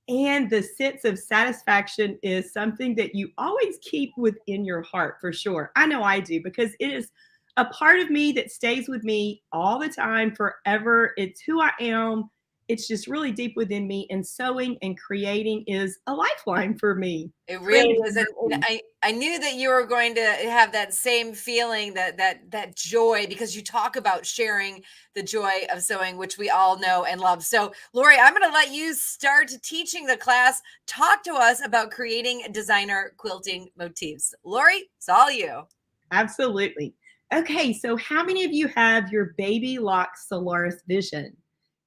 and the sense of satisfaction is something that you always keep within your heart, for sure. I know I do, because it is a part of me that stays with me all the time, forever. It's who I am. It's just really deep within me, and sewing and creating is a lifeline for me. It really is. And I knew that you were going to have that same feeling, that joy, because you talk about sharing the joy of sewing, which we all know and love. So, Lori, I'm going to let you start teaching the class. Talk to us about creating designer quilting motifs. Lori, it's all you. Absolutely. Okay, so how many of you have your Baby Lock Solaris Vision?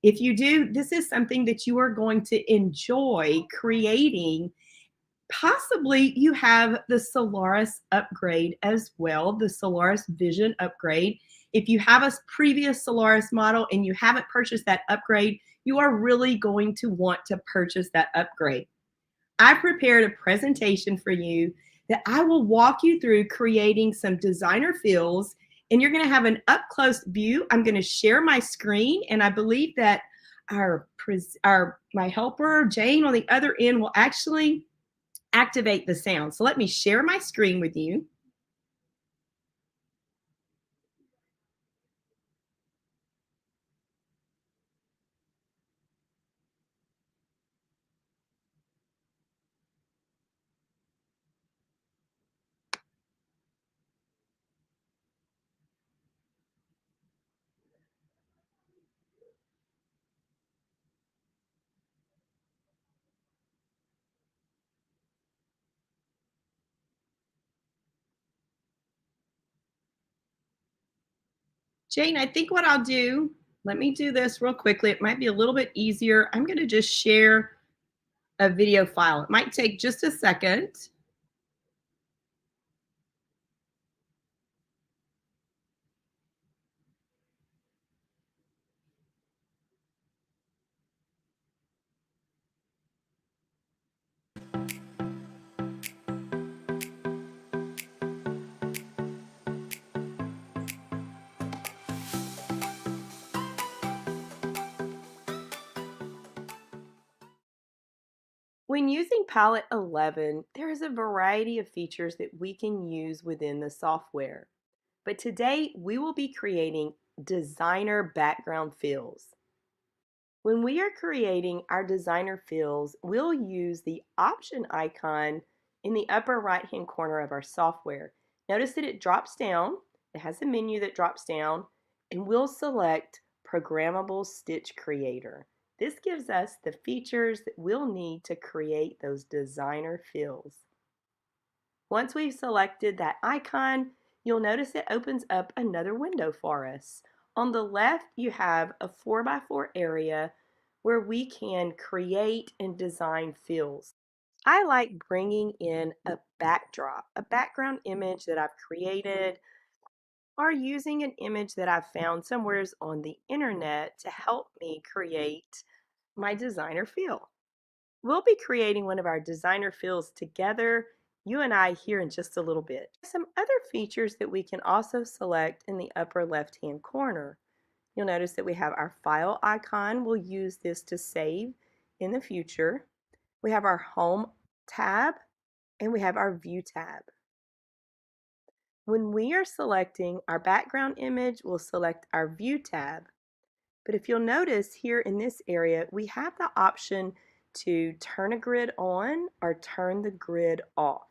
If you do, this is something that you are going to enjoy creating. Possibly you have the Solaris upgrade as well, the Solaris Vision upgrade. If you have a previous Solaris model and you haven't purchased that upgrade, you are really going to want to purchase that upgrade. I prepared a presentation for you that I will walk you through creating some designer fills, and you're going to have an up-close view. I'm going to share my screen, and I believe that my helper, Jane, on the other end will actually activate the sound. So let me share my screen with you. Jane, I think what I'll do, let me do this real quickly. It might be a little bit easier. I'm going to just share a video file. It might take just a second. When using Palette 11, there is a variety of features that we can use within the software. But today, we will be creating designer background fills. When we are creating our designer fills, we'll use the option icon in the upper right-hand corner of our software. Notice that it drops down. It has a menu that drops down, and we'll select Programmable Stitch Creator. This gives us the features that we'll need to create those designer fills. Once we've selected that icon, you'll notice it opens up another window for us. On the left, you have a 4x4 area where we can create and design fills. I like bringing in a backdrop, a background image that I've created, or using an image that I've found somewhere on the internet to help me create my designer fill. We'll be creating one of our designer fills together, you and I, here in just a little bit. Some other features that we can also select in the upper left-hand corner. You'll notice that we have our file icon. We'll use this to save in the future. We have our home tab, and we have our view tab. When we are selecting our background image, we'll select our view tab. But if you'll notice here in this area, we have the option to turn a grid on or turn the grid off.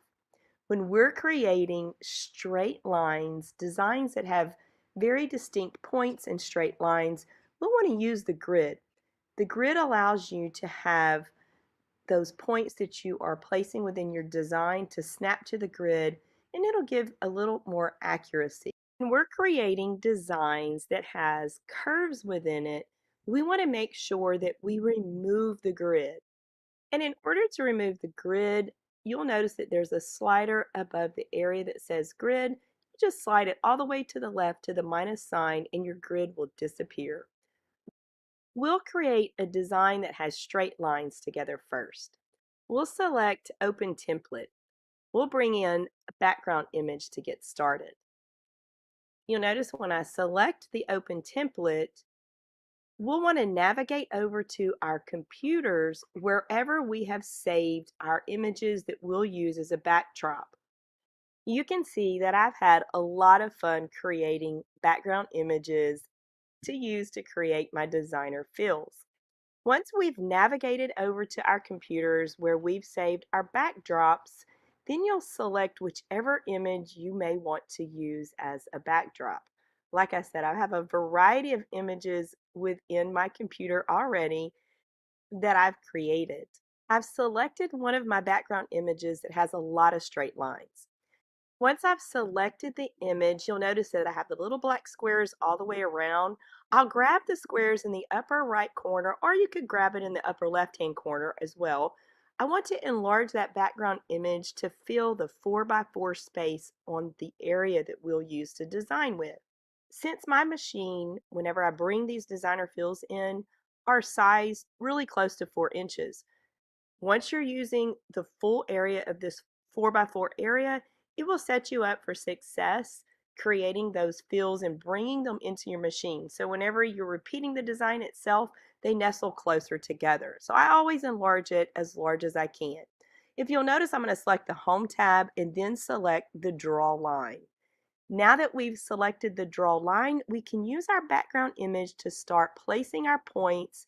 When we're creating straight lines, designs that have very distinct points and straight lines, we'll want to use the grid. The grid allows you to have those points that you are placing within your design to snap to the grid, and it'll give a little more accuracy. When we're creating designs that has curves within it, we want to make sure that we remove the grid. And in order to remove the grid, you'll notice that there's a slider above the area that says grid. You just slide it all the way to the left to the minus sign and your grid will disappear. We'll create a design that has straight lines together first. We'll select Open Template. We'll bring in a background image to get started. You'll notice when I select the Open Template, we'll want to navigate over to our computers wherever we have saved our images that we'll use as a backdrop. You can see that I've had a lot of fun creating background images to use to create my designer fills. Once we've navigated over to our computers where we've saved our backdrops, then you'll select whichever image you may want to use as a backdrop. Like I said, I have a variety of images within my computer already that I've created. I've selected one of my background images that has a lot of straight lines. Once I've selected the image, you'll notice that I have the little black squares all the way around. I'll grab the squares in the upper right corner, or you could grab it in the upper left-hand corner as well. I want to enlarge that background image to fill the 4x4 space on the area that we'll use to design with. Since my machine, whenever I bring these designer fills in, are sized really close to 4 inches. Once you're using the full area of this 4x4 area, it will set you up for success creating those fills and bringing them into your machine. So whenever you're repeating the design itself, they nestle closer together. So I always enlarge it as large as I can. If you'll notice, I'm going to select the Home tab and then select the Draw Line. Now that we've selected the Draw Line, we can use our background image to start placing our points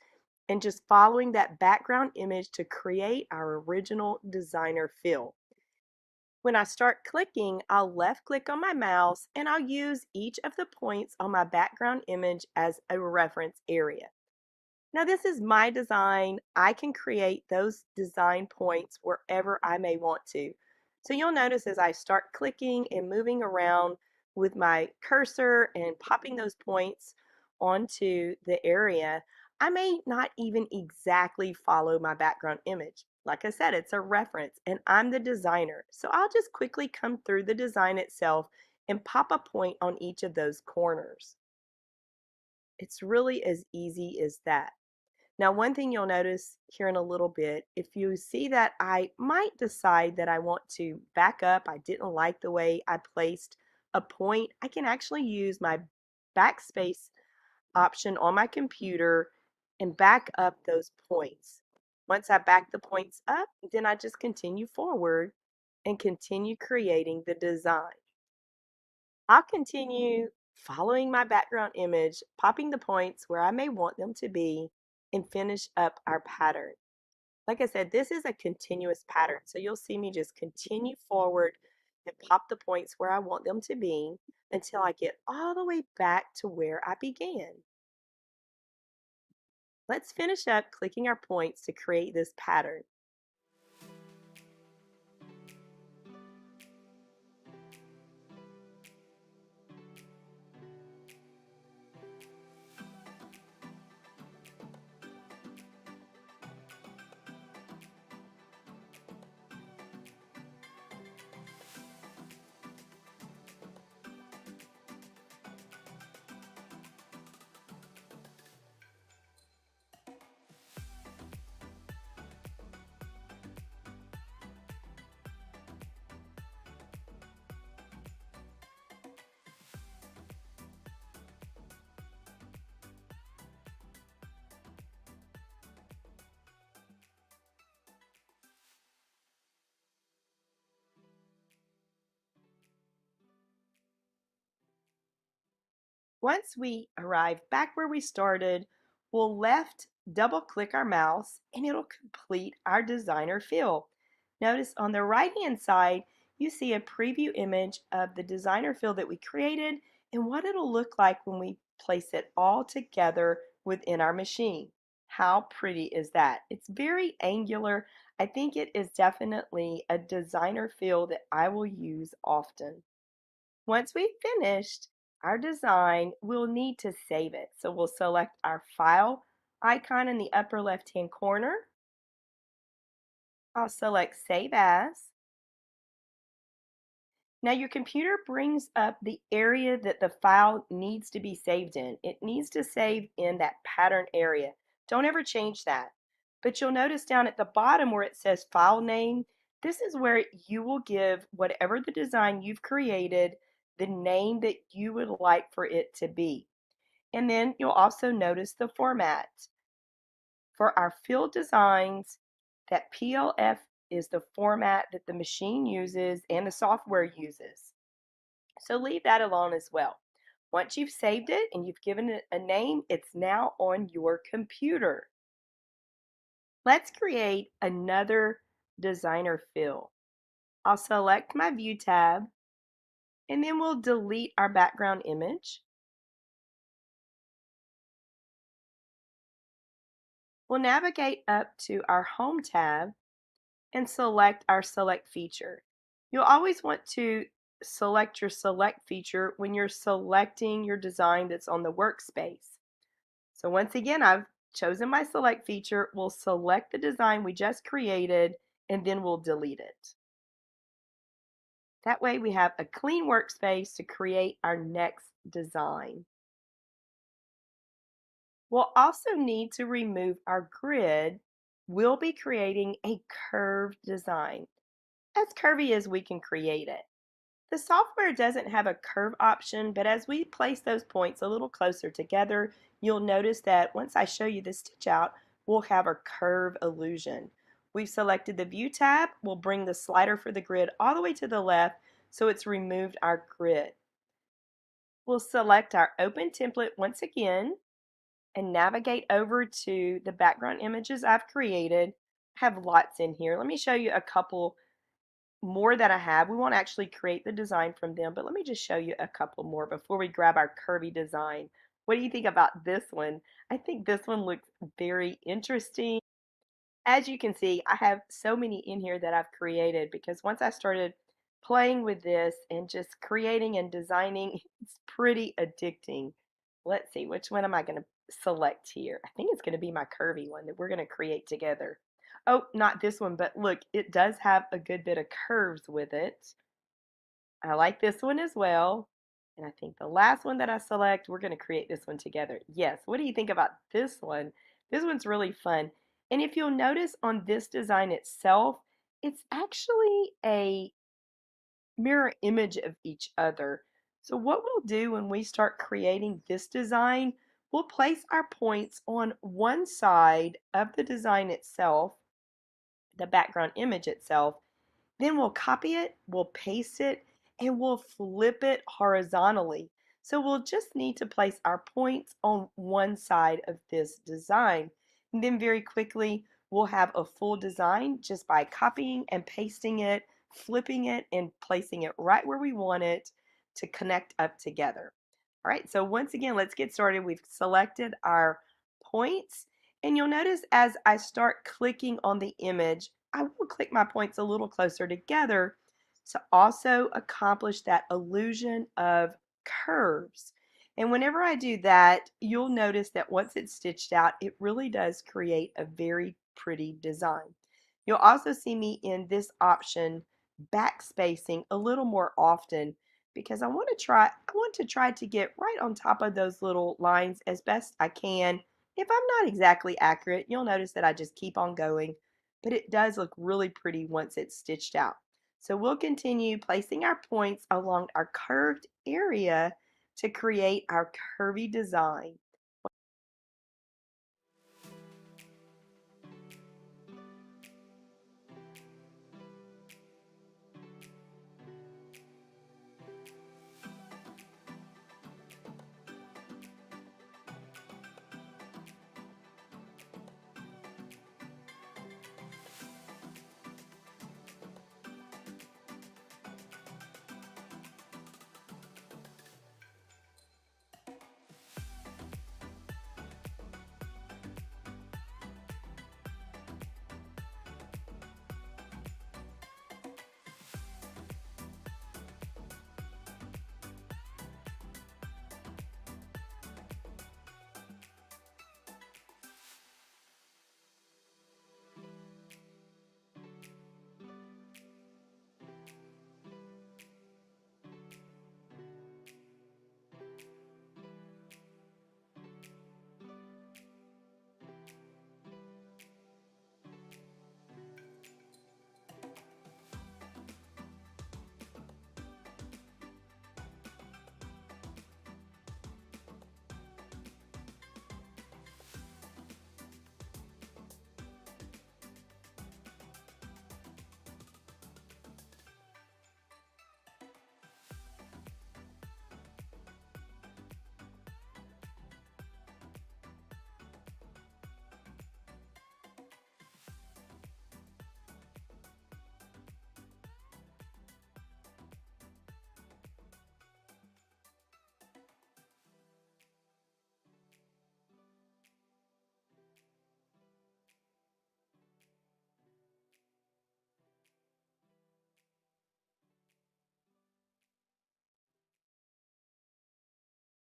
and just following that background image to create our original designer fill. When I start clicking, I'll left click on my mouse and I'll use each of the points on my background image as a reference area. Now this is my design. I can create those design points wherever I may want to. So you'll notice as I start clicking and moving around with my cursor and popping those points onto the area, I may not even exactly follow my background image. Like I said, it's a reference and I'm the designer. So I'll just quickly come through the design itself and pop a point on each of those corners. It's really as easy as that. Now, one thing you'll notice here in a little bit, if you see that I might decide that I want to back up, I didn't like the way I placed a point, I can actually use my backspace option on my computer and back up those points. Once I back the points up, then I just continue forward and continue creating the design. I'll continue following my background image, popping the points where I may want them to be, and finish up our pattern. Like I said, this is a continuous pattern, so you'll see me just continue forward and pop the points where I want them to be until I get all the way back to where I began. Let's finish up clicking our points to create this pattern. Once we arrive back where we started, we'll left double click our mouse and it'll complete our designer fill. Notice on the right hand side, you see a preview image of the designer fill that we created and what it'll look like when we place it all together within our machine. How pretty is that? It's very angular. I think it is definitely a designer fill that I will use often. Once we've finished our design, we'll need to save it. So we'll select our file icon in the upper left-hand corner. I'll select Save As. Now your computer brings up the area that the file needs to be saved in. It needs to save in that pattern area. Don't ever change that. But you'll notice down at the bottom where it says File Name, this is where you will give whatever the design you've created the name that you would like for it to be. And then you'll also notice the format. For our field designs, that PLF is the format that the machine uses and the software uses. So leave that alone as well. Once you've saved it and you've given it a name, it's now on your computer. Let's create another designer fill. I'll select my View tab and then we'll delete our background image. We'll navigate up to our Home tab and select our Select feature. You'll always want to select your Select feature when you're selecting your design that's on the workspace. So once again, I've chosen my Select feature. We'll select the design we just created and then we'll delete it. That way we have a clean workspace to create our next design. We'll also need to remove our grid. We'll be creating a curved design. As curvy as we can create it. The software doesn't have a curve option, but as we place those points a little closer together, you'll notice that once I show you the stitch out, we'll have a curve illusion. We've selected the View tab. We'll bring the slider for the grid all the way to the left so it's removed our grid. We'll select our Open template once again and navigate over to the background images I've created. I have lots in here. Let me show you a couple more that I have. We won't actually create the design from them, but let me just show you a couple more before we grab our curvy design. What do you think about this one? I think this one looks very interesting. As you can see, I have so many in here that I've created because once I started playing with this and just creating and designing, it's pretty addicting. Let's see, which one am I going to select here? I think it's going to be my curvy one that we're going to create together. Oh, not this one, but look, it does have a good bit of curves with it. I like this one as well. And I think the last one that I select, we're going to create this one together. Yes, what do you think about this one? This one's really fun. And if you'll notice on this design itself, it's actually a mirror image of each other. So what we'll do when we start creating this design, we'll place our points on one side of the design itself, the background image itself. Then we'll copy it, we'll paste it, and we'll flip it horizontally. So we'll just need to place our points on one side of this design. And then very quickly, we'll have a full design just by copying and pasting it, flipping it, and placing it right where we want it to connect up together. All right, so once again, let's get started. We've selected our points, and you'll notice as I start clicking on the image, I will click my points a little closer together to also accomplish that illusion of curves. And whenever I do that, you'll notice that once it's stitched out, it really does create a very pretty design. You'll also see me in this option backspacing a little more often because I want to try to get right on top of those little lines as best I can. If I'm not exactly accurate, you'll notice that I just keep on going, but it does look really pretty once it's stitched out. So we'll continue placing our points along our curved area to create our curvy design.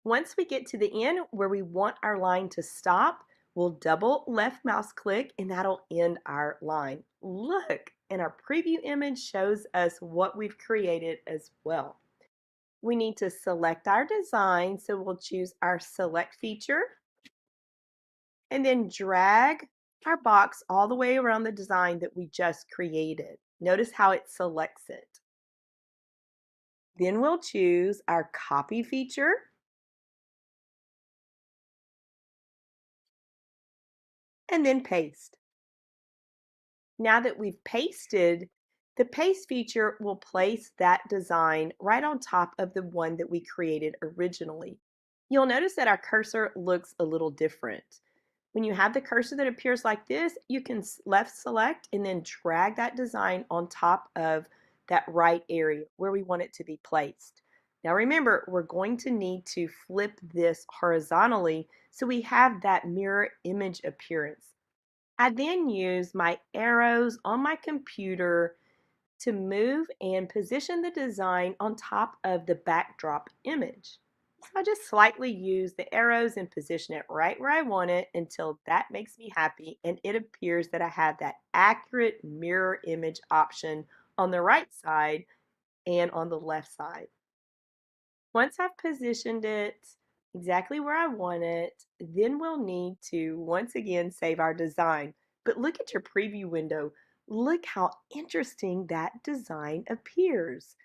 Once we get to the end where we want our line to stop, we'll double left mouse click and that'll end our line. Look, and our preview image shows us what we've created as well. We need to select our design, so we'll choose our select feature and then drag our box all the way around the design that we just created. Notice how it selects it. Then we'll choose our copy feature and then paste. Now that we've pasted, the paste feature will place that design right on top of the one that we created originally. You'll notice that our cursor looks a little different. When you have the cursor that appears like this, you can left select and then drag that design on top of that right area where we want it to be placed. Now remember, we're going to need to flip this horizontally so we have that mirror image appearance. I then use my arrows on my computer to move and position the design on top of the backdrop image. So I just slightly use the arrows and position it right where I want it until that makes me happy and it appears that I have that accurate mirror image option on the right side and on the left side. Once I've positioned it exactly where I want it, then we'll need to once again save our design. But look at your preview window. Look how interesting that design appears.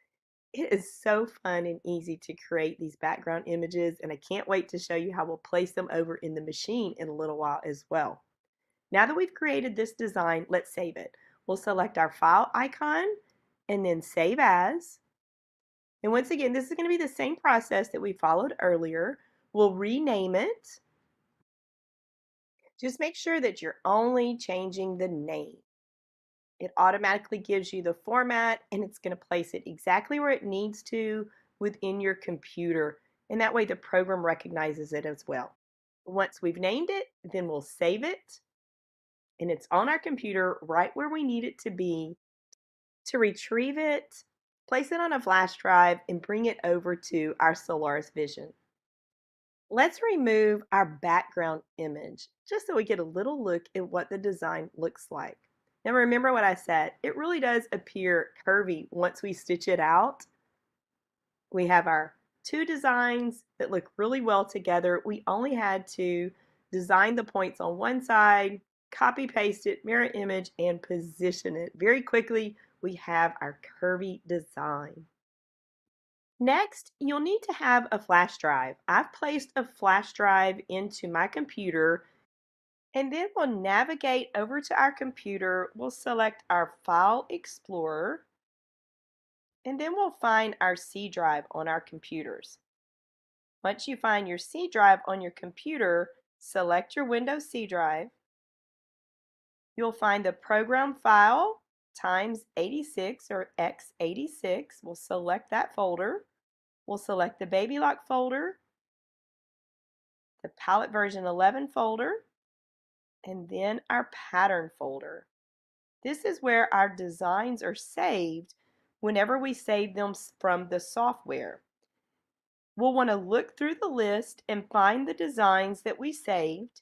It is so fun and easy to create these background images, and I can't wait to show you how we'll place them over in the machine in a little while as well. Now that we've created this design, let's save it. We'll select our file icon and then save as. And once again, this is going to be the same process that we followed earlier. We'll rename it. Just make sure that you're only changing the name. It automatically gives you the format and it's going to place it exactly where it needs to within your computer. And that way the program recognizes it as well. Once we've named it, then we'll save it. And it's on our computer right where we need it to be. To retrieve it, place it on a flash drive and bring it over to our Solaris Vision. Let's remove our background image just so we get a little look at what the design looks like. Now remember what I said, it really does appear curvy once we stitch it out. We have our two designs that look really well together. We only had to design the points on one side, copy paste it, mirror image, and position it. Very quickly, we have our curvy design. Next, you'll need to have a flash drive. I've placed a flash drive into my computer, and then we'll navigate over to our computer. We'll select our File Explorer, and then we'll find our C drive on our computers. Once you find your C drive on your computer, select your Windows C drive. You'll find the program file times 86 or x86. We'll select that folder. We'll select the Baby Lock folder, the Palette version 11 folder, and then our pattern folder. This is where our designs are saved whenever we save them from the software. We'll want to look through the list and find the designs that we saved.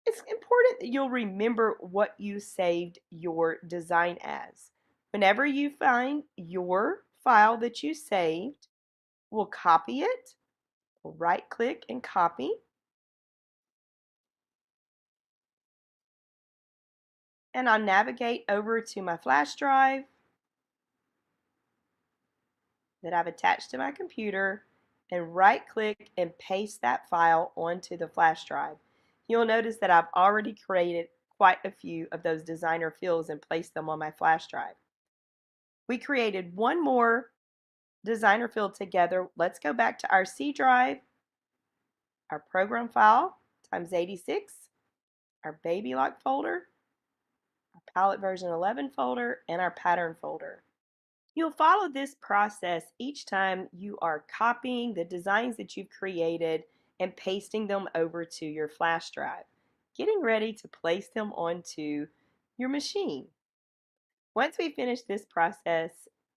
It's important that you'll remember what you saved your design as. Whenever you find your file that you saved, we'll copy it. We'll right click and copy. And I'll navigate over to my flash drive that I've attached to my computer and right click and paste that file onto the flash drive. You'll notice that I've already created quite a few of those designer fills and placed them on my flash drive. We created one more designer fill together. Let's go back to our C drive, our program file times 86, our Baby Lock folder, our Palette version 11 folder, and our pattern folder. You'll follow this process each time you are copying the designs that you've created and pasting them over to your flash drive, getting ready to place them onto your machine. Once we finish this process,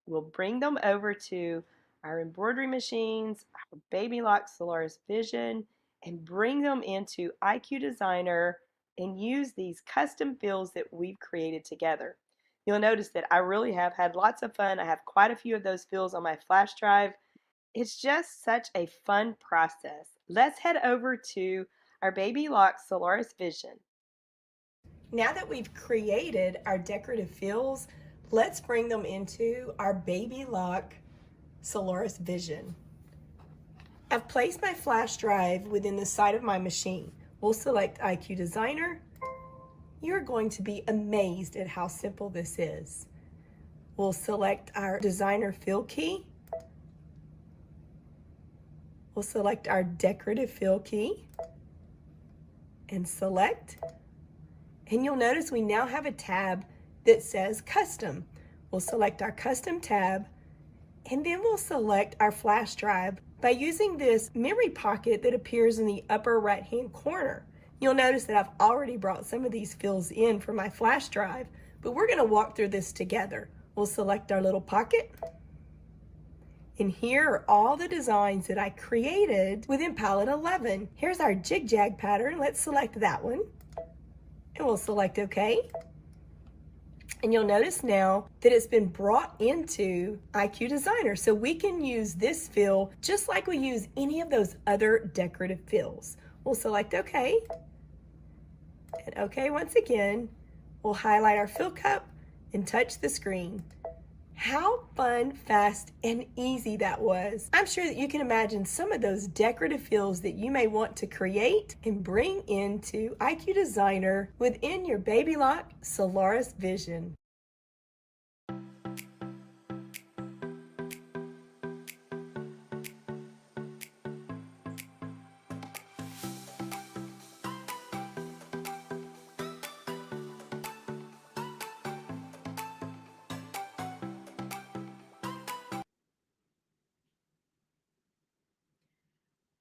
we'll bring them over to our embroidery machines, our Baby Lock Solaris Vision, and bring them into IQ Designer and use these custom fills that we've created together. You'll notice that I really have had lots of fun. I have quite a few of those fills on my flash drive. It's just such a fun process. Let's head over to our Baby Lock Solaris Vision. Now that we've created our decorative fills, let's bring them into our Baby Lock Solaris Vision. I've placed my flash drive within the side of my machine. We'll select IQ Designer. You're going to be amazed at how simple this is. We'll select our designer fill key. We'll select our decorative fill key and select. And you'll notice we now have a tab that says Custom. We'll select our Custom tab, and then we'll select our flash drive by using this memory pocket that appears in the upper right-hand corner. You'll notice that I've already brought some of these fills in for my flash drive, but we're going to walk through this together. We'll select our little pocket, and here are all the designs that I created within Palette 11. Here's our jig-jag pattern. Let's select that one, and we'll select OK. And you'll notice now that it's been brought into IQ Designer. So we can use this fill just like we use any of those other decorative fills. We'll select OK. And OK once again. We'll highlight our fill cup and touch the screen. How fun, fast, and easy that was. I'm sure that you can imagine some of those decorative fills that you may want to create and bring into IQ Designer within your Baby Lock Solaris Vision.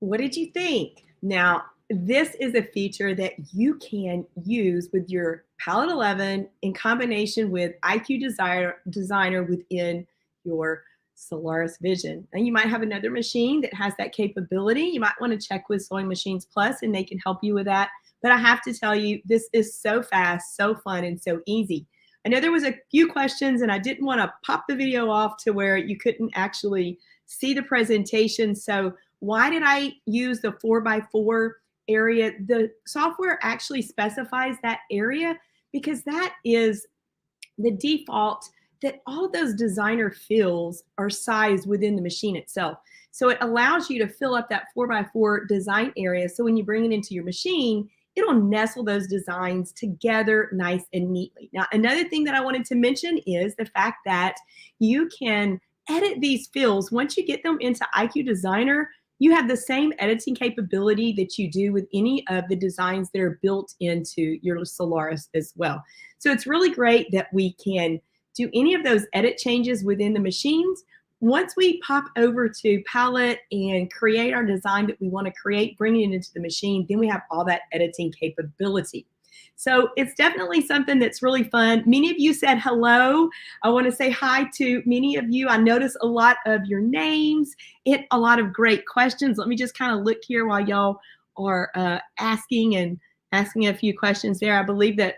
What did you think? Now, this is a feature that you can use with your Palette 11 in combination with IQ Designer within your Solaris Vision. And you might have another machine that has that capability. You might want to check with Sewing Machines Plus and they can help you with that. But I have to tell you, this is so fast, so fun, and so easy. I know there was a few questions and I didn't want to pop the video off to where you couldn't actually see the presentation. So why did I use the 4x4 area? The software actually specifies that area because that is the default that all of those designer fills are sized within the machine itself. So it allows you to fill up that 4x4 design area. So when you bring it into your machine, it'll nestle those designs together nice and neatly. Now, another thing that I wanted to mention is the fact that you can edit these fills. Once you get them into IQ Designer, you have the same editing capability that you do with any of the designs that are built into your Solaris as well. So it's really great that we can do any of those edit changes within the machines. Once we pop over to Palette and create our design that we want to create, bringing it into the machine, then we have all that editing capability. So it's definitely something that's really fun. Many of you said hello. I want to say hi to many of you. I noticed a lot of your names and a lot of great questions. Let me just kind of look here while y'all are asking a few questions there. I believe that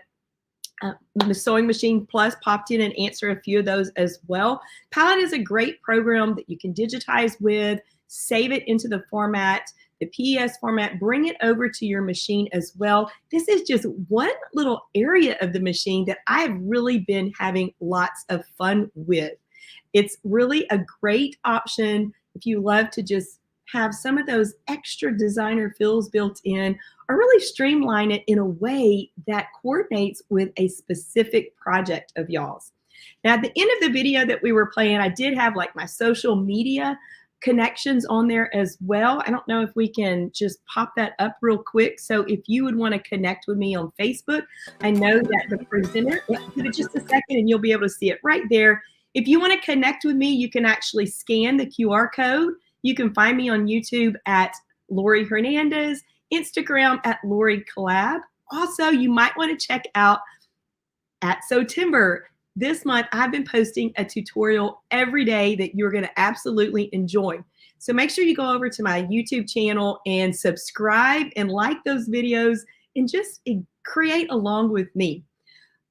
the Sewing Machine Plus popped in and answered a few of those as well. Palette is a great program that you can digitize with, save it into the format, the PES format, bring it over to your machine as well. This is just one little area of the machine that I've really been having lots of fun with. It's really a great option if you love to just have some of those extra designer fills built in, or really streamline it in a way that coordinates with a specific project of y'all's. Now, at the end of the video that we were playing, I did have like my social media connections on there as well. I don't know if we can just pop that up real quick. So if you would want to connect with me on Facebook, I know that the presenter, give it just a second and you'll be able to see it right there. If you want to connect with me, you can actually scan the QR code. You can find me on YouTube at Lori Hernandez, Instagram at Lori Collab. Also, you might want to check out at Sew Timber. This month, I've been posting a tutorial every day that you're going to absolutely enjoy. So make sure you go over to my YouTube channel and subscribe and like those videos and just create along with me.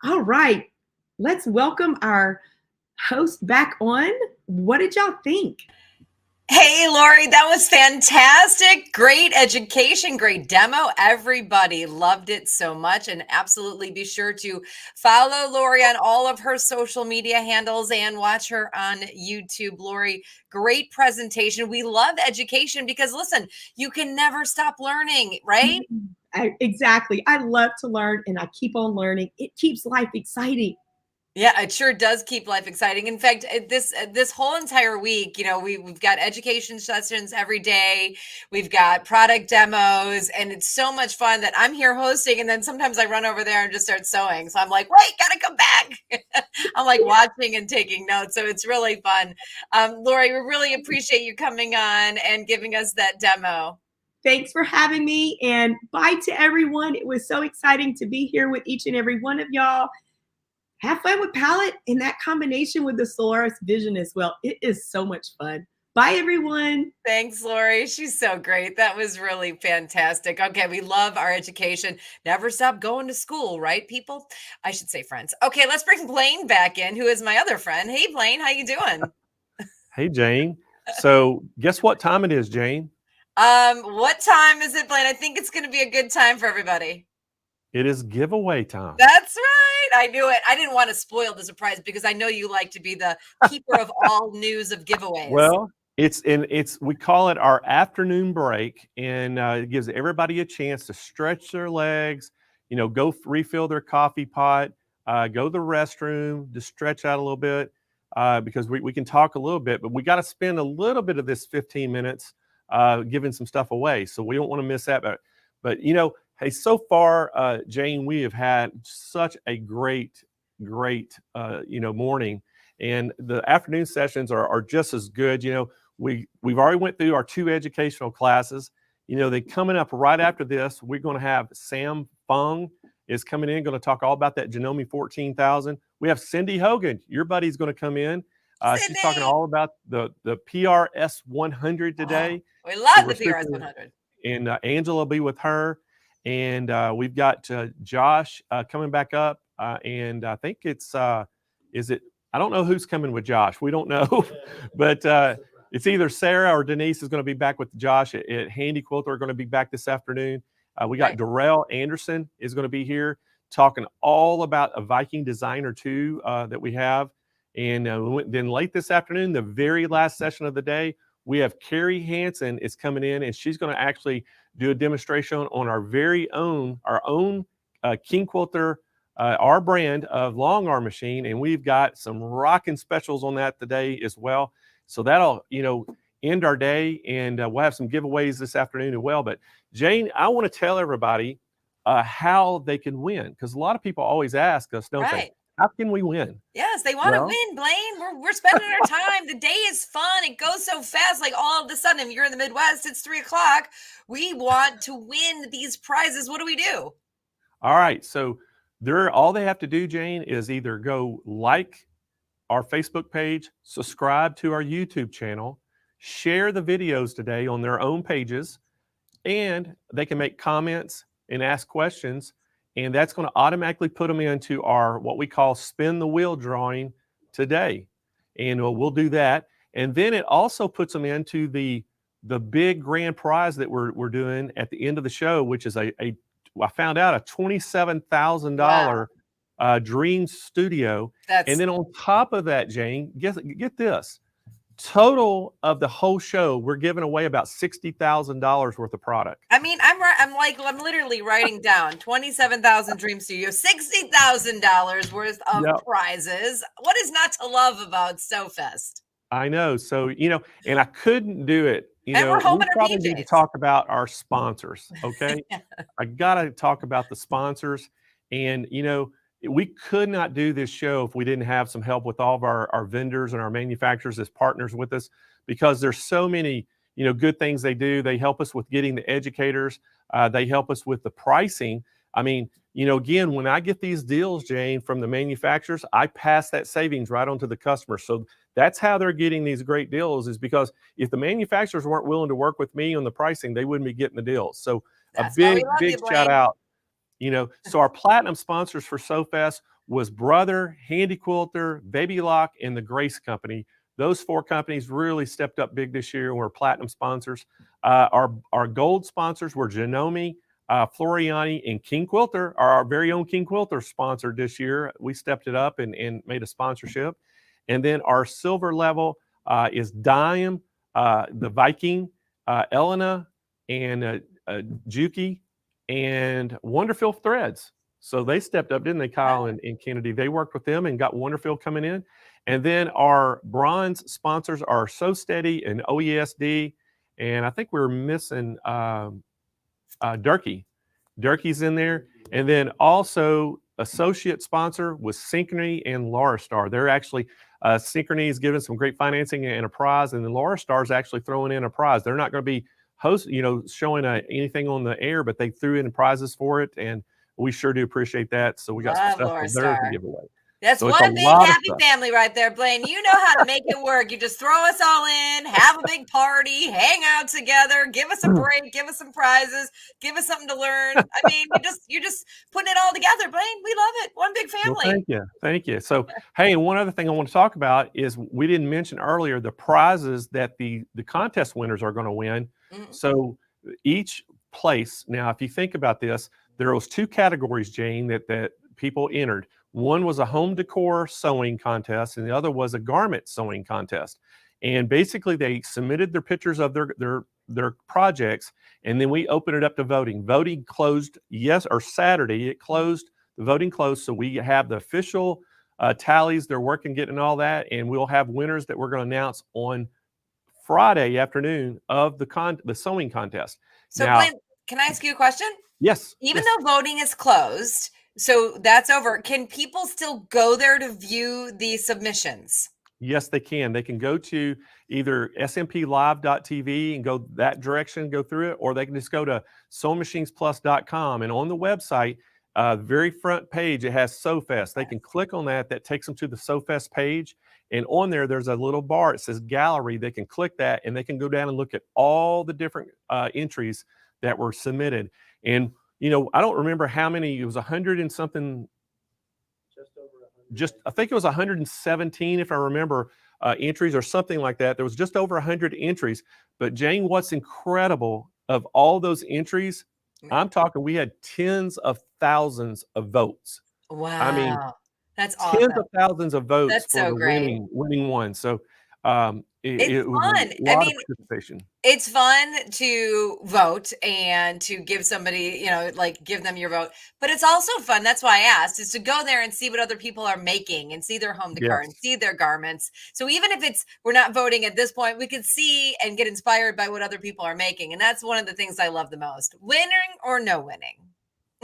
All right, let's welcome our host back on. What did y'all think? Hey, Lori, that was fantastic. Great education, great demo. Everybody loved it so much. And absolutely be sure to follow Lori on all of her social media handles and watch her on YouTube. Lori, great presentation. We love education because, listen, you can never stop learning, right? Exactly. I love to learn and I keep on learning. It keeps life exciting. Yeah, it sure does keep life exciting. In fact, this whole entire week, you know, we've got education sessions every day. We've got product demos, and it's so much fun that I'm here hosting, and then sometimes I run over there and just start sewing. So I'm like, wait, gotta come back. I'm like watching and taking notes. So it's really fun. Lori, we really appreciate you coming on and giving us that demo. Thanks for having me, and bye to everyone. It was so exciting to be here with each and every one of y'all. Have fun with Palette and that combination with the Solaris Vision as well. It is so much fun. Bye, everyone. Thanks, Lori. She's so great. That was really fantastic. Okay, we love our education. Never stop going to school, right, people? I should say friends. Okay, let's bring Blaine back in, who is my other friend. Hey, Blaine, how you doing? Hey, Jane. So guess what time it is, Jane? What time is it, Blaine? I think it's going to be a good time for everybody. It is giveaway time. That's right. I knew it. I didn't want to spoil the surprise because I know you like to be the keeper of all news of giveaways. Well, we call it our afternoon break, and it gives everybody a chance to stretch their legs, you know, go refill their coffee pot, go to the restroom, to stretch out a little bit, because we can talk a little bit, but we got to spend a little bit of this 15 minutes giving some stuff away. So we don't want to miss that. But you know, hey, so far, Jane, we have had such a great morning, and the afternoon sessions are just as good. You know, we've already went through our 2 educational classes. You know, they coming up right after this. We're going to have Sam Fung is coming in, going to talk all about that Janome 14,000. We have Cindy Hogan, your buddy's going to come in. She's talking all about the PRS 100 today. We love the PRS 100. And Angela will be with her. And we've got Josh coming back up. And I think it's, I don't know who's coming with Josh. We don't know. But it's either Sarah or Denise is going to be back with Josh at Handy Quilter, are going to be back this afternoon. We got Darrell Anderson is going to be here talking all about a Viking Designer 2 that we have. And then late this afternoon, the very last session of the day, we have Carrie Hansen is coming in, and she's going to actually do a demonstration on our own King Quilter, our brand of long arm machine. And we've got some rocking specials on that today as well. So that'll, you know, end our day, and we'll have some giveaways this afternoon as well. But Jane, I want to tell everybody how they can win, because a lot of people always ask us, don't they? How can we win? Yes, they want to win, Blaine. We're spending our time. The day is fun. It goes so fast. Like all of a sudden, if you're in the Midwest, it's 3 o'clock. We want to win these prizes. What do we do? All right. So all they have to do, Jane, is either go like our Facebook page, subscribe to our YouTube channel, share the videos today on their own pages, and they can make comments and ask questions. And that's going to automatically put them into our, what we call spin the wheel drawing today. And we'll do that. And then it also puts them into the big grand prize that we're doing at the end of the show, which is I found out a $27,000 Dream Studio. And then on top of that, Jane, get this. Total of the whole show, we're giving away about $60,000 worth of product. I mean, I'm literally writing down 27,000 Dream Studio, $60,000 worth of prizes. What is not to love about Sew Fest? I know. So, you know, and I couldn't do it. You And know, we're home we in our probably need to PJs. talk about our sponsors. Okay. I got to talk about the sponsors. And, you know, we could not do this show if we didn't have some help with all of our vendors and our manufacturers as partners with us, because there's so many, you know, good things they do. They help us with getting the educators. They help us with the pricing. I mean, again, when I get these deals, Jane, from the manufacturers, I pass that savings right on to the customer. So that's how they're getting these great deals, is because if the manufacturers weren't willing to work with me on the pricing, they wouldn't be getting the deals. So That's a why we big, love big you, shout Blaine. out. So our platinum sponsors for Sew Fest was Brother, Handy Quilter, Baby Lock, and the Grace Company. Those 4 companies really stepped up big this year and were platinum sponsors. Our gold sponsors were Janome, Floriani, and King Quilter. Our very own King Quilter sponsored this year. We stepped it up and made a sponsorship. And then our silver level is Dime, the Viking, Elena, and Juki, and Wonderful Threads. So they stepped up, didn't they, Kyle and Kennedy? They worked with them and got Wonderful coming in. And then our bronze sponsors are So Steady and OESD. And I think we were missing Durkee. Durkee's in there. And then also associate sponsor was Synchrony and Laura Star. They're actually, Synchrony is giving some great financing and a prize. And then Laura Star is actually throwing in a prize. They're not going to be showing anything on the air, but they threw in prizes for it, and we sure do appreciate that. So we got some stuff from there to give away. That's so one big happy family right there, Blaine. You know how to make it work. You just throw us all in, have a big party, hang out together, give us a break, give us some prizes, give us something to learn. I mean, you're just putting it all together, Blaine. We love it. One big family. Well, thank you. So, hey, and one other thing I want to talk about is we didn't mention earlier the prizes that the contest winners are going to win. Mm-hmm. So each place, now, if you think about this, there was 2 categories, Jane, that people entered. One was a home decor sewing contest, and the other was a garment sewing contest. And basically, they submitted their pictures of their projects, and then we opened it up to voting. Voting closed Saturday. It closed. The voting closed, so we have the official tallies. They're working, getting all that, and we'll have winners that we're going to announce on Friday afternoon of the sewing contest. So, now, Blaine, can I ask you a question? Yes. Even though voting is closed, so that's over, can people still go there to view the submissions? Yes, they can. They can go to either SMPLive.tv and go that direction, go through it, or they can just go to SewingMachinesPlus.com. And on the website, very front page, it has Sew Fest. They can click on that. That takes them to the Sew Fest page. And on there, there's a little bar. It says Gallery. They can click that, and they can go down and look at all the different entries that were submitted. And, I don't remember how many. It was 100 and something. I think it was 117, if I remember, entries or something like that. There was just over 100 entries. But Jane, what's incredible of all those entries, I'm talking, we had tens of thousands of votes. Wow. I mean, that's awesome. Tens of thousands of votes That's for so the great. winning one. So It's it was fun. a lot of participation. It's fun to vote and to give somebody, give them your vote. But it's also fun. That's why I asked, is to go there and see what other people are making and see their home decor and see their garments. So even if we're not voting at this point, we could see and get inspired by what other people are making. And that's one of the things I love the most. Winning or no winning.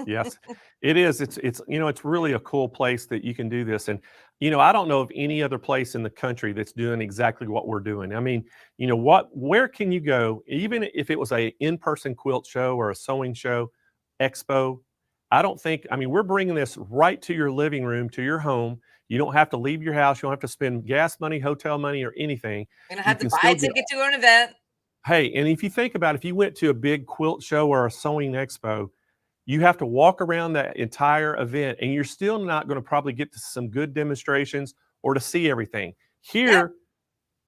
Yes, it is. It's really a cool place that you can do this. And, I don't know of any other place in the country that's doing exactly what we're doing. I mean, where can you go, even if it was a in-person quilt show or a sewing show, expo? We're bringing this right to your living room, to your home. You don't have to leave your house. You don't have to spend gas money, hotel money, or anything. You don't have to buy a ticket to an event. Hey, and if you think about it, if you went to a big quilt show or a sewing expo, you have to walk around that entire event, and you're still not going to probably get to some good demonstrations or to see everything. Here,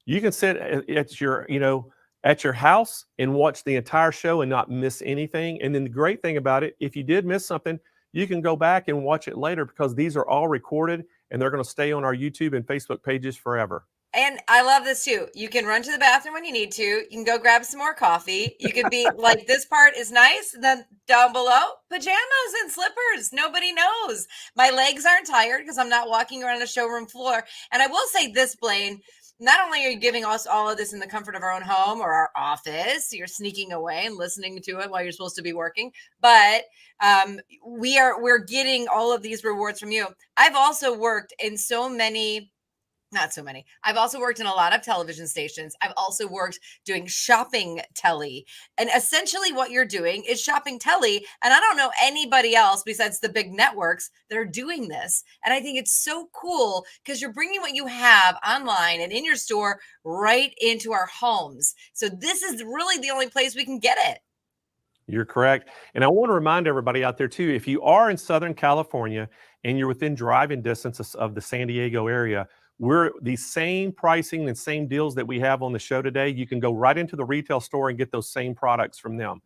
you can sit at your house and watch the entire show and not miss anything. And then the great thing about it, if you did miss something, you can go back and watch it later, because these are all recorded and they're going to stay on our YouTube and Facebook pages forever. And I love this too. You can run to the bathroom when you need to. You can go grab some more coffee. You could be like, this part is nice. And then down below, pajamas and slippers. Nobody knows. My legs aren't tired because I'm not walking around a showroom floor. And I will say this, Blaine, not only are you giving us all of this in the comfort of our own home or our office, you're sneaking away and listening to it while you're supposed to be working, but we're getting all of these rewards from you. I've also worked in so many Not so many. I've also worked in a lot of television stations. I've also worked doing shopping telly. And essentially what you're doing is shopping telly. And I don't know anybody else besides the big networks that are doing this. And I think it's so cool because you're bringing what you have online and in your store right into our homes. So this is really the only place we can get it. You're correct. And I want to remind everybody out there too, if you are in Southern California and you're within driving distance of the San Diego area, we're the same pricing and same deals that we have on the show today. You can go right into the retail store and get those same products from them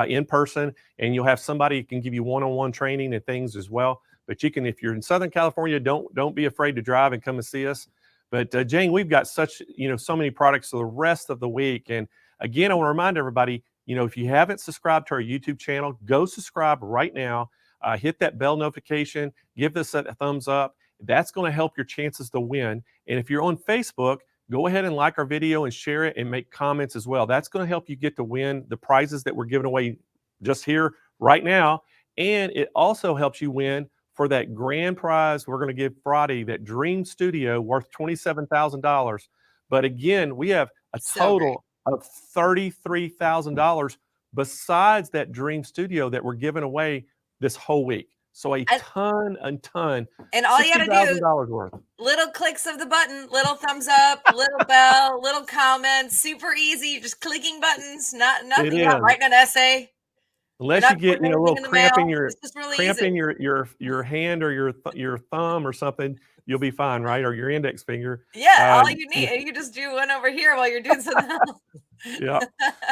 in person, and you'll have somebody who can give you one-on-one training and things as well. But you can, if you're in Southern California, don't be afraid to drive and come and see us. But Jane, we've got such, so many products for the rest of the week. And again, I want to remind everybody, if you haven't subscribed to our YouTube channel, go subscribe right now. Hit that bell notification, give this a thumbs up. That's going to help your chances to win. And if you're on Facebook, go ahead and like our video and share it and make comments as well. That's going to help you get to win the prizes that we're giving away just here right now. And it also helps you win for that grand prize we're going to give Friday, that Dream Studio worth $27,000. But again, we have a total of $33,000 besides that Dream Studio that we're giving away this whole week. So a ton. And all you got to do, worth. Little clicks of the button, little thumbs up, little bell, little comments, super easy. Just clicking buttons, nothing. You're not writing an essay. Unless you get a little cramp in your really your hand or your thumb or something, you'll be fine, right? Or your index finger. Yeah, all you need, you just do one over here while you're doing something else. Yeah.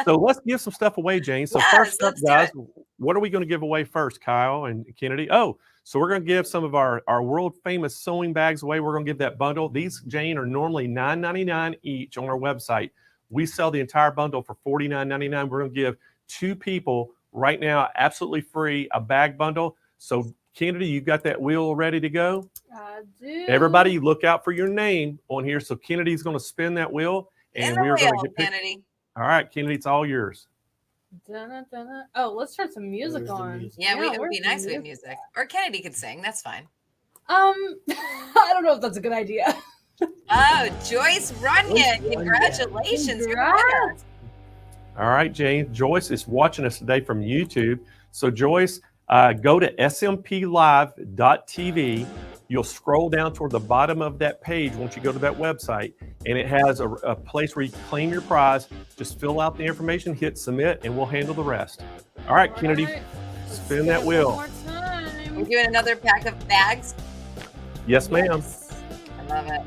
So let's give some stuff away, Jane. So first up, guys, what are we going to give away first, Kyle and Kennedy? Oh, so we're going to give some of our world famous sewing bags away. We're going to give that bundle. These, Jane, are normally $9.99 each on our website. We sell the entire bundle for $49.99. We're going to give 2 people right now, absolutely free, a bag bundle. So Kennedy, you got that wheel ready to go? I do. Everybody look out for your name on here. So Kennedy's going to spin that wheel. And we're going to get Kennedy. All right, Kennedy, it's all yours. Oh, let's turn some music on. Yeah, it would be nice with music. Or Kennedy could sing. That's fine. I don't know if that's a good idea. Oh, Joyce Runyon. Congratulations. Congrats. All right, Jane. Joyce is watching us today from YouTube. So Joyce, go to smplive.tv. You'll scroll down toward the bottom of that page once you go to that website, and it has a place where you claim your prize. Just fill out the information, hit submit, and we'll handle the rest. All right, Kennedy, spin that wheel. We're doing another pack of bags. Yes, ma'am. I love it.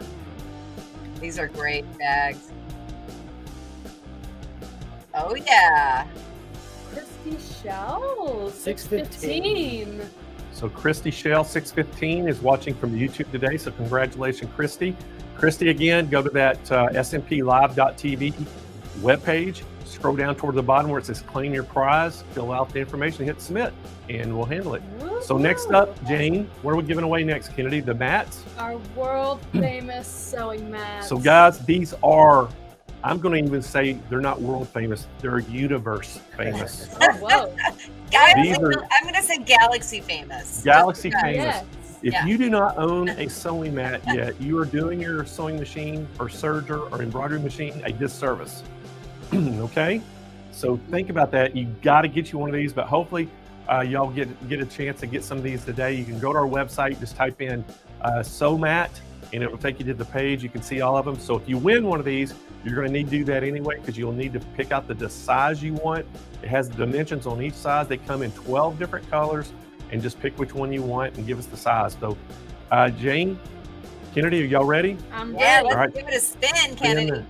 These are great bags. Oh, yeah. Christy Shell, 615. So Christy Shell 615 is watching from YouTube today. So congratulations, Christy. Christy, again, go to that smplive.tv webpage, scroll down toward the bottom where it says claim your prize, fill out the information, hit submit, and we'll handle it. Woo-hoo. So next up, Jane, what are we giving away next, Kennedy? The mats? Our world famous sewing mats. So guys, these are, I'm going to even say they're not world famous, they're universe famous. Oh, whoa. I'm going to say galaxy famous. Galaxy famous. Yes. If you do not own a sewing mat yet, you are doing your sewing machine or serger or embroidery machine a disservice. Okay? So think about that. You got to get you one of these, but hopefully y'all get a chance to get some of these today. You can go to our website, just type in sew mat, and it will take you to the page. You can see all of them. So if you win one of these, you're going to need to do that anyway, because you'll need to pick out the size you want. It has the dimensions on each size. They come in 12 different colors, and just pick which one you want and give us the size. So Jane, Kennedy, are y'all ready? I'm ready. Yeah, let's give it a spin, Kennedy.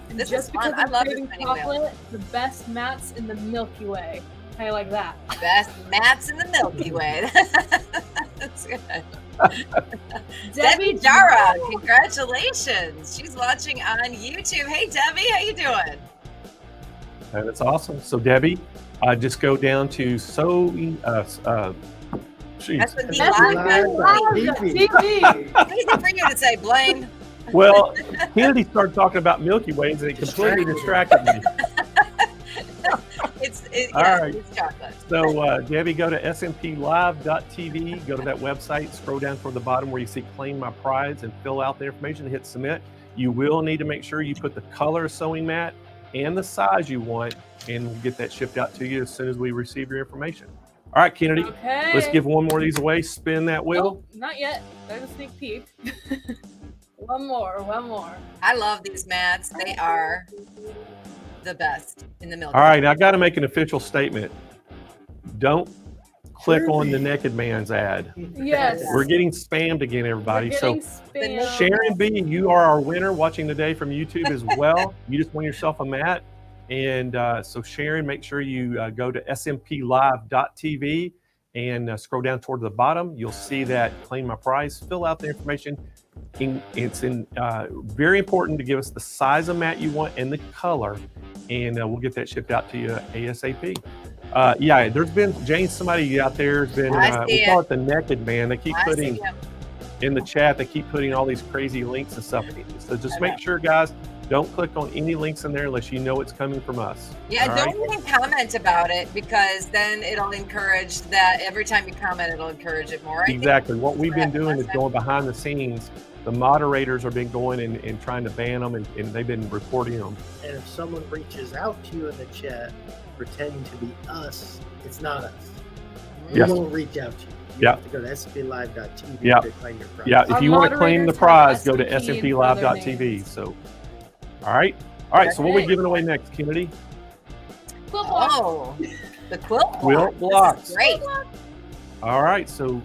This Just is fun. because I love this craving spinning wheel. chocolate, the best mats in the Milky Way. How you like that? Best mats in the Milky Way. That's good. Debbie Dara, congratulations. She's watching on YouTube. Hey, Debbie, how you doing? That's awesome. So Debbie, just go down to sewing. SMP TV. Easy for you to say, Blaine. Well, Kennedy started talking about Milky Ways, and it completely distracted me. All right. It's chocolate. So, Debbie, go to SMPLive.tv, go to that website, scroll down toward the bottom where you see Claim My Prize and fill out the information, hit submit. You will need to make sure you put the color of sewing mat and the size you want, and we'll get that shipped out to you as soon as we receive your information. All right, Kennedy, Okay. let's give one more of these away. Spin that wheel. Oh, not yet. There's a sneak peek. One more. I love these mats. They are the best in the Milky All right, I got to make an official statement. Don't click on the Naked Man's ad. Yes. We're getting spammed again, everybody. We're So, getting spammed. Sharon B, you are our winner watching today from YouTube as well. You just won yourself a mat. And so, Sharon, make sure you go to smplive.tv and scroll down toward the bottom. You'll see that Claim My Prize. Fill out the information. It's very important to give us the size of mat you want and the color, and we'll get that shipped out to you ASAP. Yeah, there's been, Jane, somebody out there has been, we call it the Naked Man. They keep putting in the chat, they keep putting all these crazy links and stuff. So just make sure, guys, don't click on any links in there unless you know it's coming from us. Yeah, All don't right? even comment about it, because then it'll encourage that. Every time you comment, it'll encourage it more. I think Exactly. What we've been doing is going behind the scenes. The moderators have been going and trying to ban them, and they've been reporting them. And if someone reaches out to you in the chat pretending to be us, it's not us. We Yes. won't reach out to you. You Yeah. have to go to SMPLive.tv Yeah. to claim your prize. Yeah, if you want to claim the moderators have prize, go to SMP'd for their SMPLive.tv. So, all right. So what are we giving away next, Kennedy? Quilt block. Oh, the quilt Quilt block. blocks. This is great. All right, so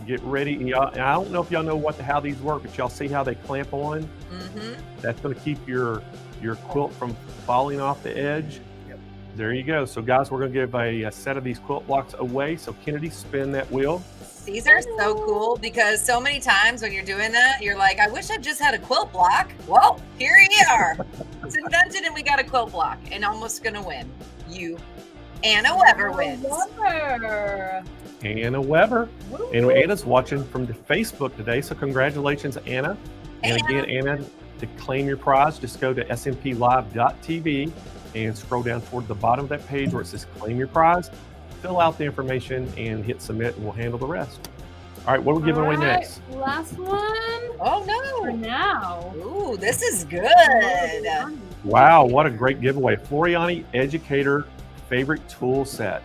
get ready. Y'all, I don't know if y'all know how these work, but y'all see how they clamp on? Mm-hmm. That's going to keep your quilt from falling off the edge. Yep. There you go. So, guys, we're going to give a set of these quilt blocks away. So, Kennedy, spin that wheel. These are so cool, because so many times when you're doing that, you're like, I wish I just had a quilt block. Well, here you are. It's invented and we got a quilt block, and almost gonna win. Anna Weber wins. Weber. Anna Weber. And Anna's watching from the Facebook today. So, congratulations, Anna. And again, Anna, to claim your prize, just go to smplive.tv and scroll down toward the bottom of that page where it says claim your prize. Fill out the information and hit submit, and we'll handle the rest. All right, what are we giving away next? Last one. Oh no! For now. Ooh, this is good. Wow, what a great giveaway. Floriani Educator Favorite Tool Set.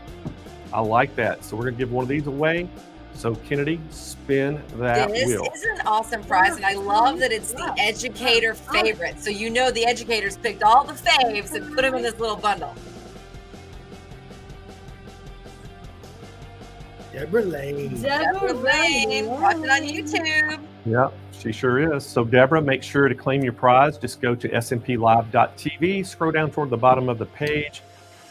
I like that. So we're going to give one of these away. So Kennedy, spin that This wheel. is an awesome prize, and I love that it's the educator favorite. So you know the educators picked all the faves and put them in this little bundle. Deborah Lane. Deborah Lane. Watch it on YouTube. Yeah, she sure is. So Deborah, make sure to claim your prize. Just go to smplive.tv, scroll down toward the bottom of the page,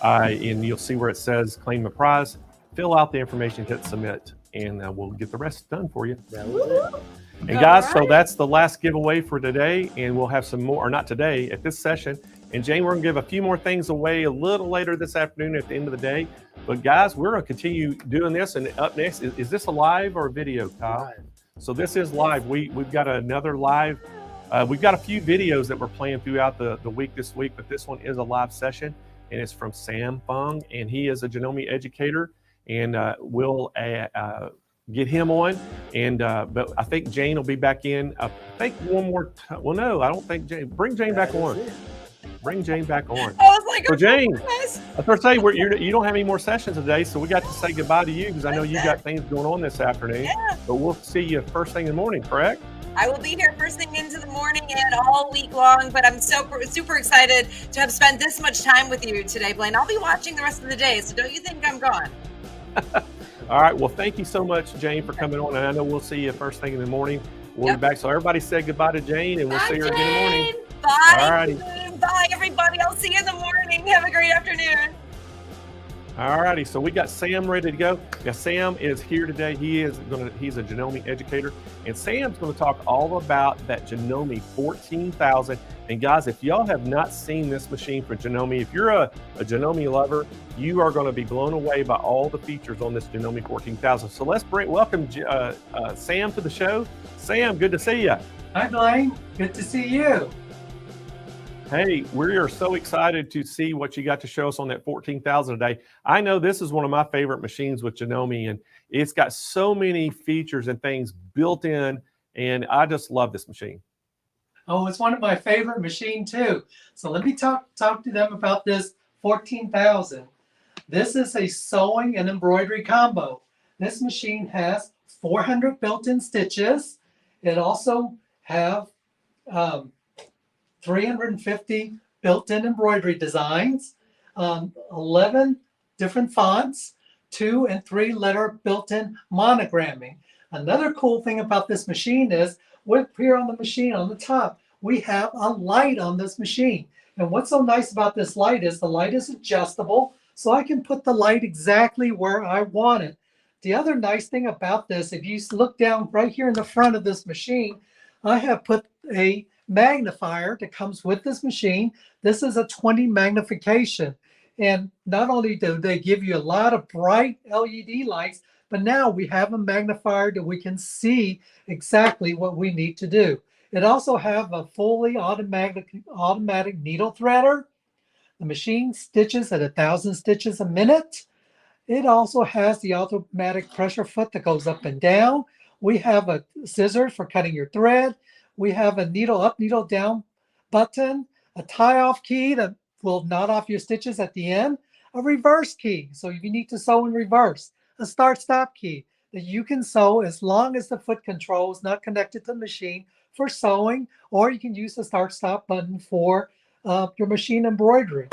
and you'll see where it says claim the prize. Fill out the information, hit submit, and we'll get the rest done for you. That was it. And guys, so that's the last giveaway for today, and we'll have some more, or not today, at this session. And Jane, we're gonna give a few more things away a little later this afternoon at the end of the day. But guys, we're gonna continue doing this, and up next, is this a live or a video, Kyle? Live. So this is live. We've got another live. We've got a few videos that we're playing throughout the week this week, but this one is a live session, and it's from Sam Fung, and he is a Janome educator, and we'll get him on. And but I think Jane will be back in. I think one more time. Well, no, I don't think Jane. Bring Jane back on. Bring Jane back on. I was like, So Jane, goodness. I was going to say, you don't have any more sessions today, so we got to say goodbye to you because I know you got things going on this afternoon. Yeah. But we'll see you first thing in the morning, correct? I will be here first thing into the morning and all week long, but I'm so super excited to have spent this much time with you today, Blaine. I'll be watching the rest of the day, so don't you think I'm gone? All right. Well, thank you so much, Jane, for coming on. And I know we'll see you first thing in the morning. We'll be back. So everybody say goodbye to Jane, and we'll see her again in the morning. Bye. All righty. Bye, everybody. I'll see you in the morning. Have a great afternoon. All righty. So we got Sam ready to go. Yeah, Sam is here today. He's a Janome educator, and Sam's going to talk all about that Janome 14,000. And guys, if y'all have not seen this machine for Janome, if you're a Janome lover, you are going to be blown away by all the features on this Janome 14,000. So let's welcome Sam to the show. Sam, good to see you. Hi, Blaine. Good to see you. Hey, we are so excited to see what you got to show us on that 14,000 a day. I know this is one of my favorite machines with Janome, and it's got so many features and things built in, and I just love this machine. Oh, it's one of my favorite machines too. So let me talk to them about this 14,000. This is a sewing and embroidery combo. This machine has 400 built-in stitches. It also have 350 built-in embroidery designs, 11 different fonts, 2 and 3 letter built-in monogramming. Another cool thing about this machine is here on the machine on the top, we have a light on this machine. And what's so nice about this light is the light is adjustable, so I can put the light exactly where I want it. The other nice thing about this, if you look down right here in the front of this machine, I have put a magnifier that comes with this machine. This is a 20 magnification. And not only do they give you a lot of bright LED lights, but now we have a magnifier that we can see exactly what we need to do. It also has a fully automatic needle threader. The machine stitches at 1,000 stitches a minute. It also has the automatic pressure foot that goes up and down. We have a scissor for cutting your thread. We have a needle up, needle down button, a tie off key that will knot off your stitches at the end, a reverse key, so if you need to sew in reverse, a start stop key that you can sew as long as the foot control is not connected to the machine for sewing, or you can use the start stop button for your machine embroidery.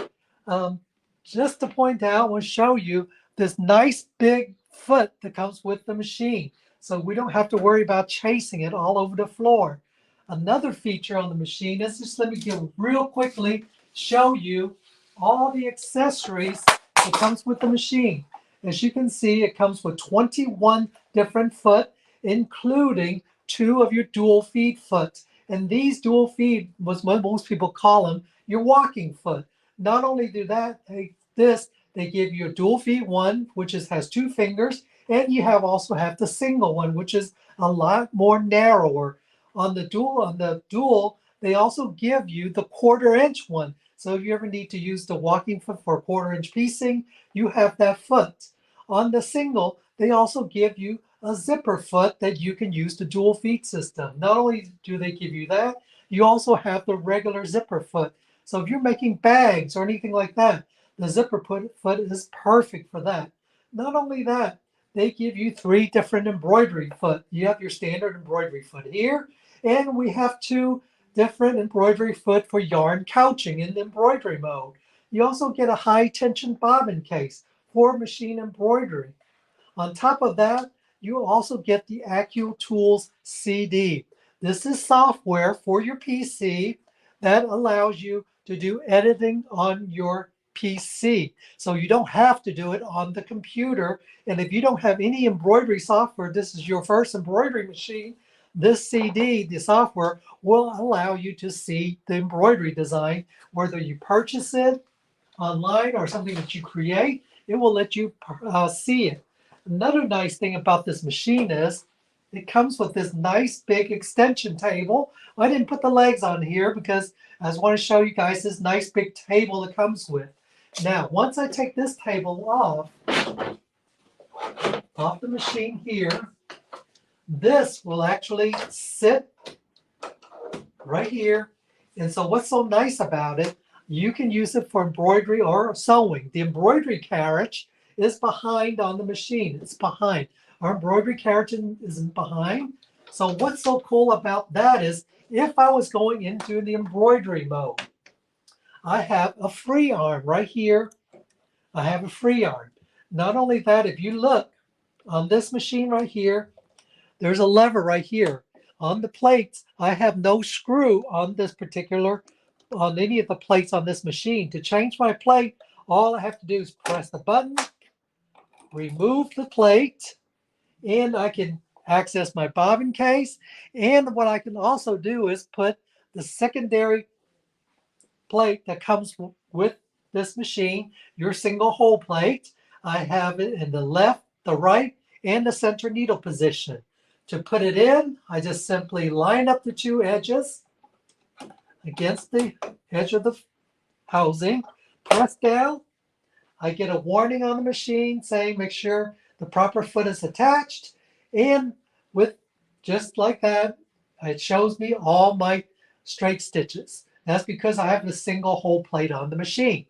Just to point out, I want to show you this nice big foot that comes with the machine, so we don't have to worry about chasing it all over the floor. Another feature on the machine is just let me real quickly show you all the accessories that comes with the machine. As you can see, it comes with 21 different foot, including 2 of your dual feed foot. And these dual feed was what most people call them, your walking foot. Not only do they give you a dual feed one, which has 2 fingers, and you also have the single one, which is a lot more narrower. On the dual, they also give you the 1/4 inch one. So if you ever need to use the walking foot for 1/4 inch piecing, you have that foot. On the single, they also give you a zipper foot that you can use the dual feed system. Not only do they give you that, you also have the regular zipper foot. So if you're making bags or anything like that, the zipper foot is perfect for that. Not only that, they give you 3 different embroidery foot. You have your standard embroidery foot here, and we have 2 different embroidery foot for yarn couching in the embroidery mode. You also get a high tension bobbin case for machine embroidery. On top of that, you also get the AccuTools CD. This is software for your PC that allows you to do editing on your PC. So you don't have to do it on the computer. And if you don't have any embroidery software, this is your first embroidery machine, this CD, the software, will allow you to see the embroidery design, whether you purchase it online or something that you create, it will let you see it. Another nice thing about this machine is it comes with this nice big extension table. I didn't put the legs on here because I just want to show you guys this nice big table it comes with. Now, once I take this table off the machine here, this will actually sit right here. And so what's so nice about it, you can use it for embroidery or sewing. The embroidery carriage is behind on the machine. It's behind. Our embroidery carriage isn't behind. So what's so cool about that is if I was going into the embroidery mode, I have a free arm right here. I have a free arm. Not only that, if you look on this machine right here, there's a lever right here. On the plates, I have no screw on any of the plates on this machine. To change my plate, all I have to do is press the button, remove the plate, and I can access my bobbin case. And what I can also do is put the secondary plate that comes with this machine, your single hole plate. I have it in the left, the right, and the center needle position. To put it in, I just simply line up the 2 edges. against the edge of the housing, press down. I get a warning on the machine saying make sure the proper foot is attached. And with just like that, it shows me all my straight stitches. That's because I have a single hole plate on the machine.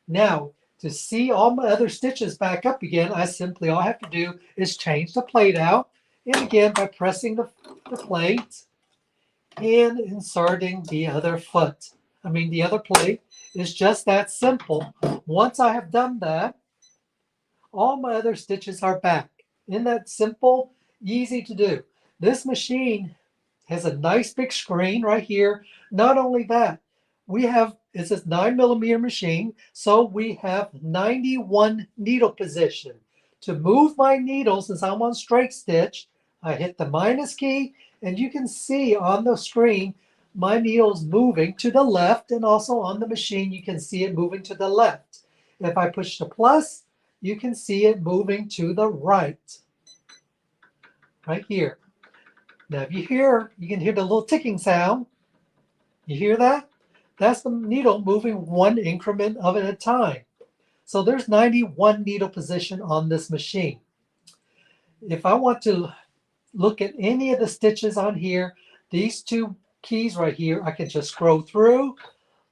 Now, to see all my other stitches back up again, all I have to do is change the plate out. And again, by pressing the plate and inserting the other the other plate. It's just that simple. Once I have done that, all my other stitches are back. Isn't that simple? Easy to do. This machine has a nice big screen right here. Not only that, it's a 9mm machine, so we have 91 needle position. To move my needle, since I'm on straight stitch, I hit the minus key, and you can see on the screen my needle's moving to the left, and also on the machine you can see it moving to the left. If I push the plus, you can see it moving to the right here. Now if you can hear the little ticking sound. You hear that? That's the needle moving one increment of it at a time. So there's 91 needle position on this machine. If I want to look at any of the stitches on here, these two keys right here, I can just scroll through,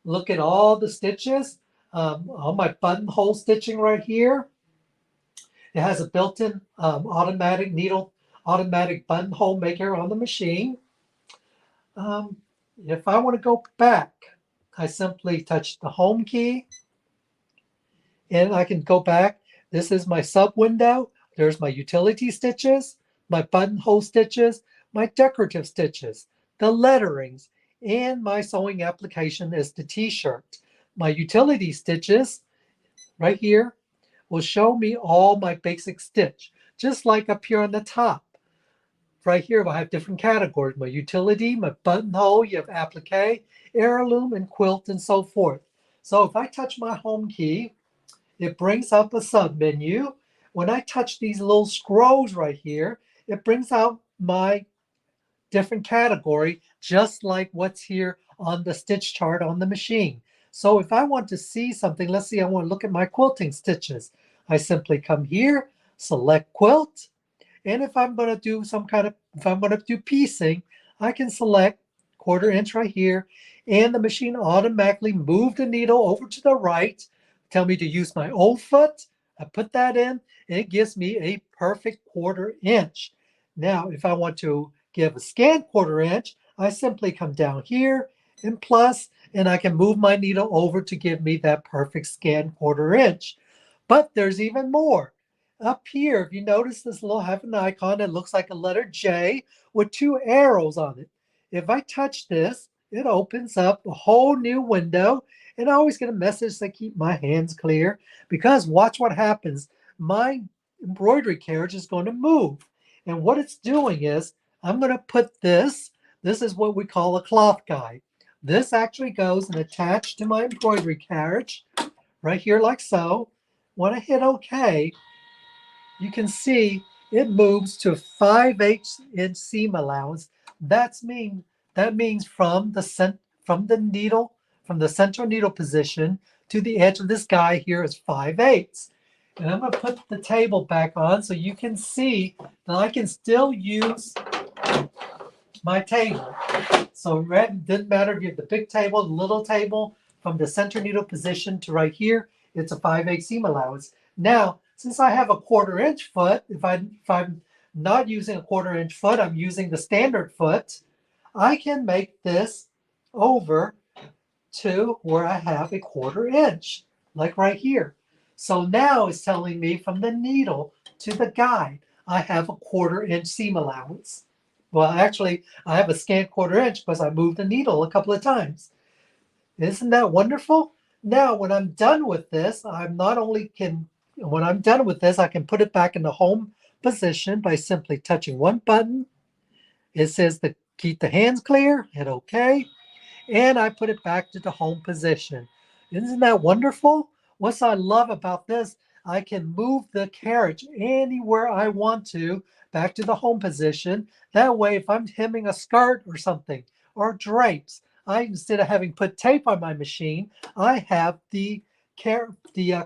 look at all the stitches, all my buttonhole stitching right here. It has a built-in automatic buttonhole maker on the machine. If I want to go back, I simply touch the home key and I can go back. This is my sub window. There's my utility stitches, my buttonhole stitches, my decorative stitches, the letterings, and my sewing application is the t-shirt. My utility stitches right here will show me all my basic stitch, just like up here on the top. Right here, I have different categories. My utility, my buttonhole, you have applique, heirloom, and quilt, and so forth. So if I touch my home key, it brings up a sub menu. When I touch these little scrolls right here, it brings out my different category, just like what's here on the stitch chart on the machine. So if I want to see something, let's see, I want to look at my quilting stitches. I simply come here, select quilt, and if I'm going to do if I'm going to do piecing, I can select 1/4 inch right here, and the machine automatically move the needle over to the right, tell me to use my old foot. I put that in, and it gives me a perfect 1/4 inch. Now, if I want to give a scan 1/4 inch, I simply come down here and plus, and I can move my needle over to give me that perfect scan 1/4 inch. But there's even more. Up here, if you notice this little have an icon that looks like a letter J with 2 arrows on it. If I touch this, it opens up a whole new window, and I always get a message that keep my hands clear, because watch what happens. My embroidery carriage is going to move. And what it's doing is, I'm going to put this is what we call a cloth guide. This actually goes and attached to my embroidery carriage right here like so. When I hit OK, you can see it moves to 5/8 inch seam allowance. That means from the central needle position to the edge of this guy here is 5/8. And I'm going to put the table back on so you can see that I can still use my table. So it doesn't matter if you have the big table, the little table, from the center needle position to right here, it's a 5/8 seam allowance. Now, since I have a 1/4 inch foot, if I'm not using a 1/4 inch foot, I'm using the standard foot, I can make this over to where I have a 1/4 inch, like right here. So now it's telling me from the needle to the guide, I have a 1/4 inch seam allowance. Well, actually, I have a scant 1/4 inch because I moved the needle a couple of times. Isn't that wonderful? Now, when I'm done with this, I can put it back in the home position by simply touching one button. It says to keep the hands clear, hit OK, and I put it back to the home position. Isn't that wonderful? What I love about this, I can move the carriage anywhere I want to back to the home position. That way, if I'm hemming a skirt or something, or drapes, instead of having put tape on my machine, I have the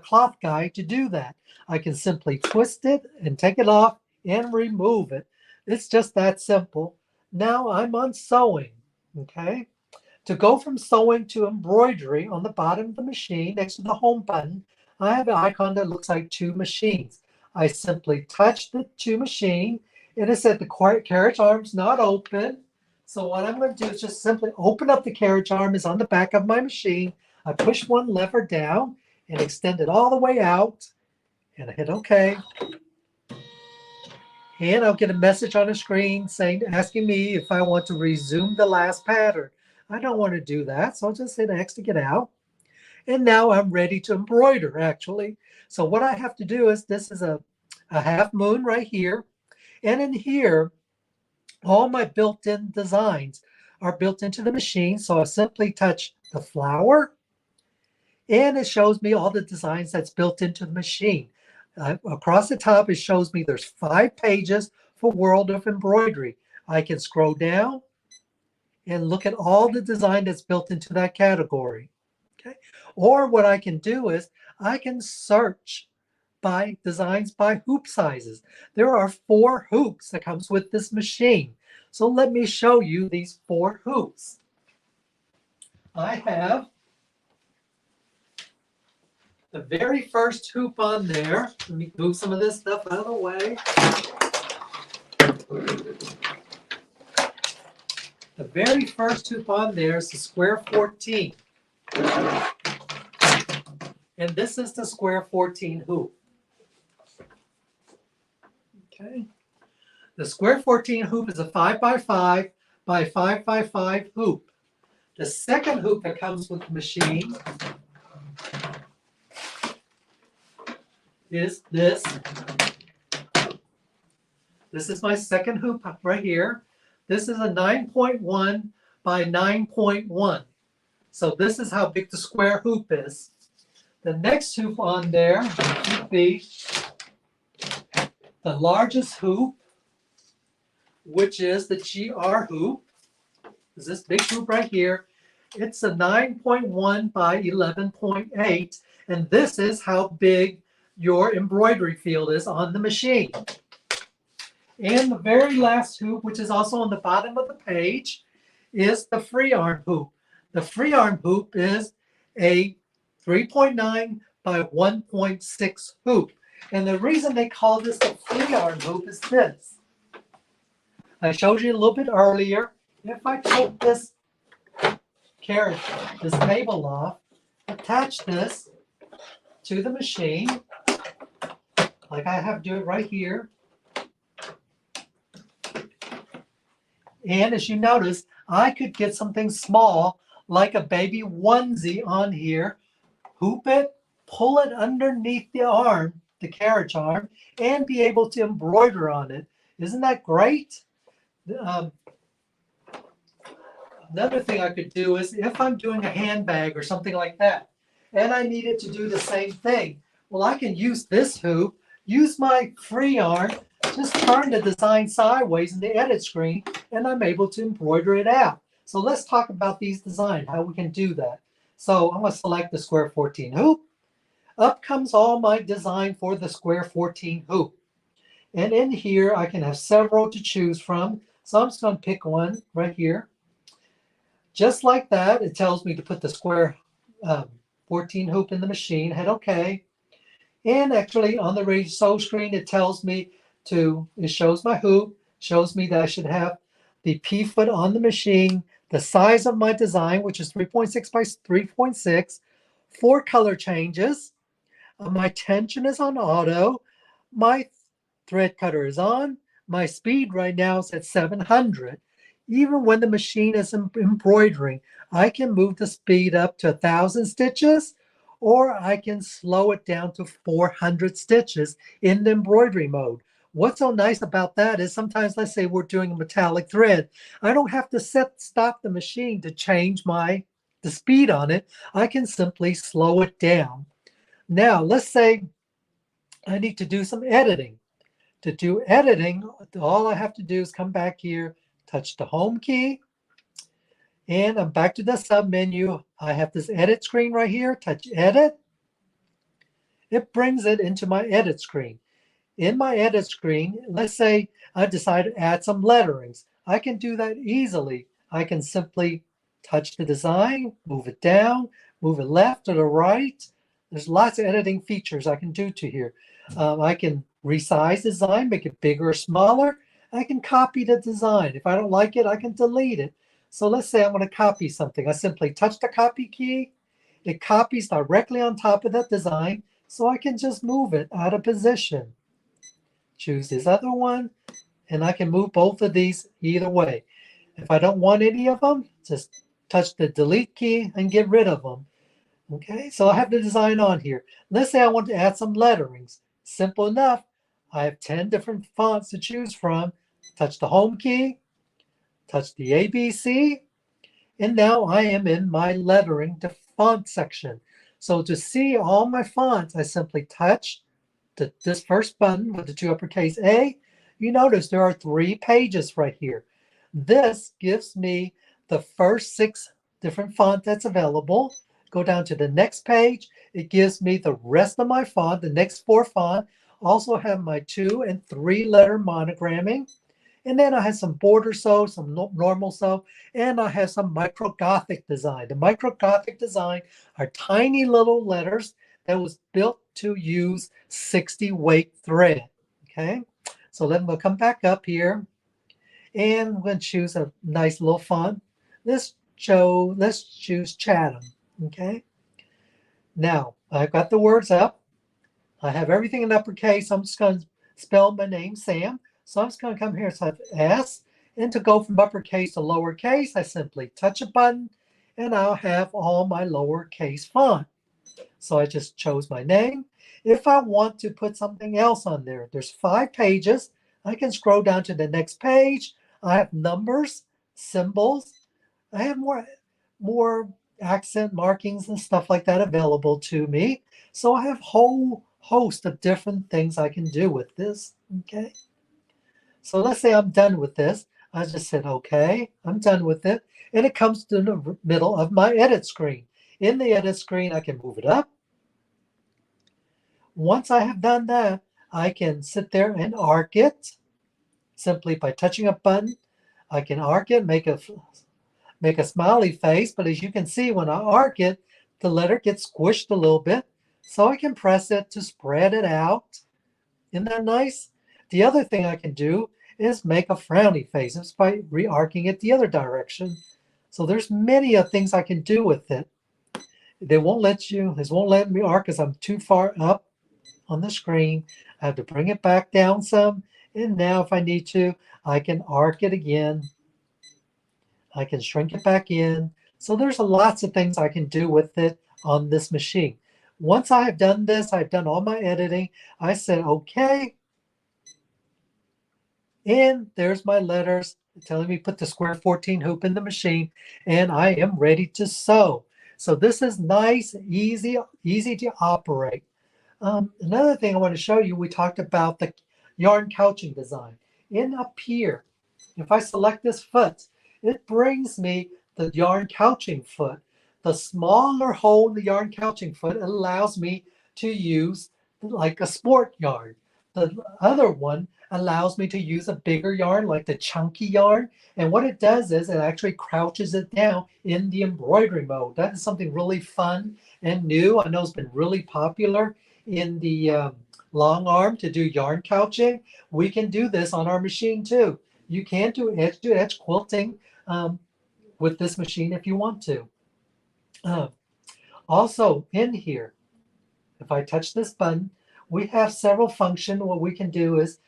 cloth guide to do that. I can simply twist it and take it off and remove it. It's just that simple. Now I'm on sewing, okay? To go from sewing to embroidery, on the bottom of the machine next to the home button, I have an icon that looks like two machines. I simply touch the two machine, and it said the carriage arm's not open. So what I'm going to do is just simply open up the carriage arm. Is on the back of my machine. I push one lever down and extend it all the way out, and I hit OK. And I'll get a message on the screen asking me if I want to resume the last pattern. I don't want to do that, so I'll just hit X to get out. And now I'm ready to embroider, actually. So what I have to do is, this is a half moon right here. And in here, all my built-in designs are built into the machine. So I simply touch the flower, and it shows me all the designs that's built into the machine. Across the top, it shows me there's 5 pages for World of Embroidery. I can scroll down and look at all the design that's built into that category. Okay. Or what I can do is I can search by designs by hoop sizes. There are 4 hoops that comes with this machine. So let me show you these 4 hoops. I have the very first hoop on there. Let me move some of this stuff out of the way. The very first hoop on there is the square 14. And this is the square 14 hoop. Okay. The square 14 hoop is a 5x5 by 5x5 hoop. The second hoop that comes with the machine is this. This is my second hoop right here. This is a 9.1 by 9.1. So this is how big the square hoop is. The next hoop on there would be the largest hoop, which is the GR hoop. Is this big hoop right here. It's a 9.1 by 11.8. And this is how big your embroidery field is on the machine. And the very last hoop, which is also on the bottom of the page, is the free arm hoop. The free arm hoop is a 3.9 by 1.6 hoop. And the reason they call this the free arm hoop is this. I showed you a little bit earlier. If I take this carriage, this table off, attach this to the machine, like I have to do it right here. And as you notice, I could get something small like a baby onesie on here, hoop it, pull it underneath the arm, the carriage arm, and be able to embroider on it. Isn't that great? Another thing I could do is if I'm doing a handbag or something like that, and I needed to do the same thing, well, I can use this hoop, use my free arm, just turn the design sideways in the edit screen, and I'm able to embroider it out. So let's talk about these designs, how we can do that. So I'm going to select the square 14 hoop. Up comes all my design for the square 14 hoop. And in here, I can have several to choose from. So I'm just going to pick one right here. Just like that, it tells me to put the square 14 hoop in the machine, hit OK. And actually on the Ready to Sew screen, it tells me it shows my hoop, shows me that I should have the P foot on the machine, the size of my design, which is 3.6 by 3.6, 4 color changes. My tension is on auto. My thread cutter is on. My speed right now is at 700. Even when the machine is embroidering, I can move the speed up to 1,000 stitches, or I can slow it down to 400 stitches in the embroidery mode. What's so nice about that is sometimes, let's say we're doing a metallic thread, I don't have to stop the machine to change the speed on it. I can simply slow it down. Now, let's say I need to do some editing. To do editing, all I have to do is come back here, touch the home key, And I'm back to the sub menu. I have this edit screen right here. Touch edit. It brings it into my edit screen. In my edit screen, let's say I decide to add some letterings. I can do that easily. I can simply touch the design, move it down, move it left or the right. There's lots of editing features I can do to here. I can resize the design, make it bigger or smaller. I can copy the design. If I don't like it, I can delete it. So let's say I want to copy something. I simply touch the copy key. It copies directly on top of that design, so I can just move it out of position. Choose this other one, and I can move both of these either way. If I don't want any of them, just touch the delete key and get rid of them. Okay, so I have the design on here. Let's say I want to add some letterings. Simple enough. I have 10 different fonts to choose from. Touch the home key, touch the ABC, and now I am in my lettering to font section. So to see all my fonts, I simply touch this first button with the 2 uppercase A. You notice there are 3 pages right here. This gives me the first 6 different font that's available. Go down to the next page. It gives me the rest of my font, the next 4 font. Also have my 2 and 3 letter monogramming. And then I have some border sew, some normal sew, and I have some micro Gothic design. The micro Gothic design are tiny little letters that was built to use 60 weight thread. Okay, so then we'll come back up here, and we're going to choose a nice little font. Let's choose Chatham. Okay, now I've got the words up. I have everything in uppercase. I'm just going to spell my name, Sam. So I'm just going to come here and type S, and to go from uppercase to lowercase, I simply touch a button, and I'll have all my lowercase font. So I just chose my name. If I want to put something else on there, there's 5 pages. I can scroll down to the next page. I have numbers, symbols. I have more accent markings and stuff like that available to me. So I have a whole host of different things I can do with this. Okay. So let's say I'm done with this. I just said, okay, I'm done with it. And it comes to the middle of my edit screen. In the edit screen, I can move it up. Once I have done that, I can sit there and arc it simply by touching a button. I can arc it, make a smiley face. But as you can see, when I arc it, the letter gets squished a little bit. So I can press it to spread it out. Isn't that nice? The other thing I can do is make a frowny face. It's by re-arcing it the other direction. So there's many things I can do with it. This won't let me arc because I'm too far up on the screen. I have to bring it back down some. And now if I need to, I can arc it again. I can shrink it back in. So there's lots of things I can do with it on this machine. Once I have done this, I've done all my editing. I said, okay. And there's my letters telling me put the square 14 hoop in the machine, and I am ready to sew. So this is nice, easy to operate. Another thing I want to show you, we talked about the yarn couching design. In up here, if I select this foot, it brings me the yarn couching foot. The smaller hole in the yarn couching foot allows me to use like a sport yarn. The other one allows me to use a bigger yarn like the chunky yarn. And what it does is it actually crouches it down in the embroidery mode. That is something really fun and new. I know it's been really popular in the long arm to do yarn couching. We can do this on our machine too. You can do edge-to-edge quilting with this machine if you want to. Also in here, if I touch this button, we have several functions. What we can do is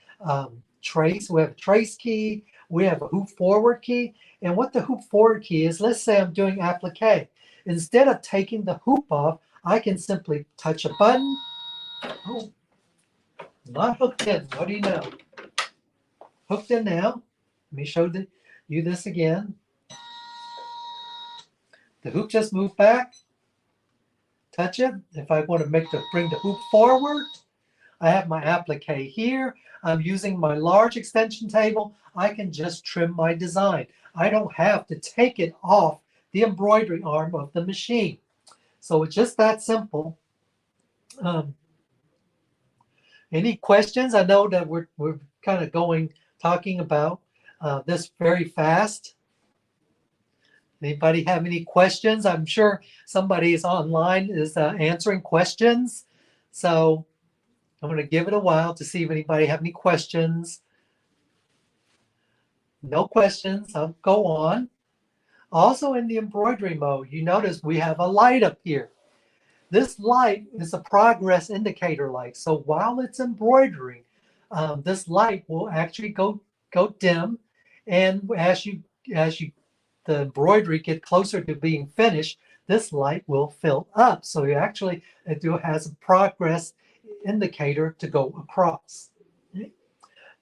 trace. We have a trace key. We have a hoop forward key. And what the hoop forward key is, let's say I'm doing applique. Instead of taking the hoop off, I can simply touch a button. Oh, not hooked in. What do you know? Hooked in now. Let me show you this again. The hoop just moved back. Touch it. If I want to bring the hoop forward, I have my applique here. I'm using my large extension table. I can just trim my design. I don't have to take it off the embroidery arm of the machine. So it's just that simple. Any questions? I know that we're kind of talking about this very fast. Anybody have any questions? I'm sure somebody is online is answering questions. So I'm going to give it a while to see if anybody have any questions. No questions. I'll go on. Also in the embroidery mode, you notice we have a light up here. This light is a progress indicator light. So while it's embroidering, this light will actually go dim, and as the embroidery get closer to being finished, this light will fill up. So it actually has a progress indicator to go across.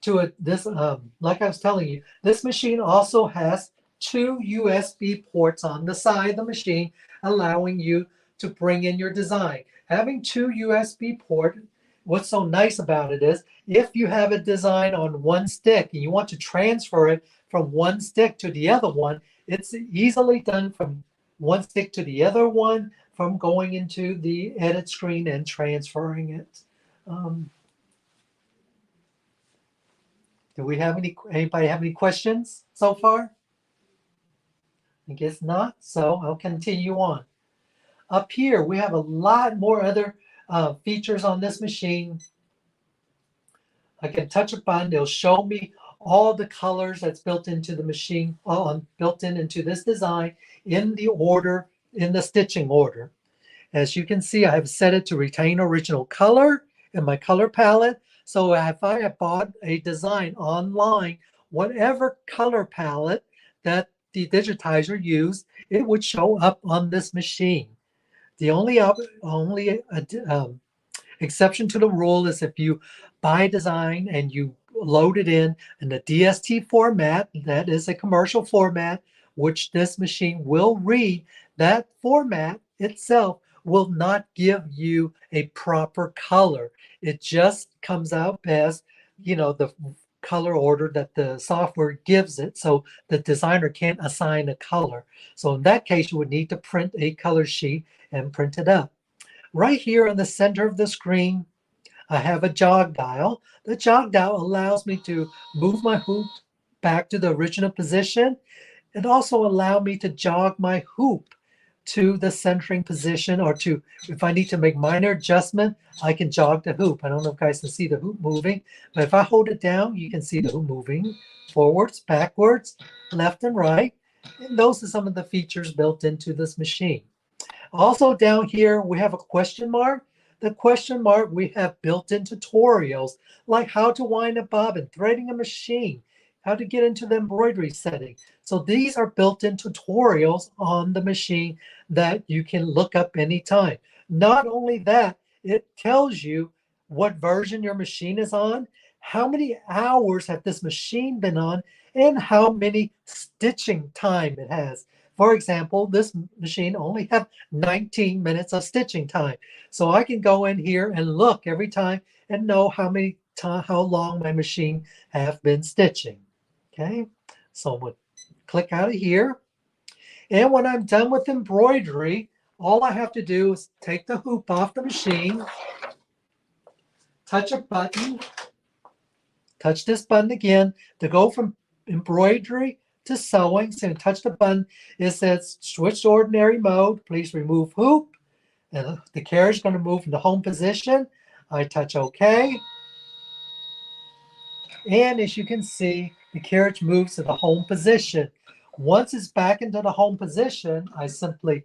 Like I was telling you, this machine also has 2 USB ports on the side of the machine, allowing you to bring in your design. Having 2 USB ports, what's so nice about it is, if you have a design on one stick and you want to transfer it from one stick to the other one, it's easily done from one stick to the other one, from going into the edit screen and transferring it. Do we have anybody have any questions so far? I guess not, so I'll continue on. Up here, we have a lot more other features on this machine. I can touch a button, it'll show me all the colors that's built into the machine, built into this design in the order, in the stitching order. As you can see, I have set it to retain original color in my color palette. So if I have bought a design online, whatever color palette that the digitizer used, it would show up on this machine. The only exception to the rule is if you buy a design and you load it in the DST format, that is a commercial format, which this machine will read. That format itself will not give you a proper color. It just comes out as, the color order that the software gives it. So the designer can't assign a color. So in that case, you would need to print a color sheet and print it up. Right here in the center of the screen, I have a jog dial. The jog dial allows me to move my hoop back to the original position. It also allows me to jog my hoop to the centering position, or if I need to make minor adjustment, I can jog the hoop. I don't know if you guys can see the hoop moving, but if I hold it down, you can see the hoop moving forwards, backwards, left and right. And those are some of the features built into this machine. Also down here, we have a question mark. The question mark, we have built-in tutorials like how to wind a bobbin, threading a machine, how to get into the embroidery setting. So these are built-in tutorials on the machine that you can look up anytime. Not only that, it tells you what version your machine is on, how many hours have this machine been on, and how many stitching time it has. For example, this machine only have 19 minutes of stitching time. So I can go in here and look every time and know how long my machine have been stitching. Okay, so I'm going to click out of here. And when I'm done with embroidery, all I have to do is take the hoop off the machine, touch a button, touch this button again to go from embroidery to sewing. So touch the button, it says switch to ordinary mode, please remove hoop, and the carriage is going to move into home position. I touch OK, and as you can see, the carriage moves to the home position. Once it's back into the home position, I simply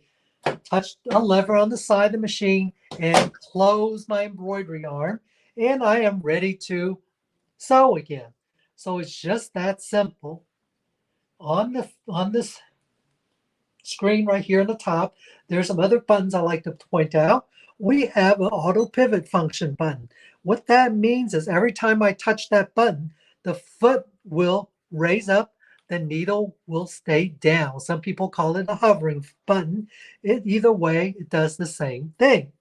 touch a lever on the side of the machine and close my embroidery arm, and I am ready to sew again. So it's just that simple. On this screen right here on the top, there's some other buttons I like to point out. We have an auto pivot function button. What that means is every time I touch that button, the foot will raise up, the needle will stay down. Some people call it a hovering button. Either way, it does the same thing.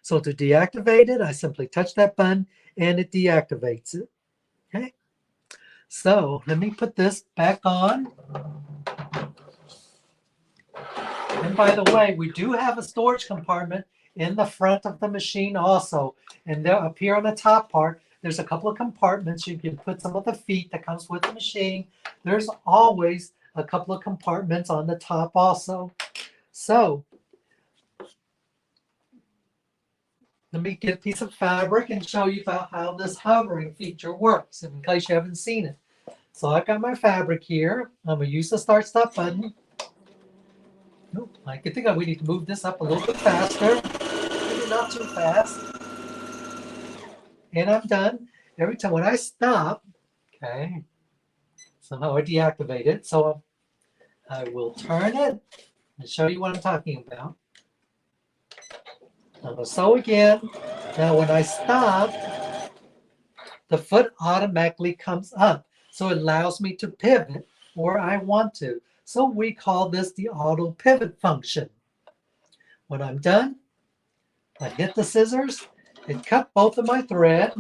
So to deactivate it, I simply touch that button and it deactivates it. Okay. So let me put this back on. And by the way, we do have a storage compartment in the front of the machine also. And there, up here on the top part, there's a couple of compartments. You can put some of the feet that comes with the machine. There's always a couple of compartments on the top also. So let me get a piece of fabric and show you about how this hovering feature works, in case you haven't seen it. So I've got my fabric here. I'm going to use the Start Stop button. Oh, I think we need to move this up a little bit faster. Maybe not too fast. And I'm done. Every time when I stop, okay, somehow I deactivate it. So I will turn it and show you what I'm talking about. I'm going to sew again. Now when I stop, the foot automatically comes up. So it allows me to pivot where I want to. So we call this the auto pivot function. When I'm done, I hit the scissors and cut both of my thread.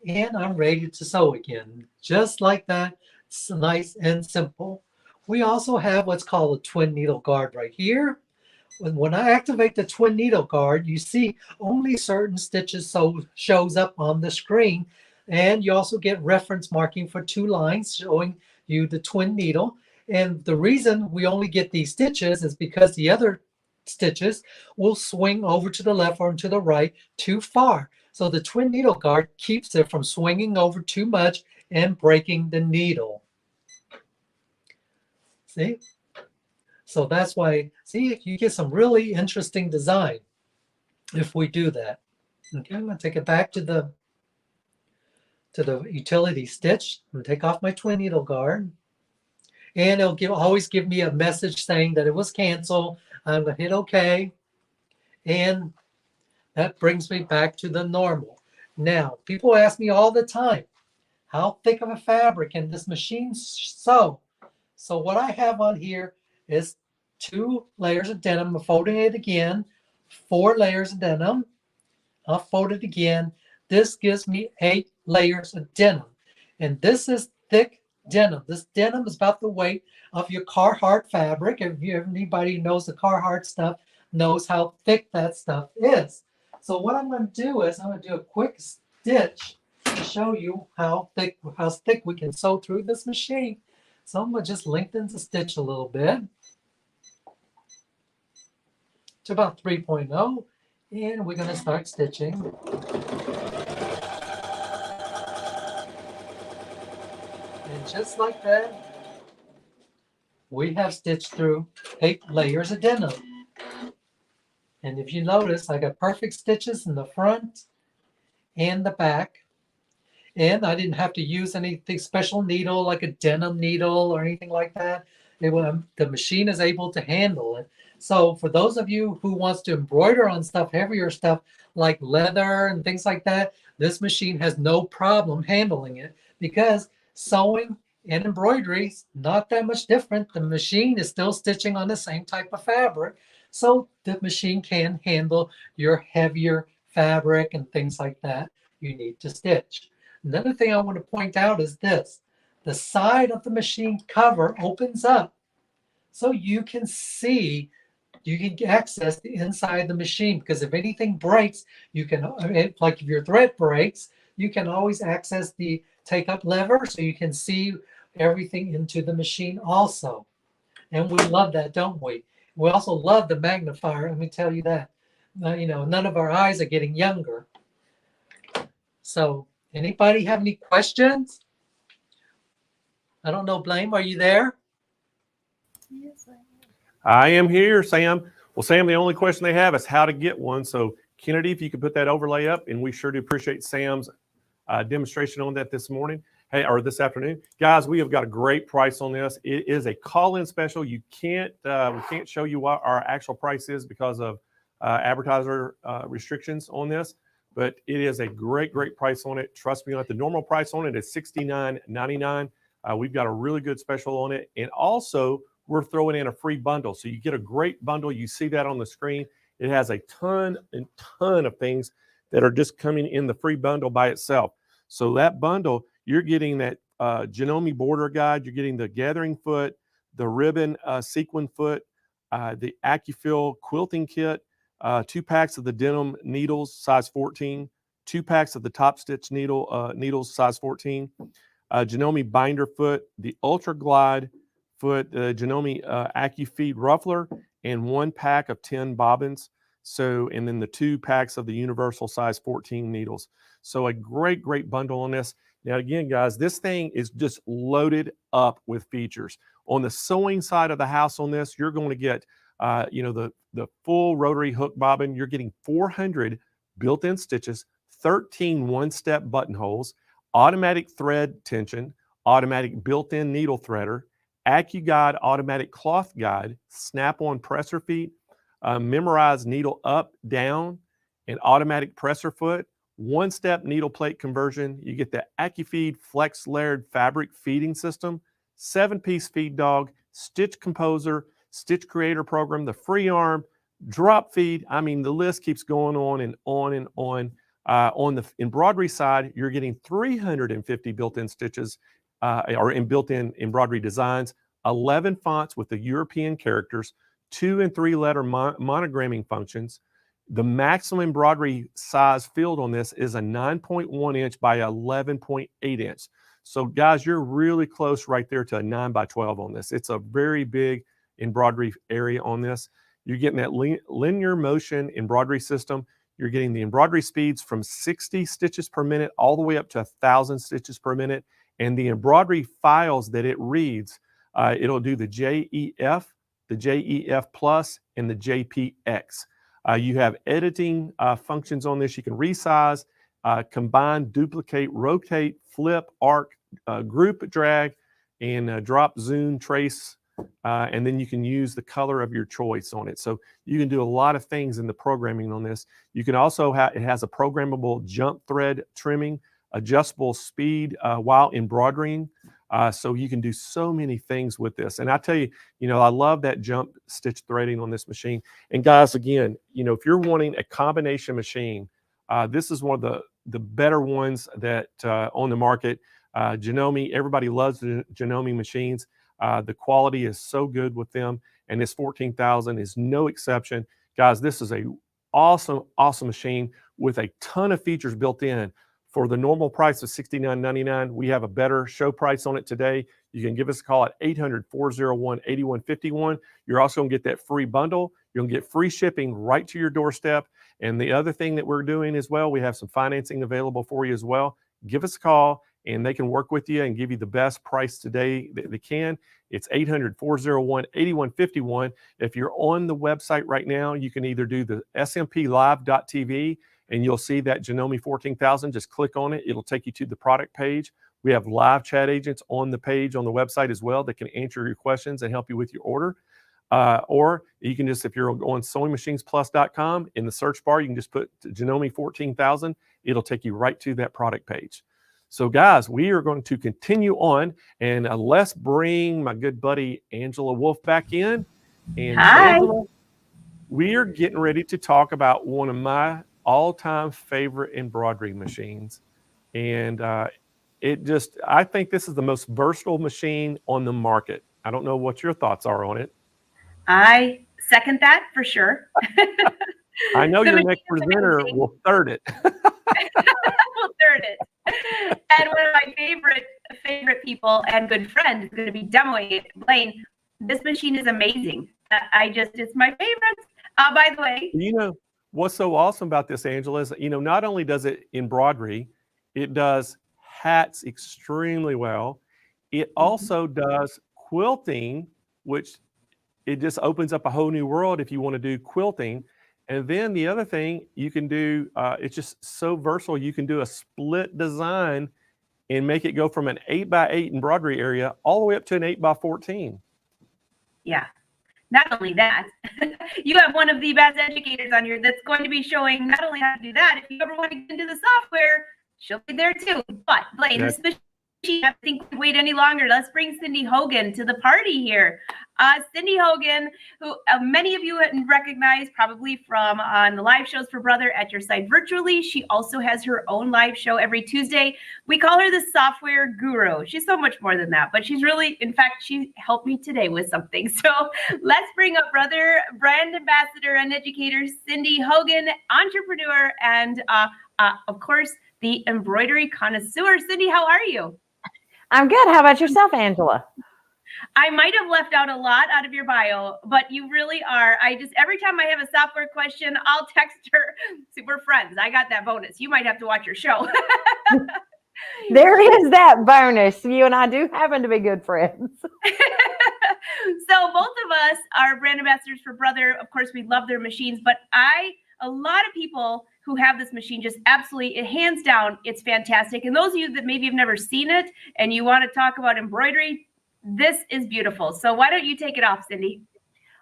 And I'm ready to sew again. Just like that. It's nice and simple. We also have what's called a twin needle guard right here. When I activate the twin needle guard, you see only certain stitches shows up on the screen. And you also get reference marking for 2 lines showing you the twin needle. And the reason we only get these stitches is because the other stitches will swing over to the left or to the right too far. So the twin needle guard keeps it from swinging over too much and breaking the needle. See? So that's why, see, you get some really interesting design if we do that. Okay, I'm going to take it back to the utility stitch. I'm going to take off my twin needle guard. And it'll always give me a message saying that it was canceled. I'm going to hit OK. And that brings me back to the normal. Now, people ask me all the time, how thick of a fabric can this machine sew? So what I have on here is 2 layers of denim. I'm folding it again. 4 layers of denim. I'll fold it again. This gives me 8 layers of denim. And this is thick denim. This denim is about the weight of your Carhartt fabric. If anybody knows the Carhartt stuff, knows how thick that stuff is. So what I'm going to do is I'm going to do a quick stitch to show you how thick we can sew through this machine. So I'm going to just lengthen the stitch a little bit to about 3.0, and we're going to start stitching. And just like that, we have stitched through 8 layers of denim. And if you notice, I got perfect stitches in the front and the back. And I didn't have to use anything special needle like a denim needle or anything like that. The machine is able to handle it. So for those of you who wants to embroider on stuff, heavier stuff like leather and things like that, this machine has no problem handling it, because sewing and embroidery is not that much different. The machine is still stitching on the same type of fabric. So the machine can handle your heavier fabric and things like that you need to stitch. Another thing I want to point out is this. The side of the machine cover opens up so you can see, you can access the inside of the machine, because if anything breaks, you can, like if your thread breaks, you can always access the take up lever so you can see everything into the machine also. And we love that, don't we? We also love the magnifier, let me tell you that. None of our eyes are getting younger. So anybody have any questions? I don't know, Blame, are you there? Yes, I am here, Sam. Well, Sam, the only question they have is how to get one. So Kennedy, if you could put that overlay up, and we sure do appreciate Sam's demonstration on that this morning. Hey, or this afternoon. Guys, we have got a great price on this. It is a call-in special. We can't show you what our actual price is because of advertiser restrictions on this, but it is a great price on it. Trust me on it. The normal price on it is $69.99. We've got a really good special on it. And also, we're throwing in a free bundle. So you get a great bundle. You see that on the screen. It has a ton of things that are just coming in the free bundle by itself. So that bundle, you're getting that Janome border guide. You're getting the gathering foot, the ribbon sequin foot, the AccuFill quilting kit, 2 packs of the denim needles, size 14, 2 packs of the top stitch needles, size 14, Janome binder foot, the Ultra Glide foot, Janome AccuFeed ruffler, and 1 pack of 10 bobbins. So, and then the 2 packs of the universal size 14 needles. So a great, great bundle on this. Now, again, guys, this thing is just loaded up with features. On the sewing side of the house on this, you're going to get, the full rotary hook bobbin. You're getting 400 built-in stitches, 13 one-step buttonholes, automatic thread tension, automatic built-in needle threader, AccuGuide automatic cloth guide, snap-on presser feet, memorized needle up, down, and automatic presser foot, one-step needle plate conversion. You get the AccuFeed Flex Layered Fabric Feeding System, 7-piece feed dog, stitch composer, stitch creator program, the free arm, drop feed. I mean, the list keeps going on and on and on. On the embroidery side, you're getting 350 built-in stitches or in built-in embroidery designs, 11 fonts with the European characters, 2 and 3 letter monogramming functions. The maximum embroidery size field on this is a 9.1 inch by 11.8 inch. So guys, you're really close right there to a 9 by 12 on this. It's a very big embroidery area on this. You're getting that linear motion embroidery system. You're getting the embroidery speeds from 60 stitches per minute all the way up to 1,000 stitches per minute. And the embroidery files that it reads, it'll do the JEF, the JEF Plus, and the JPX. You have editing functions on this. You can resize, combine, duplicate, rotate, flip, arc, group drag, and drop, zoom, trace, and then you can use the color of your choice on it. So you can do a lot of things in the programming on this. You can also it has a programmable jump thread trimming, adjustable speed while embroidering. So you can do so many things with this. And I tell you, I love that jump stitch threading on this machine. And guys, again, if you're wanting a combination machine, this is one of the better ones that on the market. Janome, everybody loves the Janome machines. The quality is so good with them. And this 14,000 is no exception. Guys, this is a awesome, awesome machine with a ton of features built in. For the normal price of $69.99, we have a better show price on it today. You can give us a call at 800-401-8151. You're also going to get that free bundle. You're going to get free shipping right to your doorstep. And the other thing that we're doing as well, we have some financing available for you as well. Give us a call, and they can work with you and give you the best price today that they can. It's 800-401-8151. If you're on the website right now, you can either do the smplive.tv, and you'll see that Janome 14,000. Just click on it. It'll take you to the product page. We have live chat agents on the page on the website as well that can answer your questions and help you with your order. Or you can just, if you're on SewingMachinesPlus.com, in the search bar, you can just put Janome 14,000. It'll take you right to that product page. So guys, we are going to continue on, and let's bring my good buddy Angela Wolf back in. And Hi. Angela, we are getting ready to talk about one of my all-time favorite embroidery machines. And I think this is the most versatile machine on the market. I don't know what your thoughts are on it. I second that for sure. I know your next presenter will third it. Will third it. And one of my favorite people and good friend is going to be demoing it. Blaine, this machine is amazing. It's my favorite. By the way, what's so awesome about this, Angela, is not only does it embroidery, it does hats extremely well. It also does quilting, which it just opens up a whole new world if you want to do quilting. And then the other thing you can do, it's just so versatile. You can do a split design and make it go from an 8x8 embroidery area all the way up to an 8x14. Yeah. Not only that, you have one of the best educators on here that's going to be showing not only how to do that, if you ever want to get into the software, she'll be there too. But Blaine, this machine I think we wait any longer. Let's bring Cindy Hogan to the party here. Cindy Hogan, who many of you recognize probably from on the live shows for Brother at Your Site Virtually. She also has her own live show every Tuesday. We call her the software guru. She's so much more than that, but she's really, in fact, she helped me today with something. So let's bring up Brother, brand ambassador and educator, Cindy Hogan, entrepreneur, and of course, the embroidery connoisseur. Cindy, how are you? I'm good. How about yourself, Angela? I might have left out a lot out of your bio, but you really are. Every time I have a software question, I'll text her. See, we're friends. I got that bonus. You might have to watch your show. There is that bonus. You and I do happen to be good friends. So both of us are brand ambassadors for Brother. Of course, we love their machines, but a lot of people who have this machine just absolutely, hands down, it's fantastic. And those of you that maybe have never seen it and you want to talk about embroidery, this is beautiful. So why don't you take it off, Cindy?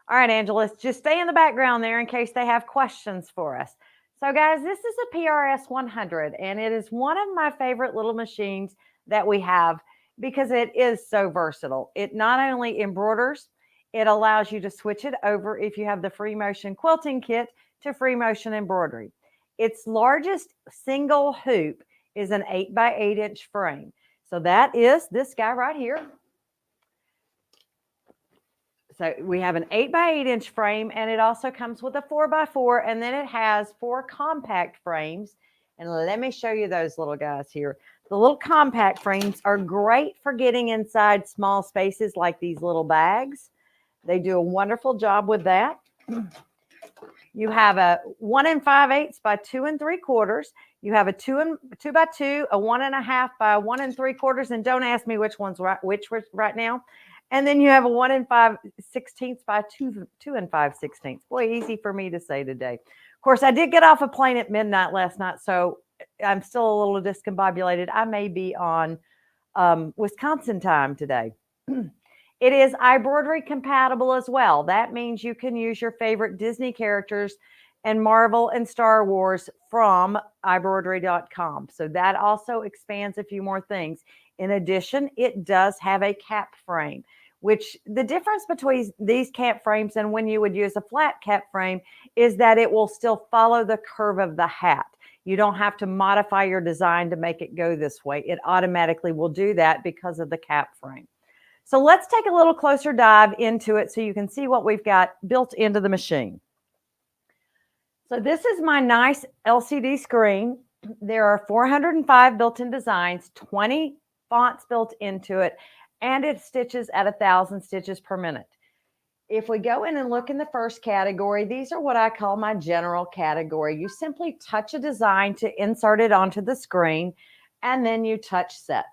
All right, Angela, just stay in the background there in case they have questions for us. So guys, this is a PRS 100, and it is one of my favorite little machines that we have because it is so versatile. It not only embroiders, it allows you to switch it over if you have the free motion quilting kit to free motion embroidery. Its largest single hoop is an 8x8 inch frame. So that is this guy right here. So we have an 8x8 inch frame, and it also comes with a 4x4, and then it has 4 compact frames. And let me show you those little guys here. The little compact frames are great for getting inside small spaces like these little bags. They do a wonderful job with that. You have a 1 5/8 by 2 3/4. You have a 2 by 2, a 1 1/2 by 1 3/4, and don't ask me which one's which right now. And then you have a 1 5/16 by 2 5/16. Boy, easy for me to say today. Of course, I did get off a plane at midnight last night, so I'm still a little discombobulated. I may be on Wisconsin time today. It is embroidery compatible as well. That means you can use your favorite Disney characters and Marvel and Star Wars from embroidery.com. So that also expands a few more things. In addition, it does have a cap frame, which the difference between these cap frames and when you would use a flat cap frame is that it will still follow the curve of the hat. You don't have to modify your design to make it go this way. It automatically will do that because of the cap frame. So let's take a little closer dive into it so you can see what we've got built into the machine. So this is my nice LCD screen. There are 405 built-in designs, 20 fonts built into it, and it stitches at 1,000 stitches per minute. If we go in and look in the first category, these are what I call my general category. You simply touch a design to insert it onto the screen, and then you touch set.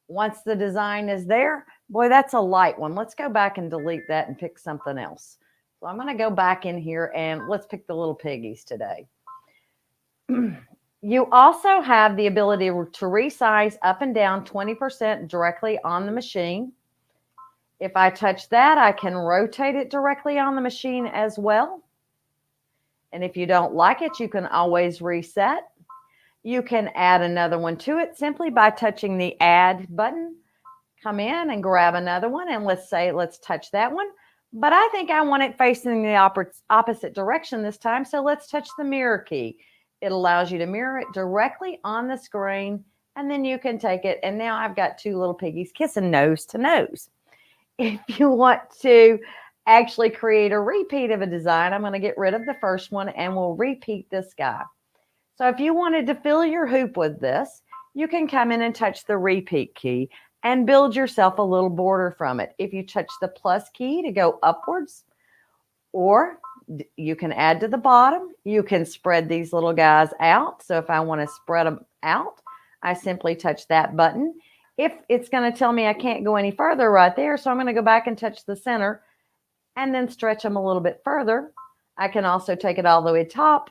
Once the design is there, boy, that's a light one. Let's go back and delete that and pick something else. So I'm going to go back in here and let's pick the little piggies today. You also have the ability to resize up and down 20% directly on the machine. If I touch that, I can rotate it directly on the machine as well. And if you don't like it, you can always reset. You can add another one to it simply by touching the add button. Come in and grab another one, and let's touch that one. But I think I want it facing the opposite direction this time, so let's touch the mirror key. It allows you to mirror it directly on the screen, and then you can take it, and now I've got 2 little piggies kissing nose to nose. If you want to actually create a repeat of a design, I'm going to get rid of the first one, and we'll repeat this guy. So if you wanted to fill your hoop with this, you can come in and touch the repeat key and build yourself a little border from it. If you touch the plus key to go upwards, or you can add to the bottom, you can spread these little guys out. So if I want to spread them out, I simply touch that button. If it's going to tell me I can't go any further right there, so I'm going to go back and touch the center and then stretch them a little bit further. I can also take it all the way top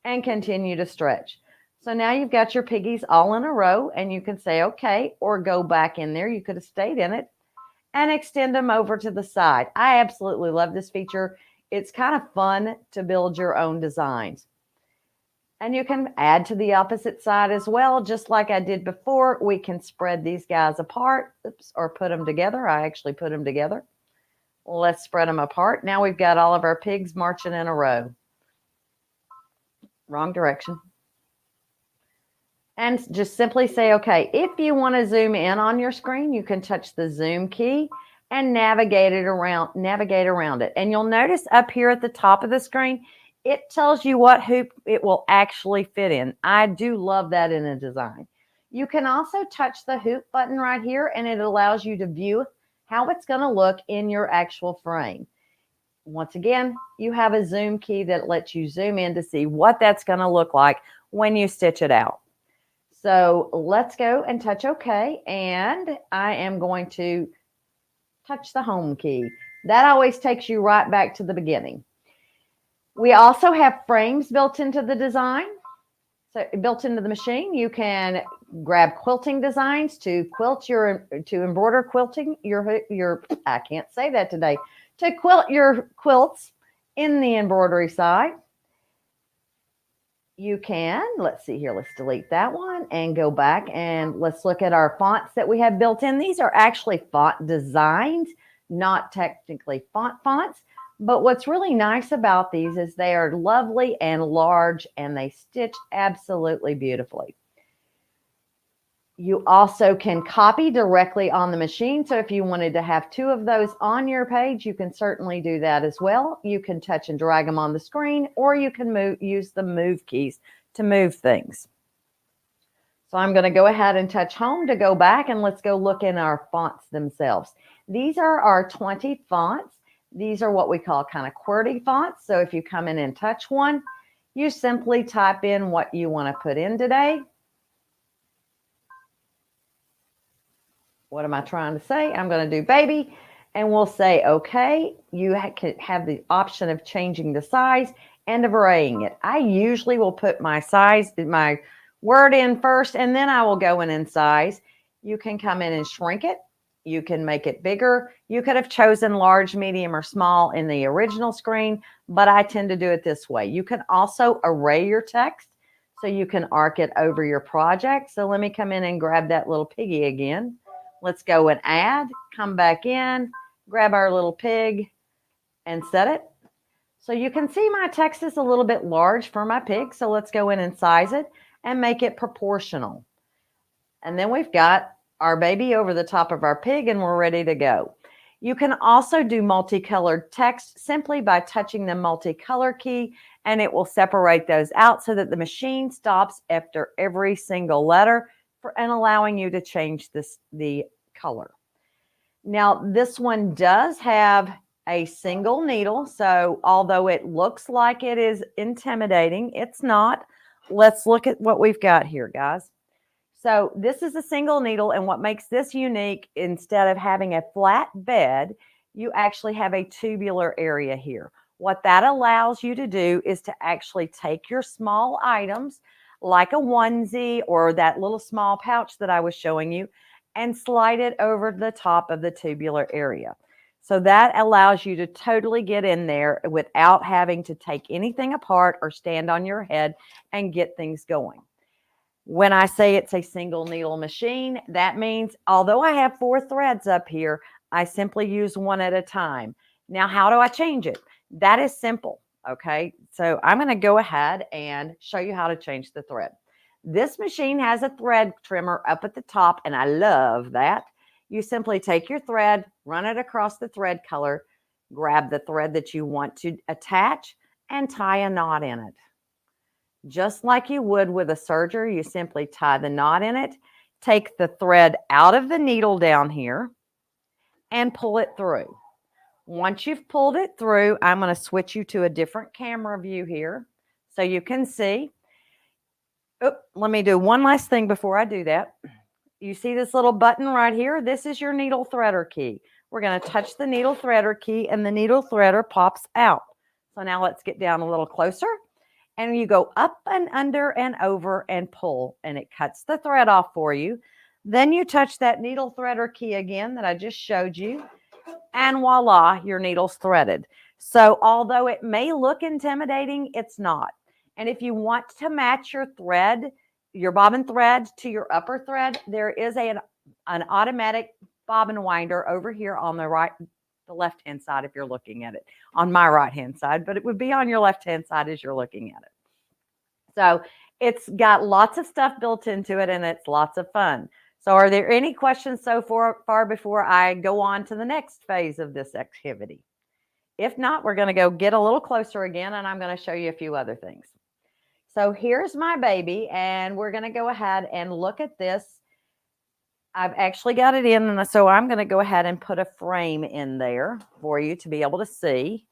and continue to stretch. So now you've got your piggies all in a row, and you can say, okay, or go back in there. You could have stayed in it and extend them over to the side. I absolutely love this feature. It's kind of fun to build your own designs. And you can add to the opposite side as well, just like I did before. We can spread these guys apart, oops, or put them together. I actually put them together. Let's spread them apart. Now we've got all of our pigs marching in a row. Wrong direction. And just simply say, okay, if you want to zoom in on your screen, you can touch the zoom key and navigate around it. And you'll notice up here at the top of the screen, it tells you what hoop it will actually fit in. I do love that in a design. You can also touch the hoop button right here, and it allows you to view how it's going to look in your actual frame. Once again, you have a zoom key that lets you zoom in to see what that's going to look like when you stitch it out. So let's go and touch OK. And I am going to touch the home key. That always takes you right back to the beginning. We also have frames built into the design. So built into the machine, you can grab quilting designs to embroider quilting your I can't say that today, to quilt your quilts in the embroidery side. You can, let's see here, let's delete that one and go back and let's look at our fonts that we have built in. These are actually font designs, not technically fonts. But what's really nice about these is they are lovely and large, and they stitch absolutely beautifully. You also can copy directly on the machine. So if you wanted to have 2 of those on your page, you can certainly do that as well. You can touch and drag them on the screen, or you can use the move keys to move things. So I'm going to go ahead and touch home to go back, and let's go look in our fonts themselves. These are our 20 fonts. These are what we call kind of QWERTY fonts. So if you come in and touch one, you simply type in what you want to put in today. What am I trying to say? I'm going to do baby, and we'll say okay. You have the option of changing the size and of arraying it. I usually will put my word in first, and then I will go in size. You can come in and shrink it. You can make it bigger. You could have chosen large, medium, or small in the original screen, but I tend to do it this way. You can also array your text, so you can arc it over your project. So let me come in and grab that little piggy again. Let's go and add, come back in, grab our little pig and set it. So you can see my text is a little bit large for my pig. So let's go in and size it and make it proportional. And then we've got our baby over the top of our pig, and we're ready to go. You can also do multicolored text simply by touching the multicolor key, and it will separate those out so that the machine stops after every single letter and allowing you to change the color. Now, this one does have a single needle, so although it looks like it is intimidating, it's not. Let's look at what we've got here, guys. So this is a single needle, and what makes this unique, instead of having a flat bed, you actually have a tubular area here. What that allows you to do is to actually take your small items, like a onesie or that little small pouch that I was showing you, and slide it over the top of the tubular area. So that allows you to totally get in there without having to take anything apart or stand on your head and get things going. When I say it's a single needle machine, that means although I have 4 threads up here, I simply use one at a time. Now, how do I change it? That is simple, okay? So I'm going to go ahead and show you how to change the thread. This machine has a thread trimmer up at the top, and I love that. You simply take your thread, run it across the thread color, grab the thread that you want to attach, and tie a knot in it. Just like you would with a serger, you simply tie the knot in it, take the thread out of the needle down here, and pull it through. Once you've pulled it through, I'm going to switch you to a different camera view here so you can see. Oh, let me do one last thing before I do that. You see this little button right here? This is your needle threader key. We're going to touch the needle threader key, and the needle threader pops out. So now let's get down a little closer. And you go up and under and over and pull, and it cuts the thread off for you. Then you touch that needle threader key again that I just showed you, and voila, your needle's threaded. So although it may look intimidating, it's not. And if you want to match your thread, your bobbin thread to your upper thread, there is an automatic bobbin winder over here on the left-hand side if you're looking at it. On my right-hand side, but it would be on your left-hand side as you're looking at it. So it's got lots of stuff built into it, and it's lots of fun. So are there any questions so far before I go on to the next phase of this activity? If not, we're going to go get a little closer again, and I'm going to show you a few other things. So here's my baby, and we're going to go ahead and look at this. I've actually got it in, and so I'm going to go ahead and put a frame in there for you to be able to see.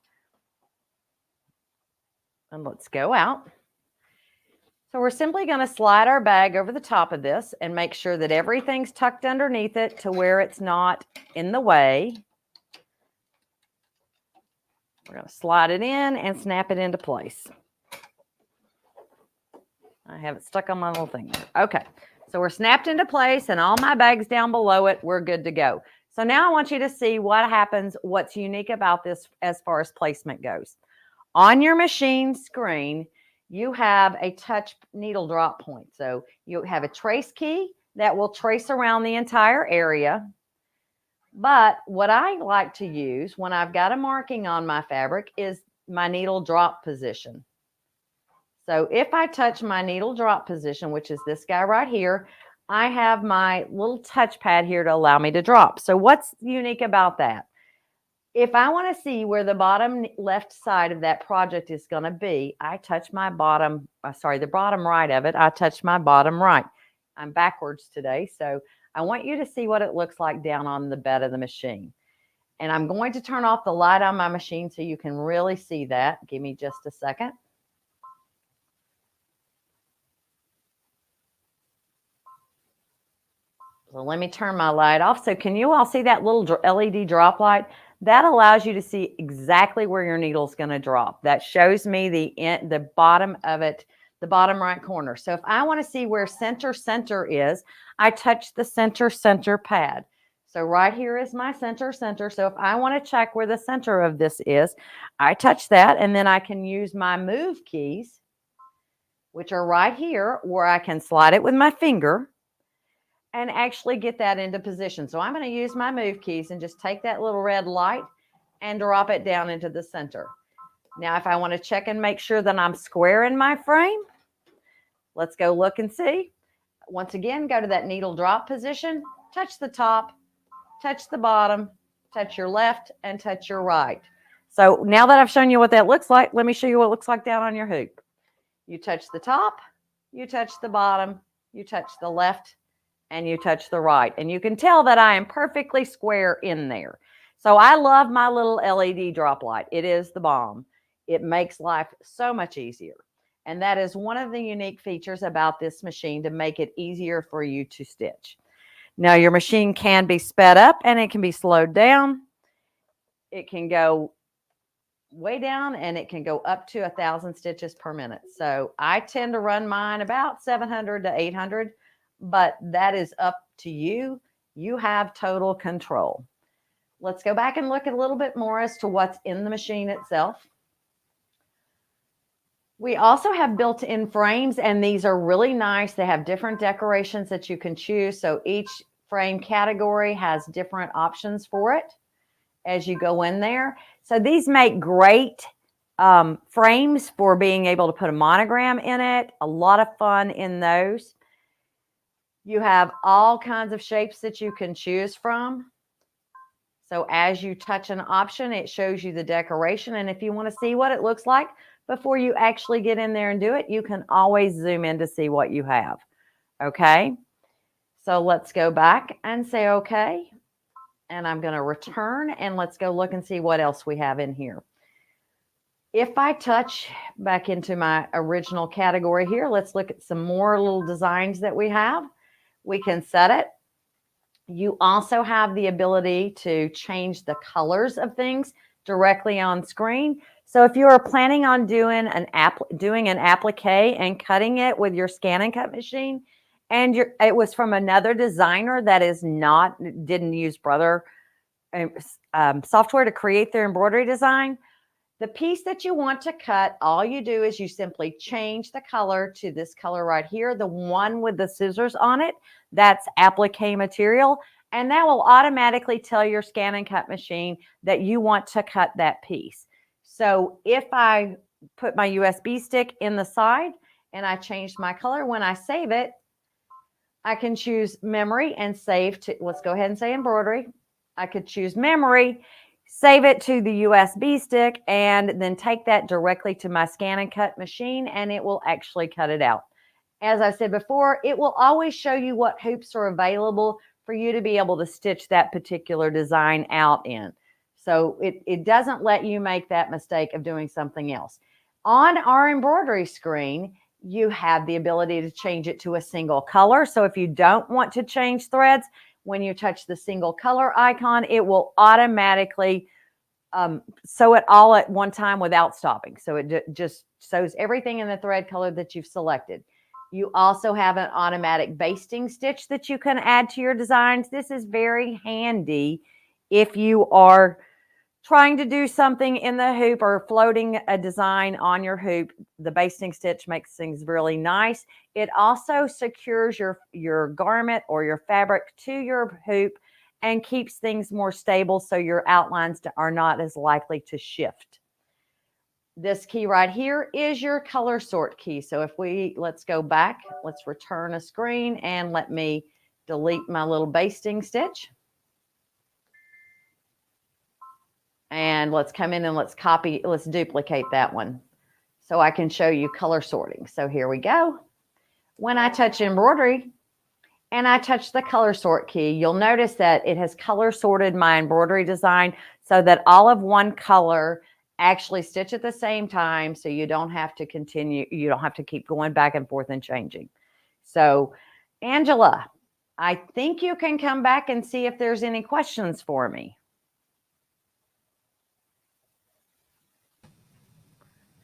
And let's go out. So we're simply going to slide our bag over the top of this and make sure that everything's tucked underneath it to where it's not in the way. We're going to slide it in and snap it into place. I have it stuck on my little thing there. Okay, so we're snapped into place and all my bags down below it, we're good to go. So now I want you to see what happens, what's unique about this as far as placement goes. On your machine screen, you have a touch needle drop point. So you have a trace key that will trace around the entire area. But what I like to use when I've got a marking on my fabric is my needle drop position. So if I touch my needle drop position, which is this guy right here, I have my little touch pad here to allow me to drop. So what's unique about that? If I want to see where the bottom left side of that project is going to be, I touch my bottom, the bottom right of it. I touch my bottom right. I'm backwards today, so I want you to see what it looks like down on the bed of the machine. And I'm going to turn off the light on my machine so you can really see that. Give me just a second. So let me turn my light off. So can you all see that little LED drop light? That allows you to see exactly where your needle is going to drop. That shows me the bottom of it, the bottom right corner. So if I want to see where center is, I touch the center pad. So right here is my center. So if I want to check where the center of this is, I touch that, and then I can use my move keys, which are right here, where I can slide it with my finger and actually get that into position. So I'm going to use my move keys and just take that little red light and drop it down into the center. Now, if I want to check and make sure that I'm square in my frame, let's go look and see. Once again, go to that needle drop position, touch the top, touch the bottom, touch your left, and touch your right. So now that I've shown you what that looks like, let me show you what it looks like down on your hoop. You touch the top, you touch the bottom, you touch the left, and you touch the right. And you can tell that I am perfectly square in there. So I love my little LED drop light. It is the bomb. It makes life so much easier. And that is one of the unique features about this machine to make it easier for you to stitch. Now your machine can be sped up and it can be slowed down. It can go way down and it can go up to 1,000 stitches per minute. So I tend to run mine about 700 to 800. But that is up to you. You have total control. Let's go back and look at a little bit more as to what's in the machine itself. We also have built-in frames, and these are really nice. They have different decorations that you can choose. So each frame category has different options for it as you go in there. So these make great frames for being able to put a monogram in it. A lot of fun in those. You have all kinds of shapes that you can choose from. So as you touch an option, it shows you the decoration. And if you want to see what it looks like before you actually get in there and do it, you can always zoom in to see what you have. Okay. So let's go back and say, okay. And I'm going to return and let's go look and see what else we have in here. If I touch back into my original category here, let's look at some more little designs that we have. We can set it. You also have the ability to change the colors of things directly on screen. So if you are planning on doing an applique and cutting it with your scan and cut machine, and it was from another designer that didn't use Brother software to create their embroidery design, The piece that you want to cut, all you do is you simply change the color to this color right here, the one with the scissors on it. That's applique material. And that will automatically tell your scan and cut machine that you want to cut that piece. So if I put my USB stick in the side and I changed my color, when I save it, I can choose memory and save to, let's go ahead and say embroidery. I could choose memory, save it to the USB stick, and then take that directly to my scan and cut machine, and it will actually cut it out. As I said before, it will always show you what hoops are available for you to be able to stitch that particular design out in. So it doesn't let you make that mistake of doing something else. On our embroidery screen, you have the ability to change it to a single color. So if you don't want to change threads, when you touch the single color icon, it will automatically sew it all at one time without stopping. So it just sews everything in the thread color that you've selected. You also have an automatic basting stitch that you can add to your designs. This is very handy if you are trying to do something in the hoop or floating a design on your hoop. The basting stitch makes things really nice. It also secures your garment or your fabric to your hoop and keeps things more stable so your outlines are not as likely to shift. This key right here is your color sort key. So if let's go back, let's return a screen and let me delete my little basting stitch. And let's come in and let's duplicate that one so I can show you color sorting. So here we go. When I touch embroidery and I touch the color sort key, you'll notice that it has color sorted my embroidery design so that all of one color actually stitch at the same time, so you don't have to continue, you don't have to keep going back and forth and changing. So Angela, I think you can come back and see if there's any questions for me.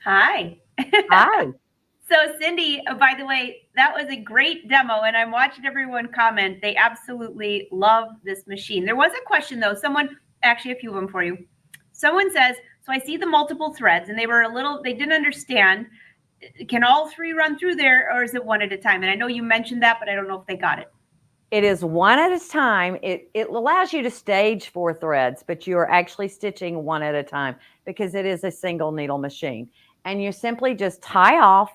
Hi. Hi. So Cindy, by the way, that was a great demo, and I'm watching everyone comment. They absolutely love this machine. There was a question though. Actually a few of them for you. Someone says, so I see the multiple threads, and they didn't understand. Can all three run through there, or is it one at a time? And I know you mentioned that, but I don't know if they got it. It is one at a time. It allows you to stage 4 threads, but you are actually stitching one at a time because it is a single needle machine. And you simply just tie off,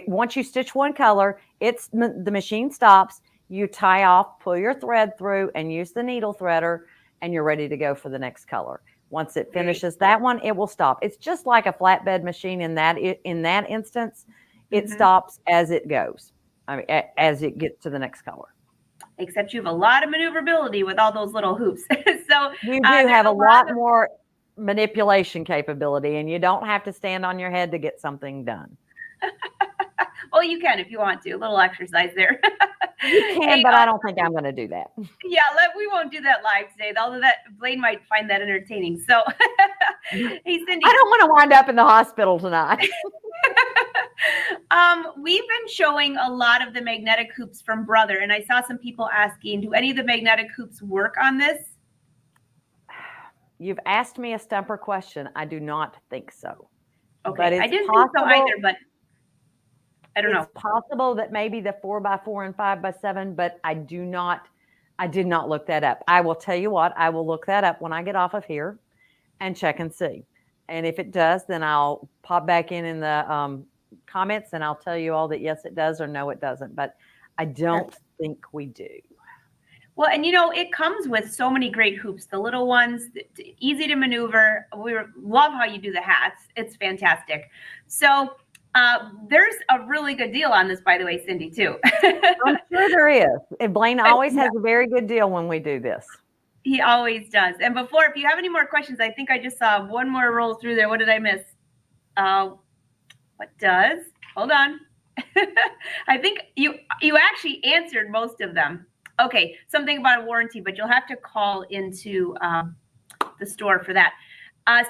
once you stitch one color, the machine stops, you tie off, pull your thread through and use the needle threader, and you're ready to go for the next color. Once it finishes that one, it will stop. It's just like a flatbed machine in that instance. It stops as it goes, as it gets to the next color. Except you have a lot of maneuverability with all those little hoops. So you do have a lot more manipulation capability, and you don't have to stand on your head to get something done. Well, you can if you want to. A little exercise there. You can, but I don't think I'm going to do that. Yeah, we won't do that live today, although Blaine might find that entertaining. So, hey, Cindy. I don't want to wind up in the hospital tonight. We've been showing a lot of the magnetic hoops from Brother, and I saw some people asking, do any of the magnetic hoops work on this? You've asked me a stumper question. I do not think so. Okay, but I didn't think so either, but I don't know. It's possible that maybe the 4x4 and 5x7, but I did not look that up. I will tell you what, I will look that up when I get off of here and check and see. And if it does, then I'll pop back in the comments and I'll tell you all that yes, it does or no, it doesn't. But I don't think we do. Well, and it comes with so many great hoops, the little ones, easy to maneuver. We love how you do the hats. It's fantastic. So there's a really good deal on this, by the way, Cindy, too. I'm sure there is. And Blaine always has a very good deal when we do this. He always does. And before, if you have any more questions, I think I just saw one more roll through there. What did I miss? Hold on. I think you actually answered most of them. Okay, something about a warranty, but you'll have to call into the store for that.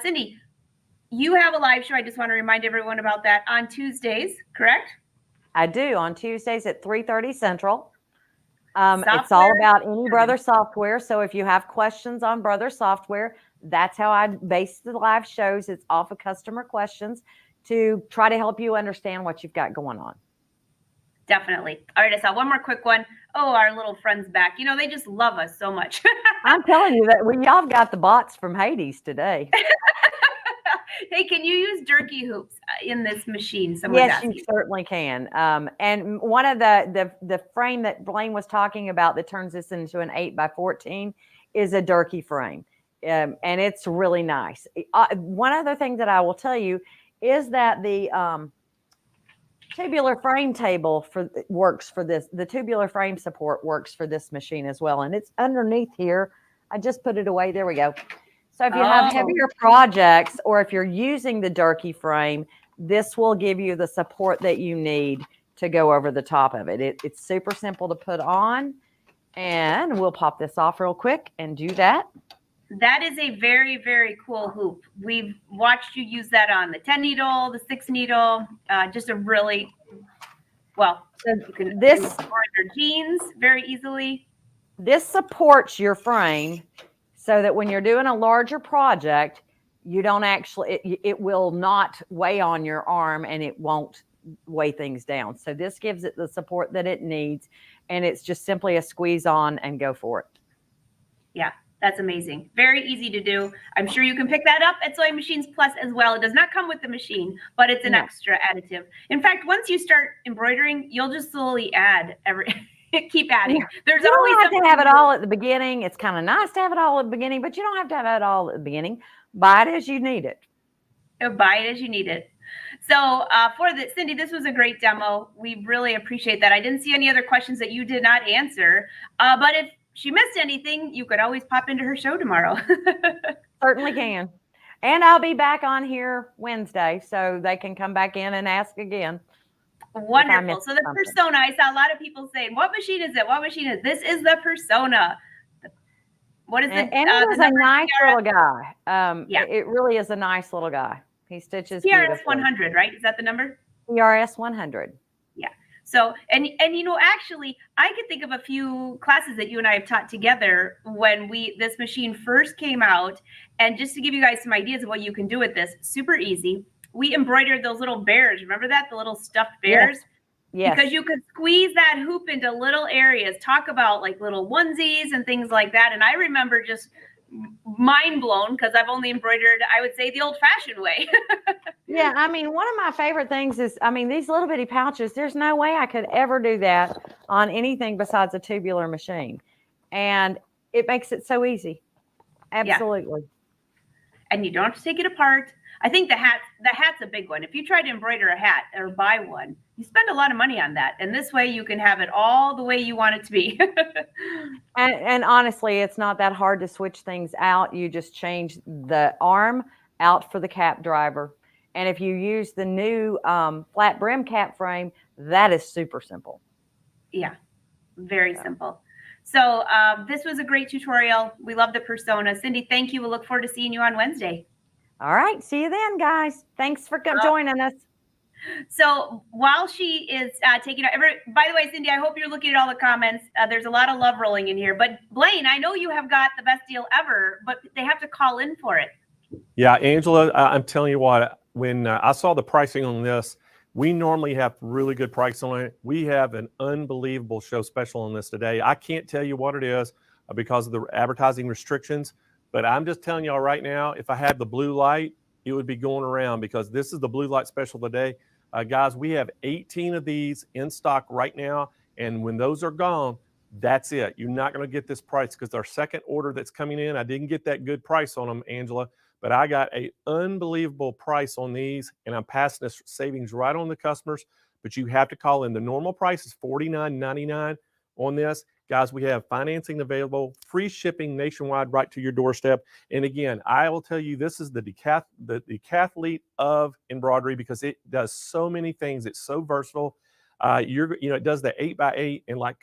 Cindy, you have a live show. I just want to remind everyone about that on Tuesdays, correct? I do, on Tuesdays at 3:30 Central. It's all about any Brother software. So if you have questions on Brother software, that's how I base the live shows. It's off of customer questions to try to help you understand what you've got going on. Definitely. All right, I saw one more quick one. Oh, our little friends back. You know, they just love us so much. I'm telling you that y'all got the bots from Hades today. Hey, can you use jerky hoops in this machine? Someone's Yes, asking. you certainly can. And one of the frame that Blaine was talking about that turns this into an 8x14 is a jerky frame. And it's really nice. One other thing that I will tell you is that the tubular frame table works for this. The tubular frame support works for this machine as well. And it's underneath here. I just put it away. There we go. So if you have heavier projects, or if you're using the jerky frame, this will give you the support that you need to go over the top of it. It's super simple to put on, and we'll pop this off real quick and do that. That is a very, very cool hoop. We've watched you use that on the 10 needle, the 6 needle, just a really, well, you can embroider jeans very easily. This supports your frame so that when you're doing a larger project, you don't actually, it will not weigh on your arm and it won't weigh things down. So this gives it the support that it needs, and it's just simply a squeeze on and go for it. Yeah, that's amazing. Very easy to do. I'm sure you can pick that up at Sewing Machines Plus as well. It does not come with the machine, but it's an extra additive. In fact, once you start embroidering, you'll just slowly add keep adding. There's you always don't have to have it all at the beginning. It's kind of nice to have it all at the beginning, but you don't have to have it all at the beginning. Buy it as you need it. Buy it as you need it. So Cindy, this was a great demo. We really appreciate that. I didn't see any other questions that you did not answer, but if she missed anything, you could always pop into her show tomorrow. Certainly can. And I'll be back on here Wednesday, so they can come back in and ask again. Wonderful. So the Persona, I saw a lot of people saying, what machine is it? What machine is it? This is the Persona. What is it? And it is a nice little guy. Yeah. It really is a nice little guy. He stitches PRS 100, right? Is that the number? PRS 100. Yeah. So, and you know, actually, I could think of a few classes that you and I have taught together when this machine first came out. And just to give you guys some ideas of what you can do with this, super easy. We embroidered those little bears. Remember that? The little stuffed bears? Yes. Because you could squeeze that hoop into little areas. Talk about like little onesies and things like that. And I remember just mind blown because I've only embroidered, I would say, the old fashioned way. Yeah. I mean, one of my favorite things is, I mean, these little bitty pouches, there's no way I could ever do that on anything besides a tubular machine. And it makes it so easy. Absolutely. Yeah. And you don't have to take it apart. I think the hat's a big one. If you try to embroider a hat or buy one, you spend a lot of money on that. And this way you can have it all the way you want it to be. and honestly, it's not that hard to switch things out. You just change the arm out for the cap driver. And if you use the new flat brim cap frame, that is super simple. Yeah, very simple. So this was a great tutorial. We love the Persona. Cindy, thank you. We'll look forward to seeing you on Wednesday. All right. See you then, guys. Thanks for joining us. So while she is taking by the way, Cindy, I hope you're looking at all the comments. There's a lot of love rolling in here. But Blaine, I know you have got the best deal ever, but they have to call in for it. Yeah, Angela, I'm telling you what, when I saw the pricing on this, we normally have really good price on it. We have an unbelievable show special on this today. I can't tell you what it is because of the advertising restrictions. But I'm just telling y'all right now, if I had the blue light, it would be going around because this is the blue light special today. Guys, we have 18 of these in stock right now. And when those are gone, that's it. You're not going to get this price because our second order that's coming in, I didn't get that good price on them, Angela, but I got an unbelievable price on these and I'm passing this savings right on the customers. But you have to call in. The normal price is $49.99 on this. Guys, we have financing available, free shipping nationwide right to your doorstep. And again, I will tell you, this is the decathlete of embroidery because it does so many things. It's so versatile. It does the 8x8 and like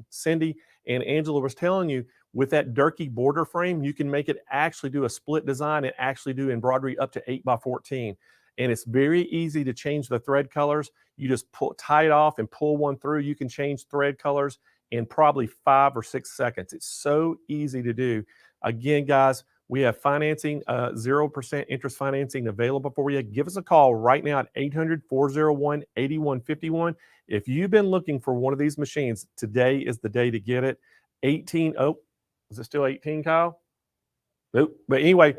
Cindy and Angela was telling you, with that Durkee border frame, you can make it actually do a split design and actually do embroidery up to 8x14. And it's very easy to change the thread colors. You just tie it off and pull one through. You can change thread colors in probably 5 or 6 seconds. It's so easy to do. Again, guys, we have financing, 0% interest financing available for you. Give us a call right now at 800-401-8151. If you've been looking for one of these machines, today is the day to get it. 18, oh, is it still 18, Kyle? Nope. But anyway,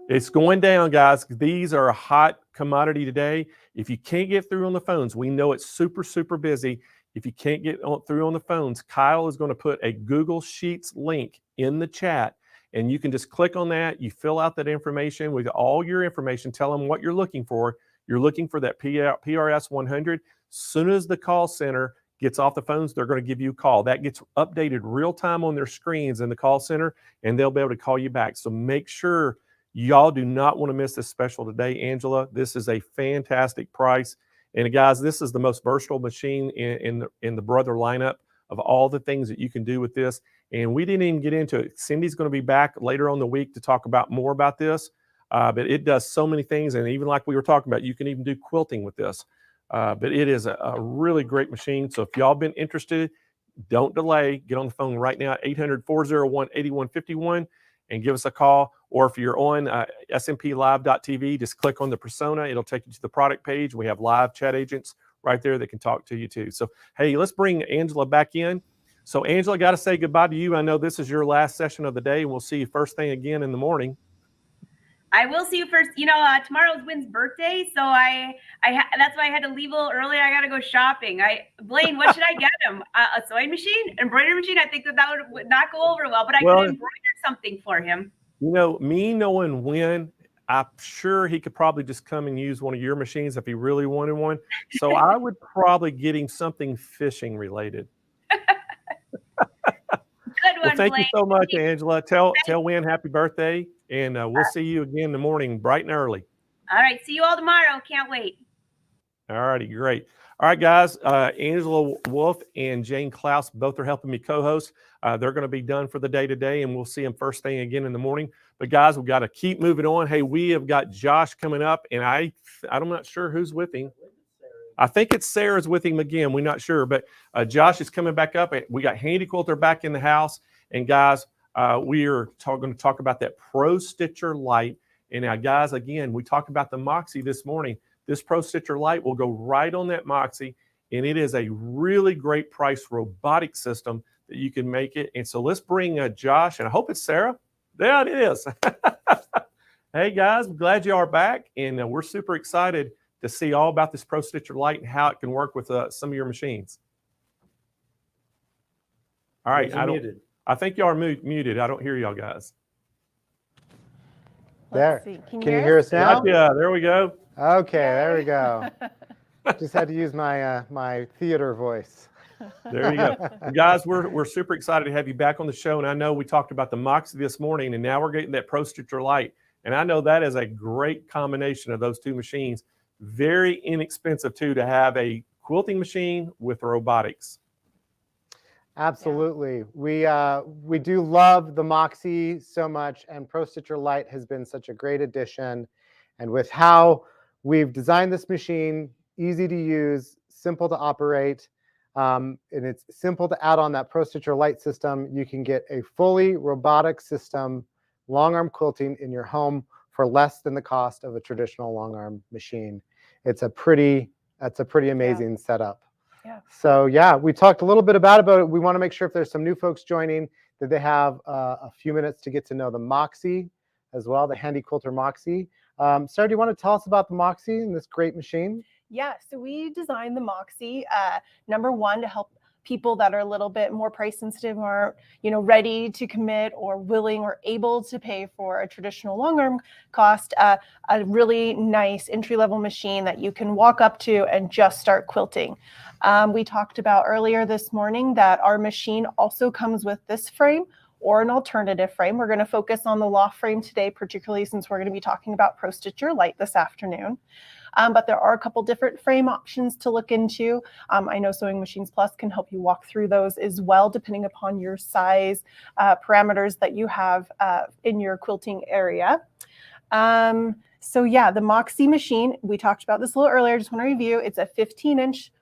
it's going down, guys. These are a hot commodity today. If you can't get through on the phones, we know it's super, super busy. If you can't get through on the phones, Kyle is going to put a Google Sheets link in the chat, and you can just click on that. You fill out that information with all your information. Tell them what you're looking for. You're looking for that PRS 100. Soon as the call center gets off the phones, they're going to give you a call. That gets updated real time on their screens in the call center, and they'll be able to call you back. So make sure y'all do not want to miss this special today, Angela. This is a fantastic price. And guys, this is the most versatile machine in the Brother lineup of all the things that you can do with this. And we didn't even get into it. Cindy's going to be back later on the week to talk about more about this. But it does so many things. And even like we were talking about, you can even do quilting with this. But it is a really great machine. So if y'all been interested, don't delay. Get on the phone right now at 800-401-8151 and give us a call. Or if you're on SMPlive.tv, just click on the persona. It'll take you to the product page. We have live chat agents right there that can talk to you too. So, hey, let's bring Angela back in. So, Angela, got to say goodbye to you. I know this is your last session of the day, and we'll see you first thing again in the morning. I will see you first. You know, tomorrow's Wynn's birthday, so that's why I had to leave a little early. I got to go shopping. Blaine, what should I get him? A sewing machine, embroidery machine? I think that would not go over well, but I could embroider something for him. You know, me knowing Wynn, I'm sure he could probably just come and use one of your machines if he really wanted one. So I would probably get him something fishing related. Good one, well, thank Blaine. you so much, Angela. Tell Wynn happy birthday, and we'll see you again in the morning, bright and early. All right, see you all tomorrow. Can't wait. All righty, great. All right, guys, Angela Wolf and Jane Klaus both are helping me co-host. They're going to be done for the day today, and we'll see them first thing again in the morning. But guys, we've got to keep moving on. Hey, we have got Josh coming up, and I'm not sure who's with him. I think it's Sarah's with him again. We're not sure, but Josh is coming back up. We got Handy Quilter back in the house, and guys, we are going to talk about that Pro Stitcher Light. And now, guys, again, we talked about the Moxie this morning. This Pro Stitcher Light will go right on that Moxie, and it is a really great price robotic system that you can make it. And so let's bring Josh, and I hope it's Sarah. There it is. Hey, guys, I'm glad you are back, and we're super excited to see all about this Pro Stitcher Light and how it can work with some of your machines. All right, I think y'all are muted. I don't hear y'all guys. There. Can you hear us now? Yeah, there we go. Okay, there we go. Just had to use my my theater voice. There you go. Guys, we're super excited to have you back on the show. And I know we talked about the Moxie this morning, and now we're getting that Pro Stitcher Light. And I know that is a great combination of those two machines. Very inexpensive, too, to have a quilting machine with robotics. Absolutely. We do love the Moxie so much, and Pro Stitcher Light has been such a great addition. And with how we've designed this machine, easy to use, simple to operate, and it's simple to add on that Pro Stitcher Light system, you can get a fully robotic system, long arm quilting in your home for less than the cost of a traditional long arm machine. That's a pretty amazing setup. Yeah. So yeah, we talked a little bit about it. We want to make sure if there's some new folks joining that they have a few minutes to get to know the Moxie as well, the Handy Quilter Moxie. Sarah, do you want to tell us about the Moxie and this great machine? Yeah, so we designed the Moxie, number one, to help people that are a little bit more price sensitive or ready to commit or willing or able to pay for a traditional long arm cost, a really nice entry-level machine that you can walk up to and just start quilting. We talked about earlier this morning that our machine also comes with this frame or an alternative frame. We're going to focus on the loft frame today, particularly since we're going to be talking about Pro Stitcher Light this afternoon. But there are a couple different frame options to look into. I know Sewing Machines Plus can help you walk through those as well, depending upon your size parameters that you have in your quilting area. So yeah, the Moxie machine, we talked about this a little earlier. Just want to review. It's a 15-inch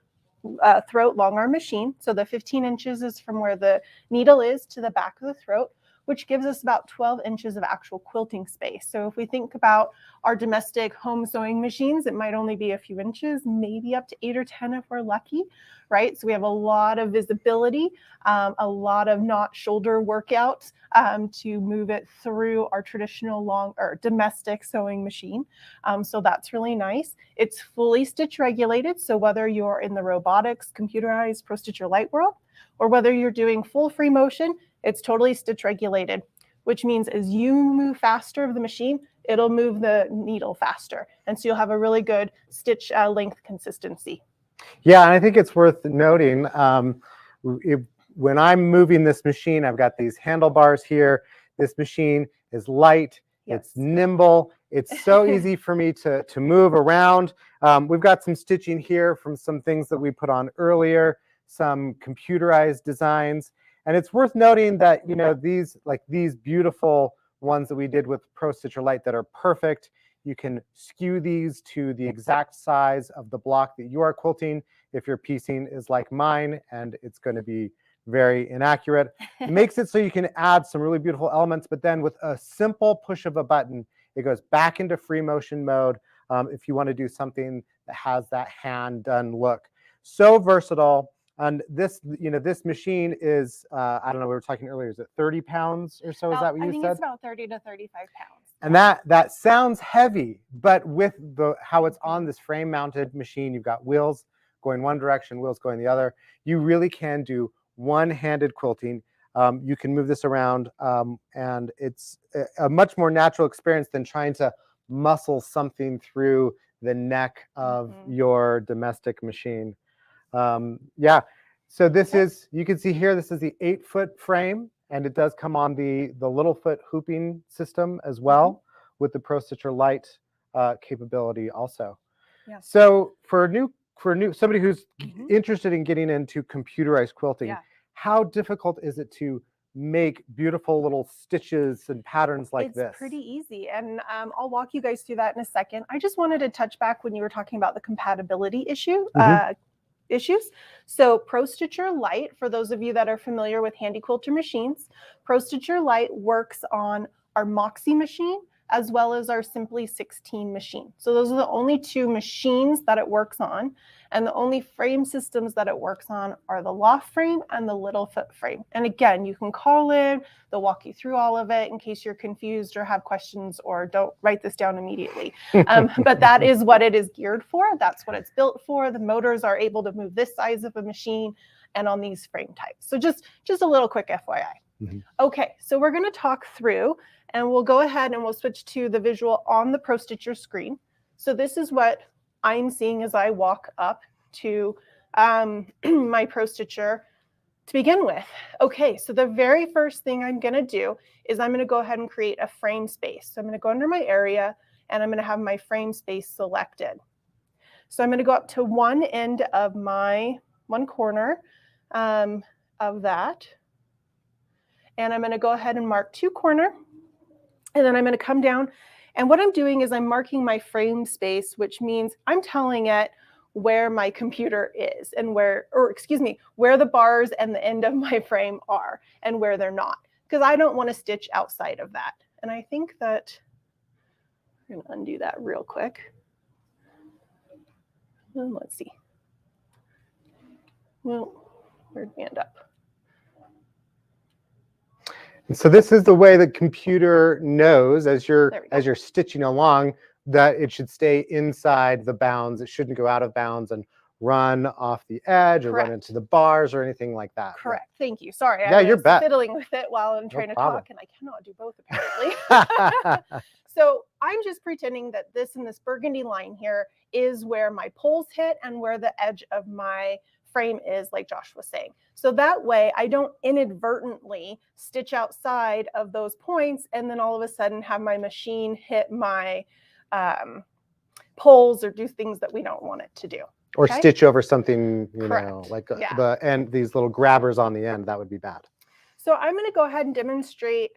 throat long arm machine. So the 15 inches is from where the needle is to the back of the throat. which gives us about 12 inches of actual quilting space. So if we think about our domestic home sewing machines, it might only be a few inches, maybe up to 8 or 10 if we're lucky, right? So we have a lot of visibility, a lot of not shoulder workouts to move it through our traditional long or domestic sewing machine. So that's really nice. It's fully stitch regulated. So whether you're in the robotics, computerized, Pro Stitcher Lite world, or whether you're doing full free motion, it's totally stitch regulated, which means as you move faster of the machine, it'll move the needle faster. And so you'll have a really good stitch length consistency. Yeah, and I think it's worth noting, when I'm moving this machine, I've got these handlebars here. This machine is light, it's nimble, it's so easy for me to move around. We've got some stitching here from some things that we put on earlier, some computerized designs. And it's worth noting that, you know, these beautiful ones that we did with Pro Stitcher Lite that are perfect, you can skew these to the exact size of the block that you are quilting. If your piecing is like mine, and it's going to be very inaccurate. It makes it so you can add some really beautiful elements, but then with a simple push of a button, it goes back into free motion mode if you want to do something that has that hand done look. So versatile. And this, you know, this machine is, I don't know, we were talking earlier, is it 30 pounds or so? Is that what you said? I think it's about 30 to 35 pounds. And that sounds heavy, but with how it's on this frame mounted machine, you've got wheels going one direction, wheels going the other. You really can do one-handed quilting. You can move this around, and it's a much more natural experience than trying to muscle something through the neck of your domestic machine. Yeah, so this is, you can see here, this is the 8-foot frame, and it does come on the little foot hooping system as well with the Pro Stitcher Lite capability also. Yeah. So for somebody who's interested in getting into computerized quilting, how difficult is it to make beautiful little stitches and patterns like this? It's pretty easy, and I'll walk you guys through that in a second. I just wanted to touch back when you were talking about the compatibility issues. So Pro Stitcher Lite, for those of you that are familiar with Handy Quilter machines, Pro Stitcher Lite works on our Moxie machine as well as our Simply 16 machine. So those are the only two machines that it works on, and the only frame systems that it works on are the loft frame and the little foot frame. And again, you can call in, they'll walk you through all of it in case you're confused or have questions, or don't write this down immediately. But that is what it is geared for. That's what it's built for. The motors are able to move this size of a machine and on these frame types. So just a little quick FYI. Okay, so we're going to talk through, and we'll go ahead and we'll switch to the visual on the Pro Stitcher screen. So this is what I'm seeing as I walk up to my Pro Stitcher to begin with. Okay, so the very first thing I'm going to do is I'm going to go ahead and create a frame space. So I'm going to go under my area, and I'm going to have my frame space selected. So I'm going to go up to one end of one corner of that. And I'm going to go ahead and mark 2 corners. And then I'm going to come down. And what I'm doing is I'm marking my frame space, which means I'm telling it where my computer is and where the bars and the end of my frame are and where they're not, because I don't want to stitch outside of that. And I think that I'm going to undo that real quick. Let's see. Well, where'd we end up? So this is the way the computer knows as you're stitching along that it should stay inside the bounds. It shouldn't go out of bounds and run off the edge or run into the bars or anything like that. Correct. Thank you. Sorry, yeah, I was fiddling with it while I'm trying to talk, and I cannot do both apparently. So I'm just pretending that this burgundy line here is where my poles hit and where the edge of my frame is, like Josh was saying. So that way I don't inadvertently stitch outside of those points and then all of a sudden have my machine hit my poles or do things that we don't want it to do. Or stitch over something, you know, like these little grabbers on the end. That would be bad. So I'm going to go ahead and demonstrate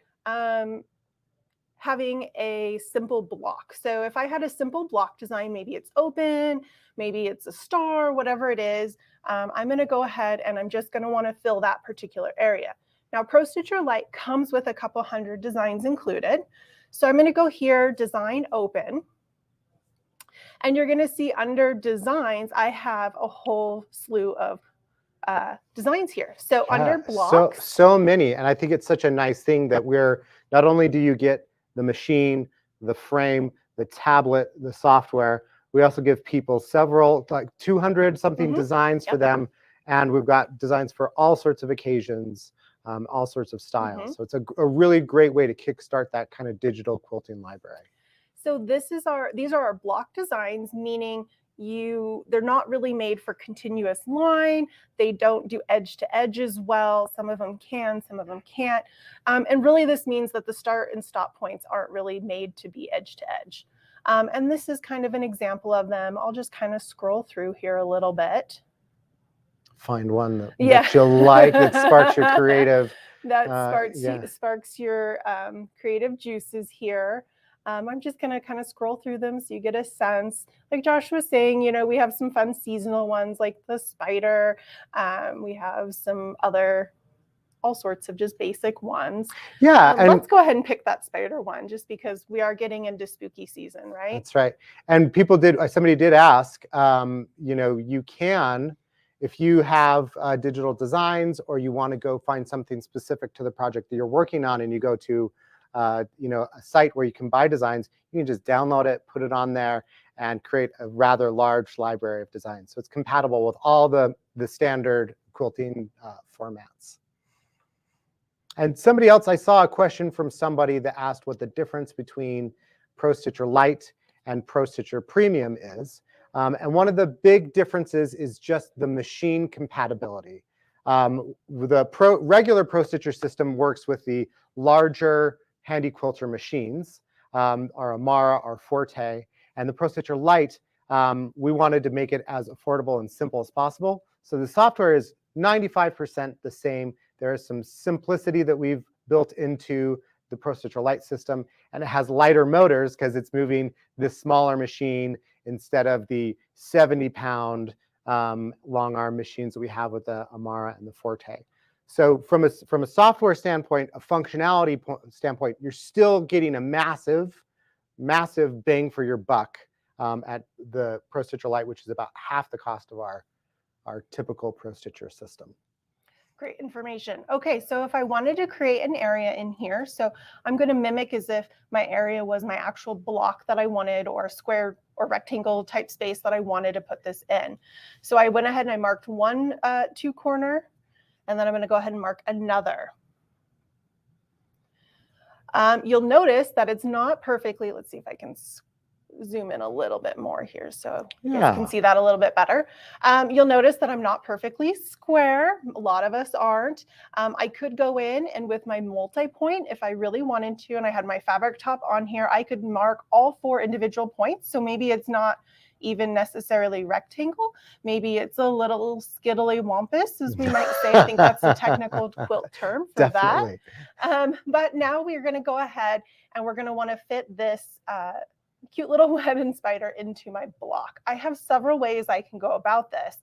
having a simple block. So if I had a simple block design, maybe it's open, maybe it's a star, whatever it is, I'm going to go ahead and I'm just going to want to fill that particular area. Now, Pro Stitcher Lite comes with a couple hundred designs included. So I'm going to go here, Design Open. And you're going to see under Designs, I have a whole slew of designs here. So under Blocks. So many. And I think it's such a nice thing that we're, not only do you get the machine, the frame, the tablet, the software, we also give people several, like 200 something designs for them. And we've got designs for all sorts of occasions, all sorts of styles. So it's a really great way to kickstart that kind of digital quilting library. So these are our block designs, meaning they're not really made for continuous line. They don't do edge to edge as well. Some of them can, some of them can't. And really this means that the start and stop points aren't really made to be edge to edge. And this is kind of an example of them. I'll just kind of scroll through here a little bit. Find one that you'll like, that sparks your creative. That sparks your creative juices here. I'm just going to kind of scroll through them so you get a sense. Like Josh was saying, you know, we have some fun seasonal ones like the spider. We have some other, all sorts of just basic ones. Yeah. And let's go ahead and pick that spider one just because we are getting into spooky season, right? That's right. And somebody did ask, you know, you can, if you have digital designs or you want to go find something specific to the project that you're working on and you go to you know, a site where you can buy designs, you can just download it, put it on there, and create a rather large library of designs. So it's compatible with all the standard quilting formats. And somebody else, I saw a question from somebody that asked what the difference between Pro Stitcher Lite and Pro Stitcher Premium is. And one of the big differences is just the machine compatibility. The regular Pro Stitcher system works with the larger handy quilter machines, our Amara, our Forte, and the Pro Stitcher Lite, we wanted to make it as affordable and simple as possible. So the software is 95% the same. There is some simplicity that we've built into the Pro Stitcher Lite system, and it has lighter motors because it's moving this smaller machine instead of the 70-pound long arm machines that we have with the Amara and the Forte. So from a software standpoint, a functionality standpoint, you're still getting a massive bang for your buck at the Pro Stitcher Lite, which is about half the cost of our typical Pro Stitcher system. Great information. Okay, so if I wanted to create an area in here, so I'm going to mimic as if my area was my actual block that I wanted, or a square or rectangle type space that I wanted to put this in. So I went ahead and I marked one 2-corner, and then I'm going to go ahead and mark another. You'll notice that it's not perfectly, let's see if I can zoom in a little bit more here so you guys can see that a little bit better. You'll notice that I'm not perfectly square. A lot of us aren't. I could go in and with my multi-point, if I really wanted to, and I had my fabric top on here, I could mark all 4 individual points. So maybe it's not even necessarily rectangle. Maybe it's a little skiddly wampus, as we might say. I think that's the technical quilt term for that. But now we're going to go ahead and we're going to want to fit this cute little web and spider into my block. I have several ways I can go about this.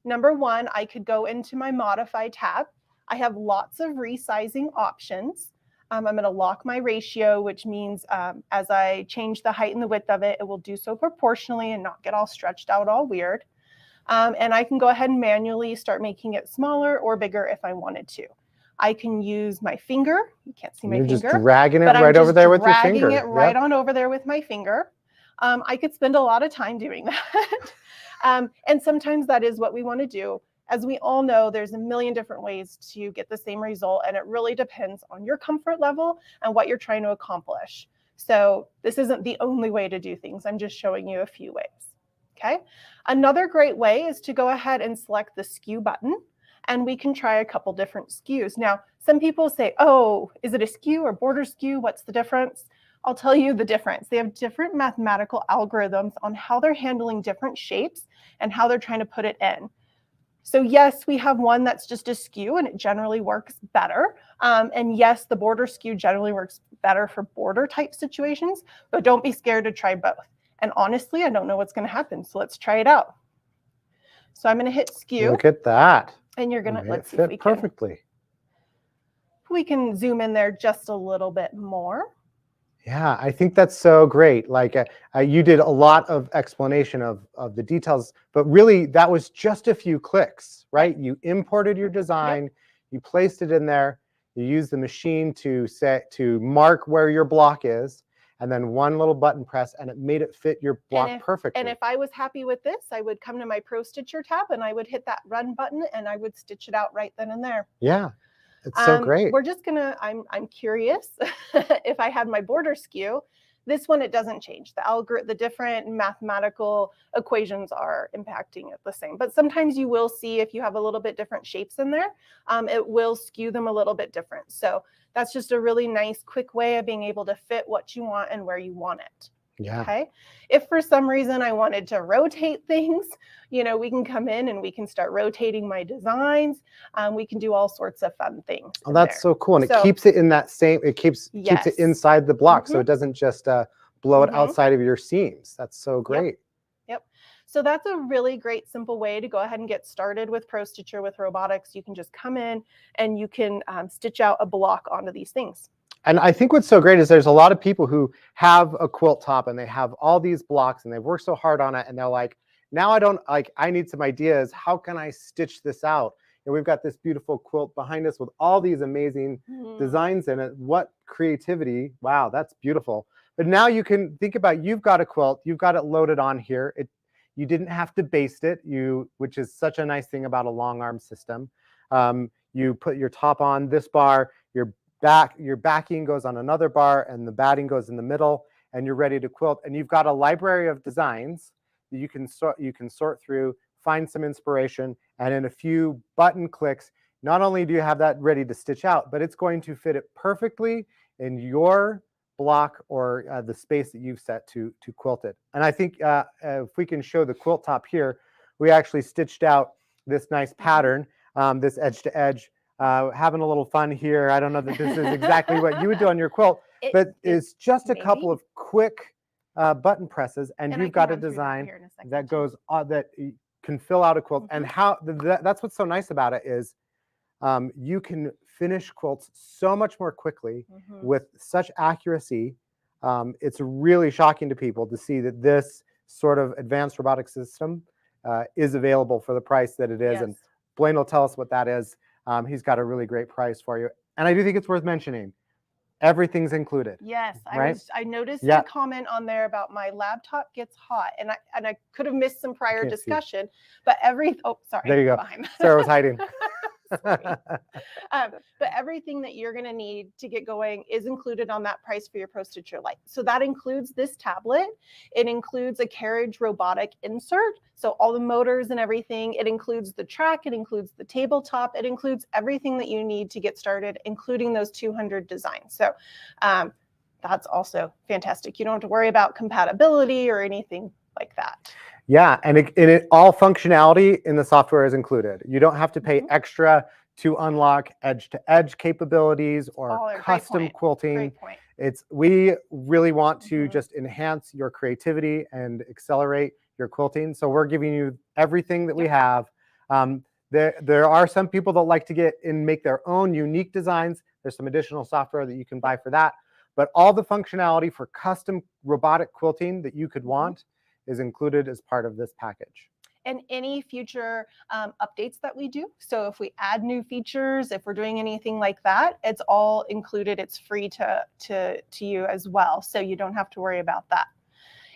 Number one, I could go into my modify tab. I have lots of resizing options. I'm going to lock my ratio, which means as I change the height and the width of it, it will do so proportionally and not get all stretched out all weird. And I can go ahead and manually start making it smaller or bigger if I wanted to. I can use my finger. You can't see my finger. You're just dragging it right over there with your finger. Dragging it right on over there with my finger. I could spend a lot of time doing that. And sometimes that is what we want to do. As we all know, there's a million different ways to get the same result, and it really depends on your comfort level and what you're trying to accomplish. So this isn't the only way to do things. I'm just showing you a few ways. Okay. Another great way is to go ahead and select the skew button, and we can try a couple different skews. Now, some people say, oh, is it a skew or border skew? What's the difference? I'll tell you the difference. They have different mathematical algorithms on how they're handling different shapes and how they're trying to put it in. So yes, we have one that's just a skew and it generally works better. And yes, the border skew generally works better for border type situations, but don't be scared to try both. And honestly, I don't know what's going to happen. So let's try it out. So I'm going to hit skew. Look at that. And you're going to, let's see fit if we can. Perfectly. we can zoom in there just a little bit more. Yeah, I think that's so great. Like you did a lot of explanation of the details, but really that was just a few clicks, right? You imported your design, you placed it in there, you used the machine to mark where your block is, and then one little button press, and it made it fit your block perfectly. And if I was happy with this, I would come to my Pro Stitcher tab and I would hit that run button and I would stitch it out right then and there. Yeah, it's so great. We're just gonna, I'm curious if I had my border skew. This one, it doesn't change. The different mathematical equations are impacting it the same. But sometimes you will see if you have a little bit different shapes in there, it will skew them a little bit different. So that's just a really nice, quick way of being able to fit what you want and where you want it. Yeah. Okay. If for some reason I wanted to rotate things, you know, we can come in and we can start rotating my designs. We can do all sorts of fun things. Oh, that's so cool. And it keeps it in that same, it keeps it inside the block. So it doesn't just blow it outside of your seams. That's so great. Yep. So that's a really great, simple way to go ahead and get started with Pro Stitcher with robotics. You can just come in and you can stitch out a block onto these things. And I think what's so great is there's a lot of people who have a quilt top and they have all these blocks and they've worked so hard on it and they're like, now I need some ideas. How can I stitch this out? And we've got this beautiful quilt behind us with all these amazing designs in it. What creativity. Wow, that's beautiful. But now you can think about, you've got a quilt, you've got it loaded on here. You didn't have to baste it, which is such a nice thing about a long arm system. You put your top on this bar, your backing goes on another bar, and the batting goes in the middle, and you're ready to quilt. And you've got a library of designs that you can sort through, find some inspiration, and in a few button clicks, not only do you have that ready to stitch out, but it's going to fit it perfectly in your block or the space that you've set to quilt it. And I think if we can show the quilt top here, we actually stitched out this nice pattern, this edge to edge. Having a little fun here. I don't know that this is exactly what you would do on your quilt, but it's just a couple of quick button presses, and you've got a design that goes that can fill out a quilt. And that's what's so nice about it is you can finish quilts so much more quickly with such accuracy. It's really shocking to people to see that this sort of advanced robotic system is available for the price that it is. And Blaine will tell us what that is. He's got a really great price for you. And I do think it's worth mentioning. Everything's included. Yes, right? I noticed a comment on there about my laptop gets hot, and I could have missed some prior discussion, but sorry. There you go. Sarah was hiding. But everything that you're going to need to get going is included on that price for your Pro Stitcher Lite. So that includes this tablet. It includes a carriage robotic insert. So all the motors and everything. It includes the track. It includes the tabletop. It includes everything that you need to get started, including those 200 designs. So that's also fantastic. You don't have to worry about compatibility or anything like that. Yeah, and all functionality in the software is included. You don't have to pay extra to unlock edge-to-edge capabilities or custom quilting. We really want to just enhance your creativity and accelerate your quilting. So we're giving you everything that we have. There are some people that like to get and make their own unique designs. There's some additional software that you can buy for that. But all the functionality for custom robotic quilting that you could want is included as part of this package. And any future updates that we do. So if we add new features, if we're doing anything like that, it's all included. It's free to you as well. So you don't have to worry about that.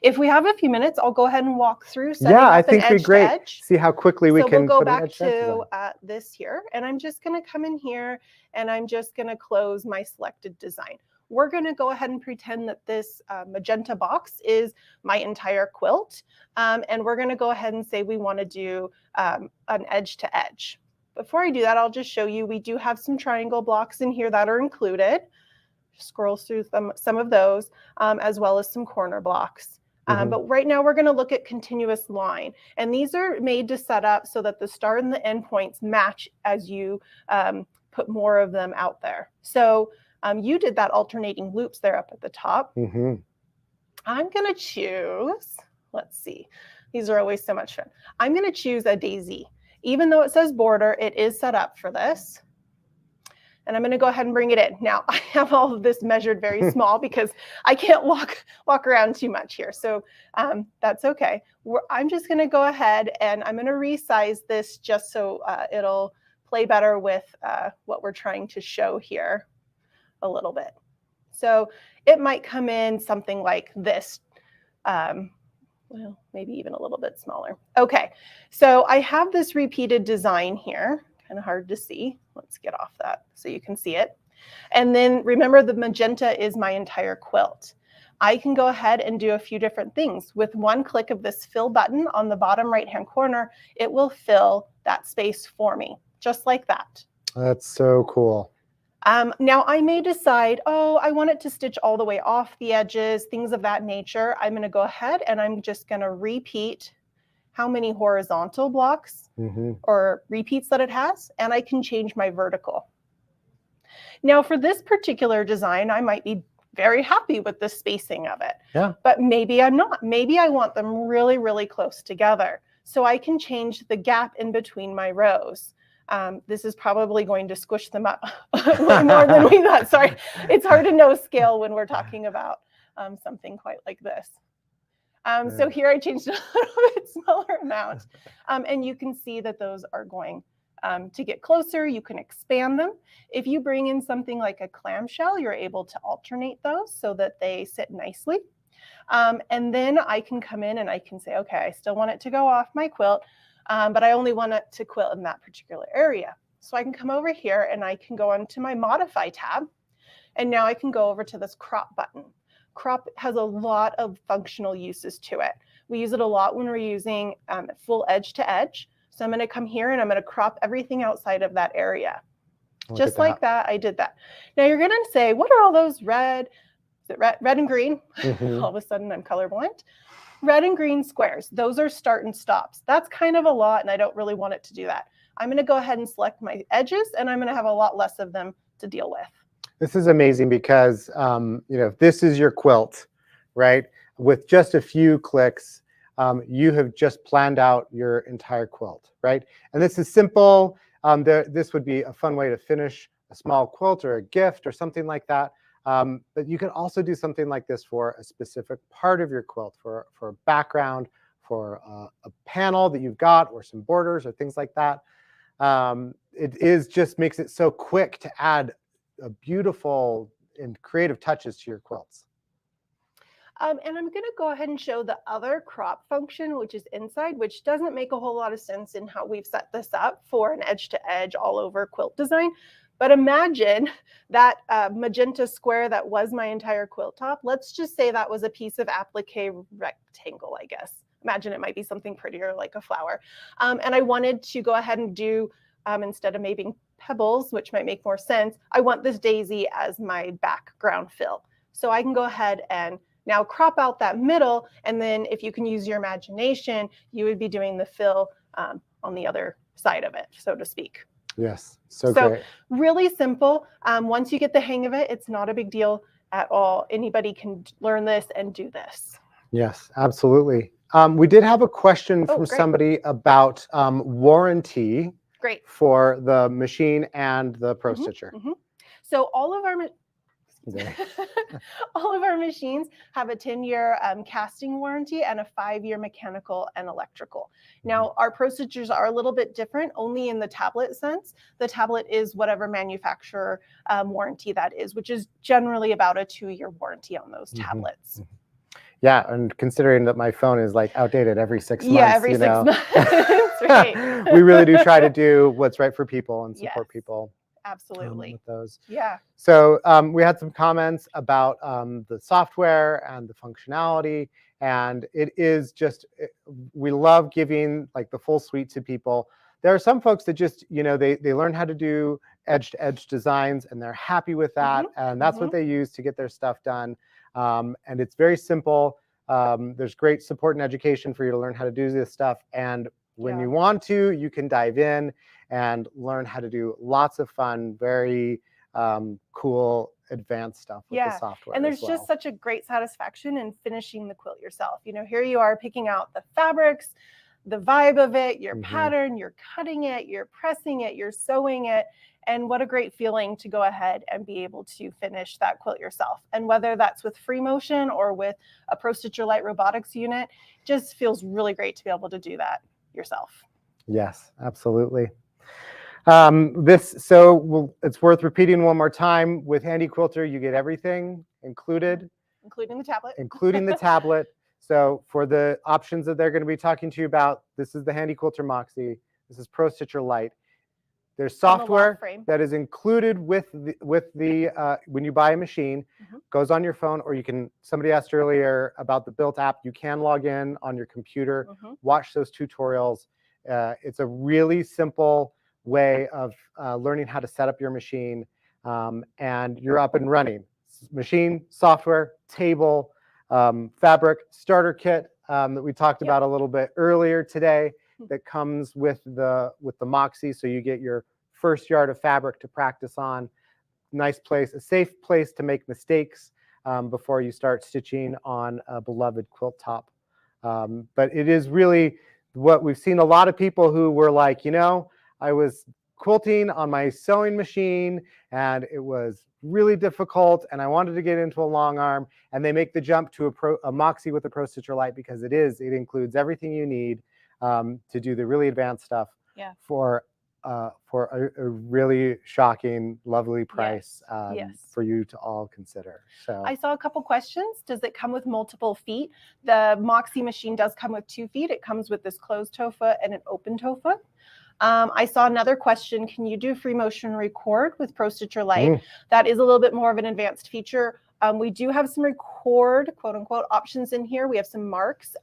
If we have a few minutes, I'll go ahead and walk through setting up I think it'd be great. See how quickly we can we'll go back to this here, and I'm just going to come in here and I'm just going to close my selected design. We're going to go ahead and pretend that this magenta box is my entire quilt. And we're going to go ahead and say we want to do an edge to edge. Before I do that, I'll just show you, we do have some triangle blocks in here that are included. Scroll through some of those, as well as some corner blocks. But right now we're going to look at continuous line. And these are made to set up so that the start and the end points match as you put more of them out there. So you did that alternating loops there up at the top. I'm going to choose, let's see, these are always so much fun. I'm going to choose a daisy. Even though it says border, it is set up for this. And I'm going to go ahead and bring it in. Now, I have all of this measured very small because I can't walk around too much here. So that's okay. I'm just going to go ahead and I'm going to resize this just so it'll play better with what we're trying to show here a little bit. So it might come in something like this. Well, maybe even a little bit smaller. Okay, so I have this repeated design here. Kind of hard to see. Let's get off that so you can see it. And then remember, the magenta is my entire quilt. I can go ahead and do a few different things. With one click of this fill button on the bottom right-hand corner, it will fill that space for me, just like that. That's so cool. Now I may decide, oh, I want it to stitch all the way off the edges, things of that nature. I'm going to go ahead and I'm just going to repeat how many horizontal blocks or repeats that it has, and I can change my vertical. Now for this particular design, I might be very happy with the spacing of it. Yeah. But maybe I'm not. Maybe I want them really, really close together. So I can change the gap in between my rows. This is probably going to squish them up way more than we thought. Sorry, it's hard to know scale when we're talking about something quite like this. So here I changed a little bit smaller amount. And you can see that those are going to get closer. You can expand them. If you bring in something like a clamshell, you're able to alternate those so that they sit nicely. And then I can come in and I can say, okay, I still want it to go off my quilt, but I only want it to quilt in that particular area. So I can come over here and I can go onto my Modify tab. And now I can go over to this Crop button. Crop has a lot of functional uses to it. We use it a lot when we're using full edge to edge. So I'm going to come here and I'm going to crop everything outside of that area. Just like that, I did that. Now you're going to say, what are all those red? Is it red and green? All of a sudden I'm colorblind. Red and green squares, those are start and stops. That's kind of a lot and I don't really want it to do that. I'm going to go ahead and select my edges and I'm going to have a lot less of them to deal with. This is amazing because, you know, if this is your quilt, right? With just a few clicks, you have just planned out your entire quilt, right? And this is simple. This would be a fun way to finish a small quilt or a gift or something like that. But you can also do something like this for a specific part of your quilt, for a background, for a panel that you've got, or some borders or things like that. It just makes it so quick to add beautiful and creative touches to your quilts. And I'm going to go ahead and show the other crop function, which is inside, which doesn't make a whole lot of sense in how we've set this up for an edge-to-edge all-over quilt design. But imagine that magenta square that was my entire quilt top. Let's just say that was a piece of applique rectangle, I guess. Imagine it might be something prettier like a flower. And I wanted to go ahead and do, instead of maybe pebbles, which might make more sense, I want this daisy as my background fill. So I can go ahead and now crop out that middle, and then if you can use your imagination, you would be doing the fill on the other side of it, so to speak. Yes, so great. Really simple. Once you get the hang of it, it's not a big deal at all. Anybody can learn this and do this. Yes, absolutely. We did have a question from somebody about warranty. Great. For the machine and the Pro Stitcher. So all of our all of our machines have a 10-year casting warranty and a 5-year mechanical and electrical. Now, our Pro Stitchers are a little bit different, only in the tablet sense. The tablet is whatever manufacturer warranty that is, which is generally about a 2-year warranty on those tablets. Yeah, and considering that my phone is like outdated every 6 months. Yeah, every 6 months. Right. We really do try to do what's right for people and support people. Absolutely. With those. Yeah. So we had some comments about the software and the functionality, and it is just, we love giving like the full suite to people. There are some folks that just, you know, they learn how to do edge-to-edge designs and they're happy with that, and that's what they use to get their stuff done. And it's very simple. There's great support and education for you to learn how to do this stuff, and when you want to, you can dive in and learn how to do lots of fun, very cool, advanced stuff with the software. And there's just such a great satisfaction in finishing the quilt yourself. You know, here you are picking out the fabrics, the vibe of it, your pattern, you're cutting it, you're pressing it, you're sewing it. And what a great feeling to go ahead and be able to finish that quilt yourself. And whether that's with free motion or with a Pro Stitcher Light robotics unit, just feels really great to be able to do that yourself. Yes, absolutely. It's worth repeating one more time. With Handy Quilter, you get everything included. Including the tablet. Including the tablet. So for the options that they're going to be talking to you about, this is the Handy Quilter Moxie. This is Pro Stitcher Light. There's software that is included with the when you buy a machine, goes on your phone, or you can, somebody asked earlier about the built app, you can log in on your computer, watch those tutorials. It's a really simple way of learning how to set up your machine, and you're up and running. Machine, software, table, fabric, starter kit that we talked about a little bit earlier today, that comes with the Moxie, so you get your first yard of fabric to practice on. Nice place, a safe place to make mistakes before you start stitching on a beloved quilt top. But it is really what we've seen, a lot of people who were like, you know, I was quilting on my sewing machine and it was really difficult and I wanted to get into a long arm, and they make the jump to a Moxie with a Pro Stitcher Light because it includes everything you need to do the really advanced stuff for a really shocking, lovely price for you to all consider. So I saw a couple questions. Does it come with multiple feet? The Moxie machine does come with 2 feet. It comes with this closed toe foot and an open toe foot. I saw another question. Can you do free motion record with Pro Stitcher Light? That is a little bit more of an advanced feature. We do have some record, quote unquote, options in here. We have some marks.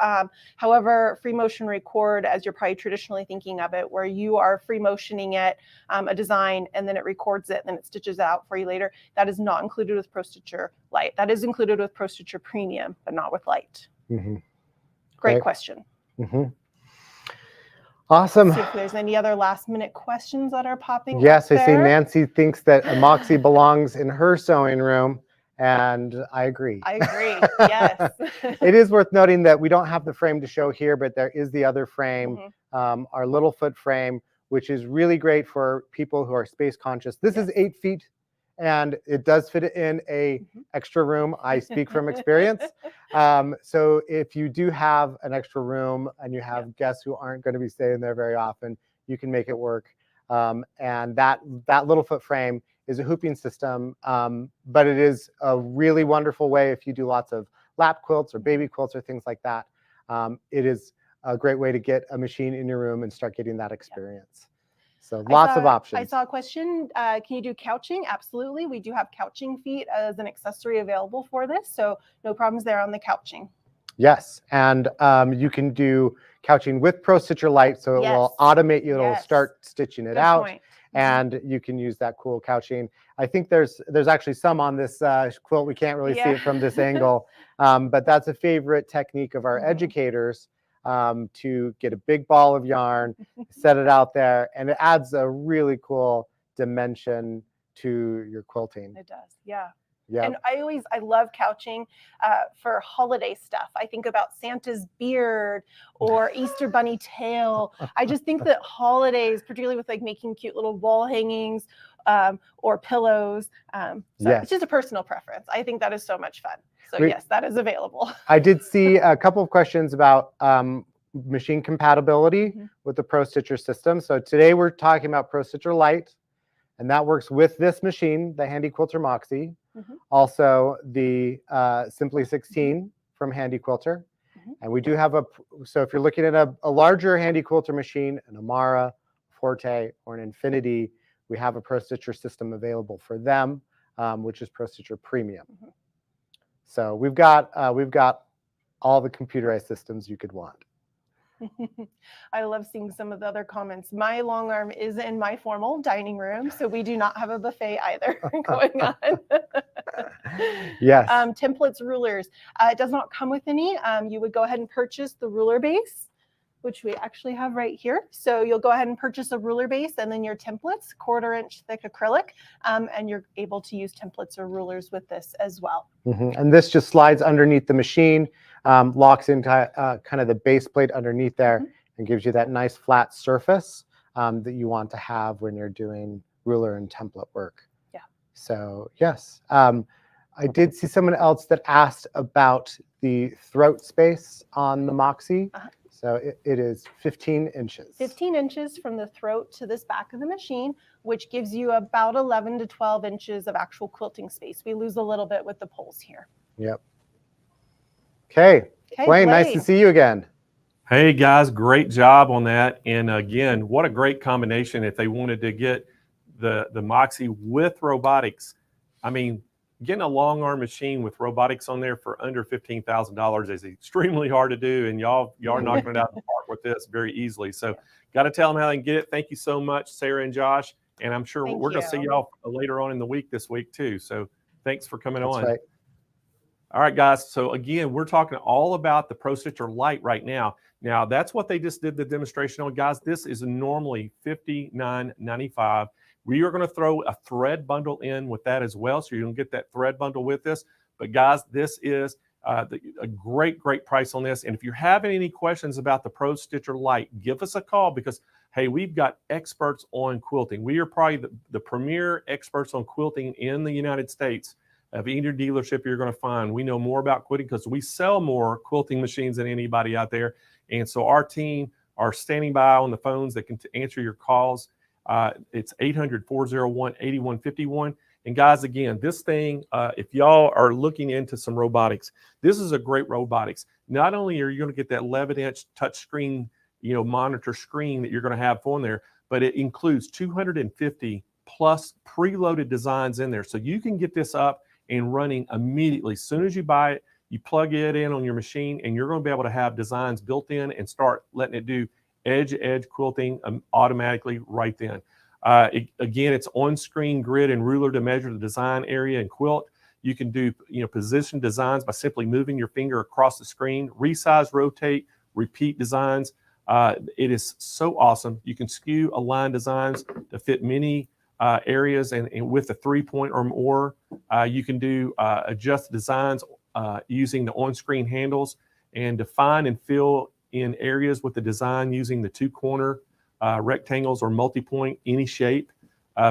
However, free motion record, as you're probably traditionally thinking of it, where you are free motioning it, a design, and then it records it, and then it stitches out for you later. That is not included with Pro Stitcher Light. That is included with Pro Stitcher Premium, but not with Light. Great question. Awesome. Let's see if there's any other last minute questions that are popping up Yes, I see there. Nancy thinks that a Moxie belongs in her sewing room, and I agree. I agree, yes. It is worth noting that we don't have the frame to show here, but there is the other frame, our little foot frame, which is really great for people who are space conscious. This is 8 feet, and it does fit in a extra room. I speak from experience. So if you do have an extra room and you have guests who aren't going to be staying there very often, you can make it work. And that little foot frame is a hooping system, but it is a really wonderful way if you do lots of lap quilts or baby quilts or things like that. It is a great way to get a machine in your room and start getting that experience. So lots of options. I saw a question. Can you do couching? Absolutely. We do have couching feet as an accessory available for this. So no problems there on the couching. Yes. And you can do couching with Pro Stitcher Light. So it will automate you. It'll start stitching it out. And you can use that cool couching. I think there's actually some on this quilt. We can't really see it from this angle. But that's a favorite technique of our educators. To get a big ball of yarn, set it out there, and it adds a really cool dimension to your quilting. It does, yeah. Yeah. And I love couching for holiday stuff. I think about Santa's beard or Easter bunny tail. I just think that holidays, particularly with like making cute little wall hangings or pillows, it's just a personal preference. I think that is so much fun. So yes, that is available. I did see a couple of questions about machine compatibility with the Pro Stitcher system. So today we're talking about Pro Stitcher Light, and that works with this machine, the Handy Quilter Moxie. Also the Simply 16 from Handy Quilter. And we do have so if you're looking at a larger Handy Quilter machine, an Amara, Forte, or an Infinity, we have a Pro Stitcher system available for them, which is Pro Stitcher Premium. So we've got all the computerized systems you could want. I love seeing some of the other comments. My long arm is in my formal dining room, so we do not have a buffet either going on. Yes. Templates, rulers. It does not come with any. You would go ahead and purchase the ruler base, which we actually have right here. So you'll go ahead and purchase a ruler base and then your templates, 1/4 inch thick acrylic, and you're able to use templates or rulers with this as well. And this just slides underneath the machine, locks into kind of the base plate underneath there, and gives you that nice flat surface that you want to have when you're doing ruler and template work. Yeah. So yes, I did see someone else that asked about the throat space on the Moxie. So it is 15 inches. 15 inches from the throat to this back of the machine, which gives you about 11 to 12 inches of actual quilting space. We lose a little bit with the poles here. Yep. Okay, Blaine, nice to Blaine. see you again. Hey guys, great job on that. And again, what a great combination if they wanted to get the Moxie with robotics. I mean, getting a long arm machine with robotics on there for under $15,000 is extremely hard to do. And y'all are knocking it out of the park with this very easily. So got to tell them how they can get it. Thank you so much, Sarah and Josh. And I'm sure we're going to see y'all later on in the week this week too. So thanks for coming on. Right. All right, guys. So again, we're talking all about the Pro Stitcher Lite right now. Now, that's what they just did the demonstration on. Guys, this is normally $59.95. We are going to throw a thread bundle in with that as well. So you're going to get that thread bundle with this. But guys, this is a great price on this. And if you're having any questions about the Pro Stitcher Lite, give us a call because, hey, we've got experts on quilting. We are probably the premier experts on quilting in the United States. Of any dealership you're going to find. We know more about quilting because we sell more quilting machines than anybody out there. And so our team are standing by on the phones that can answer your calls. It's 800-401-8151. And guys, again, this thing, if y'all are looking into some robotics, this is a great robotics. Not only are you going to get that 11-inch touchscreen, monitor screen that you're going to have on there, but it includes 250 plus preloaded designs in there. So you can get this up and running immediately. As soon as you buy it, you plug it in on your machine and you're going to be able to have designs built in and start letting it do edge-to-edge quilting automatically right then. Again, it's on-screen grid and ruler to measure the design area and quilt. You can do position designs by simply moving your finger across the screen, resize, rotate, repeat designs. It is so awesome. You can skew align designs to fit many areas and with a 3-point or more. You can do adjust designs using the on-screen handles and define and fill in areas with the design using the 2-corner rectangles or multi-point, any shape.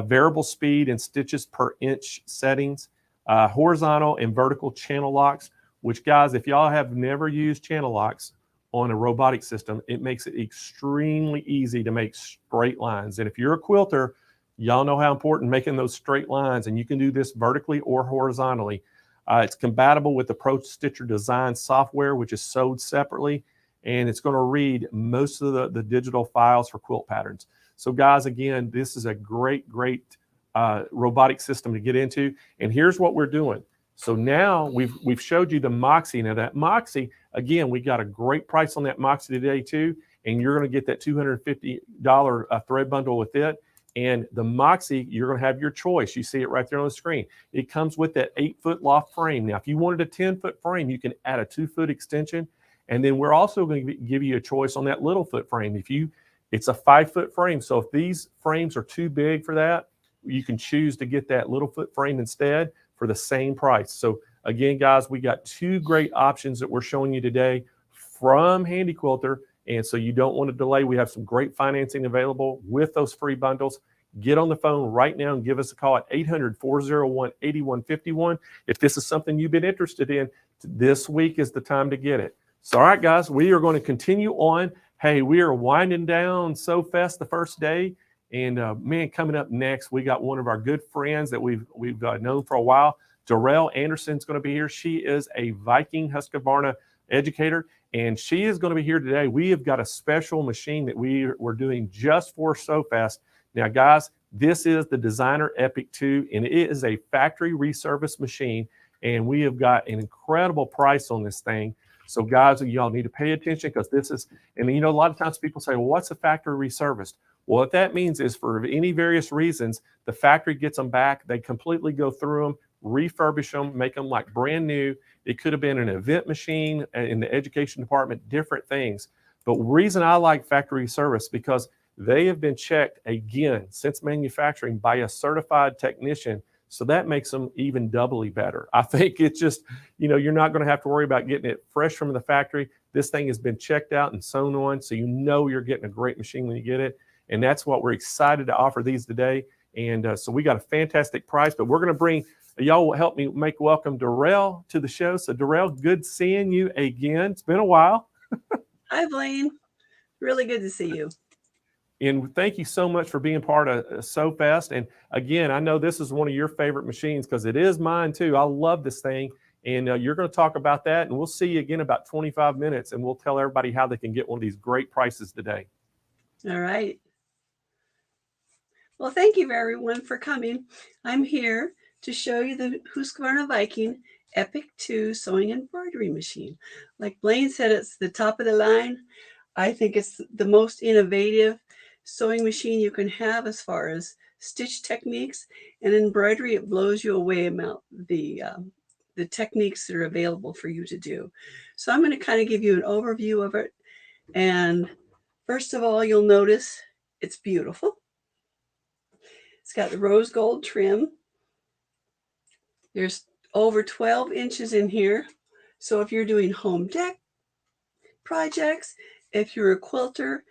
Variable speed and stitches per inch settings. Horizontal and vertical channel locks, which guys, if y'all have never used channel locks on a robotic system, it makes it extremely easy to make straight lines. And if you're a quilter, y'all know how important making those straight lines, and you can do this vertically or horizontally. It's compatible with the Pro Stitcher Design software, which is sewed separately, and it's going to read most of the digital files for quilt patterns. So guys, again, this is a great robotic system to get into. And here's what we're doing. So now we've showed you the Moxie. Now that Moxie, again, we got a great price on that Moxie today too, and you're going to get that $250 thread bundle with it. And the Moxie, you're going to have your choice. You see it right there on the screen. It comes with that 8-foot loft frame. Now, if you wanted a 10-foot frame, you can add a 2-foot extension. And then we're also going to give you a choice on that little foot frame. It's a 5-foot frame. So if these frames are too big for that, you can choose to get that little foot frame instead for the same price. So again, guys, we got 2 great options that we're showing you today from Handy Quilter. And so you don't want to delay. We have some great financing available with those free bundles. Get on the phone right now and give us a call at 800-401-8151. If this is something you've been interested in, this week is the time to get it. So, all right, guys, we are going to continue on. Hey, we are winding down Sew Fest the first day. And man, coming up next, we got one of our good friends that we've known for a while. Darrell Anderson's going to be here. She is a Viking Husqvarna educator, and she is going to be here today. We have got a special machine that we're doing just for Sew Fest. Now, guys, this is the Designer Epic 2, and it is a factory reservice machine, and we have got an incredible price on this thing. So, guys, y'all need to pay attention because this is, and a lot of times people say, well, what's a factory reserviced? Well, what that means is for any various reasons, the factory gets them back. They completely go through them, refurbish them, make them like brand new. It could have been an event machine in the education department, different things. But the reason I like factory service because they have been checked again since manufacturing by a certified technician. So that makes them even doubly better. I think it's just, you're not going to have to worry about getting it fresh from the factory. This thing has been checked out and sewn on, so you know you're getting a great machine when you get it. And that's what we're excited to offer these today. And so we got a fantastic price, but we're going to bring, y'all will help me make welcome Darrell to the show. So Darrell, good seeing you again. It's been a while. Hi, Blaine. Really good to see you. And thank you so much for being part of Sew Fest. And again, I know this is one of your favorite machines because it is mine too. I love this thing. And you're going to talk about that. And we'll see you again in about 25 minutes. And we'll tell everybody how they can get one of these great prices today. All right. Well, thank you everyone for coming. I'm here to show you the Husqvarna Viking Epic 2 sewing embroidery machine. Like Blaine said, it's the top of the line. I think it's the most innovative sewing machine you can have as far as stitch techniques and embroidery. It blows you away about the techniques that are available for you to do. So I'm going to kind of give you an overview of it. And first of all, you'll notice it's beautiful. It's got the rose gold trim. There's over 12 inches in here. So if you're doing home deck projects, if you're a quilter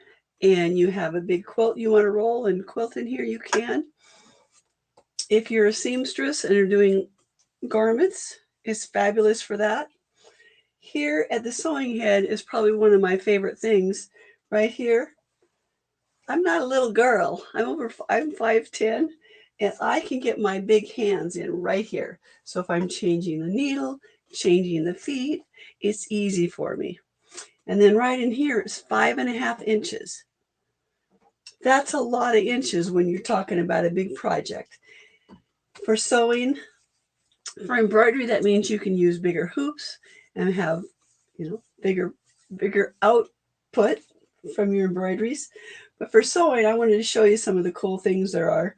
and you have a big quilt you want to roll and quilt in here, you can. If you're a seamstress and are doing garments, it's fabulous for that. Here at the sewing head is probably one of my favorite things right here. I'm not a little girl. I'm 5'10", and I can get my big hands in right here. So if I'm changing the needle, changing the feet, it's easy for me. And then right in here is 5.5 inches. That's a lot of inches when you're talking about a big project. For sewing, for embroidery, that means you can use bigger hoops and have, bigger output from your embroideries. But for sewing, I wanted to show you some of the cool things there are.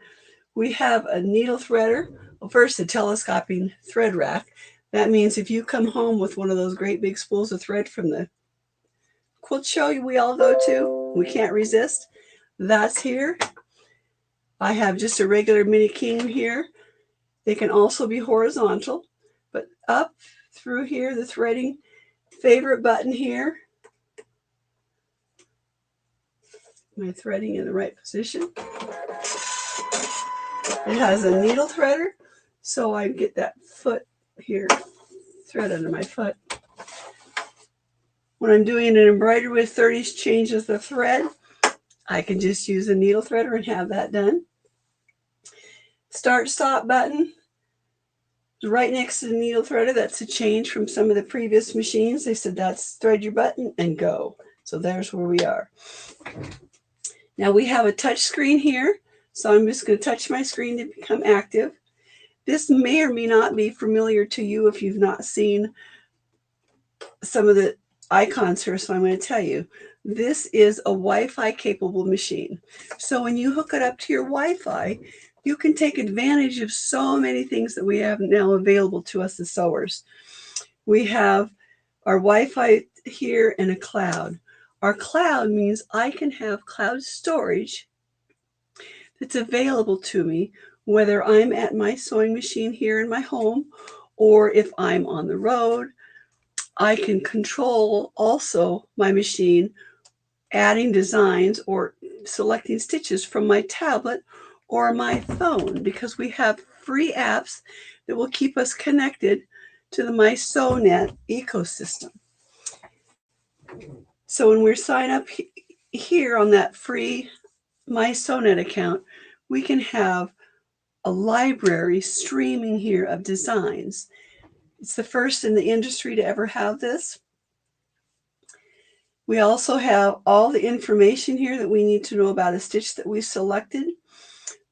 We have a needle threader. Well, first, a telescoping thread rack. That means if you come home with one of those great big spools of thread from the quilt show we all go to, we can't resist. That's here. I have just a regular mini king here. They can also be horizontal, but up through here, the threading favorite button here. My threading in the right position. It has a needle threader, so I get that foot here, thread under my foot. When I'm doing an embroidery with 30 changes of thread, I can just use a needle threader and have that done. Start stop button right next to the needle threader. That's a change from some of the previous machines. They said that's thread your button and go. So there's where we are. Now we have a touch screen here. So I'm just going to touch my screen to become active. This may or may not be familiar to you if you've not seen some of the icons here. So I'm going to tell you, this is a Wi-Fi capable machine. So when you hook it up to your Wi-Fi, you can take advantage of so many things that we have now available to us as sewers. We have our Wi-Fi here and a cloud. Our cloud means I can have cloud storage that's available to me, whether I'm at my sewing machine here in my home or if I'm on the road. I can control also my machine, adding designs or selecting stitches from my tablet or my phone, because we have free apps that will keep us connected to the MySewNet ecosystem. So when we're signed up here on that free MySewNet account, we can have a library streaming here of designs. It's the first in the industry to ever have this. We also have all the information here that we need to know about a stitch that we selected.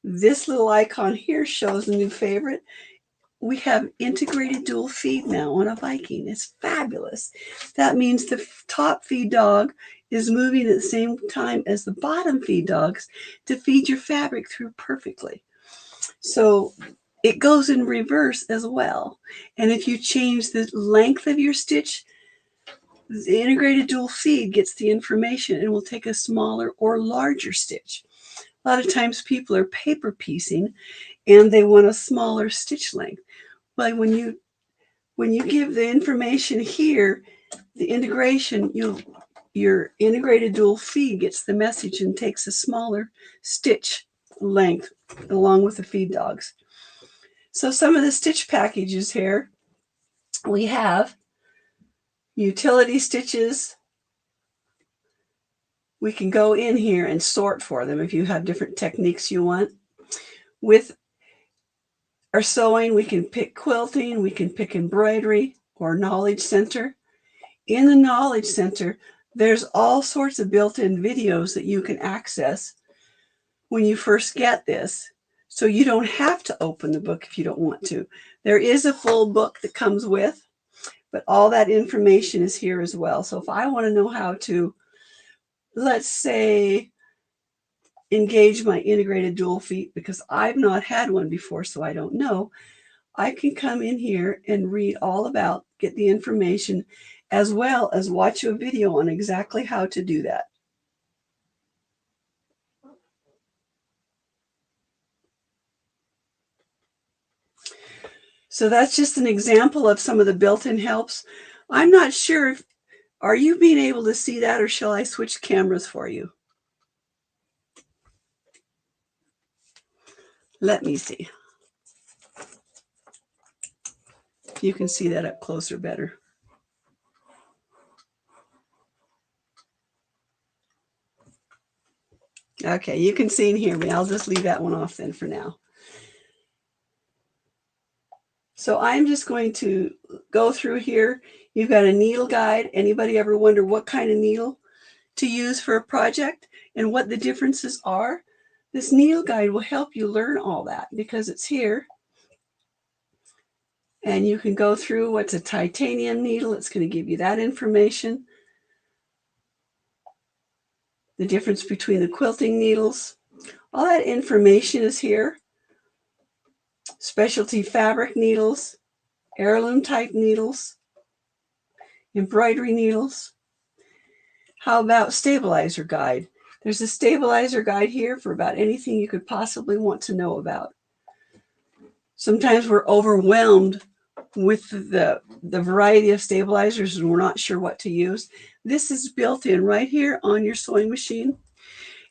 This little icon here shows a new favorite. We have integrated dual feed now on a Viking. It's fabulous. That means the top feed dog is moving at the same time as the bottom feed dogs to feed your fabric through perfectly. So it goes in reverse as well. And if you change the length of your stitch, the integrated dual feed gets the information and will take a smaller or larger stitch. A lot of times people are paper piecing and they want a smaller stitch length. Well, when you give the information here, The integration, your integrated dual feed gets the message and takes a smaller stitch length along with the feed dogs. So some of the stitch packages here, we have utility stitches. We can go in here and sort for them if you have different techniques you want. With our sewing, we can pick quilting, we can pick embroidery or knowledge center. In the knowledge center, there's all sorts of built-in videos that you can access when you first get this. So you don't have to open the book if you don't want to. There is a full book that comes with, but all that information is here as well. So if I want to know how to, let's say, engage my integrated dual feet, because I've not had one before, so I don't know, I can come in here and read all about, get the information, as well as watch a video on exactly how to do that. So that's just an example of some of the built-in helps. I'm not sure if, are you being able to see that, or shall I switch cameras for you? Let me see. If you can see that up closer better. Okay, you can see and hear me. I'll just leave that one off then for now. So I'm just going to go through here. You've got a needle guide. Anybody ever wonder what kind of needle to use for a project and what the differences are? This needle guide will help you learn all that because it's here. And you can go through what's a titanium needle. It's going to give you that information. The difference between the quilting needles. All that information is here. Specialty fabric needles, heirloom type needles, embroidery needles. How about stabilizer guide? There's a stabilizer guide here for about anything you could possibly want to know about. Sometimes we're overwhelmed with the variety of stabilizers and we're not sure what to use. This is built in right here on your sewing machine.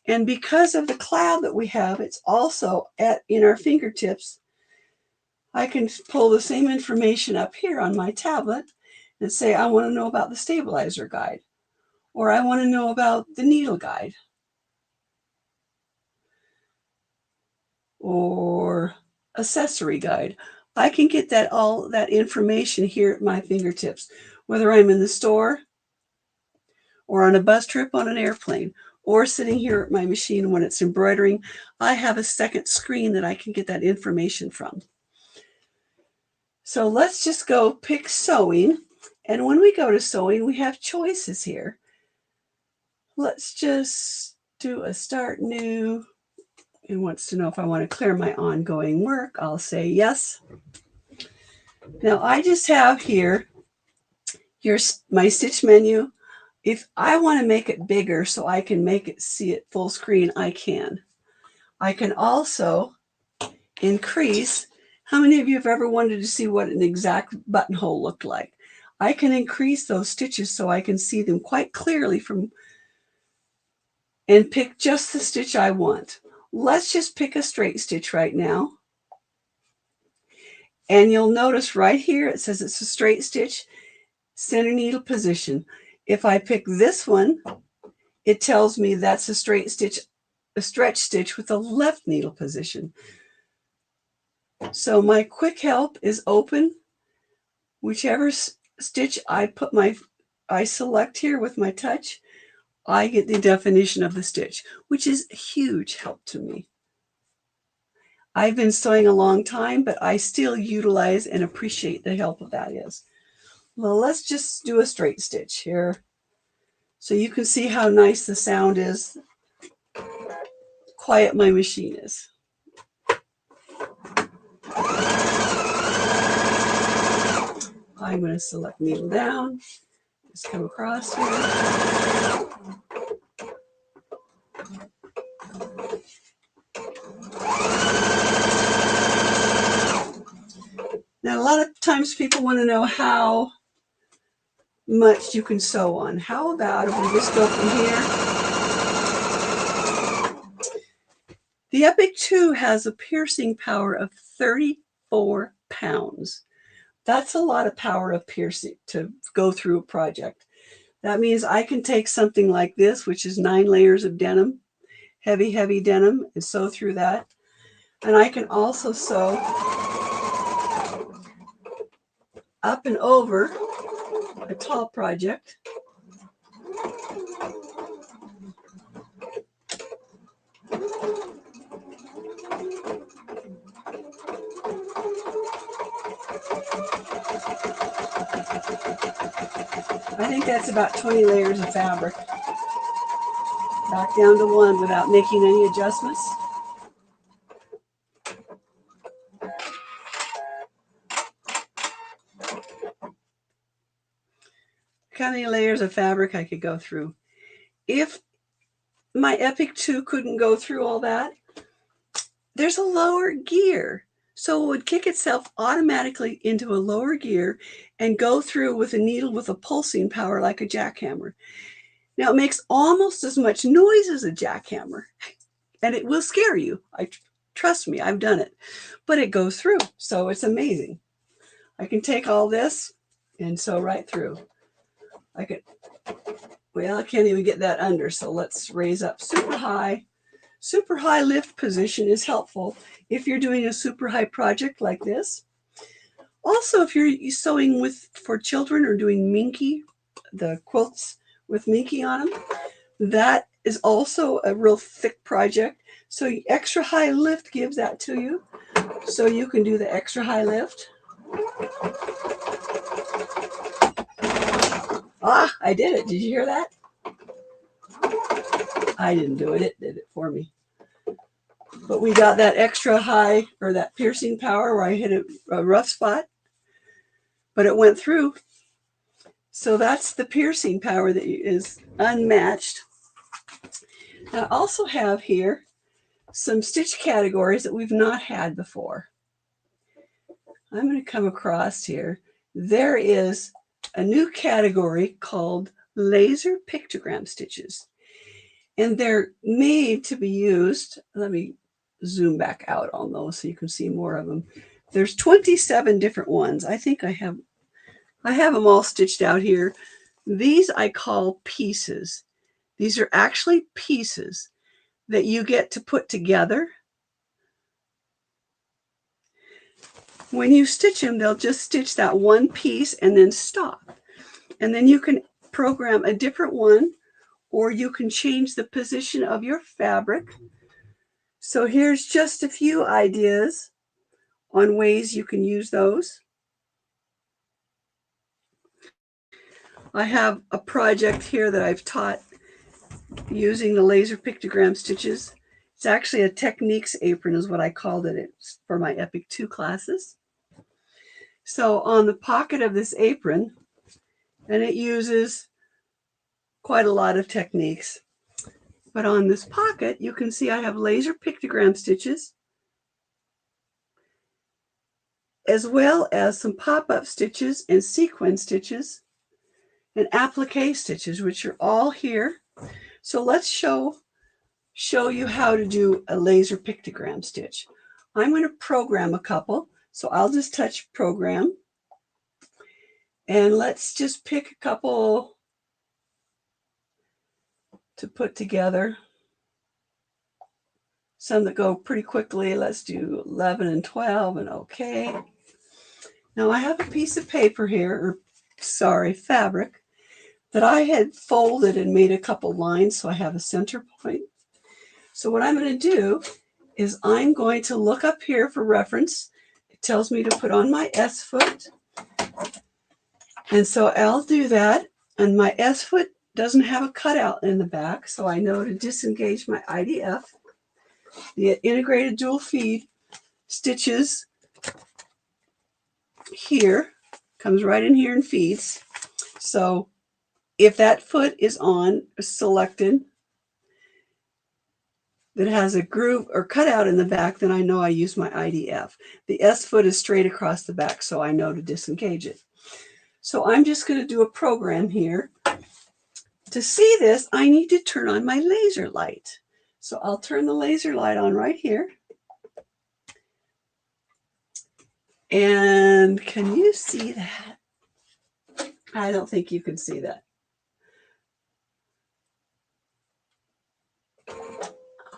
And because of the cloud that we have, it's also in our fingertips. I can pull the same information up here on my tablet and say, I want to know about the stabilizer guide, or I want to know about the needle guide, or accessory guide. I can get all that information here at my fingertips, whether I'm in the store or on a bus trip on an airplane or sitting here at my machine when it's embroidering. I have a second screen that I can get that information from. So let's just go pick sewing. And when we go to sewing, we have choices here. Let's just do a start new. It wants to know if I want to clear my ongoing work. I'll say yes. Now I just have here my stitch menu. If I want to make it bigger so I can make it see it full screen, I can. I can also increase. How many of you have ever wanted to see what an exact buttonhole looked like? I can increase those stitches so I can see them quite clearly and pick just the stitch I want. Let's just pick a straight stitch right now. And you'll notice right here, it says it's a straight stitch, center needle position. If I pick this one, it tells me that's a straight stitch, a stretch stitch with a left needle position. So my quick help is open. Whichever stitch I select here with my touch, I get the definition of the stitch, which is a huge help to me. I've been sewing a long time, but I still utilize and appreciate the help of that is. Well, let's just do a straight stitch here so you can see how nice the sound is, quiet my machine is. I'm going to select needle down, just come across here. Now, a lot of times people want to know how much you can sew on. How about if we just go from here? The Epic 2 has a piercing power of 34 pounds. That's a lot of power of piercing to go through a project. That means I can take something like this, which is 9 layers of denim, heavy, heavy denim, and sew through that. And I can also sew up and over a tall project. I think that's about 20 layers of fabric. Back down to 1 without making any adjustments. How many layers of fabric I could go through. If my Epic 2 couldn't go through all that, there's a lower gear. So it would kick itself automatically into a lower gear and go through with a needle with a pulsing power like a jackhammer. Now it makes almost as much noise as a jackhammer, and it will scare you. Trust me, I've done it, but it goes through. So it's amazing. I can take all this and sew right through. I can't even get that under. So let's raise up super high. Super high lift position is helpful if you're doing a super high project like this. Also, if you're sewing for children or doing minky, the quilts with minky on them, that is also a real thick project. So extra high lift gives that to you. So you can do the extra high lift. Ah, I did it. Did you hear that? I didn't do it. It did it for me. But we got that extra high, or that piercing power where I hit a rough spot, but it went through. So that's the piercing power that is unmatched. I also have here some stitch categories that we've not had before. I'm going to come across here. There is a new category called laser pictogram stitches. And they're made to be used. Let me zoom back out on those so you can see more of them. There's 27 different ones. I think I have them all stitched out here. These I call pieces. These are actually pieces that you get to put together. When you stitch them, they'll just stitch that one piece and then stop. And then you can program a different one, or you can change the position of your fabric. So here's just a few ideas on ways you can use those. I have a project here that I've taught using the laser pictogram stitches. It's actually a Qnique apron is what I called it. It's for my Epic 2 classes. So on the pocket of this apron, and it uses quite a lot of techniques, but on this pocket, you can see I have laser pictogram stitches, as well as some pop-up stitches and sequin stitches and applique stitches, which are all here. So let's show you how to do a laser pictogram stitch. I'm going to program a couple, so I'll just touch program. And let's just pick a couple to put together. Some that go pretty quickly. Let's do 11 and 12 and okay. Now I have a piece of paper here, or sorry, fabric, that I had folded and made a couple lines so I have a center point. So what I'm going to do is I'm going to look up here for reference. It tells me to put on my S foot. And so I'll do that. And my S foot doesn't have a cutout in the back, so I know to disengage my IDF. The integrated dual feed stitches here, comes right in here and feeds. So if that foot is on, selected, that has a groove or cutout in the back, then I know I use my IDF. The S foot is straight across the back, so I know to disengage it. So I'm just going to do a program here. To see this, I need to turn on my laser light. So I'll turn the laser light on right here. And can you see that? I don't think you can see that.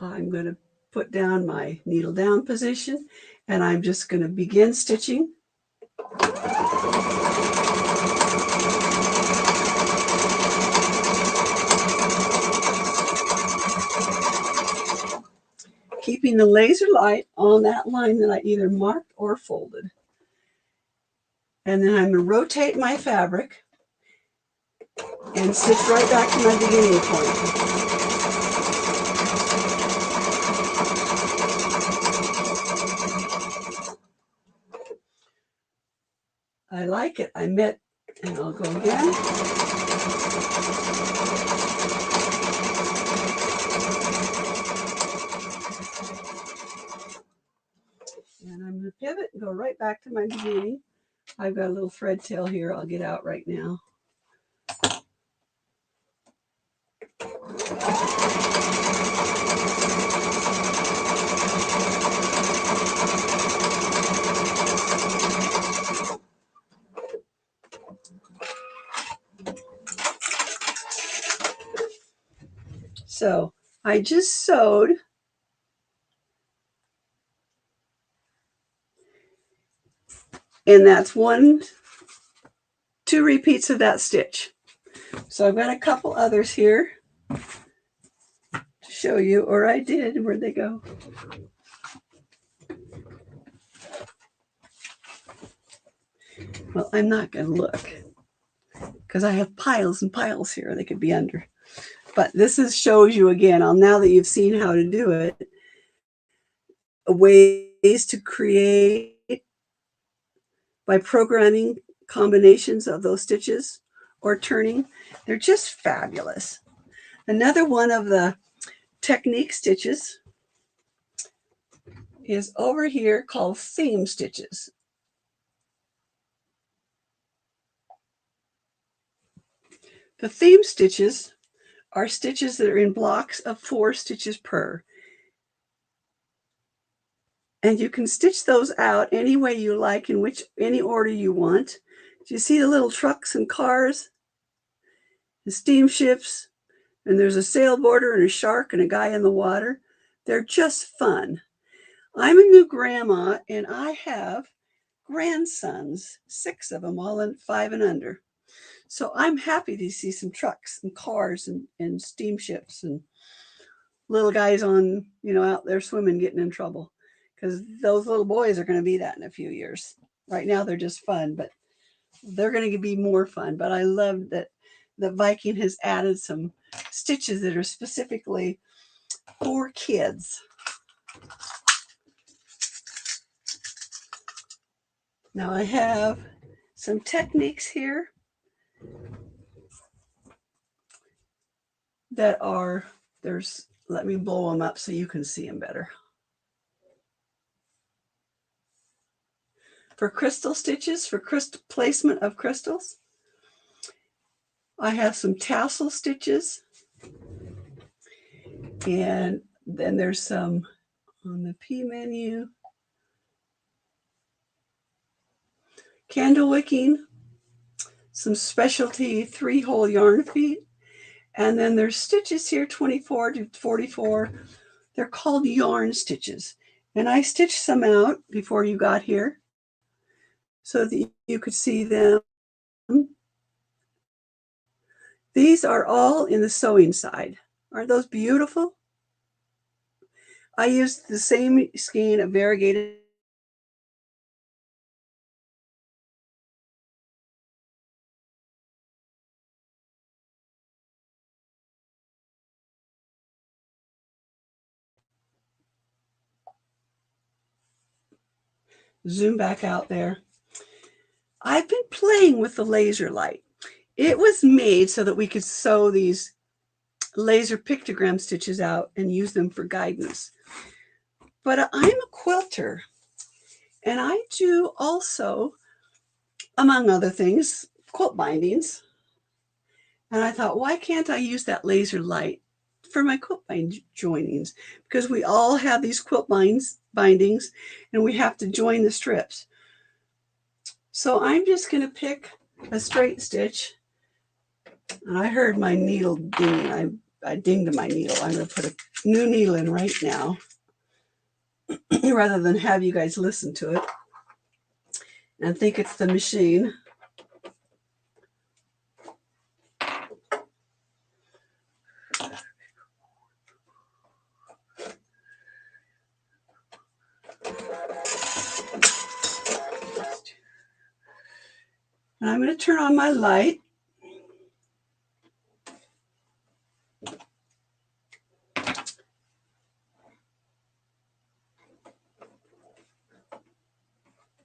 I'm going to put down my needle down position, and I'm just going to begin stitching. Keeping the laser light on that line that I either marked or folded. And then I'm going to rotate my fabric and stitch right back to my beginning point. I like it. I met, and I'll go again. And I'm going to pivot and go right back to my beginning. I've got a little thread tail here I'll get out right now. So I just sewed and that's 2 repeats of that stitch. So I've got a couple others here to show you, or I did. Where'd they go? Well, I'm not going to look because I have piles and piles here. They could be under. But this shows you again, now that you've seen how to do it, ways to create by programming combinations of those stitches or turning. They're just fabulous. Another one of the Qnique stitches is over here called theme stitches. The theme stitches are stitches that are in blocks of 4 stitches per. And you can stitch those out any way you like, in any order you want. Do you see the little trucks and cars, the steamships, and there's a sailboarder and a shark and a guy in the water? They're just fun. I'm a new grandma, and I have grandsons, 6 of them, all in 5 and under. So I'm happy to see some trucks and cars and steamships and little guys on, out there swimming, getting in trouble, because those little boys are going to be that in a few years. Right now, they're just fun, but they're going to be more fun. But I love that the Viking has added some stitches that are specifically for kids. Now I have some Qniques here that are, let me blow them up so you can see them better. For crystal stitches, for placement of crystals, I have some tassel stitches. And then there's some on the P menu. Candle wicking, some specialty 3-hole yarn feet. And then there's stitches here, 24 to 44. They're called yarn stitches. And I stitched some out before you got here so that you could see them. These are all in the sewing side. Aren't those beautiful? I used the same skein of variegated zoom back out there. I've been playing with the laser light. It was made so that we could sew these laser pictogram stitches out and use them for guidance. But I'm a quilter, and I do also, among other things, quilt bindings. And I thought, why can't I use that laser light for my quilt joinings? Because we all have these quilt bindings and we have to join the strips. So I'm just going to pick a straight stitch. And I heard my needle ding. I dinged my needle. I'm going to put a new needle in right now rather than have you guys listen to it and think it's the machine. And I'm going to turn on my light.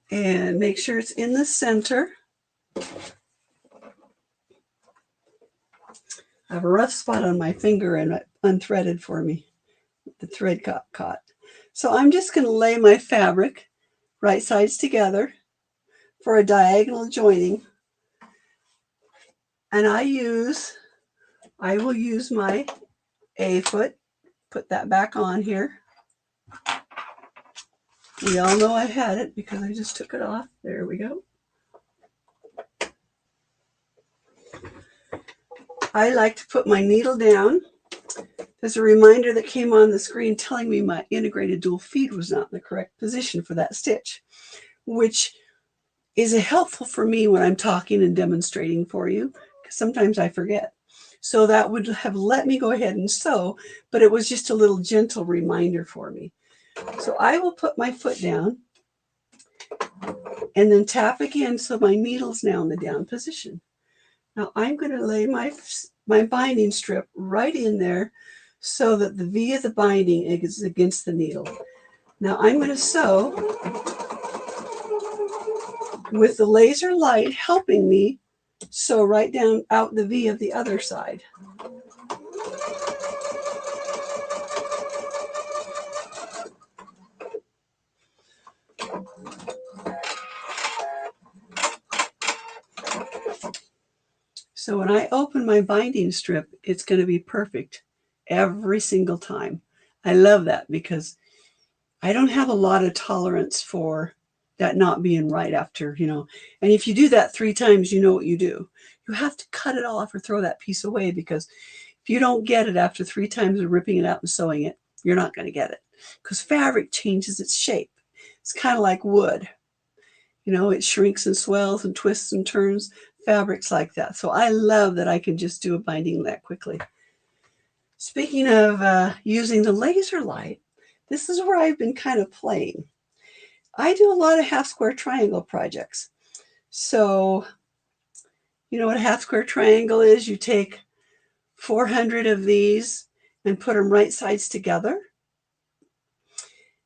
And make sure it's in the center. I have a rough spot on my finger and it unthreaded for me. The thread got caught. So I'm just going to lay my fabric right sides together for a diagonal joining. And I will use my A foot, put that back on here. We all know I had it because I just took it off. There we go. I like to put my needle down. There's a reminder that came on the screen telling me my integrated dual feed was not in the correct position for that stitch, which is helpful for me when I'm talking and demonstrating for you, because sometimes I forget. So that would have let me go ahead and sew, but it was just a little gentle reminder for me. So I will put my foot down and then tap again so my needle's now in the down position. Now I'm going to lay my binding strip right in there so that the V of the binding is against the needle. Now I'm going to sew with the laser light helping me sew right down out the V of the other side. So when I open my binding strip, it's going to be perfect every single time. I love that because I don't have a lot of tolerance for that not being right after, and if you do that 3 times, you know what you do. You have to cut it off or throw that piece away, because if you don't get it after 3 times of ripping it out and sewing it, you're not going to get it, because fabric changes its shape. It's kind of like wood. It shrinks and swells and twists and turns. Fabrics like that. So I love that I can just do a binding that quickly. Speaking of using the laser light, this is where I've been kind of playing. I do a lot of half square triangle projects. So, you know what a half square triangle is? You take 400 of these and put them right sides together.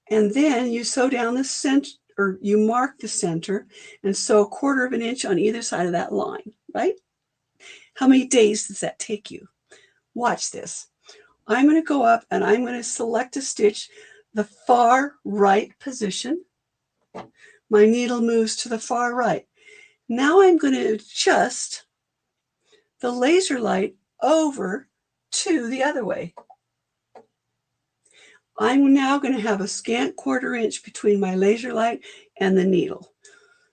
And then you sew down the center, or you mark the center and sew 1/4 of an inch on either side of that line, right? How many days does that take you? Watch this. I'm going to go up and I'm going to select a stitch, the far right position. My needle moves to the far right. Now I'm going to adjust the laser light over to the other way. I'm now going to have a scant 1/4 inch between my laser light and the needle.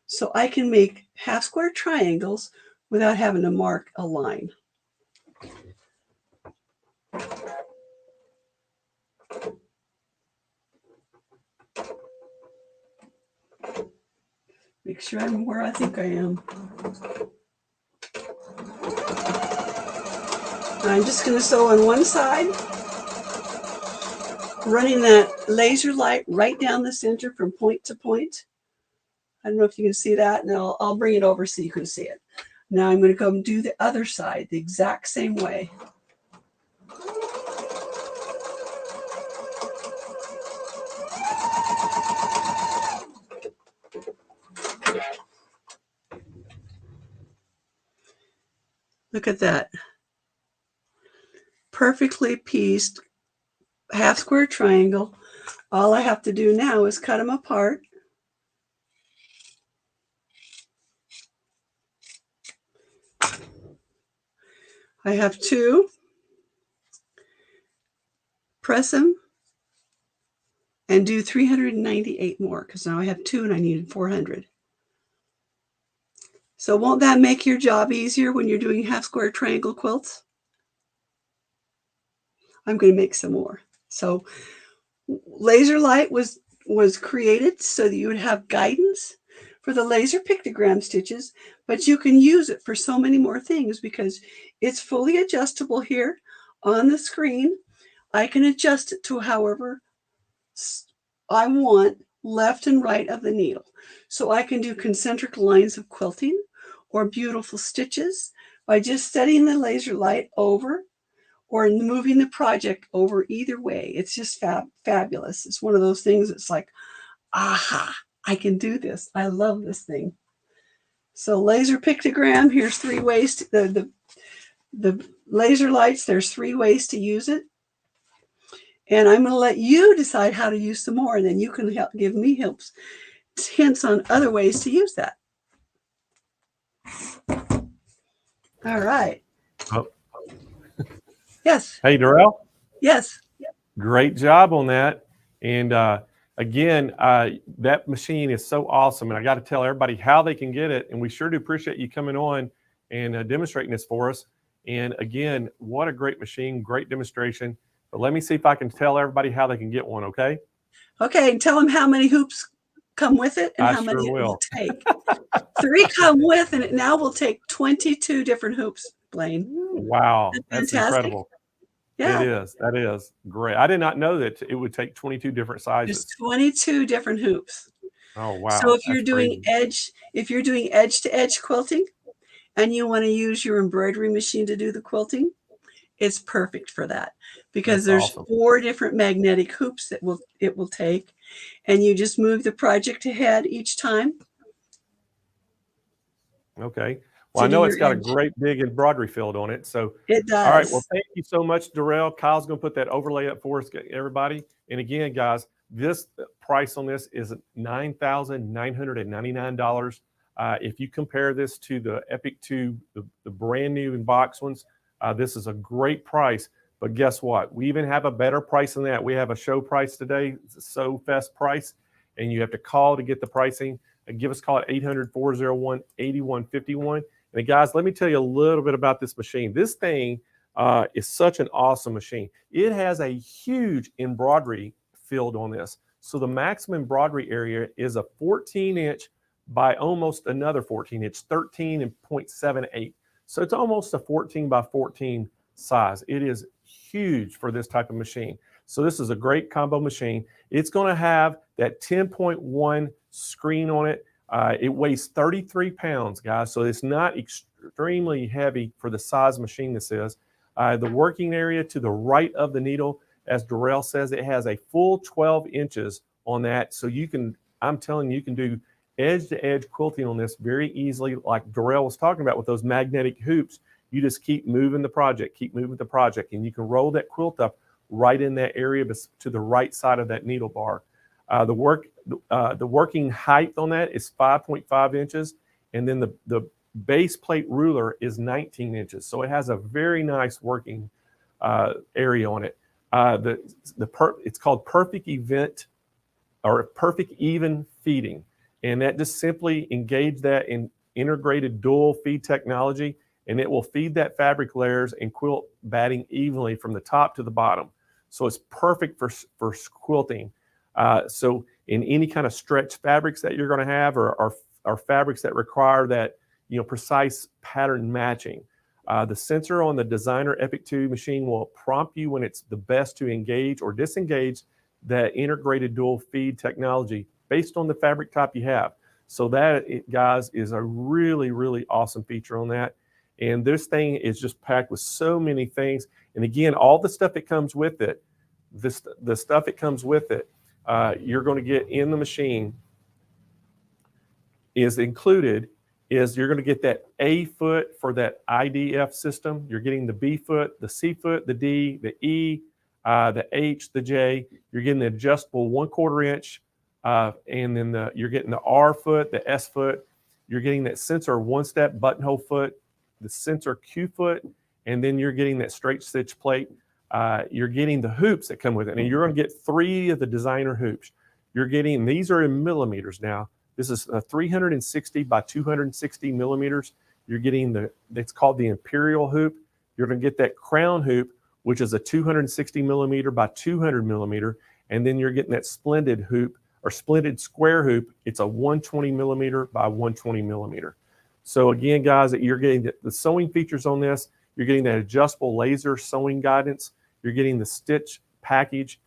So I can make half square triangles without having to mark a line. Make sure I'm where I think I am. I'm just going to sew on one side, running that laser light right down the center from point to point. I don't know if you can see that, and I'll bring it over so you can see it. Now I'm going to come do the other side the exact same way. Look at that. Perfectly pieced half square triangle. All I have to do now is cut them apart. I have 2. Press them and do 398 more because now I have 2 and I needed 400. So won't that make your job easier when you're doing half square triangle quilts? I'm going to make some more. So laser light was created so that you would have guidance for the laser pictogram stitches, but you can use it for so many more things because it's fully adjustable here on the screen. I can adjust it to however I want left and right of the needle. So I can do concentric lines of quilting or beautiful stitches by just setting the laser light over or moving the project over. Either way, it's just fabulous. It's one of those things that's like, aha, I can do this. I love this thing. So laser pictogram, here's 3 ways to, the laser lights, there's 3 ways to use it. And I'm going to let you decide how to use some more, and then you can help give me hints on other ways to use that. All right. Oh. Yes. Hey, Darrell. Yes. Great job on that. And again, that machine is so awesome. And I got to tell everybody how they can get it. And we sure do appreciate you coming on and demonstrating this for us. And again, what a great machine, great demonstration. But let me see if I can tell everybody how they can get one, okay? Okay, and tell them how many hoops come with it and how many it will take. 3 come with, and it now will take 22 different hoops, Blaine. Wow, that's incredible. Yeah. It is. That is great. I did not know that it would take 22 different sizes. There's 22 different hoops. Oh, wow. So if you're doing edge to edge quilting and you want to use your embroidery machine to do the quilting, it's perfect for that because there's awesome. 4 different magnetic hoops that it will take, and you just move the project ahead each time. Okay. Well, I know it's got a great big embroidery field on it. So it does. All right. Well, thank you so much, Darrell. Kyle's going to put that overlay up for us, everybody. And again, guys, this price on this is $9,999. If you compare this to the Epic 2, the brand new in box ones, this is a great price. But guess what? We even have a better price than that. We have a show price today. It's a Sew Fest price, and you have to call to get the pricing. Give us a call at 800-401-8151. And guys, let me tell you a little bit about this machine. This thing is such an awesome machine. It has a huge embroidery field on this. So the maximum embroidery area is a 14-inch by almost another 14-inch, 13.78. So it's almost a 14 by 14 size. It is huge for this type of machine. So this is a great combo machine. It's going to have that 10.1 screen on it. It weighs 33 pounds, guys. So it's not extremely heavy for the size machine this is. The working area to the right of the needle, as Darrell says, it has a full 12 inches on that. So you can, I'm telling you, you can do edge-to-edge quilting on this very easily, like Darrell was talking about with those magnetic hoops. You just keep moving the project, and you can roll that quilt up right in that area to the right side of that needle bar. The working height on that is 5.5 inches, and then the base plate ruler is 19 inches. So it has a very nice working area on it. It's called perfect event or perfect even feeding. And that just simply engage that in integrated dual feed technology, and it will feed that fabric layers and quilt batting evenly from the top to the bottom. So it's perfect for quilting. So in any kind of stretch fabrics that you're going to have or fabrics that require that precise pattern matching. The sensor on the Designer Epic 2 machine will prompt you when it's the best to engage or disengage that integrated dual feed technology based on the fabric type you have. So that, guys, is a really, really awesome feature on that. And this thing is just packed with so many things. And again, all the stuff that comes with it, the stuff that comes with it, you're going to get in the machine is included. Is you're going to get that A foot for that IDF system. You're getting the B foot, the C foot, the D, the E, the H, the J. You're getting the adjustable 1/4 inch, and then you're getting the R foot, the S foot. You're getting that sensor 1-step buttonhole foot, the sensor Q foot, and then you're getting that straight stitch plate. You're getting the hoops that come with it, and you're going to get 3 of the designer hoops. You're getting, these are in millimeters now. This is 360 by 260 millimeters. You're getting it's called the Imperial hoop. You're going to get that crown hoop, which is a 260 millimeter by 200 millimeter. And then you're getting that splendid hoop or splendid square hoop. It's a 120 millimeter by 120 millimeter. So again, guys, you're getting the sewing features on this. You're getting that adjustable laser sewing guidance. You're getting the stitch package,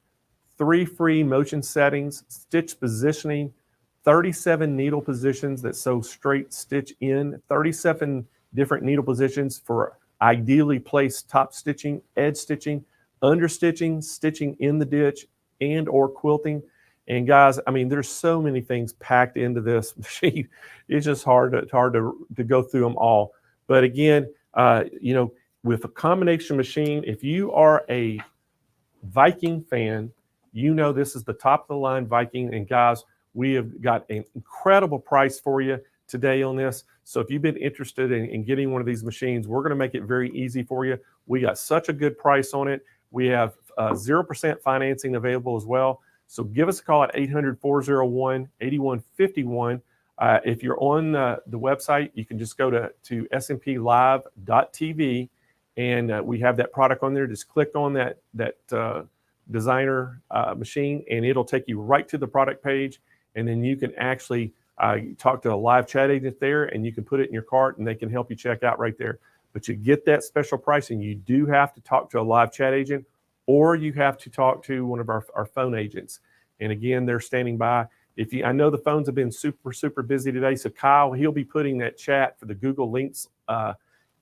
3 free motion settings, stitch positioning, 37 needle positions that sew straight stitch in, 37 different needle positions for ideally placed top stitching, edge stitching, understitching, stitching in the ditch, and or quilting. And guys, I mean, there's so many things packed into this machine. It's just hard to go through them all. But again, you know, with a combination machine, if you are a Viking fan, you know this is the top of the line Viking. And guys, we have got an incredible price for you today on this. So if you've been interested in getting one of these machines, we're going to make it very easy for you. We got such a good price on it. We have 0% financing available as well. So give us a call at 800-401-8151. If you're on the website, you can just go to smplive.tv, and we have that product on there. Just click on that designer machine, and it'll take you right to the product page. And then you can actually talk to a live chat agent there, and you can put it in your cart, and they can help you check out right there. But you get that special pricing. You do have to talk to a live chat agent, or you have to talk to one of our phone agents. And again, they're standing by. I know the phones have been super busy today. So Kyle, he'll be putting that chat for the Google links or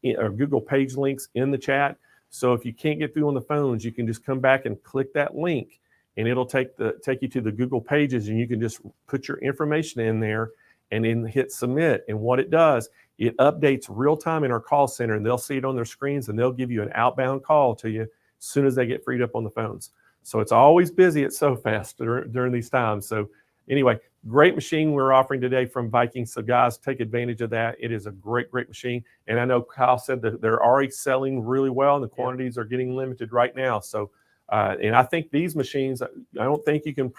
Google page links in the chat. So if you can't get through on the phones, you can just come back and click that link, and it'll take you to the Google pages, and you can just put your information in there and then hit submit. And what it does, it updates real time in our call center, and they'll see it on their screens, and they'll give you an outbound call to you as soon as they get freed up on the phones. So it's always busy at Sew Fest during these times. So anyway, great machine we're offering today from Viking. So guys, take advantage of that. It is a great machine. And I know Kyle said that they're already selling really well, and the quantities are getting limited right now. So, and I think these machines, I don't think you can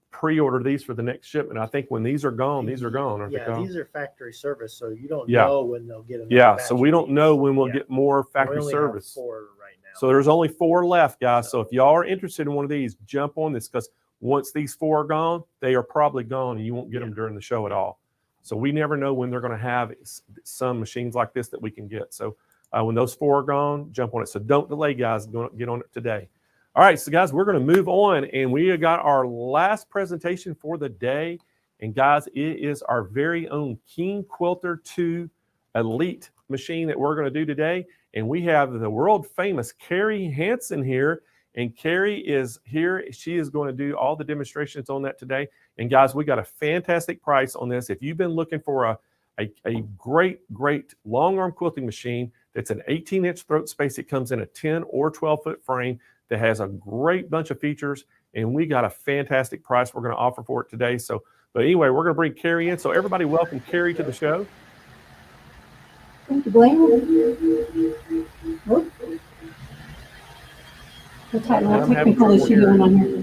pre-order these for the next shipment. I think when these are gone, these are gone. Aren't they gone? These are factory service, so you don't know when they'll get another batch. So we don't know when we'll get more factory service. Have 4 right now. So there's only 4 left, guys. So if y'all are interested in one of these, jump on this, because once these 4 are gone, they are probably gone, and you won't get them during the show at all. So we never know when they're going to have some machines like this that we can get. So when those 4 are gone, jump on it. So don't delay, guys. Get on it today. All right, so guys, we're going to move on, and we have got our last presentation for the day. And guys, it is our very own King Quilter 2 Elite machine that we're going to do today. And we have the world famous Carrie Hansen here. And Carrie is here. She is going to do all the demonstrations on that today. And guys, we got a fantastic price on this. If you've been looking for a great long arm quilting machine that's an 18-inch throat space, it comes in a 10 or 12-foot frame that has a great bunch of features, and we got a fantastic price we're going to offer for it today. So, but anyway, we're going to bring Carrie in. So everybody welcome Carrie to the show. Thank you, Blaine. What technical issue going on here?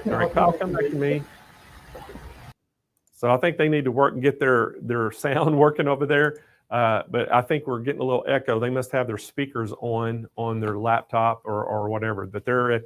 All right, Kyle, come back to me. So I think they need to work and get their sound working over there. But I think we're getting a little echo. They must have their speakers on their laptop or whatever. But they're at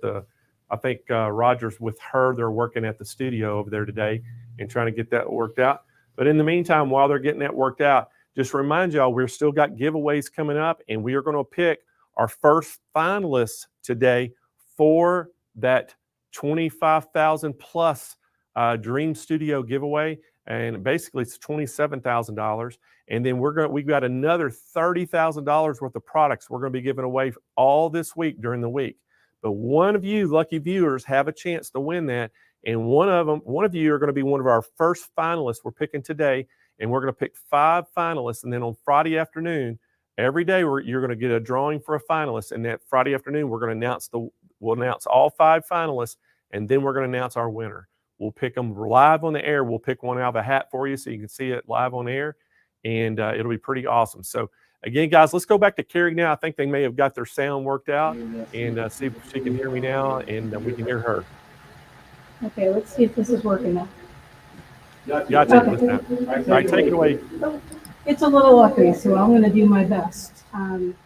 I think Roger's with her. They're working at the studio over there today and trying to get that worked out. But in the meantime, while they're getting that worked out, just remind y'all, we're still got giveaways coming up, and we are going to pick our first finalists today for that 25,000 plus Dream Studio giveaway. And basically it's $27,000. And then we've got another $30,000 worth of products we're going to be giving away all this week during the week. But one of you lucky viewers have a chance to win that. And one of you are going to be one of our first finalists we're picking today. And we're going to pick 5 finalists. And then on Friday afternoon, every day you're going to get a drawing for a finalist. And that Friday afternoon, we're going to we'll announce all 5 finalists. And then we're going to announce our winner. We'll pick them live on the air. We'll pick one out of a hat for you so you can see it live on air. and it'll be pretty awesome. So again, guys, let's go back to Carrie now. I think they may have got their sound worked out, and see if she can hear me now, and we can hear her. Okay, let's see if this is working now. Gotcha. Okay. All right, take it away. It's a little echoey, so I'm going to do my best.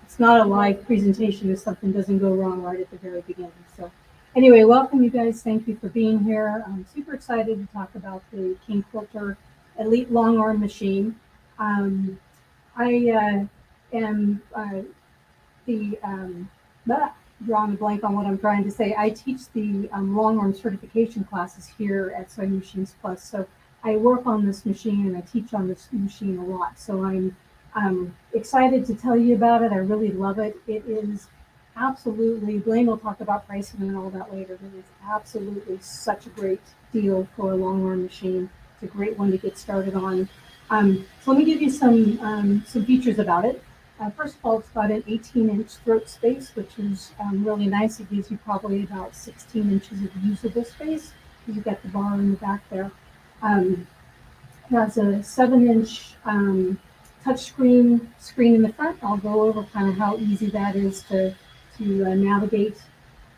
It's not a live presentation if something doesn't go wrong right at the very beginning. So anyway, welcome you guys. Thank you for being here. I'm super excited to talk about the King Quilter Elite Long Arm Machine. I am drawing a blank on what I'm trying to say. I teach the long arm certification classes here at Sewing Machines Plus. So I work on this machine and I teach on this machine a lot. So I'm excited to tell you about it. I really love it. It is absolutely, Blaine will talk about pricing and all that later, but it's absolutely such a great deal for a long arm machine. It's a great one to get started on. So let me give you some features about it. First of all, it's got an 18-inch throat space, which is really nice. It gives you probably about 16 inches of usable space. You've got the bar in the back there. It has a 7-inch touchscreen screen in the front. I'll go over kind of how easy that is to navigate.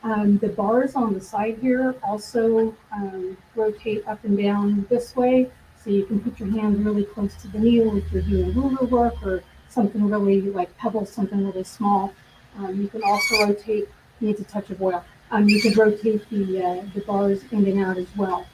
The bars on the side here also rotate up and down this way, so you can put your hand really close to the needle if you're doing ruler work or something really like pebbles, something really small. You can also rotate, needs a touch of oil. You can rotate the bars in and out as well.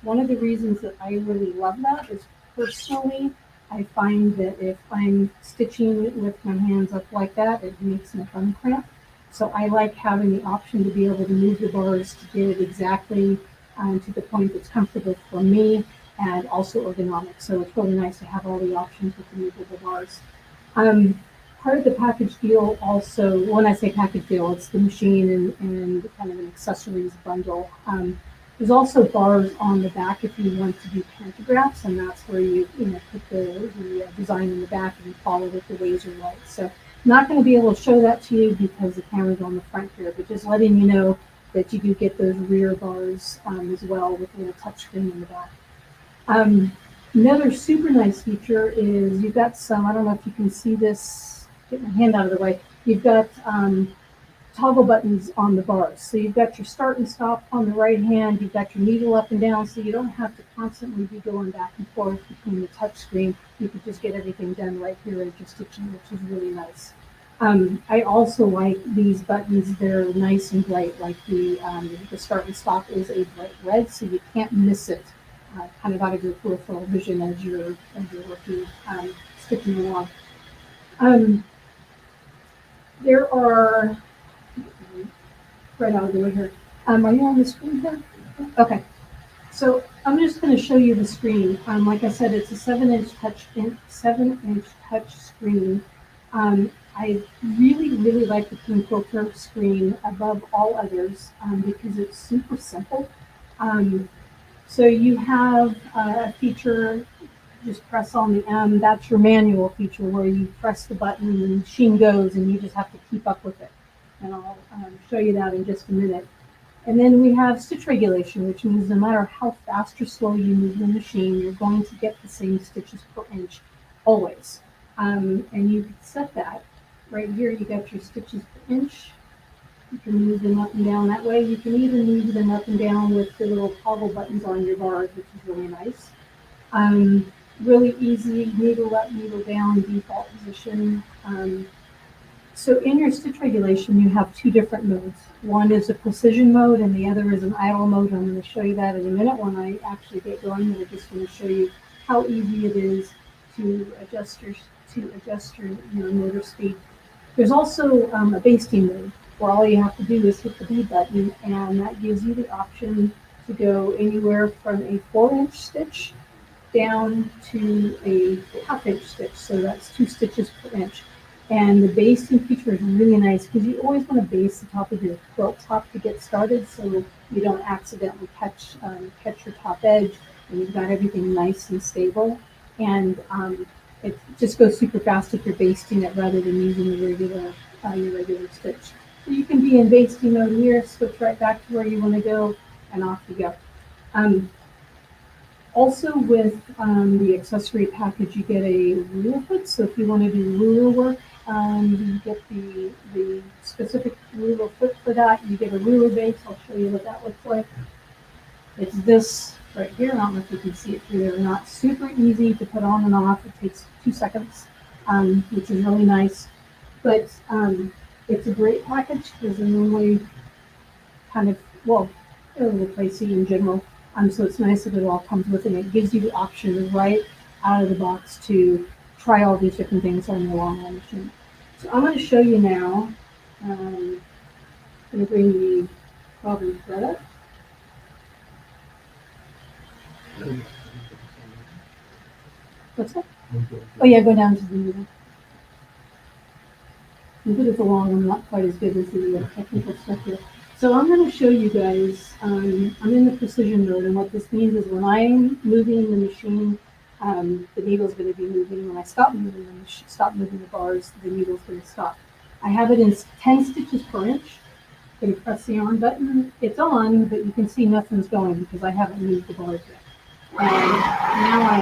One of the reasons that I really love that is personally, I find that if I'm stitching with my hands up like that, it makes my thumb cramp. So I like having the option to be able to move the bars to get it exactly to the point that's comfortable for me and also ergonomic. So it's really nice to have all the options with the movable bars. Part of the package deal also, when I say package deal, it's the machine and kind of an accessories bundle. There's also bars on the back if you want to do pantographs, and that's where you put the design in the back and you follow with the laser light. So I'm not going to be able to show that to you because the camera's on the front here, but just letting you know that you do get those rear bars as well with a little touchscreen in the back. Another super nice feature is you've got some, I don't know if you can see this, get my hand out of the way, you've got toggle buttons on the bars. So you've got your start and stop on the right hand, you've got your needle up and down, so you don't have to constantly be going back and forth between the touch screen. You can just get everything done right here as you're stitching, which is really nice. I also like these buttons. They're nice and bright, like the start and stop is a bright red, so you can't miss it kind of out of your peripheral vision as you're working, stitching along. There are, right out of the way here. Are you on the screen here? Okay. So I'm just going to show you the screen. Like I said, it's a 7-inch touch screen. I really like the King Quilter screen above all others because it's super simple. So you have a feature, just press on the M, that's your manual feature where you press the button and the machine goes and you just have to keep up with it. And I'll show you that in just a minute. And then we have stitch regulation, which means no matter how fast or slow you move the machine, you're going to get the same stitches per inch always. And you can set that. Right here, you got your stitches per inch. You can move them up and down that way. You can even move them up and down with the little toggle buttons on your bars, which is really nice. Really easy, needle up, needle down, default position. So in your stitch regulation, you have two different modes. One is a precision mode and the other is an idle mode. I'm going to show you that in a minute when I actually get going. I'm just going to show you how easy it is to adjust your motor speed. There's also a basting mode where all you have to do is hit the B button, and that gives you the option to go anywhere from a 4-inch stitch down to a 1/2-inch stitch. So that's 2 stitches per inch. And the basting feature is really nice because you always want to base the top of your quilt top to get started so you don't accidentally catch your top edge and you've got everything nice and stable. And it just goes super fast if you're basting it rather than using your regular stitch. So you can be in basting mode here, switch right back to where you want to go, and off you go. Also with the accessory package, you get a ruler foot. So if you want to do ruler work, you get the specific ruler foot for that. You get a ruler base. I'll show you what that looks like. It's this right here. I don't know if you can see it through there or not. Super easy to put on and off. It takes 2 seconds, which is really nice. But it's a great package because they're normally kind of, well, they're a little pricey in general. So it's nice that it all comes with it. It gives you the option right out of the box to try all these different things on your long arm machine. So I'm going to show you now. I'm going to bring the bobbin thread up. What's that? Oh yeah, go down to the needle. I'm good at the long, I'm not quite as good as the technical stuff here. So I'm going to show you guys, I'm in the precision mode, and what this means is when I'm moving the machine, the needle's going to be moving. When I stop moving the bars, the needle's going to stop. I have it in 10 stitches per inch. I'm going to press the on button. It's on, but you can see nothing's going because I haven't moved the bars yet. And now I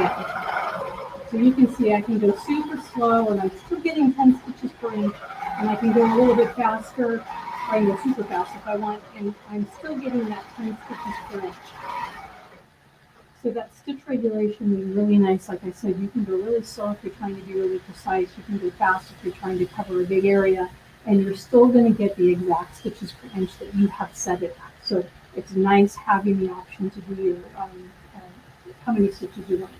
am. So you can see I can go super slow, and I'm still getting 10 stitches per inch, and I can go a little bit faster. I can go super fast if I want, and I'm still getting that 10 stitches per inch. So that stitch regulation is really nice. Like I said, you can go really slow if you're trying to be really precise. You can go fast if you're trying to cover a big area, and you're still going to get the exact stitches per inch that you have set it at. So it's nice having the option to do your how many stitches you want.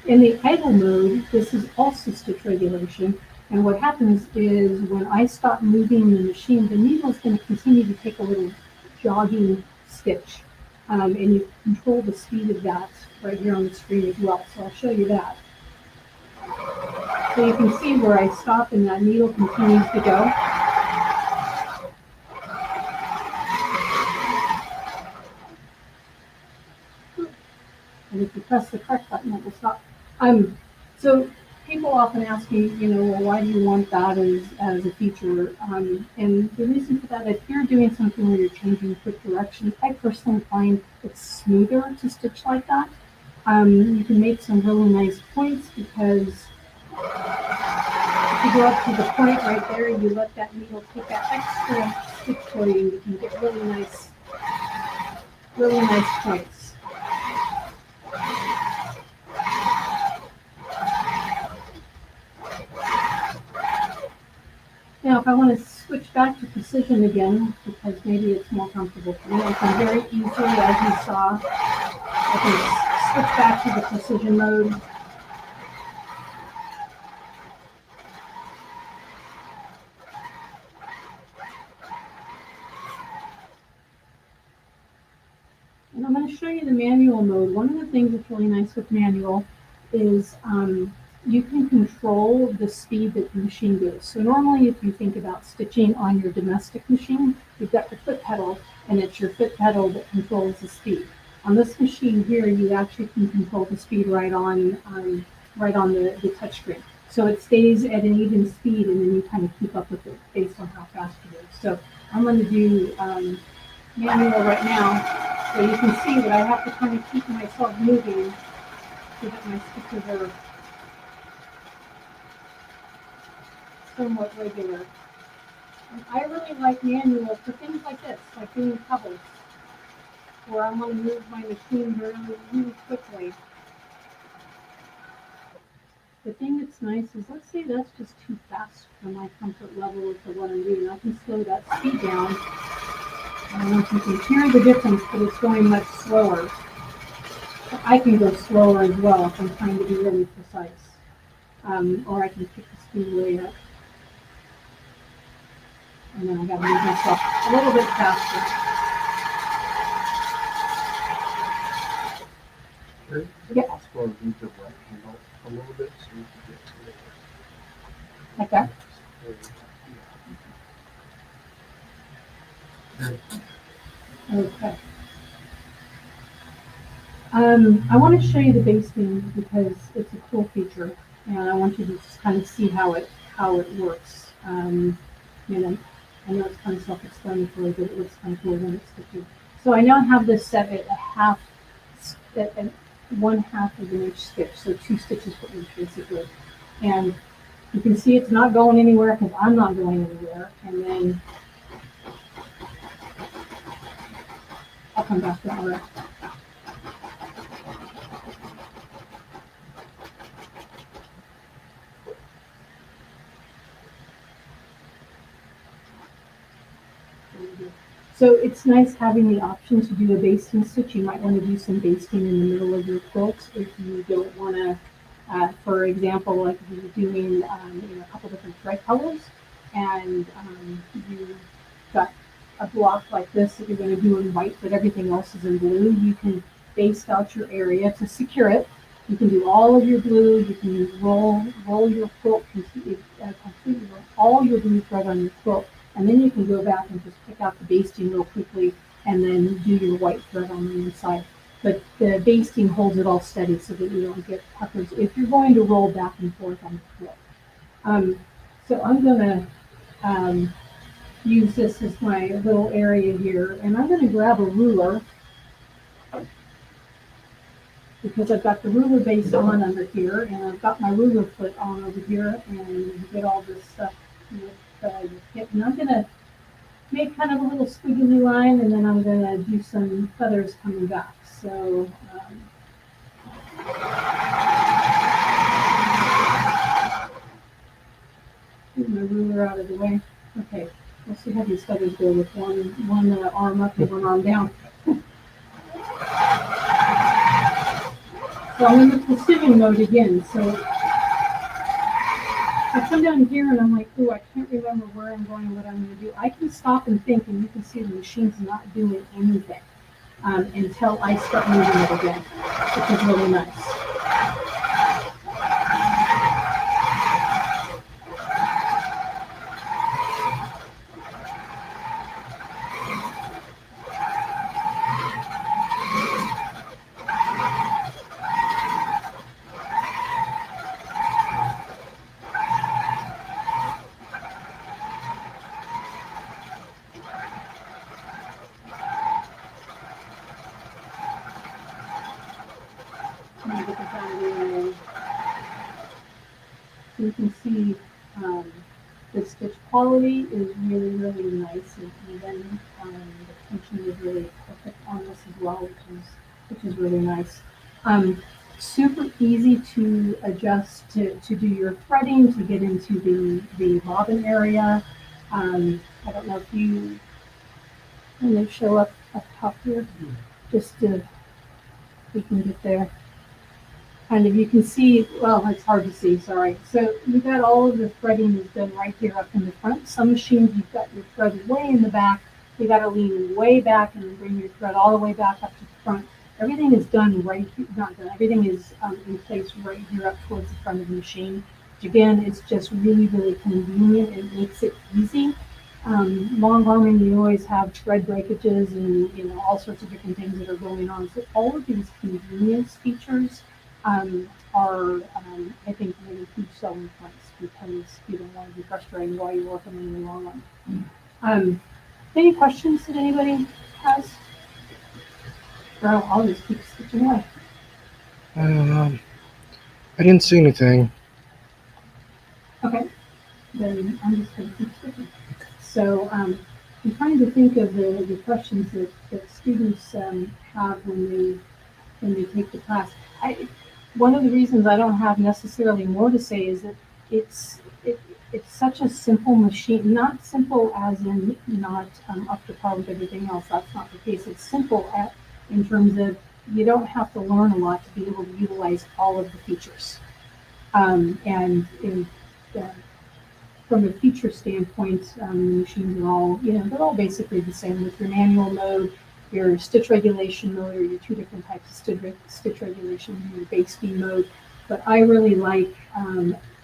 In the idle mode, this is also stitch regulation. And what happens is when I stop moving the machine, the needle is going to continue to take a little jogging stitch. And you control the speed of that right here on the screen as well. So I'll show you that. So you can see where I stop and that needle continues to go. And if you press the correct button, it will stop. So people often ask me, well, why do you want that as a feature? And the reason for that, if you're doing something where you're changing quick direction, I personally find it's smoother to stitch like that. You can make some really nice points because if you go up to the point right there, you let that needle take that extra stitch for you, you can get really nice points. Now, if I want to switch back to precision again, because maybe it's more comfortable for me, I can very easily, as you saw, I can switch back to the precision mode. And I'm going to show you the manual mode. One of the things that's really nice with manual is you can control the speed that the machine goes. So normally if you think about stitching on your domestic machine, you've got your foot pedal, and it's your foot pedal that controls the speed. On this machine here, you actually can control the speed right on the touch screen. So it stays at an even speed, and then you kind of keep up with it based on how fast it is. So I'm going to do manual right now, so you can see that I have to kind of keep myself moving so that my stitches are somewhat regular. And I really like manual for things like this, like doing covers, where I want to move my machine really quickly. The thing that's nice is, let's say that's just too fast for my comfort level with what I'm doing. I can slow that speed down. I don't know if you can hear the difference, but it's going much slower. So I can go slower as well if I'm trying to be really precise. Or I can pick the speed way up. And then I got to move myself a little bit faster. Yeah. A little bit so you can get Like that? Okay. I want to show you the basting because it's a cool feature, and I want you to just kind of see how it works. I know it's kind of self-explanatory, but it looks kind of cool when it's stitching. So I now have this set at a half, 1/2 of an inch stitch, so 2 stitches per inch basically. And you can see it's not going anywhere because I'm not going anywhere. And then I'll come back that way. So it's nice having the option to do a basting stitch. You might want to do some basting in the middle of your quilt if you don't want to, for example, like if you're doing a couple different thread colors and you've got a block like this that you're going to do in white, but everything else is in blue, you can baste out your area to secure it. You can do all of your blue. You can roll your quilt completely, all your blue thread on your quilt. And then you can go back and just pick out the basting real quickly and then do your white thread on the inside. But the basting holds it all steady so that you don't get puckers if you're going to roll back and forth on the quilt. So I'm going to use this as my little area here, and I'm going to grab a ruler because I've got the ruler base on under here, and I've got my ruler foot on over here, and you get all this stuff with and I'm going to make kind of a little squiggly line, and then I'm going to do some feathers coming back. So move my ruler out of the way. Okay, we'll see how these feathers go with one arm up and one arm down. So I'm in the precision mode again. So I come down here and I'm like, oh, I can't remember where I'm going and what I'm going to do. I can stop and think, and you can see the machine's not doing anything until I start moving it again, which is really nice. You can see the stitch quality is really, really nice, and even the tension is really perfect on this as well, which is really nice. Super easy to adjust to do your threading, to get into the bobbin area. I don't know if you kind of show up top here, just to we can get there. Kind of, you can see, well, it's hard to see, sorry. So you've got all of the threading is done right here up in the front. Some machines, you've got your thread way in the back. You got to lean way back and then bring your thread all the way back up to the front. Everything is done right here, not done, everything is in place right here up towards the front of the machine. Which again, it's just really, really convenient. It makes it easy. Long arming, you always have thread breakages and all sorts of different things that are going on. So all of these convenience features are, I think, really huge selling points because you don't want to be frustrated while you're working in the long run. Any questions that anybody has? Or I'll just keep stitching away. I didn't see anything. Okay, then I'm just going to keep stitching. So I'm trying to think of the questions that students have when they take the class. One of the reasons I don't have necessarily more to say is that it's such a simple machine, not simple as in not up to par with everything else. That's not the case. It's simple in terms of you don't have to learn a lot to be able to utilize all of the features. From a feature standpoint, the machines are all, they're all basically the same with your manual mode, your stitch regulation mode, or your two different types of stitch regulation, your basting mode. But I really like,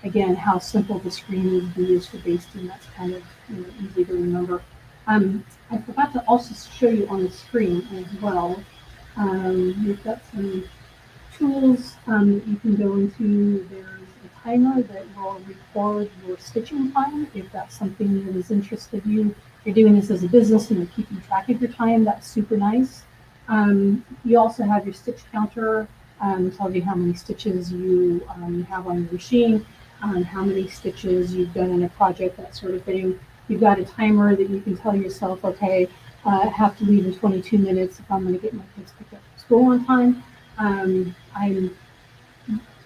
again, how simple the screen is to use for basting. That's kind of easy to remember. I forgot to also show you on the screen as well. We've got some tools that you can go into. There's a timer that will record your stitching time if that's something that is interested you. If you're doing this as a business and you're keeping track of your time, that's super nice. You also have your stitch counter tells you how many stitches you have on your machine, how many stitches you've done in a project, that sort of thing. You've got a timer that you can tell yourself, okay, I have to leave in 22 minutes if I'm going to get my kids picked up from school on time. I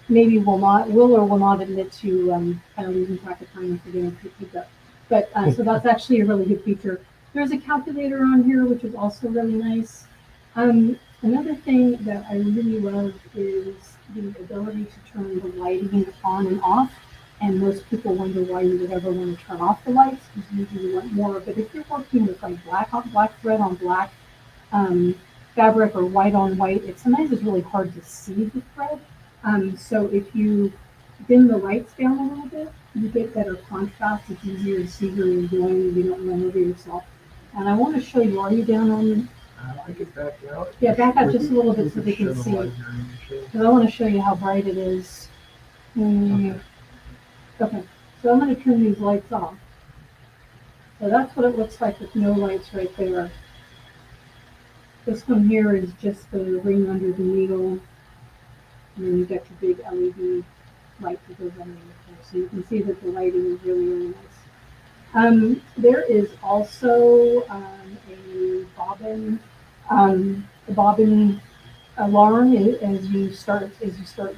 maybe will or will not admit to kind of losing track of time and forgetting to pick up. But so that's actually a really good feature. There's a calculator on here, which is also really nice. Another thing that I really love is the ability to turn the lighting on and off. And most people wonder why you would ever want to turn off the lights, because usually you want more. But if you're working with like black thread on black fabric or white on white, sometimes it's really hard to see the thread. So if you dim the lights down a little bit, you get better contrast. It's easier to see where you're going. You don't run over yourself. And I want to show you. Are you down on? I could back out. Yeah, back out just a little bit so they can see. Because I want to show you how bright it is. Okay, so I'm going to turn these lights off. So that's what it looks like with no lights right there. This one here is just the ring under the needle. And then you got your big LED light that goes underneath there. So you can see that the lighting is really, really nice. There is also a bobbin alarm as you start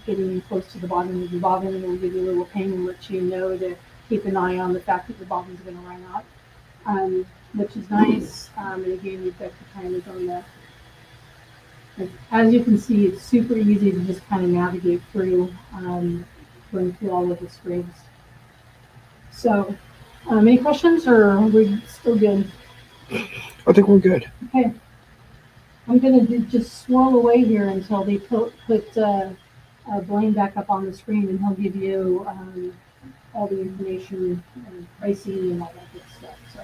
getting close to the bottom of your bobbin. It will give you a little ping and let you know to keep an eye on the fact that your bobbin's going to run out, which is nice. And again, you've got the timers on that. As you can see, it's super easy to just kind of navigate through, going through all of the screens. So, any questions, or are we still good? I think we're good. Okay. I'm going to just swirl away here until they put Blaine back up on the screen, and he'll give you all the information and pricing and all that good stuff. So.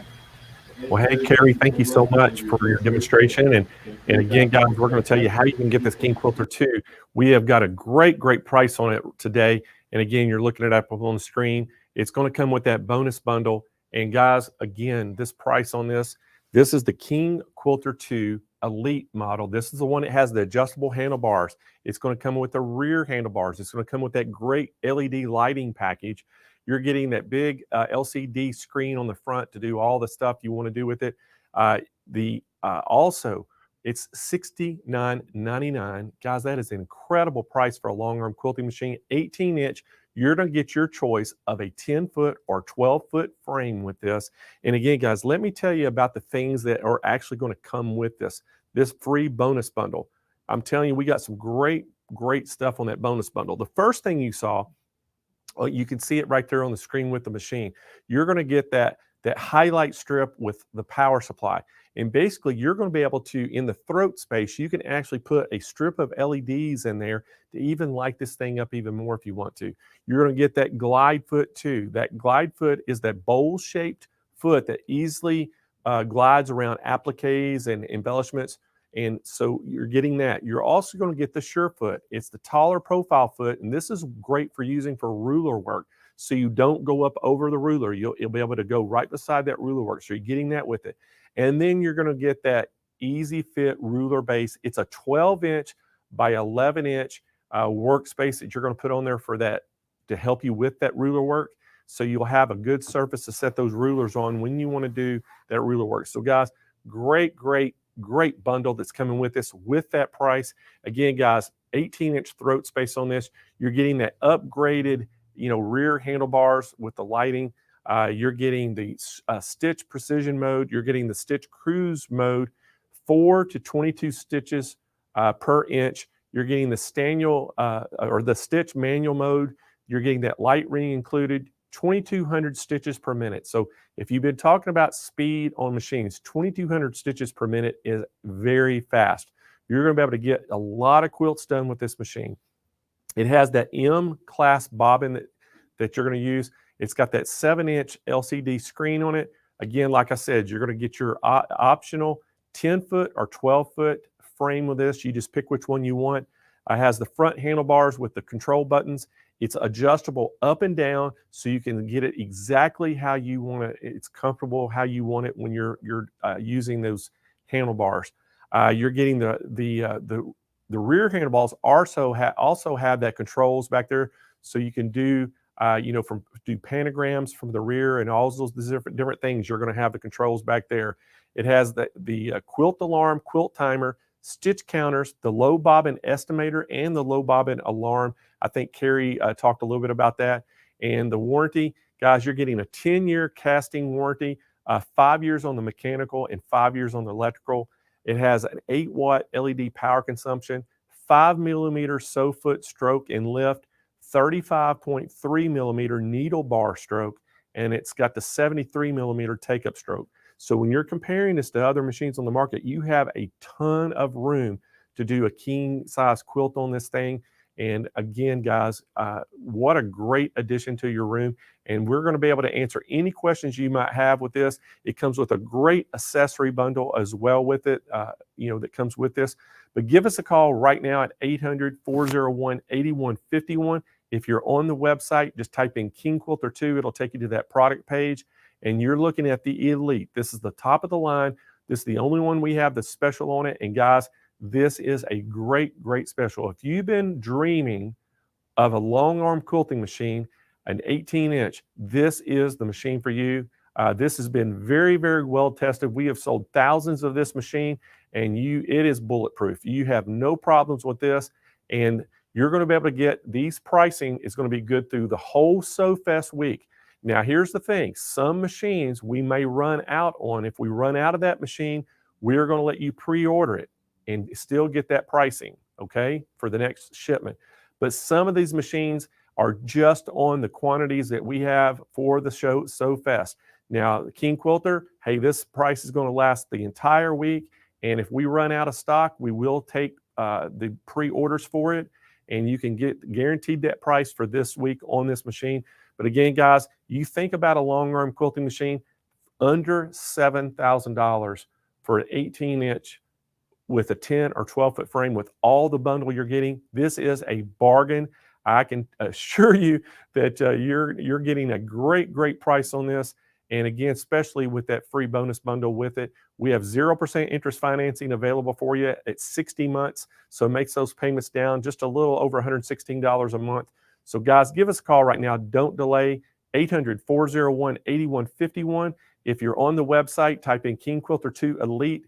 Well, hey, Carrie, thank you so much for your demonstration. And again, guys, we're going to tell you how you can get this King Quilter 2. We have got a great price on it today. And again, you're looking it up on the screen. It's going to come with that bonus bundle. And guys, again, this price on this is the King Quilter 2 Elite model. This is the one that has the adjustable handlebars. It's going to come with the rear handlebars. It's going to come with that great LED lighting package. You're getting that big LCD screen on the front to do all the stuff you want to do with it. Also, it's $69.99. Guys, that is an incredible price for a long arm quilting machine. 18-inch. You're going to get your choice of a 10-foot or 12-foot frame with this. And again, guys, let me tell you about the things that are actually going to come with this free bonus bundle. I'm telling you, we got some great stuff on that bonus bundle. The first thing you saw, you can see it right there on the screen with the machine. You're going to get that highlight strip with the power supply. And basically, you're going to be able to, in the throat space, you can actually put a strip of LEDs in there to even light this thing up even more if you want to. You're going to get that glide foot too. That glide foot is that bowl-shaped foot that easily glides around appliques and embellishments. And so you're getting that. You're also going to get the sure foot. It's the taller profile foot, and this is great for using for ruler work. So you don't go up over the ruler. You'll be able to go right beside that ruler work. So you're getting that with it. And then you're going to get that easy fit ruler base. It's a 12-inch by 11-inch workspace that you're going to put on there for that to help you with that ruler work. So you'll have a good surface to set those rulers on when you want to do that ruler work. So guys, great bundle that's coming with this with that price. Again, guys, 18-inch throat space on this. You're getting that upgraded, rear handlebars with the lighting. You're getting the stitch precision mode. You're getting the stitch cruise mode, 4 to 22 stitches per inch. You're getting the the stitch manual mode. You're getting that light ring included, 2,200 stitches per minute. So if you've been talking about speed on machines, 2,200 stitches per minute is very fast. You're going to be able to get a lot of quilts done with this machine. It has that M-class bobbin that you're going to use. It's got that 7-inch LCD screen on it. Again, like I said, you're going to get your optional 10-foot or 12-foot frame with this. You just pick which one you want. It has the front handlebars with the control buttons. It's adjustable up and down, so you can get it exactly how you want it. It's comfortable how you want it when you're using those handlebars. You're getting the the rear handlebars also have that controls back there, so you can do do pentagrams from the rear and all those different things. You're going to have the controls back there. It has the quilt alarm, quilt timer, stitch counters, the low bobbin estimator, and the low bobbin alarm. I think Carrie talked a little bit about that. And the warranty, guys, you're getting a 10-year casting warranty, 5 years on the mechanical and 5 years on the electrical. It has an 8-watt LED power consumption, 5mm sew foot stroke and lift, 35.3mm needle bar stroke, and it's got the 73mm take-up stroke. So when you're comparing this to other machines on the market, you have a ton of room to do a king size quilt on this thing. And again, guys, what a great addition to your room. And we're going to be able to answer any questions you might have with this. It comes with a great accessory bundle as well with it, that comes with this. But give us a call right now at 800-401-8151. If you're on the website, just type in King Quilter 2. It'll take you to that product page. And you're looking at the Elite. This is the top of the line. This is the only one we have that's special on it. And guys, this is a great, great special. If you've been dreaming of a long arm quilting machine, an 18-inch, this is the machine for you. This has been very, very well tested. We have sold thousands of this machine, and it is bulletproof. You have no problems with this, and you're going to be able to get these pricing is going to be good through the whole Sew Fest week. Now, here's the thing. Some machines we may run out on. If we run out of that machine, we're going to let you pre-order it and still get that pricing, okay, for the next shipment. But some of these machines are just on the quantities that we have for the Sew Fest. Now, the King Quilter, hey, this price is going to last the entire week. And if we run out of stock, we will take the pre-orders for it. And you can get guaranteed that price for this week on this machine. But again, guys, you think about a long arm quilting machine, under $7,000 for an 18-inch with a 10 or 12-foot frame with all the bundle you're getting. This is a bargain. I can assure you that you're getting a great, great price on this. And again, especially with that free bonus bundle with it, we have 0% interest financing available for you at 60 months. So it makes those payments down just a little over $116 a month. So guys, give us a call right now. Don't delay. 800-401-8151. If you're on the website, type in King Quilter 2 Elite,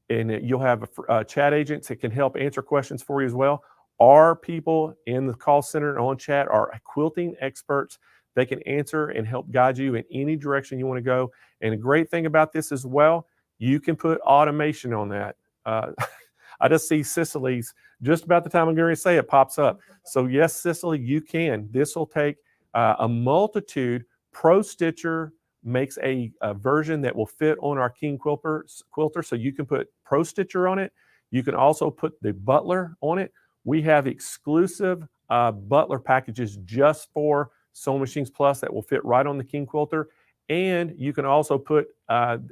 and you'll have chat agents that can help answer questions for you as well. Our people in the call center and on chat are quilting experts. They can answer and help guide you in any direction you want to go. And a great thing about this as well, you can put automation on that. I just see Cicely's, just about the time I'm going to say it, pops up. So yes, Cicely, you can. This will take a multitude. Pro Stitcher makes a version that will fit on our King Quilter, so you can put Pro Stitcher on it. You can also put the Butler on it. We have exclusive Butler packages just for Sewing Machines Plus that will fit right on the King Quilter. And you can also put,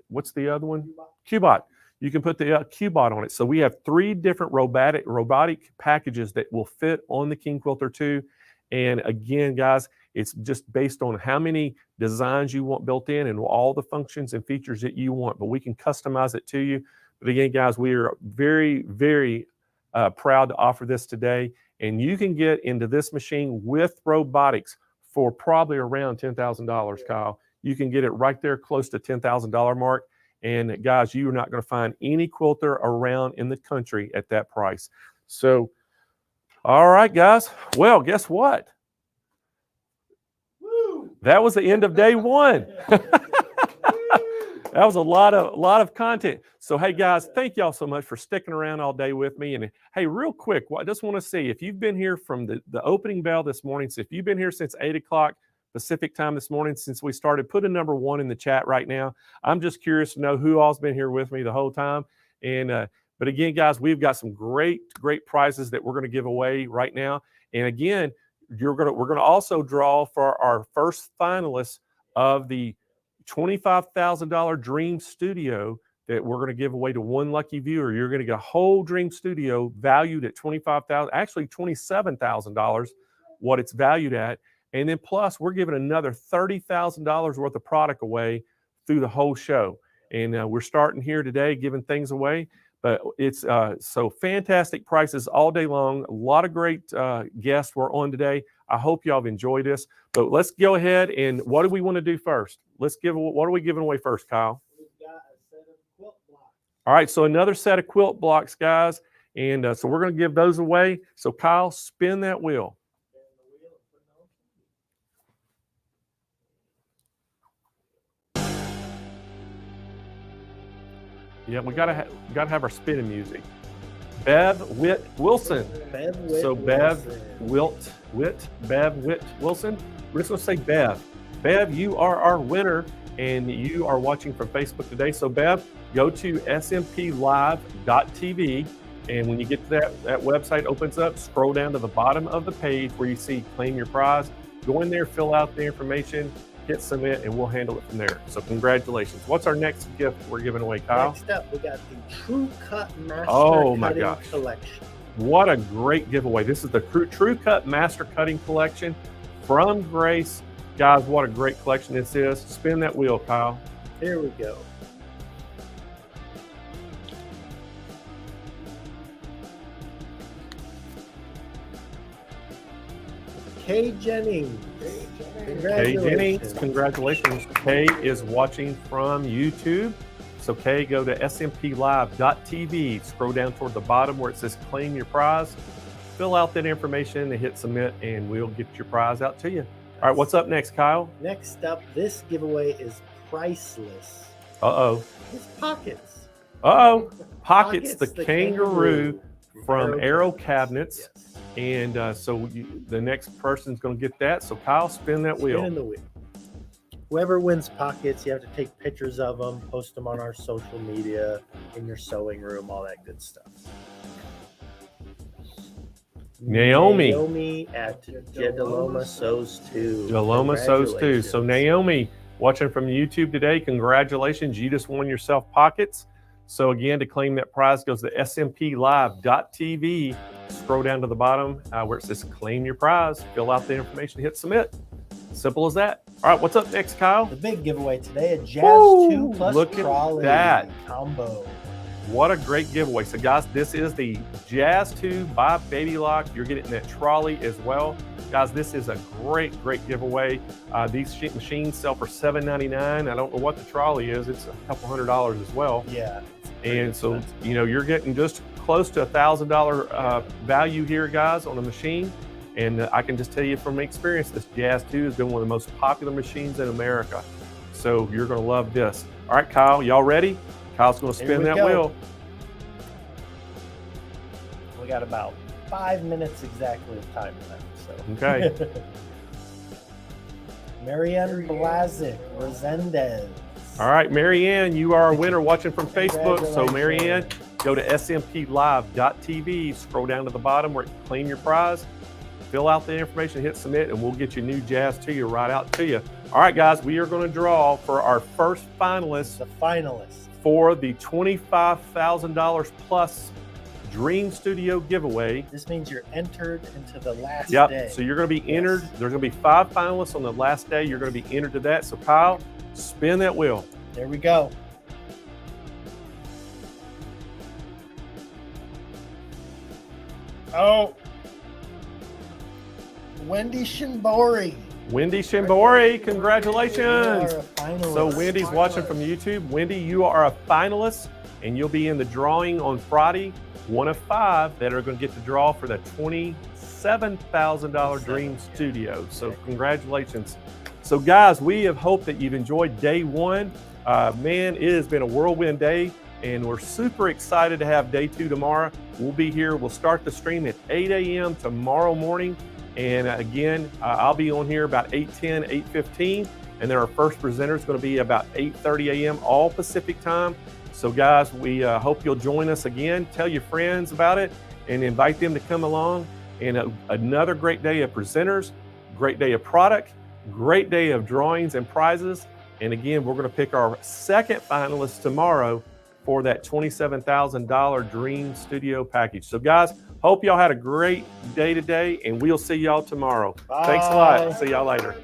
what's the other one? Qbot. You can put the Qbot on it. So we have 3 different robotic packages that will fit on the King Quilter 2. And again, guys, it's just based on how many designs you want built in and all the functions and features that you want. But we can customize it to you. But again, guys, we are very, very proud to offer this today. And you can get into this machine with robotics for probably around $10,000, Kyle. You can get it right there close to $10,000 mark. And guys, you are not going to find any quilter around in the country at that price. So, all right, guys. Well, guess what? Woo. That was the end of day 1. That was a lot of content. So, hey, guys, thank y'all so much for sticking around all day with me. And hey, real quick, I just want to see if you've been here from the opening bell this morning. So if you've been here since 8 o'clock Pacific time this morning, since we started, put a number 1 in the chat right now. I'm just curious to know who all's been here with me the whole time. And but again, guys, we've got some great prizes that we're going to give away right now. And again, we're going to also draw for our first finalists of the $25,000 Dream Studio that we're going to give away to one lucky viewer. You're going to get a whole Dream Studio valued at $25,000, actually $27,000, what it's valued at. And then plus, we're giving another $30,000 worth of product away through the whole show. And we're starting here today giving things away. But it's so fantastic prices all day long. A lot of great guests were on today. I hope y'all have enjoyed this. But let's go ahead and what do we want to do first? What are we giving away first, Kyle? We've got a set of quilt blocks. All right, so another set of quilt blocks, guys. And so we're going to give those away. So Kyle, spin that wheel. Yeah, we gotta have our spinning music. Bev Witt Wilson. Bev Witt So Bev Witt Wilson. We're just gonna say Bev. Bev, you are our winner, and you are watching from Facebook today. So Bev, go to SMPLive.tv, and when you get to that website opens up, scroll down to the bottom of the page where you see claim your prize. Go in there, fill out the information, hit submit, and we'll handle it from there. So congratulations. What's our next gift we're giving away, Kyle? Next up, we got the True Cut Master Cutting Collection. What a great giveaway. This is the True Cut Master Cutting Collection from Grace. Guys, what a great collection this is. Spin that wheel, Kyle. Here we go. Kay Jennings. Kay Jennings, congratulations. Kay is watching from YouTube. So Kay, go to SMPLive.tv, scroll down toward the bottom where it says claim your prize, fill out that information and hit submit, and we'll get your prize out to you. All right, what's up next, Kyle? Next up, this giveaway is priceless. Uh-oh. It's Pockets. Uh-oh. Pockets, the kangaroo from Arrow Cabinets. Yes. And the next person's going to get that. So Kyle, spin that wheel. Spin the wheel. Whoever wins Pockets, you have to take pictures of them, post them on our social media, in your sewing room, all that good stuff. Naomi at Janome Sews 2. Janome Sews 2. So Naomi, watching from YouTube today, congratulations. You just won yourself Pockets. So again, to claim that prize, goes to SMPLive.tv. Scroll down to the bottom where it says claim your prize. Fill out the information, hit submit. Simple as that. All right, what's up next, Kyle? The big giveaway today, a Jazz 2 plus look trolley at that combo. What a great giveaway. So guys, this is the Jazz 2 by Baby Lock. You're getting that trolley as well. Guys, this is a great giveaway. These machines sell for $7.99. I don't know what the trolley is. It's a couple $100 as well. Yeah. And so, you're getting just close to $1,000 value here, guys, on a machine. And I can just tell you from experience, this Jazz 2 has been one of the most popular machines in America. So you're going to love this. All right, Kyle, y'all ready? Kyle's going to spin that wheel. We got about 5 minutes exactly of time left. So. Okay. Marianne Blazic, Hernandez. All right, Marianne, you are a winner watching from Facebook. So Marianne, go to SMPLive.tv, scroll down to the bottom where you claim your prize, fill out the information, hit submit, and we'll get your new Jazz to you right out to you. All right, guys, we are going to draw for our first finalist. The finalist. For the $25,000 plus Dream Studio giveaway. This means you're entered into the last day. day. So you're going to be entered. There's going to be 5 finalists on the last day. You're going to be entered to that. So Kyle, spin that wheel. There we go. Oh, Wendy Shimbori. Wendy Shimbori, congratulations. So Wendy's Finalist. watching from YouTube. Wendy, you are a finalist, and you'll be in the drawing on Friday. One of 5 that are going to get the draw for the $27,000 Dream Studio. So congratulations. So guys, we have hoped that you've enjoyed day 1. Man, it has been a whirlwind day, and we're super excited to have day 2 tomorrow. We'll be here. We'll start the stream at 8 a.m. tomorrow morning. And again, I'll be on here about 8:10, 8:15. And then our first presenter is going to be about 8:30 a.m. all Pacific time. So guys, we hope you'll join us again. Tell your friends about it and invite them to come along. And another great day of presenters, great day of product, great day of drawings and prizes. And again, we're going to pick our second finalist tomorrow for that $27,000 Dream Studio package. So guys, hope y'all had a great day today, and we'll see y'all tomorrow. Bye. Thanks a lot. See y'all later.